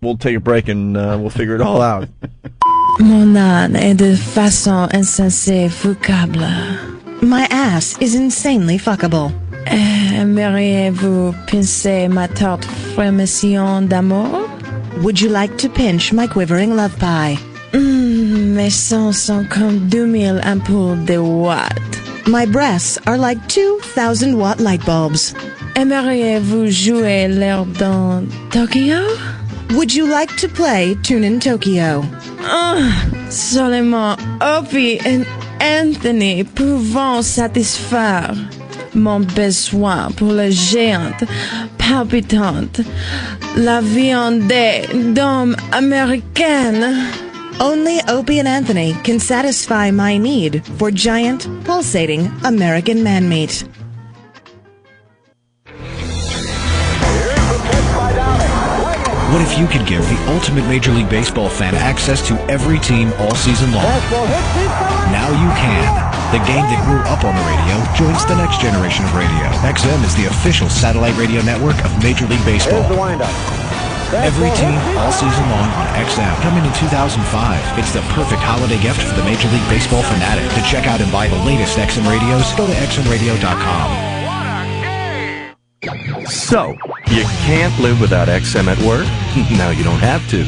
We'll take a break and we'll figure it all out. Mon âne est de façon insensée fuckable. My ass is insanely fuckable. Aimeriez-vous pincer ma tarte frémissant d'amour? Would you like to pinch my quivering love pie? Mes seins sont comme 2000 ampoules de watt. My breasts are like 2,000 watt light bulbs. Aimeriez-vous jouer l'air dans Tokyo? Would you like to play Tune in Tokyo? Seulement Opie and Anthony pouvant satisfaire mon besoin pour la géante, palpitante, la viande d'homme américaine. Only Opie and Anthony can satisfy my need for giant, pulsating American man meat. What if you could give the ultimate Major League Baseball fan access to every team all season long? Now you can. The game that grew up on the radio joins the next generation of radio. XM is the official satellite radio network of Major League Baseball. Here's the windup. Every team all season long on XM. Coming in 2005. It's the perfect holiday gift for the Major League Baseball fanatic. To check out and buy the latest XM radios, go to xmradio.com. So, you can't live without XM at work? Now you don't have to.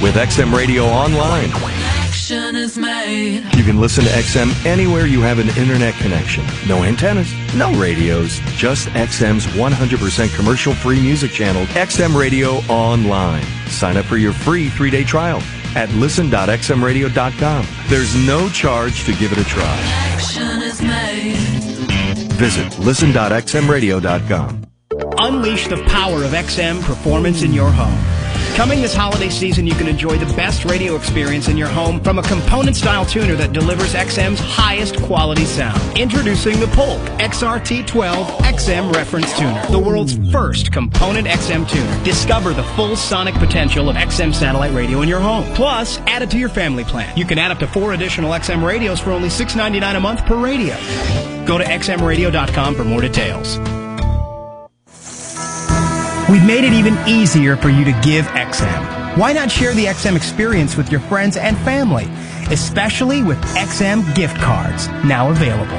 With XM Radio Online, Action is made. you can listen to XM anywhere you have an internet connection. No antennas, no radios, just XM's 100% commercial-free music channel, XM Radio Online. Sign up for your free 3-day trial at listen.xmradio.com. There's no charge to give it a try. Action is made. Visit listen.xmradio.com. Unleash the power of XM performance in your home. Coming this holiday season, you can enjoy the best radio experience in your home from a component-style tuner that delivers XM's highest quality sound. Introducing the Polk XRT12 XM Reference Tuner, the world's first component XM tuner. Discover the full sonic potential of XM satellite radio in your home. Plus, add it to your family plan. You can add up to 4 additional XM radios for only $6.99 a month per radio. Go to xmradio.com for more details. We've made it even easier for you to give XM. Why not share the XM experience with your friends and family, especially with XM gift cards, now available.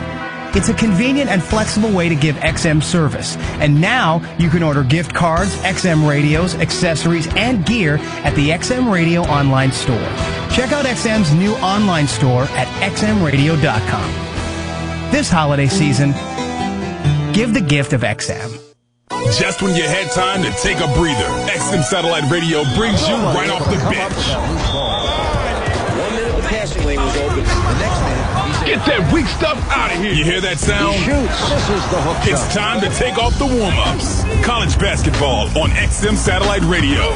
It's a convenient and flexible way to give XM service. And now you can order gift cards, XM radios, accessories, and gear at the XM Radio online store. Check out XM's new online store at xmradio.com. This holiday season, give the gift of XM. Just when you had time to take a breather, XM Satellite Radio brings you right off the bench. 1 minute the passing lane was open. The next minute, Get that weak stuff out of here. You hear that sound? He shoots. This is the hook It's time to take off the warm-ups. College basketball on XM Satellite Radio.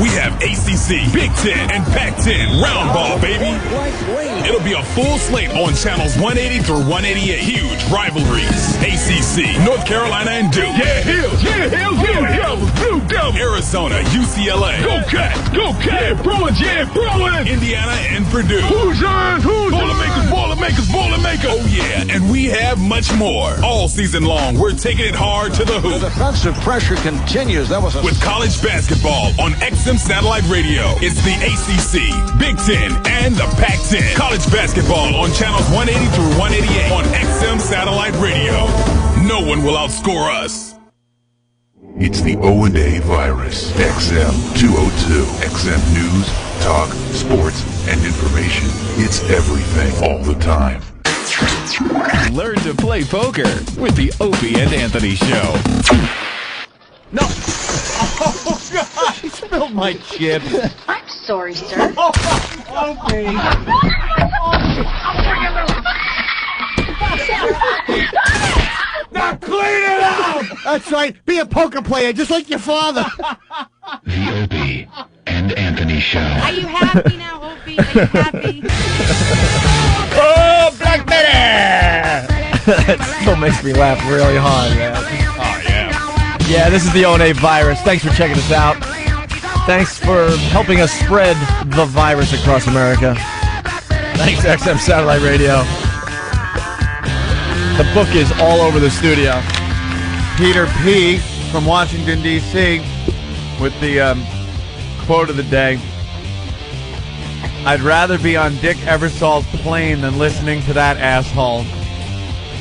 We have ACC, Big Ten, and Pac-10 round ball, baby. It'll be a full slate on channels 180 through 188. Huge rivalries. ACC, North Carolina and Duke. Yeah, Hills. Yeah, Hills. Blue Devils. Blue Devils. Arizona, UCLA. Go Cats. Go Cats. Bruins. Yeah, Bruins. Indiana and Purdue. Hoosiers. Hoosiers. Boilermakers. Boilermakers. Boilermakers. Oh, yeah, and we have much more. All season long, we're taking it hard to the hoop. The defensive pressure continues. That was With college basketball on XM Satellite Radio. It's the ACC, Big Ten, and the Pac-10. College basketball on channels 180 through 188 on XM Satellite Radio. No one will outscore us. It's the O&A virus. XM 202. XM News, Talk, Sports, and Information. It's everything all the time. Learn to play poker with the Opie and Anthony Show. No. Oh, God. She spilled my chips. I'm sorry, sir. Okay. Now clean it out! That's right. Be a poker player, just like your father. The Opie and Anthony Show. Are you happy now, Opie? Are you happy? Oh, Black Betty! That still makes me laugh really hard, man. Oh, yeah. Yeah, this is the O&A virus. Thanks for checking us out. Thanks for helping us spread the virus across America. Thanks, XM Satellite Radio. The book is all over the studio. Peter P. from Washington, D.C. with the quote of the day. I'd rather be on Dick Eversall's plane than listening to that asshole.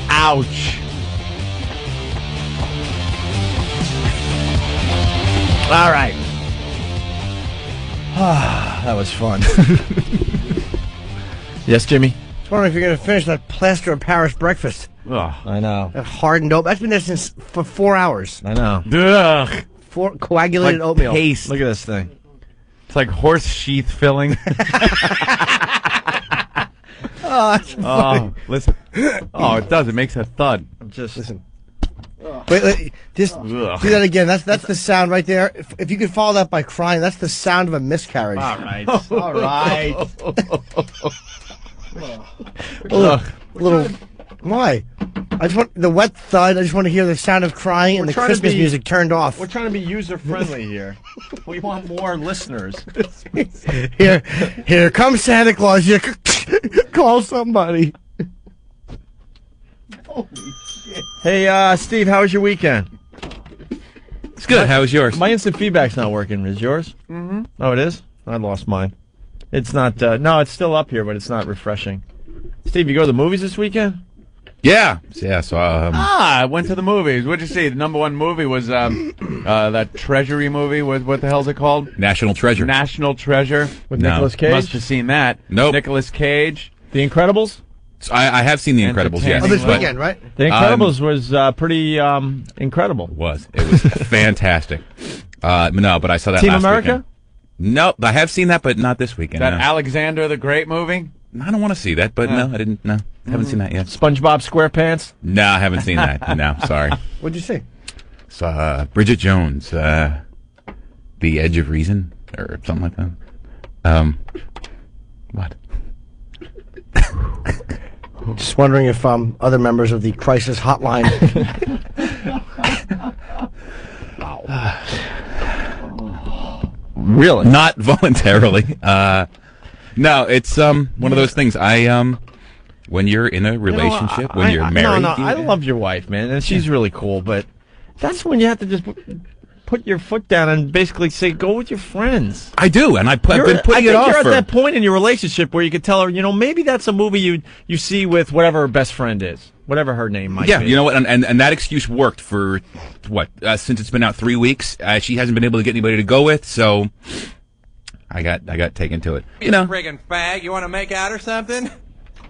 Ouch. All right. That was fun. Yes, Jimmy? I was wondering if you're going to finish that plaster of Paris breakfast. Oh, I know. That hardened oat. That's been there since for 4 hours. I know. Ugh. Coagulated like oatmeal. Paste. Look at this thing. It's like horse sheath filling. Oh, listen. Oh, it does. It makes a thud. Just listen. Wait, just do that again. That's the sound right there. If you could follow that by crying, that's the sound of a miscarriage. All right. All right. little. Why? I just want the wet thud. I just want to hear the sound of crying and the Christmas music turned off. We're trying to be user friendly here. We want more listeners. Here comes Santa Claus. Here, call somebody. Holy shit. Hey, Steve, how was your weekend? It's good. How was yours? My instant feedback's not working. Is yours? Mm-hmm. Oh, it is? I lost mine. It's not. No, it's still up here, but it's not refreshing. Steve, you go to the movies this weekend? Yeah. So I went to the movies. What'd you see? The number one movie was that Treasury movie. What the hell's it called? National Treasure. National Treasure. With Nicolas Cage? Must have seen that. Nope. Nicolas Cage. The Incredibles? So I have seen The Incredibles, yes. Oh, this weekend, right? The Incredibles was pretty incredible. It was fantastic. No, but I saw that Team last America? weekend. Nope, I have seen that, but not this weekend. That no. Alexander the Great movie? I don't want to see that, but no, I didn't. No, haven't seen that yet. SpongeBob SquarePants? No, I haven't seen that. No, sorry. What'd you see? So, Bridget Jones, The Edge of Reason, or something like that. What? Just wondering if other members of the crisis hotline. Really? Not voluntarily. No, it's one of those things. When you're in a relationship, when you're married. No, I love your wife, man, and she's really cool, but that's when you have to just put your foot down and basically say, go with your friends. I do, and I've been putting it off. You're at that point in your relationship where you could tell her, maybe that's a movie you see with whatever her best friend is, whatever her name might be. Yeah, you know what, and that excuse worked for, since it's been out 3 weeks. She hasn't been able to get anybody to go with, so I got taken to it. Friggin' fag, you want to make out or something?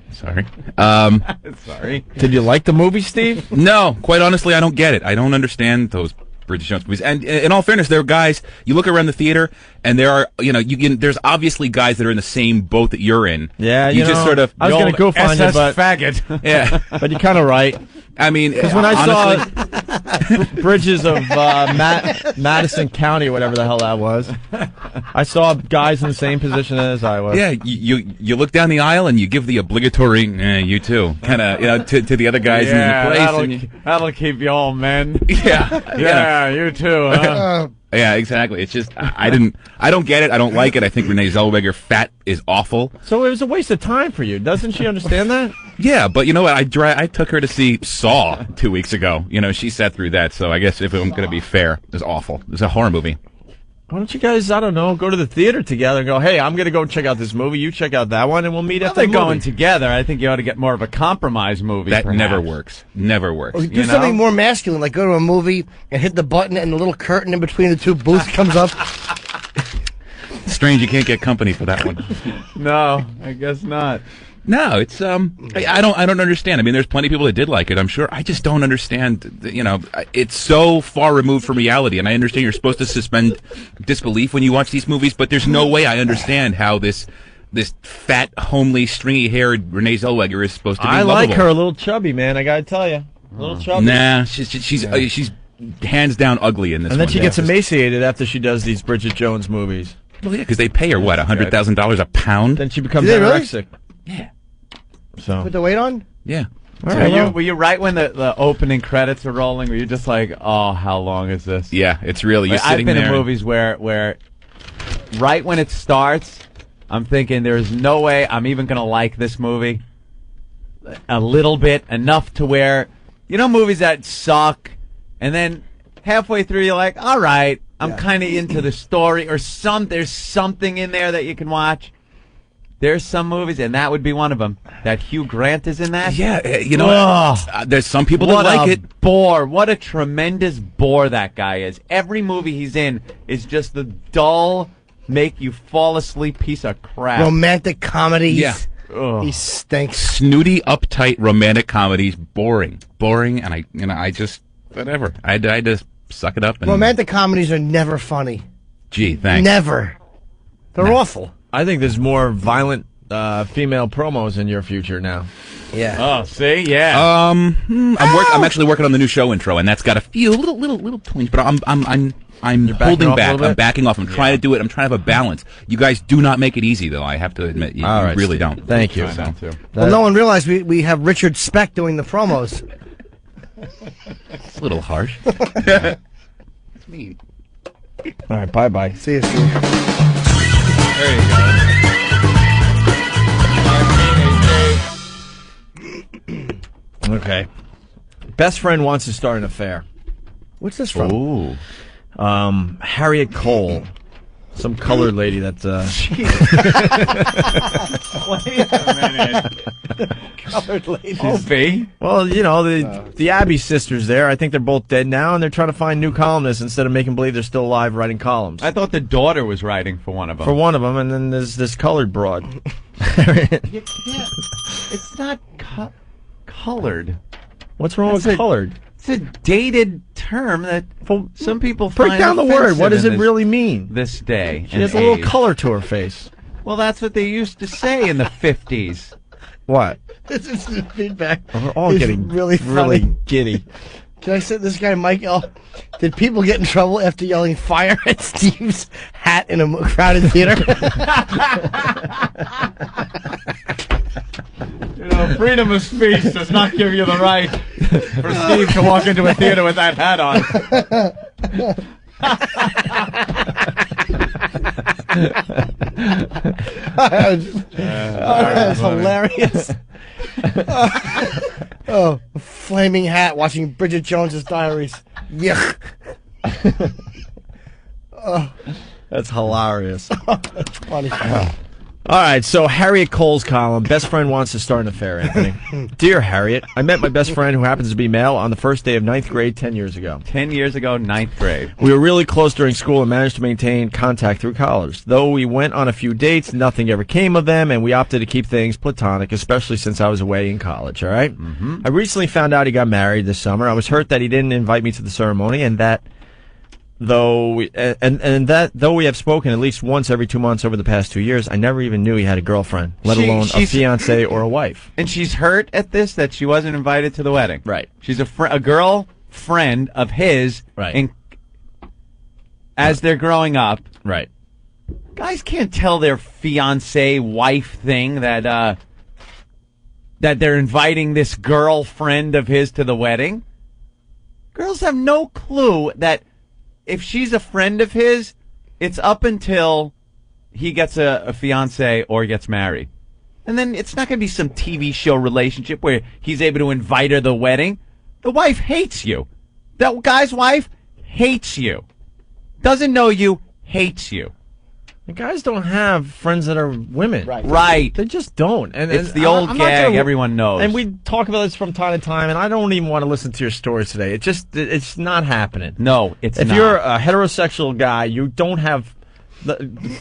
Sorry. Sorry. Did you like the movie, Steve? No, quite honestly, I don't get it. I don't understand those Bridget Jones movies. And in all fairness, there are guys, you look around the theater, and there are, there's obviously guys that are in the same boat that you're in. Yeah, you just sort of. I was going to goof on you, but faggot. Yeah, but you're kind of right. I mean, because when I saw Bridges of Madison County, whatever the hell that was, I saw guys in the same position as I was. Yeah, you look down the aisle and you give the obligatory, you too, kind of, to the other guys in the place. That'll keep you all men. Yeah, you too. Huh? Yeah, exactly. It's just I don't get it. I don't like it. I think Renee Zellweger fat is awful. So it was a waste of time for you. Doesn't she understand that? Yeah, but you know what? I took her to see Saw 2 weeks ago. She sat through that. So I guess if I'm going to be fair, it was awful. It was a horror movie. Why don't you guys, I don't know, go to the theater together and go, hey, I'm going to go check out this movie, you check out that one, and we'll meet at the movie. Going together. I think you ought to get more of a compromise movie. That perhaps. never works. Never works. Or do something more masculine, like go to a movie and hit the button and the little curtain in between the two booths comes up. Strange you can't get company for that one. No, I guess not. No, it's I don't understand. I mean, there's plenty of people that did like it, I'm sure. I just don't understand. It's so far removed from reality, and I understand you're supposed to suspend disbelief when you watch these movies, but there's no way I understand how this fat, homely, stringy-haired Renee Zellweger is supposed to be lovable. I like her a little chubby, man. I gotta tell you, a little chubby. Nah, she's hands down ugly in this. And then one. she gets emaciated after she does these Bridget Jones movies. Well, yeah, because they pay her what, $100,000 a pound. Then she becomes anorexic. Really? Yeah. So put the weight on? Yeah. Were you right when the opening credits are rolling? Were you just like, oh, how long is this? Yeah, it's really. You're I've sitting been there in movies where right when it starts, I'm thinking there's no way I'm even going to like this movie a little bit, enough to where, movies that suck, and then halfway through you're like, all right, I'm kind of into the story, or there's something in there that you can watch. There's some movies, and that would be one of them. That Hugh Grant is in that. Yeah, there's some people that like it. Bore! What a tremendous bore that guy is. Every movie he's in is just the dull, make you fall asleep piece of crap. Romantic comedies. Yeah, he stinks. Snooty, uptight romantic comedies. Boring, and I just whatever. I just suck it up. And, romantic comedies are never funny. Gee, thanks. Never. They're awful. I think there's more violent female promos in your future now. Yeah. Oh, see, yeah. I'm actually working on the new show intro, and that's got a few little twinges, but I'm holding back. I'm backing off. I'm trying to do it. I'm trying to have a balance. You guys do not make it easy, though. I have to admit, you really don't. Thank you. Well, no one realized we have Richard Speck doing the promos. It's a little harsh. It's mean. All right, bye-bye. See you soon. There you go. Okay. Best friend wants to start an affair. What's this from? Ooh. Harriet Cole. Some colored lady that... Wait a minute. Colored lady. Opie? Well, you know, the Abbey sisters there, I think they're both dead now, and they're trying to find new columnists instead of making believe they're still alive writing columns. I thought the daughter was writing for one of them. For one of them, and then there's this colored broad. You can't. It's not colored. What's wrong with colored? It's a dated term that some people find break down the word. What does it really mean? This day. She has a little color to her face. Well, that's what they used to say in the 50s. What? This is the feedback. We're all getting really giddy. Can I say this guy, Mike? Did people get in trouble after yelling fire at Steve's hat in a crowded theater? You know, freedom of speech does not give you the right for Steve to walk into a theater with that hat on. That's hilarious. Oh, flaming hat watching Bridget Jones's Diaries. Yuck. Oh. That's hilarious. That's funny. All right, so Harriet Cole's column, best friend wants to start an affair, Anthony. Dear Harriet, I met my best friend, who happens to be male, on the first day of 9th grade 10 years ago. 10 years ago, 9th grade. We were really close during school and managed to maintain contact through college. Though we went on a few dates, nothing ever came of them, and we opted to keep things platonic, especially since I was away in college, all right? Mm-hmm. I recently found out he got married this summer. I was hurt that he didn't invite me to the ceremony, and that... Though we have spoken at least once every 2 months over the past 2 years, I never even knew he had a girlfriend, let alone a fiance or a wife. And she's hurt at this, that she wasn't invited to the wedding. Right. She's a girl friend of his. Right. As they're growing up. Right. Guys can't tell their fiance wife thing that they're inviting this girlfriend of his to the wedding. Girls have no clue that if she's a friend of his, it's up until he gets a fiance or gets married. And then it's not going to be some TV show relationship where he's able to invite her to the wedding. The wife hates you. That guy's wife hates you. Doesn't know you, hates you. The guys don't have friends that are women. Right. They just don't. And it's the old gag everyone knows. And we talk about this from time to time, and I don't even want to listen to your stories today. It's not happening. No, it's not. If you're a heterosexual guy, you don't have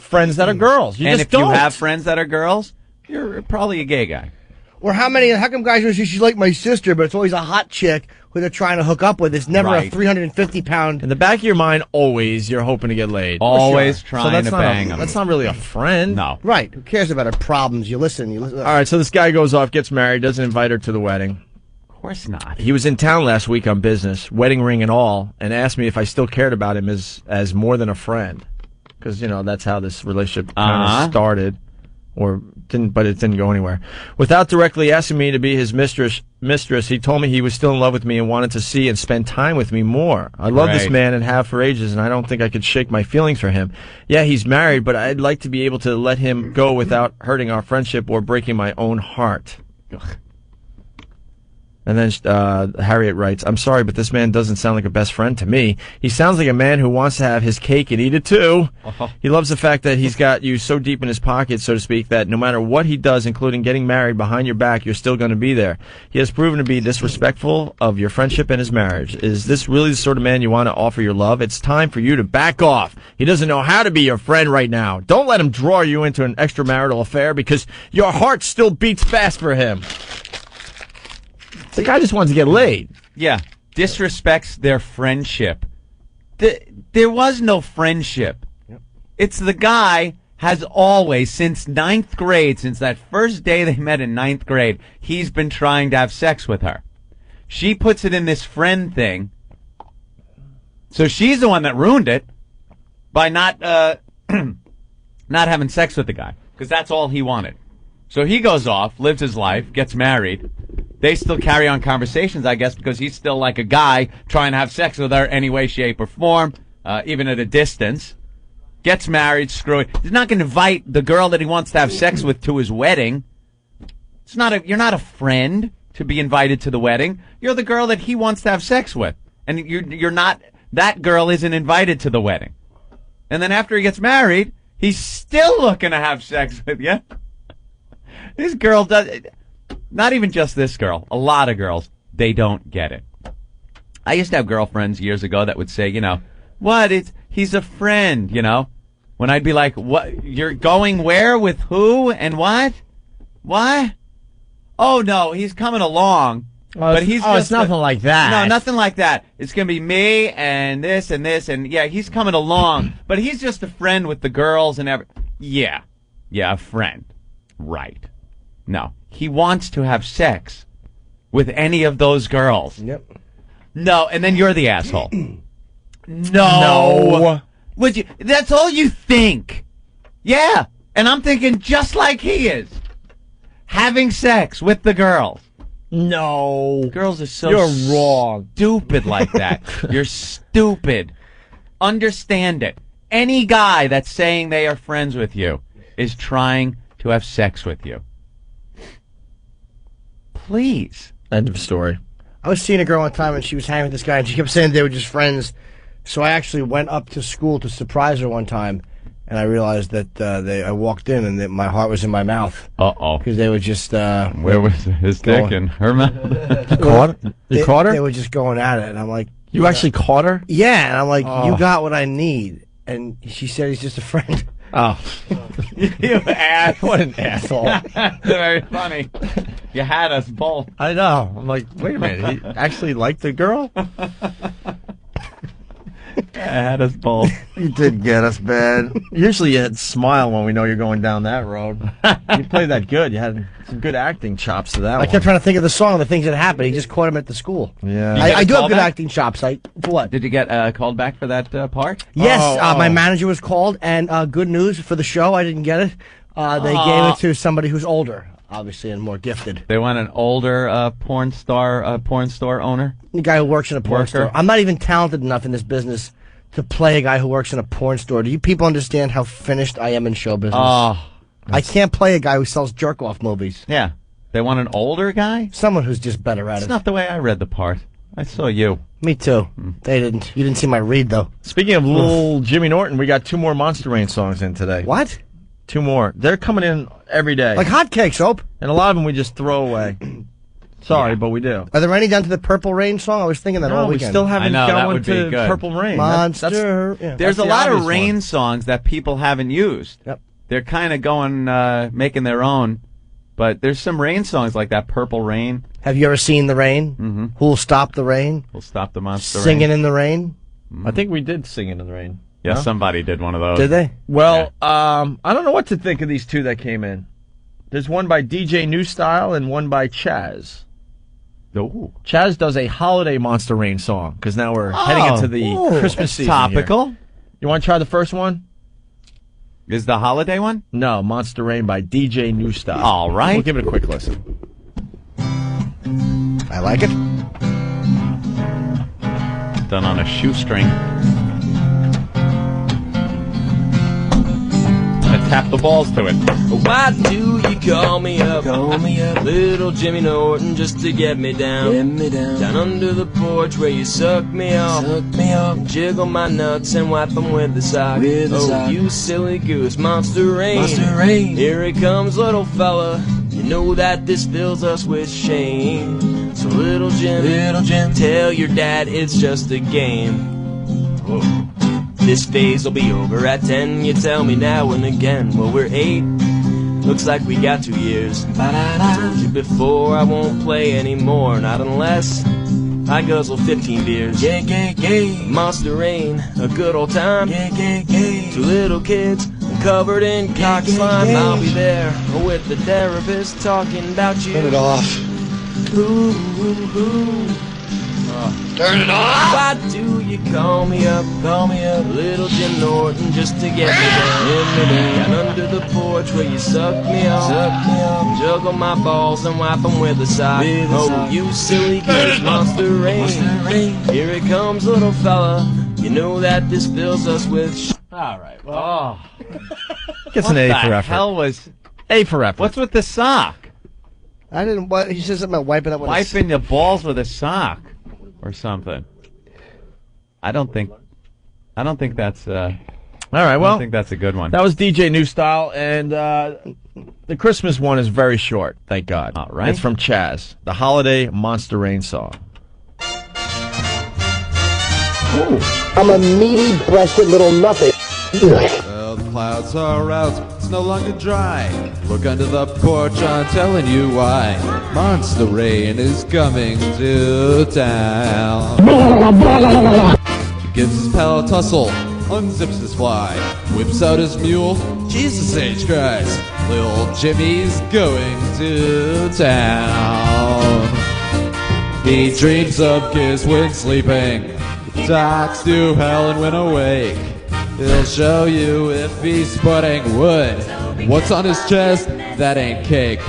friends that are girls. You and just if don't. You have friends that are girls, you're probably a gay guy. Or how come guys will say she's like my sister, but it's always a hot chick who they're trying to hook up with. It's never a 350-pound. In the back of your mind, always you're hoping to get laid. Always trying to bang them. That's not really a friend. No. Right. Who cares about her problems? You listen. All right, so this guy goes off, gets married, doesn't invite her to the wedding. Of course not. He was in town last week on business, wedding ring and all, and asked me if I still cared about him as more than a friend. Because, that's how this relationship kind of started. But it didn't go anywhere. Without directly asking me to be his mistress, he told me he was still in love with me and wanted to see and spend time with me more. I love this man and have for ages, and I don't think I could shake my feelings for him. Yeah, he's married, but I'd like to be able to let him go without hurting our friendship or breaking my own heart. Ugh. And then Harriet writes, I'm sorry, but this man doesn't sound like a best friend to me. He sounds like a man who wants to have his cake and eat it too. He loves the fact that he's got you so deep in his pocket, so to speak, that no matter what he does, including getting married behind your back, you're still going to be there. He has proven to be disrespectful of your friendship and his marriage. Is this really the sort of man you want to offer your love? It's time for you to back off. He doesn't know how to be your friend right now. Don't let him draw you into an extramarital affair because your heart still beats fast for him. The guy just wants to get laid. Yeah, disrespects their friendship. There was no friendship. Yep. It's the guy has always, since 9th grade, since that first day they met in 9th grade, he's been trying to have sex with her. She puts it in this friend thing. So she's the one that ruined it by not not having sex with the guy, because that's all he wanted. So he goes off, lives his life, gets married. They still carry on conversations, I guess, because he's still like a guy trying to have sex with her any way, shape, or form, even at a distance. Gets married, screw it. He's not going to invite the girl that he wants to have sex with to his wedding. You're not a friend to be invited to the wedding. You're the girl that he wants to have sex with. And you're not, that girl isn't invited to the wedding. And then after he gets married, he's still looking to have sex with you. This girl does, not even just this girl, a lot of girls, they don't get it. I used to have girlfriends years ago that would say, what, he's a friend, when I'd be like, what, you're going where, with who, and what? What? Oh, no, he's coming along. But he's just it's nothing like that. No, nothing like that. It's going to be me and this, and yeah, he's coming along, but he's just a friend with the girls and everything. Yeah, a friend. Right. No, he wants to have sex with any of those girls. Yep. No, and then you're the asshole. No. Would you? That's all you think. Yeah, and I'm thinking just like he is. Having sex with the girls. No. Girls are so You're wrong. Stupid like that. You're stupid. Understand it. Any guy that's saying they are friends with you is trying to have sex with you. Please. End of story. I was seeing a girl one time, and she was hanging with this guy, and she kept saying they were just friends. So I actually went up to school to surprise her one time, and I realized that I walked in, and that my heart was in my mouth. Uh-oh. Because they were just... where was his dick in her mouth? You caught her? They were just going at it, and I'm like... You actually caught her? Yeah, and I'm like, you got what I need. And she said he's just a friend. Oh. You ass. What an asshole. Very funny. You had us both. I know. I'm like, wait a minute. He actually liked the girl? I had us both. You did get us bad. Usually you smile when we know you're going down that road. You played that good. You had some good acting chops to that one. I kept trying to think of the song and the things that happened. He just caught him at the school. Yeah. I do have good acting chops. For what? Did you get called back for that part? Yes. My manager was called, and good news for the show. I didn't get it. They gave it to somebody who's older, obviously, and more gifted. They want an older porn store owner? The guy who works in a porn store. I'm not even talented enough in this business to play a guy who works in a porn store. Do you people understand how finished I am in show business? I can't play a guy who sells jerk-off movies. Yeah. They want an older guy? Someone who's just better at it. It's not the way I read the part. I saw you. Me too. They didn't. You didn't see my read, though. Speaking of little Jimmy Norton, we got 2 more Monster Rain songs in today. What? 2 more. They're coming in every day. Like hotcakes, Hope. And a lot of them we just throw away. Sorry, but we do. Are there any down to the Purple Rain song? I was thinking that all weekend. We still haven't gone to Purple Rain. Monster. There's a lot of Rain songs that people haven't used. Yep. They're kind of going, making their own. But there's some Rain songs like that, Purple Rain. Have you ever seen the rain? Mm-hmm. Who'll stop the rain? Who'll stop the monster Singing rain? in the rain? I think we did Sing in the Rain. Yeah, no? Somebody did one of those. Did they? Well, I don't know what to think of these 2 that came in. There's one by DJ New Style and one by Chaz. Ooh. Chaz does a holiday Monster Rain song, because now we're heading into the Christmas season. Topical. Here. You want to try the first one? Is the holiday one? No, Monster Rain by DJ New Style. All right. We'll give it a quick listen. I like it. Done on a shoestring. Tap the balls to it. Why do you call me up? Little Jimmy Norton, just to get me down. Down under the porch where you suck me off. Jiggle my nuts and wipe them with the sock. You silly goose, Monster Rain. Here it comes, little fella. You know that this fills us with shame. So little Jim, tell your dad it's just a game. Whoa. This phase will be over at 10, you tell me now and again. Well, we're 8, looks like we got 2 years. Before I won't play anymore, not unless I guzzle 15 beers. Monster Rain, a good old time. 2 little kids covered in cock slime. I'll be there with the therapist talking about you. Turn it off. Ooh, ooh, ooh. Turn it off! Why do you call me up, little Jim Norton, just to get me down under the porch where you suck me off, juggle my balls and wipe them with a sock. Oh, you silly kid, monster rain. Here it comes, little fella. You know that this fills us with All right, well. Gets an A for effort. What the hell was... A for effort. What's with the sock? I didn't... He says something about wiping up with Wiping the balls with a sock. Or something. I don't think that's all right, well, I don't think that's a good one. That was DJ New Style, and the Christmas one is very short, thank God. All right. It's from Chaz, the holiday Monster Rain song. Ooh, I'm a meaty-breasted little nothing. Well, the clouds are out, it's no longer dry. Look under the porch, I'm telling you why. Monster rain is coming to town. He gives his pal a tussle, unzips his fly, whips out his mule, Jesus H. Christ. Little Jimmy's going to town. He dreams of kids when sleeping, talks to Helen when awake. He'll show you if he's putting wood. What's on his chest? That ain't cake.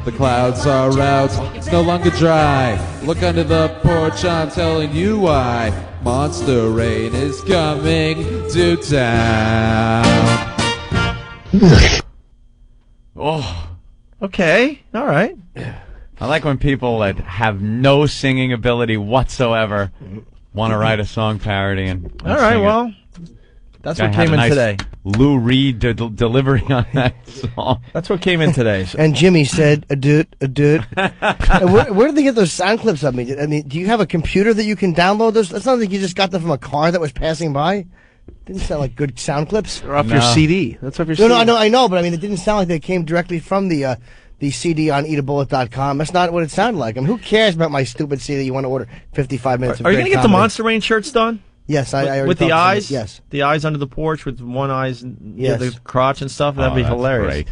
The clouds are out, it's no longer dry. Look under the porch, I'm telling you why. Monster rain is coming to town. Oh. Okay, all right. I like when people that have no singing ability whatsoever want to write a song parody and all right, sing it. well, that's Guy what had came a in nice today. Lou Reed delivery on that song. That's what came in today. So. And Jimmy said, a doot. Where did they get those sound clips of me? I mean, do you have a computer that you can download those? That's not like you just got them from a car that was passing by. Didn't sound like good sound clips. Or off your CD. That's off your CD. No, I know, but I mean, it didn't sound like they came directly from the CD on eatabullet.com. That's not what it sounded like. I mean, who cares about my stupid CD? You want to order 55 minutes of Are you great going to get the comedy. Monster Rain shirts done? Yes, I already with the talked to eyes. somebody. Yes, the eyes under the porch with one eye's near Yes. the crotch and stuff. That'd be that's hilarious. great.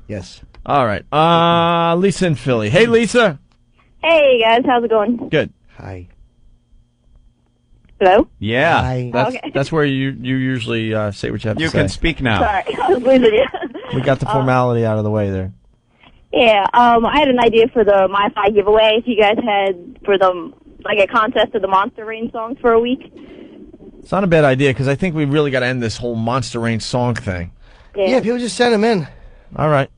Yes. All right. Lisa in Philly. Hey, Lisa. Hey guys, how's it going? Good. Hi. Hello? Yeah. Hi. That's where you usually say what you have to You say. can speak now. Sorry, I was losing you. We got the formality out of the way there. Yeah, I had an idea for the MiFi giveaway. If you guys had for the like a contest of the Monster Rain songs for a week. It's not a bad idea because I think we really got to end this whole Monster Rain song thing. Yeah, people just send them in. All right.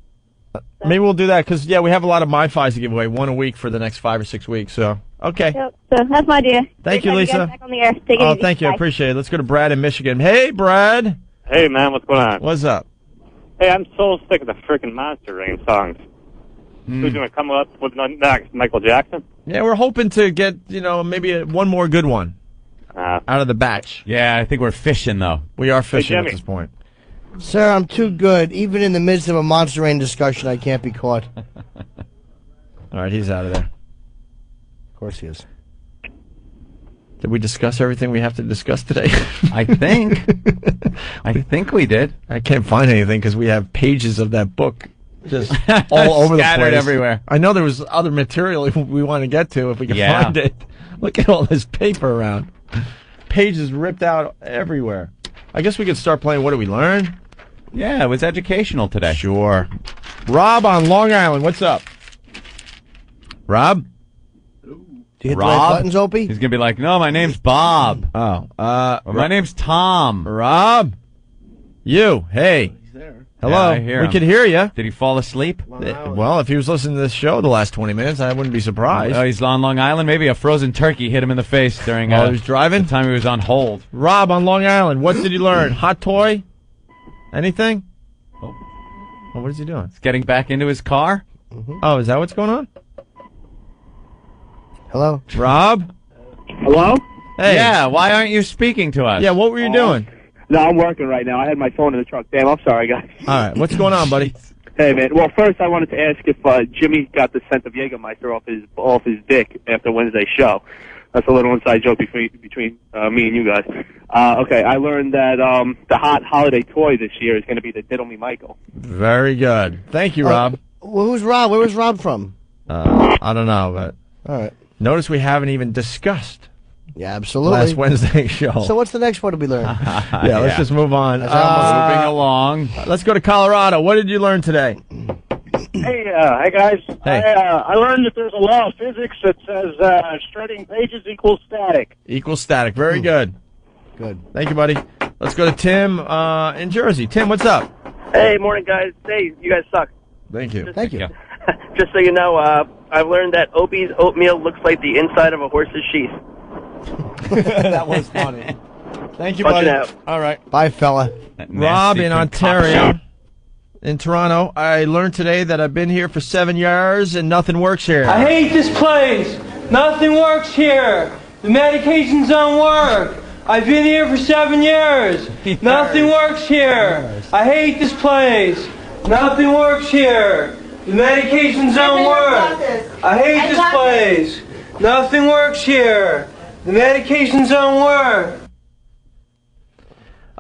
Maybe we'll do that because, yeah, we have a lot of MiFis to give away, one a week for the next 5 or 6 weeks. So, okay. Yep, so that's my idea. Thank you, Great Lisa. to have you guys back on the air. Take it easy. Thank you. I Bye. appreciate it. Let's go to Brad in Michigan. Hey, Brad. Hey, man, what's going on? What's up? Hey, I'm so sick of the freaking Monster Rain songs. Who's going to come up with the next? Michael Jackson? Yeah, we're hoping to get, maybe one more good one out of the batch. Yeah, I think we're fishing, though. We are fishing at Jimmy. this point. Sir, I'm too good. Even in the midst of a Monster Rain discussion, I can't be caught. All right, he's out of there. Of course he is. Did we discuss everything we have to discuss today? I think. I think we did. I can't find anything because we have pages of that book just all over the place. Scattered everywhere. I know there was other material we want to get to if we can Yeah. find it. Look at all this paper around. Pages ripped out everywhere. I guess we could start playing What Did We Learn? Yeah, it was educational today. Sure. Rob on Long Island, what's up? Rob? Do you hit the right buttons, Opie? He's going to be like, no, my name's Bob. Oh. Or my name's Tom. Rob? You. Hey. Hello. Yeah, I hear we him. could hear you. Did he fall asleep? Well, if he was listening to this show the last 20 minutes, I wouldn't be surprised. Oh, he's on Long Island. Maybe a frozen turkey hit him in the face during he was driving? the time he was on hold. Rob on Long Island, what did you learn? Hot toy? Anything? Oh, what is he doing? He's getting back into his car. Oh, is that what's going on? Hello? Rob? Hello? Hey. Yeah, why aren't you speaking to us? Yeah, what were you doing? No, I'm working right now. I had my phone in the truck. Damn, I'm sorry, guys. All right, what's going on, buddy? Hey, man. Well, first I wanted to ask if Jimmy got the scent of Jägermeister off his dick after Wednesday's show. That's a little inside joke between me and you guys. Okay, I learned that the hot holiday toy this year is going to be the Diddle Me Michael. Very good. Thank you, Rob. Well, who's Rob? Where was Rob from? I don't know, but all right. Notice we haven't even discussed. Yeah, absolutely. Last Wednesday's show. So what's the next one to be learned? Yeah, let's just move on. Moving along. Let's go to Colorado. What did you learn today? Hey, hi guys. Hey. I learned that there's a law of physics that says shredding pages equals static. Equals static. Very good. Good. Thank you, buddy. Let's go to Tim in Jersey. Tim, what's up? Hey, morning, guys. Hey, you guys suck. Thank you. Thank you. Just so you know, I've learned that Opie's oatmeal looks like the inside of a horse's sheath. That was funny. Thank you, Punch buddy. it out. All right. Bye, fella. Rob in Ontario. In Toronto, I learned today that I've been here for 7 years and nothing works here. I hate this place. Nothing works here. The medications don't work. I've been here for 7 years. Nothing works here. I hate this place. Nothing works here. The medications don't work. I hate this place. Nothing works here. The medications don't work.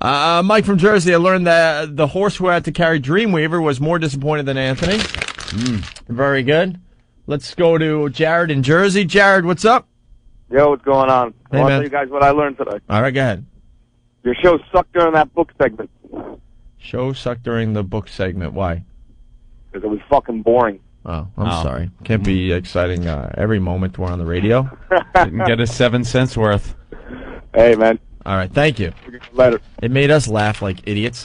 Mike from Jersey, I learned that the horse who had to carry Dreamweaver was more disappointed than Anthony. Very good. Let's go to Jared in Jersey. Jared, what's up? Yo, what's going on? Hey, I want to man. tell you guys what I learned today. All right, go ahead. Your show sucked during that book segment Show sucked during the book segment. Why? because it was fucking boring. Oh, I'm sorry. Can't be exciting every moment we're on the radio. Didn't get us 7 cents worth. Hey, man. All right, thank you. Later. It made us laugh like idiots.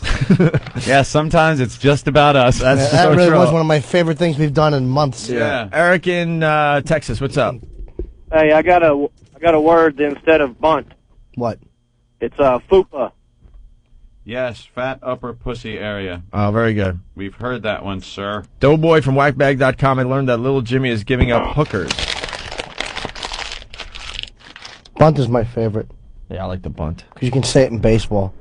Yeah, sometimes it's just about us. That's That so really true. was one of my favorite things we've done in months. Yeah. Eric in Texas, what's up? Hey, I got a word instead of bunt. What? It's fupa. Yes, fat upper pussy area. Oh, very good. We've heard that one, sir. Doughboy from whackbag.com, I learned that little Jimmy is giving up hookers. Bunt is my favorite. Yeah, I like the bunt. Because you can say it in baseball.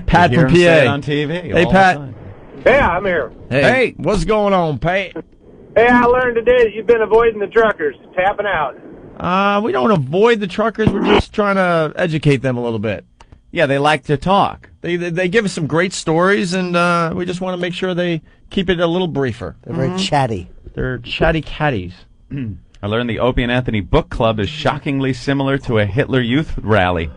Pat You hear from him say it PA. on TV Hey, all the Pat. time. Yeah, I'm here. Hey, what's going on, Pat? Hey, I learned today that you've been avoiding the truckers, tapping out. We don't avoid the truckers. We're just trying to educate them a little bit. Yeah, they like to talk. They give us some great stories, and we just want to make sure they keep it a little briefer. They're very chatty. They're chatty catties. I learned the Opie and Anthony book club is shockingly similar to a Hitler Youth rally.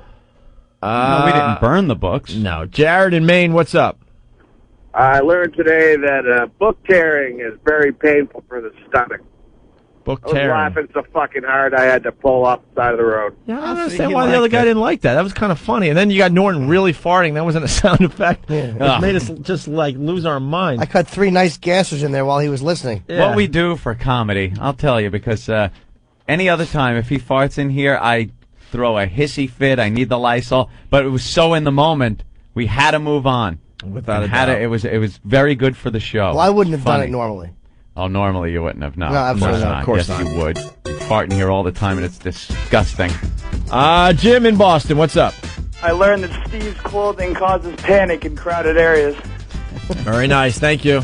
No, we didn't burn the books. No. Jared in Maine, what's up? I learned today that book tearing is very painful for the stomach. Book I was tearing. laughing so fucking hard I had to pull off the side of the road. Yeah, I don't understand why the other guy didn't like that. That was kind of funny. And then you got Norton really farting. That wasn't a sound effect. It made us just like lose our minds. I cut 3 nice gases in there while he was listening. What we do for comedy, I'll tell you, because any other time, if he farts in here, I throw a hissy fit. I need the Lysol. But it was so in the moment, we had to move on. Without a And had doubt. to- it was very good for the show. Well, I wouldn't have done Funny. it normally. Oh, normally you wouldn't have. No, No, absolutely not. not. Of course yes, not. you would. You fart in here all the time, and it's disgusting. Jim in Boston, what's up? I learned that Steve's clothing causes panic in crowded areas. Very nice. Thank you.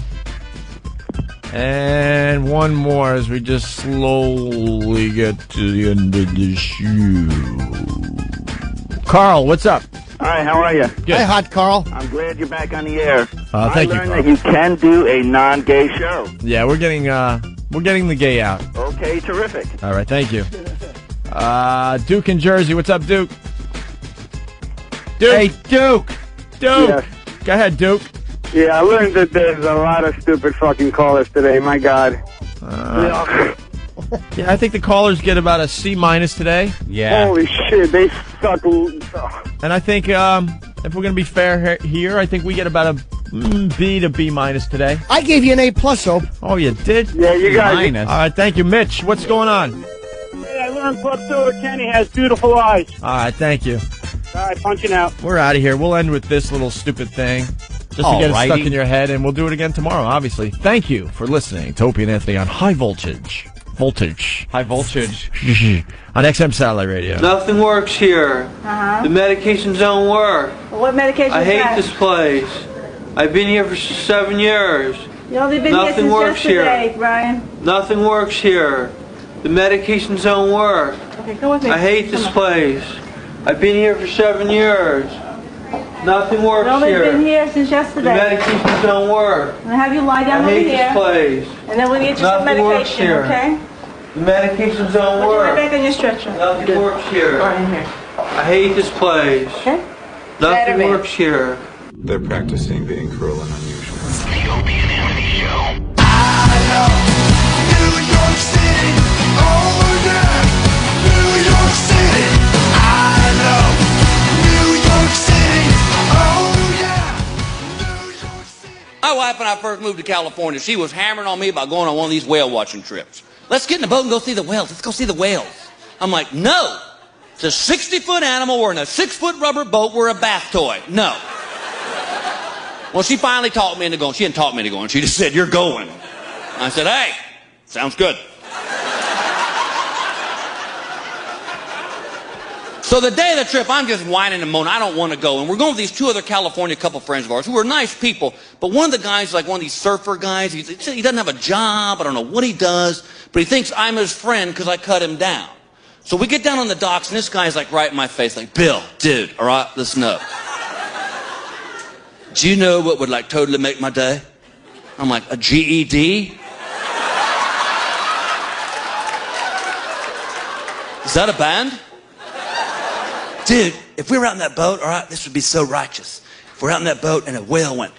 And one more as we just slowly get to the end of the show. Carl, what's up? Hi, how are you? Good. Hi, Hot Carl. I'm glad you're back on the air. Thank you, I learned Carl. that you can do a non-gay show. Yeah, we're getting the gay out. Okay, terrific. All right, thank you. Duke in Jersey, what's up, Duke? Duke. Hey, Duke. Duke. Yes. Go ahead, Duke. Yeah, I learned that there's a lot of stupid fucking callers today. My God. Yeah, I think the callers get about a C- today. Yeah. Holy shit, they suck. And I think if we're going to be fair here, I think we get about a B to B- today. I gave you an A+, Soap. Oh, you did? Yeah, you guys. Minus. All right, thank you. Mitch, what's going on? Hey, I learned Club Soda Kenny has beautiful eyes. All right, thank you. All right, punching out. We're out of here. We'll end with this little stupid thing. Just to get it stuck in your head, and we'll do it again tomorrow, obviously. Thank you for listening to Opie and Anthony on High Voltage. High voltage. On XM Satellite Radio. Nothing works here. The medications don't work. What medication I is hate that? this place. I've been here for 7 years. You only been Nothing here since works yesterday, here. Brian. Nothing works here. The medications don't work. Okay, go with me. I hate this place. I've been here for 7 years. Nothing works Nobody's here. been here since The yesterday. medications don't work. I'm gonna have you lie down I over hate here. this place. And then we'll get you some Nothing works medication, here. okay? The medications don't Put you right work. back on your stretcher. Nothing Good. works here. Right in here. I hate this place. Okay? Nothing Better man. works here. They're practicing being cruel and unusual. The Opie and Anthony Show. My wife and I first moved to California. She was hammering on me about going on one of these whale watching trips. Let's get in the boat and go see the whales. Let's go see the whales. I'm like, no. It's a 60-foot animal. We're in a 6-foot rubber boat. We're a bath toy. No. Well, she finally talked me into going. She didn't talk me into going. She just said, you're going. I said, hey, sounds good. So the day of the trip, I'm just whining and moaning. I don't want to go. And we're going with these two other California couple friends of ours who are nice people. But one of the guys is like one of these surfer guys. He doesn't have a job. I don't know what he does. But he thinks I'm his friend because I cut him down. So we get down on the docks, and this guy's like right in my face, like, Bill, dude, all right, listen up. Do you know what would like totally make my day? I'm like, a GED? Is that a band? Dude, if we were out in that boat, all right, this would be so righteous. If we're out in that boat and a whale went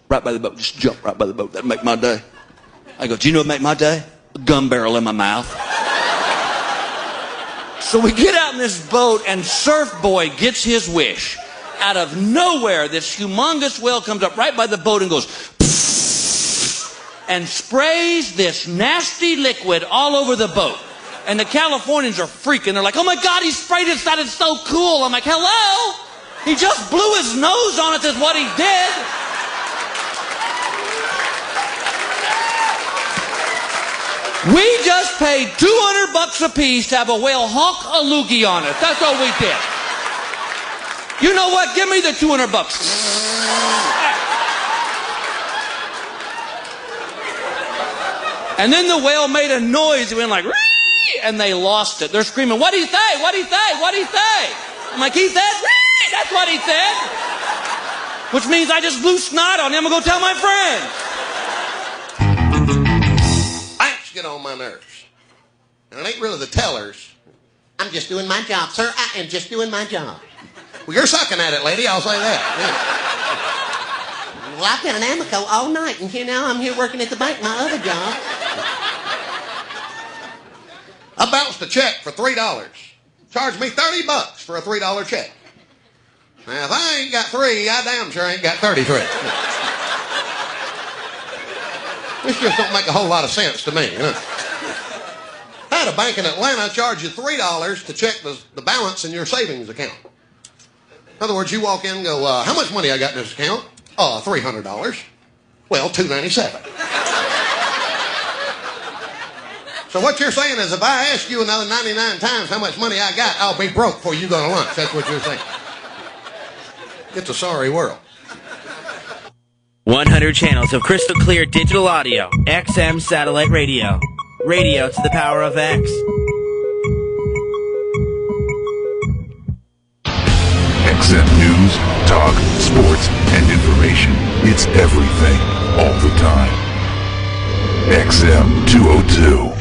right by the boat, just jump right by the boat, that'd make my day. I go, do you know what would make my day? A gun barrel in my mouth. So we get out in this boat and Surf Boy gets his wish. Out of nowhere, this humongous whale comes up right by the boat and goes and sprays this nasty liquid all over the boat. And the Californians are freaking. They're like, oh my God, he sprayed it. That is so cool. I'm like, hello? He just blew his nose on it is what he did. We just paid $200 a piece to have a whale honk a loogie on it. That's all we did. You know what? Give me the $200. And then the whale made a noise. It went like, and they lost it. They're screaming, what'd he say? What'd he say? What'd he say? I'm like, he said, that's what he said. Which means I just blew snot on him and go tell my friends. Banks get on my nerves. And it ain't really the tellers. I'm just doing my job, sir. I am just doing my job. Well, you're sucking at it, lady. I'll say that. Yeah. Well, I've been an Amico all night, and here now I'm here working at the bank, my other job. I bounced a check for $3. Charged me $30 for a $3 check. Now, if I ain't got 3, I damn sure ain't got 33. This just don't make a whole lot of sense to me, you know. I had a bank in Atlanta charge you $3 to check the balance in your savings account. In other words, you walk in and go, how much money I got in this account? $300. Well, $297. So what you're saying is if I ask you another 99 times how much money I got, I'll be broke before you go to lunch. That's what you're saying. It's a sorry world. 100 channels of crystal clear digital audio. XM satellite radio. Radio to the power of X. XM News, talk, sports, and information. It's everything, all the time. XM 202.